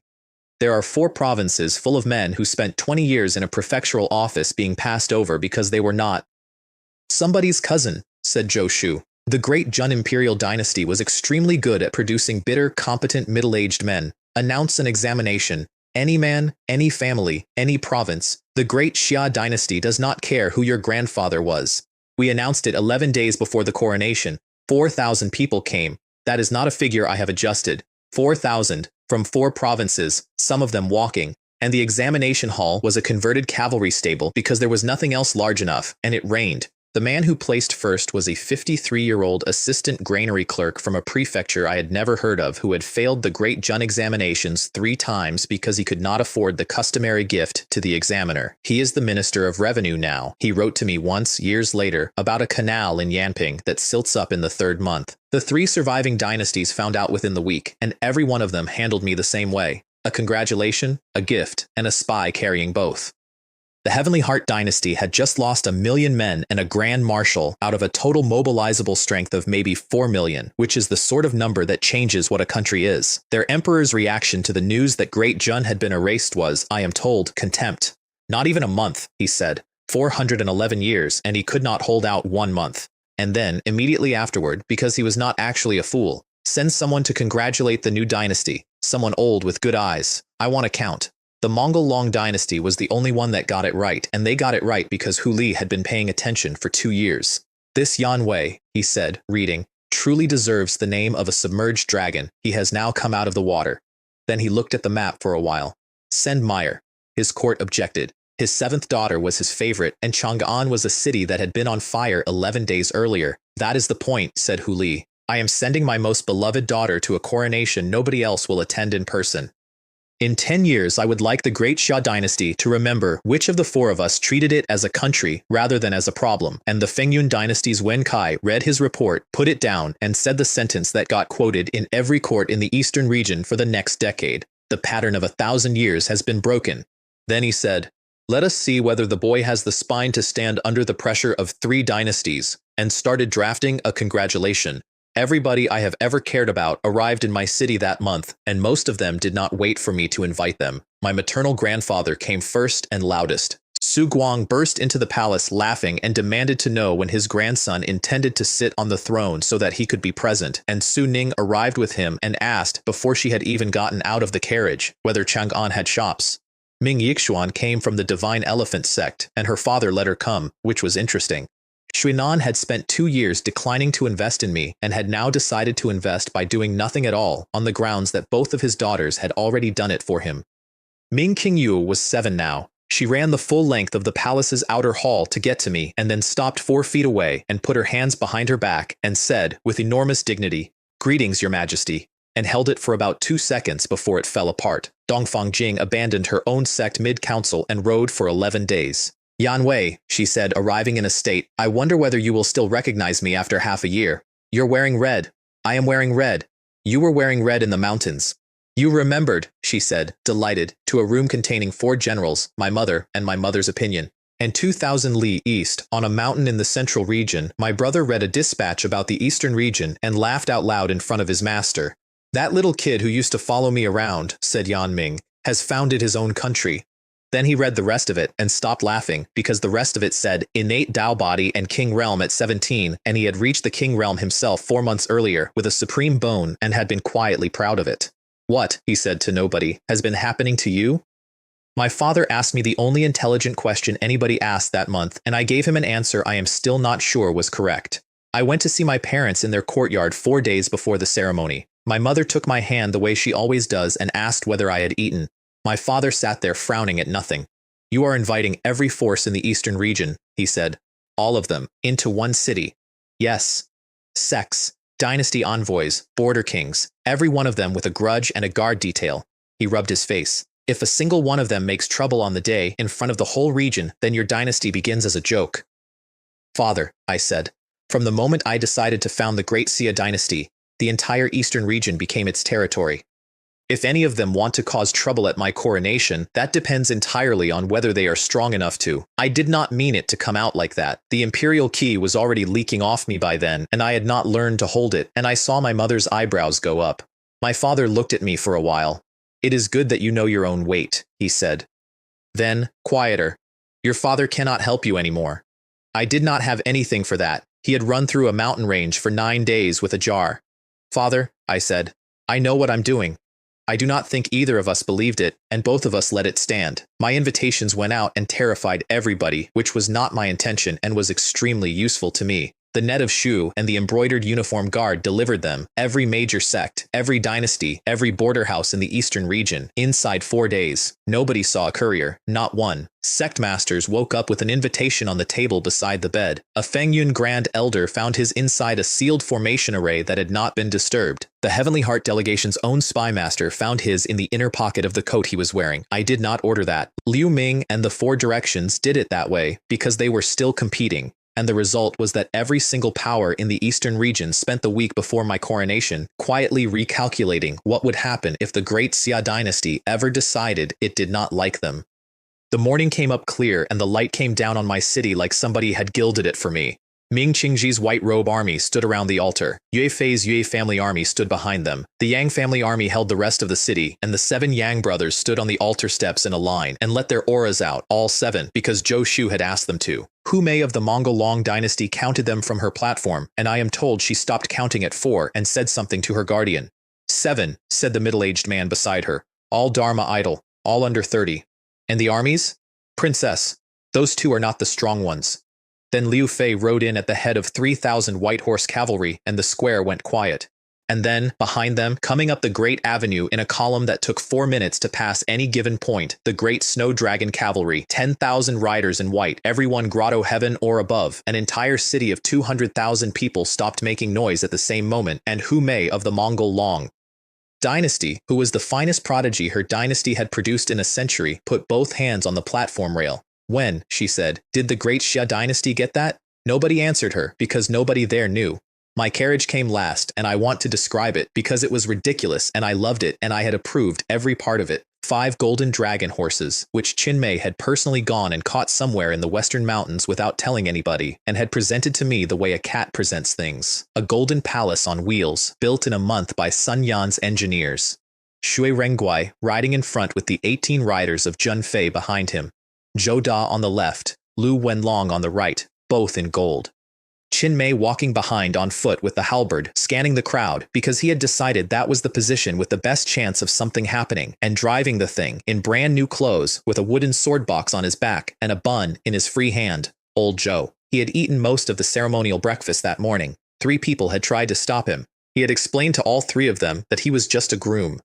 Speaker 1: There are 4 provinces full of men who spent 20 years in a prefectural office being passed over because they were not somebody's cousin, said Joshu. The Great Jun imperial dynasty was extremely good at producing bitter, competent middle-aged men. Announce an examination. Any man, any family, any province. The Great Xia dynasty does not care who your grandfather was. We announced it 11 days before the coronation. 4,000 people came. That is not a figure I have adjusted. 4,000. From 4 provinces, some of them walking, and the examination hall was a converted cavalry stable because there was nothing else large enough, and it rained. The man who placed first was a 53-year-old assistant granary clerk from a prefecture I had never heard of who had failed the Great Jun examinations 3 times because he could not afford the customary gift to the examiner. He is the Minister of Revenue now. He wrote to me once, years later, about a canal in Yanping that silts up in the 3rd month. The 3 surviving dynasties found out within the week, and every one of them handled me the same way. A congratulation, a gift, and a spy carrying both. The Heavenly Heart dynasty had just lost 1 million men and a grand marshal out of a total mobilizable strength of maybe 4 million, which is the sort of number that changes what a country is. Their emperor's reaction to the news that Great Jun had been erased was, I am told, contempt. Not even a month, he said. 411 years, and he could not hold out 1 month. And then, immediately afterward, because he was not actually a fool, send someone to congratulate the new dynasty, someone old with good eyes. I want to count. The Mongol Long dynasty was the only one that got it right, and they got it right because Hu Li had been paying attention for 2 years. This Yan Wei, he said, reading, truly deserves the name of a submerged dragon. He has now come out of the water. Then he looked at the map for a while. Send Meyer. His court objected. His 7th daughter was his favorite, and Chang'an was a city that had been on fire 11 days earlier. That is the point, said Hu Li. I am sending my most beloved daughter to a coronation nobody else will attend in person. In 10 years, I would like the Great Xia dynasty to remember which of the 4 of us treated it as a country rather than as a problem. And the Fengyun dynasty's Wen Kai read his report, put it down, and said the sentence that got quoted in every court in the eastern region for the next decade. The pattern of 1,000 years has been broken. Then he said, let us see whether the boy has the spine to stand under the pressure of 3 dynasties, and started drafting a congratulation. Everybody I have ever cared about arrived in my city that month, and most of them did not wait for me to invite them. My maternal grandfather came first and loudest. Su Guang burst into the palace laughing and demanded to know when his grandson intended to sit on the throne so that he could be present, and Su Ning arrived with him and asked, before she had even gotten out of the carriage, whether Chang'an had shops. Ming Yixuan came from the Divine Elephant sect, and her father let her come, which was interesting. Xuanan had spent 2 years declining to invest in me and had now decided to invest by doing nothing at all on the grounds that both of his daughters had already done it for him. Ming Qingyu was 7 now. She ran the full length of the palace's outer hall to get to me and then stopped 4 feet away and put her hands behind her back and said, with enormous dignity, "Greetings, Your Majesty," and held it for about 2 seconds before it fell apart. Dongfang Jing abandoned her own sect mid-council and rode for 11 days. "Yan Wei," she said, arriving in a state, "I wonder whether you will still recognize me after half a year. You're wearing red. I am wearing red. You were wearing red in the mountains." "You remembered," she said, delighted, to a room containing 4 generals, my mother, and my mother's opinion. And 2,000 li east, on a mountain in the central region, my brother read a dispatch about the eastern region and laughed out loud in front of his master. "That little kid who used to follow me around," said Yan Ming, "has founded his own country." Then he read the rest of it and stopped laughing because the rest of it said innate Tao body and King Realm at 17, and he had reached the King Realm himself 4 months earlier with a supreme bone and had been quietly proud of it. "What," he said to nobody, "has been happening to you?" My father asked me the only intelligent question anybody asked that month, and I gave him an answer I am still not sure was correct. I went to see my parents in their courtyard 4 days before the ceremony. My mother took my hand the way she always does and asked whether I had eaten. My father sat there frowning at nothing. "You are inviting every force in the eastern region," he said. "All of them, into one city." "Yes. Sects, dynasty envoys, border kings, every one of them with a grudge and a guard detail." He rubbed his face. "If a single one of them makes trouble on the day in front of the whole region, then your dynasty begins as a joke." "Father," I said, "from the moment I decided to found the Great Xia dynasty, the entire eastern region became its territory. If any of them want to cause trouble at my coronation, that depends entirely on whether they are strong enough to. I did not mean it to come out like that. The imperial key was already leaking off me by then, and I had not learned to hold it, and I saw my mother's eyebrows go up." My father looked at me for a while. "It is good that you know your own weight," he said. Then, quieter, "Your father cannot help you anymore." I did not have anything for that. He had run through a mountain range for 9 days with a jar. "Father," I said, "I know what I'm doing." I do not think either of us believed it, and both of us let it stand. My invitations went out and terrified everybody, which was not my intention and was extremely useful to me. The net of Shu and the embroidered uniform guard delivered them, every major sect, every dynasty, every border house in the eastern region, inside 4 days. Nobody saw a courier, not one. Sect masters woke up with an invitation on the table beside the bed. A Fengyun Grand Elder found his inside a sealed formation array that had not been disturbed. The Heavenly Heart delegation's own spy master found his in the inner pocket of the coat he was wearing. I did not order that. Liu Ming and the 4 directions did it that way because they were still competing. And the result was that every single power in the eastern region spent the week before my coronation quietly recalculating what would happen if the Great Xia dynasty ever decided it did not like them. The morning came up clear and the light came down on my city like somebody had gilded it for me. Ming Qingji's white robe army stood around the altar. Yue Fei's Yue family army stood behind them. The Yang family army held the rest of the city, and the 7 Yang brothers stood on the altar steps in a line and let their auras out, all 7, because Zhou Shu had asked them to. Hu Mei of the Mongol Long dynasty counted them from her platform, and I am told she stopped counting at 4 and said something to her guardian. 7, said the middle-aged man beside her. All Dharma idle, all under 30. And the armies? Princess, those 2 are not the strong ones. Then Liu Fei rode in at the head of 3,000 white horse cavalry, and the square went quiet. And then, behind them, coming up the Great Avenue in a column that took 4 minutes to pass any given point, the Great Snow Dragon Cavalry, 10,000 riders in white, everyone grotto heaven or above, an entire city of 200,000 people stopped making noise at the same moment, and Hu Mei of the Mongol Long dynasty, who was the finest prodigy her dynasty had produced in a century, put both hands on the platform rail. "When," she said, "did the Great Xia dynasty get that?" Nobody answered her, because nobody there knew. My carriage came last, and I want to describe it, because it was ridiculous, and I loved it, and I had approved every part of it. 5 golden dragon horses, which Qinmei had personally gone and caught somewhere in the western mountains without telling anybody, and had presented to me the way a cat presents things. A golden palace on wheels, built in a month by Sun Yan's engineers. Shui Rengguai riding in front with the 18 riders of Jun Fei behind him. Zhou Da on the left, Lu Wenlong on the right, both in gold. Qin Mei walking behind on foot with the halberd, scanning the crowd because he had decided that was the position with the best chance of something happening, and driving the thing in brand new clothes with a wooden sword box on his back and a bun in his free hand, old Zhou. He had eaten most of the ceremonial breakfast that morning. 3 people had tried to stop him. He had explained to all 3 of them that he was just a groom.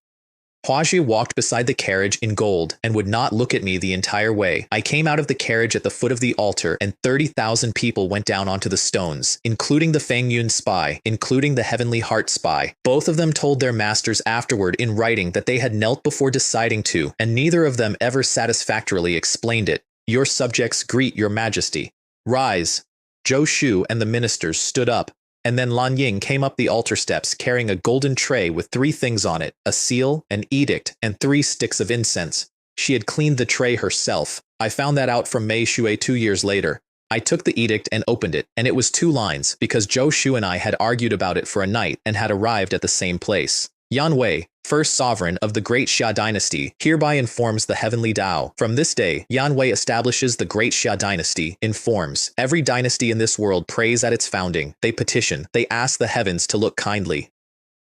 Speaker 1: Huaji walked beside the carriage in gold and would not look at me the entire way. I came out of the carriage at the foot of the altar and 30,000 people went down onto the stones, including the Feng Yun spy, including the Heavenly Heart spy. Both of them told their masters afterward in writing that they had knelt before deciding to, and neither of them ever satisfactorily explained it. Your subjects greet your majesty. Rise. Zhou Shu and the ministers stood up. And then Lan Ying came up the altar steps carrying a golden tray with 3 things on it, a seal, an edict, and 3 sticks of incense. She had cleaned the tray herself. I found that out from Mei Shui 2 years later. I took the edict and opened it, and it was 2 lines because Zhou Shu and I had argued about it for a night and had arrived at the same place. Yan Wei, first sovereign of the great Xia dynasty, hereby informs the heavenly Tao. From this day, Yan Wei establishes the great Xia dynasty, informs. Every dynasty in this world prays at its founding. They petition. They ask the heavens to look kindly.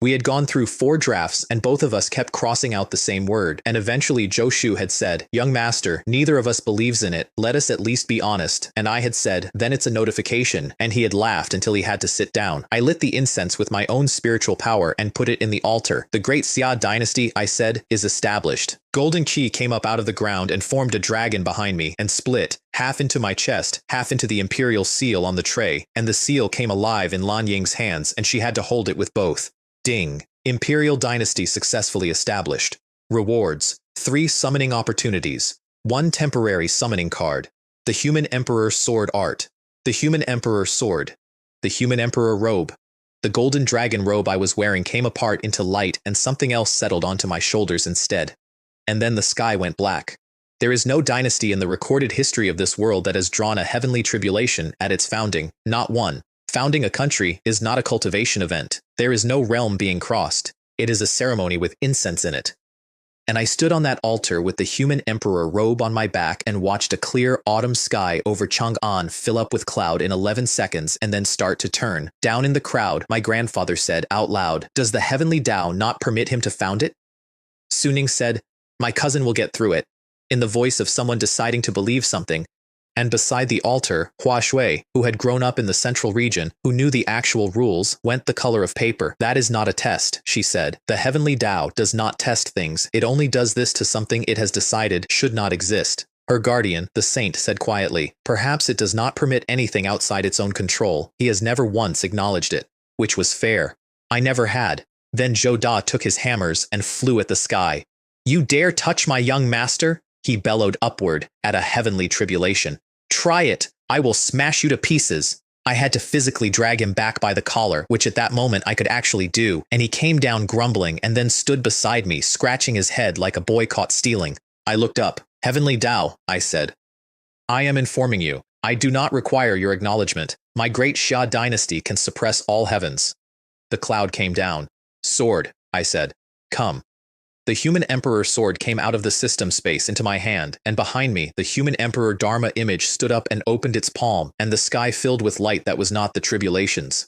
Speaker 1: We had gone through 4 drafts and both of us kept crossing out the same word, and eventually Zhou Shu had said, "Young master, neither of us believes in it, let us at least be honest," and I had said, "Then it's a notification," and he had laughed until he had to sit down. I lit the incense with my own spiritual power and put it in the altar. The great Xia dynasty, I said, is established. Golden Qi came up out of the ground and formed a dragon behind me and split, half into my chest, half into the imperial seal on the tray, and the seal came alive in Lan Ying's hands and she had to hold it with both. Ding. Imperial dynasty successfully established. Rewards. 3 summoning opportunities. 1 temporary summoning card. The Human Emperor Sword Art. The Human Emperor Sword. The Human Emperor Robe. The golden dragon robe I was wearing came apart into light and something else settled onto my shoulders instead. And then the sky went black. There is no dynasty in the recorded history of this world that has drawn a heavenly tribulation at its founding, not one. Founding a country is not a cultivation event. There is no realm being crossed. It is a ceremony with incense in it. And I stood on that altar with the human emperor robe on my back and watched a clear autumn sky over Chang'an fill up with cloud in 11 seconds and then start to turn. Down in the crowd, my grandfather said out loud, "Does the heavenly Tao not permit him to found it?" Suning said, "My cousin will get through it," in the voice of someone deciding to believe something. And beside the altar, Hua Shui, who had grown up in the central region, who knew the actual rules, went the color of paper. "That is not a test," she said. "The heavenly Tao does not test things. It only does this to something it has decided should not exist." Her guardian, the saint, said quietly, "Perhaps it does not permit anything outside its own control. He has never once acknowledged it." Which was fair. I never had. Then Zhou Da took his hammers and flew at the sky. "You dare touch my young master?" He bellowed upward at a heavenly tribulation. "Try it! I will smash you to pieces!" I had to physically drag him back by the collar, which at that moment I could actually do, and he came down grumbling and then stood beside me, scratching his head like a boy caught stealing. I looked up. "Heavenly Tao," I said. "I am informing you. I do not require your acknowledgement. My great Xia dynasty can suppress all heavens." The cloud came down. "Sword," I said. "Come." The human emperor sword came out of the system space into my hand, and behind me, the human emperor Dharma image stood up and opened its palm, and the sky filled with light that was not the tribulations.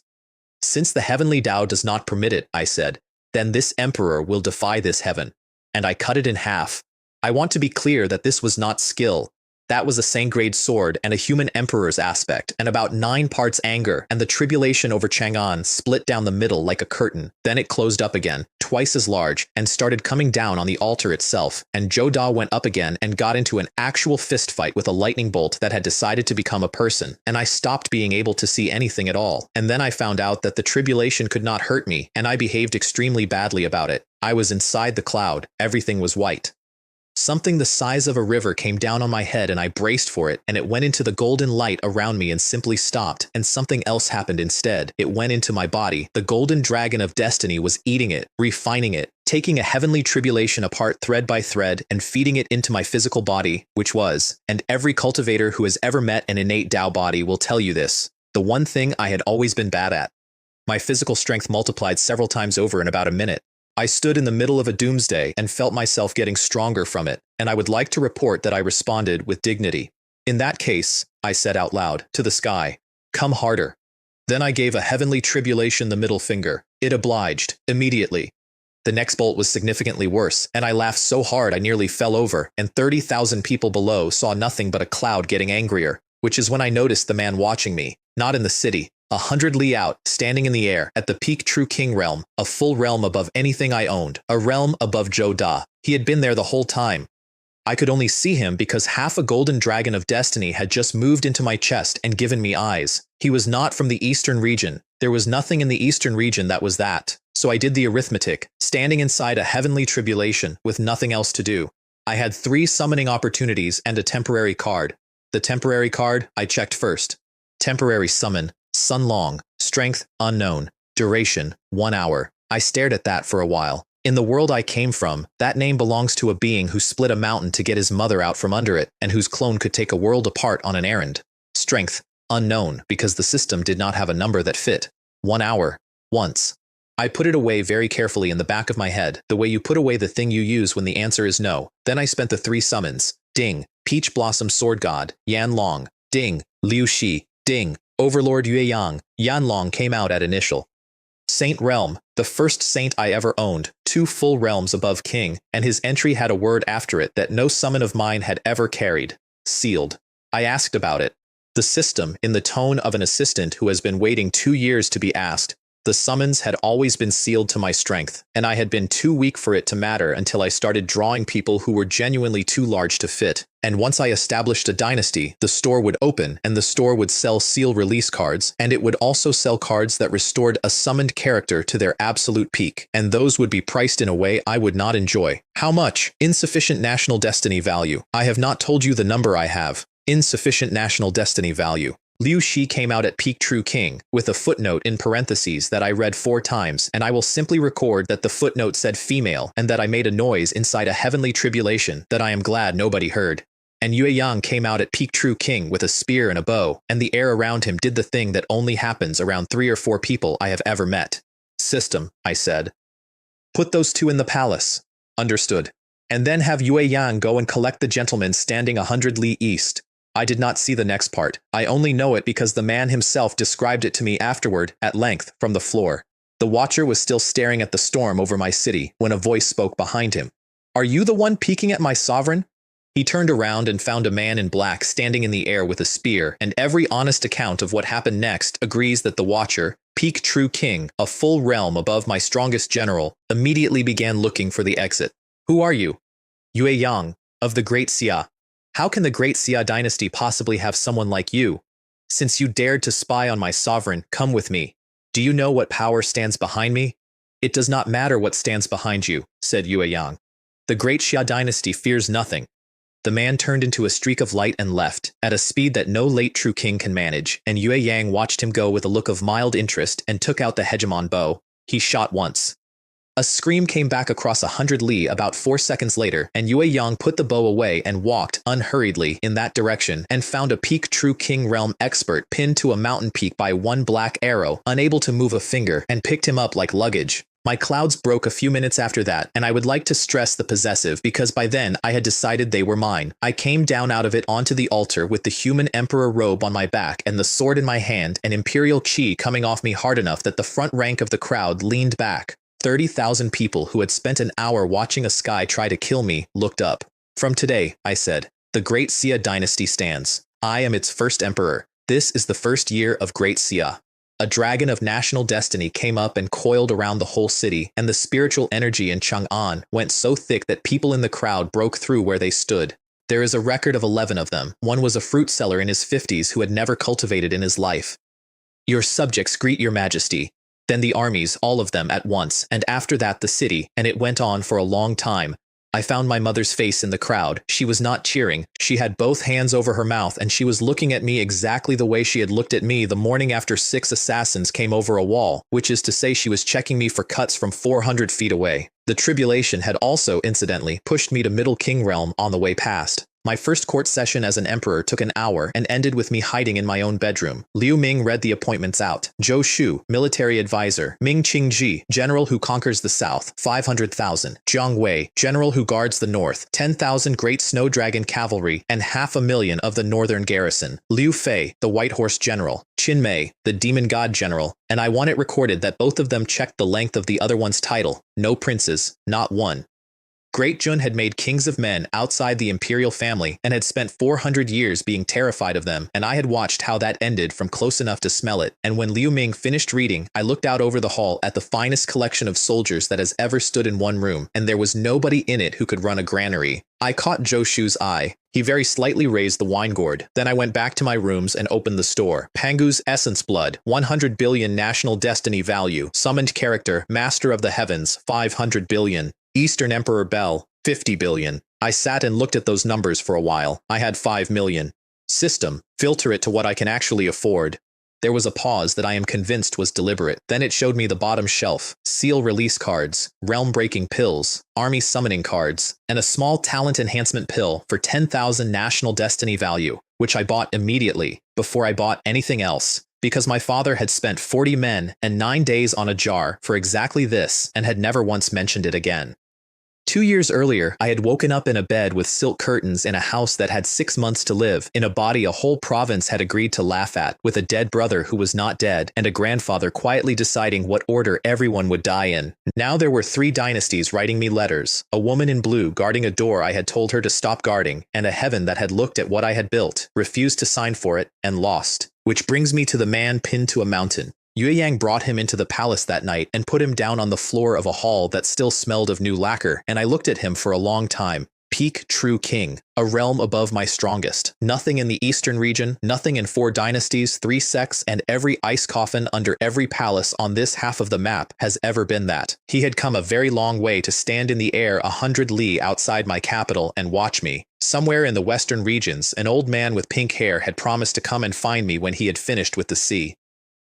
Speaker 1: "Since the heavenly Tao does not permit it," I said, "then this emperor will defy this heaven." And I cut it in half. I want to be clear that this was not skill. That was a Sanggrade sword and a human emperor's aspect, and about 9 parts anger, and the tribulation over Chang'an split down the middle like a curtain. Then it closed up again, twice as large, and started coming down on the altar itself, and Zhou Da went up again and got into an actual fist fight with a lightning bolt that had decided to become a person, and I stopped being able to see anything at all. And then I found out that the tribulation could not hurt me, and I behaved extremely badly about it. I was inside the cloud. Everything was white. Something the size of a river came down on my head and I braced for it, and it went into the golden light around me and simply stopped, and something else happened instead. It went into my body. The golden dragon of destiny was eating it, refining it, taking a heavenly tribulation apart thread by thread and feeding it into my physical body, which was, and every cultivator who has ever met an innate Tao body will tell you this, the one thing I had always been bad at. My physical strength multiplied several times over in about a minute. I stood in the middle of a doomsday and felt myself getting stronger from it. and I would like to report that I responded with dignity. In that case, I said out loud, to the sky, come harder. Then I gave a heavenly tribulation the middle finger. It obliged, immediately. The next bolt was significantly worse, and I laughed so hard I nearly fell over, and 30,000 people below saw nothing but a cloud getting angrier, which is when I noticed the man watching me, not in the city, 100 li out, standing in the air, at the peak true king realm, a full realm above anything I owned, a realm above Zhou Da. He had been there the whole time. I could only see him because half a golden dragon of destiny had just moved into my chest and given me eyes. He was not from the eastern region. There was nothing in the eastern region that was that. So I did the arithmetic, standing inside a heavenly tribulation with nothing else to do. I had 3 summoning opportunities and a temporary card. The temporary card I checked first. Temporary summon, Sun Long, strength unknown, duration 1 hour. I stared at that for a while. In the world I came from, that name belongs to a being who split a mountain to get his mother out from under it, and whose clone could take a world apart on an errand. Strength, unknown, because the system did not have a number that fit. 1 hour. Once. I put it away very carefully in the back of my head, the way you put away the thing you use when the answer is no. Then I spent the 3 summons. Ding, Peach Blossom Sword God, Yan Long. Ding, Liu Shi. Ding, Overlord Yue Yang. Yan Long came out at initial. Saint Realm, the first saint I ever owned, 2 full realms above king, and his entry had a word after it that no summon of mine had ever carried. Sealed. I asked about it. The system, in the tone of an assistant who has been waiting 2 years to be asked. The summons had always been sealed to my strength, and I had been too weak for it to matter until I started drawing people who were genuinely too large to fit. And once I established a dynasty, the store would open, and the store would sell seal release cards, and it would also sell cards that restored a summoned character to their absolute peak, and those would be priced in a way I would not enjoy. How much? Insufficient national destiny value. I have not told you the number I have. Insufficient national destiny value. Liu Shi came out at peak true king, with a footnote in parentheses that I read 4 times, and I will simply record that the footnote said female and that I made a noise inside a heavenly tribulation that I am glad nobody heard. And Yue Yang came out at peak true king with a spear and a bow, and the air around him did the thing that only happens around 3 or 4 people I have ever met. System, I said. Put those 2 in the palace. Understood. And then have Yue Yang go and collect the gentleman standing 100 li east. I did not see the next part. I only know it because the man himself described it to me afterward, at length, from the floor. The watcher was still staring at the storm over my city when a voice spoke behind him. Are you the one peeking at my sovereign? He turned around and found a man in black standing in the air with a spear, and every honest account of what happened next agrees that the watcher, peak true king, a full realm above my strongest general, immediately began looking for the exit. Who are you? Yue Yang, of the Great Xia. How can the Great Xia dynasty possibly have someone like you? Since you dared to spy on my sovereign, come with me. Do you know what power stands behind me? It does not matter what stands behind you, said Yue Yang. The Great Xia dynasty fears nothing. The man turned into a streak of light and left, at a speed that no late true king can manage, and Yue Yang watched him go with a look of mild interest and took out the hegemon bow. He shot once. A scream came back across 100 li about 4 seconds later, and Yue Yang put the bow away and walked unhurriedly in that direction and found a peak true king realm expert pinned to a mountain peak by 1 black arrow, unable to move a finger, and picked him up like luggage. My clouds broke a few minutes after that, and I would like to stress the possessive because by then I had decided they were mine. I came down out of it onto the altar with the human emperor robe on my back and the sword in my hand and imperial chi coming off me hard enough that the front rank of the crowd leaned back. 30,000 people who had spent an hour watching a sky try to kill me looked up. From today, I said, the Great Xia dynasty stands. I am its first emperor. This is the first year of Great Xia. A dragon of national destiny came up and coiled around the whole city, and the spiritual energy in Chang'an went so thick that people in the crowd broke through where they stood. There is a record of 11 of them. One was a fruit seller in his 50s who had never cultivated in his life. Your subjects greet your majesty. Then the armies, all of them at once, and after that the city, and it went on for a long time. I found my mother's face in the crowd. She was not cheering. She had both hands over her mouth, and she was looking at me exactly the way she had looked at me the morning after 6 assassins came over a wall, which is to say she was checking me for cuts from 400 feet away. The tribulation had also, incidentally, pushed me to Middle King Realm on the way past. My first court session as an emperor took an hour and ended with me hiding in my own bedroom. Liu Ming read the appointments out. Zhou Shu, military advisor. Ming Qingji, general who conquers the south, 500,000. Jiang Wei, general who guards the north, 10,000 great snow dragon cavalry and 500,000 of the northern garrison. Liu Fei, the white horse general. Qin Mei, the demon god general. And I want it recorded that both of them checked the length of the other one's title. No princes, not one. Great Jun had made kings of men outside the imperial family and had spent 400 years being terrified of them, and I had watched how that ended from close enough to smell it. And when Liu Ming finished reading, I looked out over the hall at the finest collection of soldiers that has ever stood in one room, and there was nobody in it who could run a granary. I caught Zhou Shu's eye. He very slightly raised the wine gourd. Then I went back to my rooms and opened the store. Pangu's Essence Blood, 100 billion national destiny value. Summoned character, Master of the Heavens, 500 billion. Eastern Emperor Bell, 50 billion. I sat and looked at those numbers for a while. I had 5 million. System, filter it to what I can actually afford. There was a pause that I am convinced was deliberate. Then it showed me the bottom shelf, seal release cards, realm-breaking pills, army summoning cards, and a small talent enhancement pill for 10,000 national destiny value, which I bought immediately, before I bought anything else. Because my father had spent 40 men and 9 days on a jar for exactly this and had never once mentioned it again. 2 years earlier, I had woken up in a bed with silk curtains in a house that had 6 months to live, in a body a whole province had agreed to laugh at, with a dead brother who was not dead, and a grandfather quietly deciding what order everyone would die in. Now there were 3 dynasties writing me letters, a woman in blue guarding a door I had told her to stop guarding, and a heaven that had looked at what I had built, refused to sign for it, and lost. Which brings me to the man pinned to a mountain. Yue Yang brought him into the palace that night and put him down on the floor of a hall that still smelled of new lacquer, and I looked at him for a long time. Peak true king, a realm above my strongest. Nothing in the eastern region, nothing in 4 dynasties, 3 sects, and every ice coffin under every palace on this half of the map has ever been that. He had come a very long way to stand in the air 100 li outside my capital and watch me. Somewhere in the western regions, an old man with pink hair had promised to come and find me when he had finished with the sea.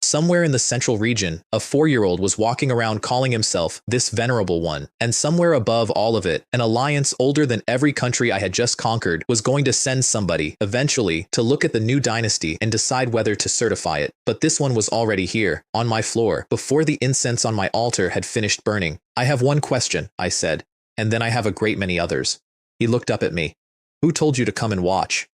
Speaker 1: Somewhere in the central region, a 4-year-old was walking around calling himself this venerable one, and somewhere above all of it, an alliance older than every country I had just conquered was going to send somebody, eventually, to look at the new dynasty and decide whether to certify it. But this one was already here, on my floor, before the incense on my altar had finished burning. I have one question, I said, and then I have a great many others. He looked up at me. Who told you to come and watch?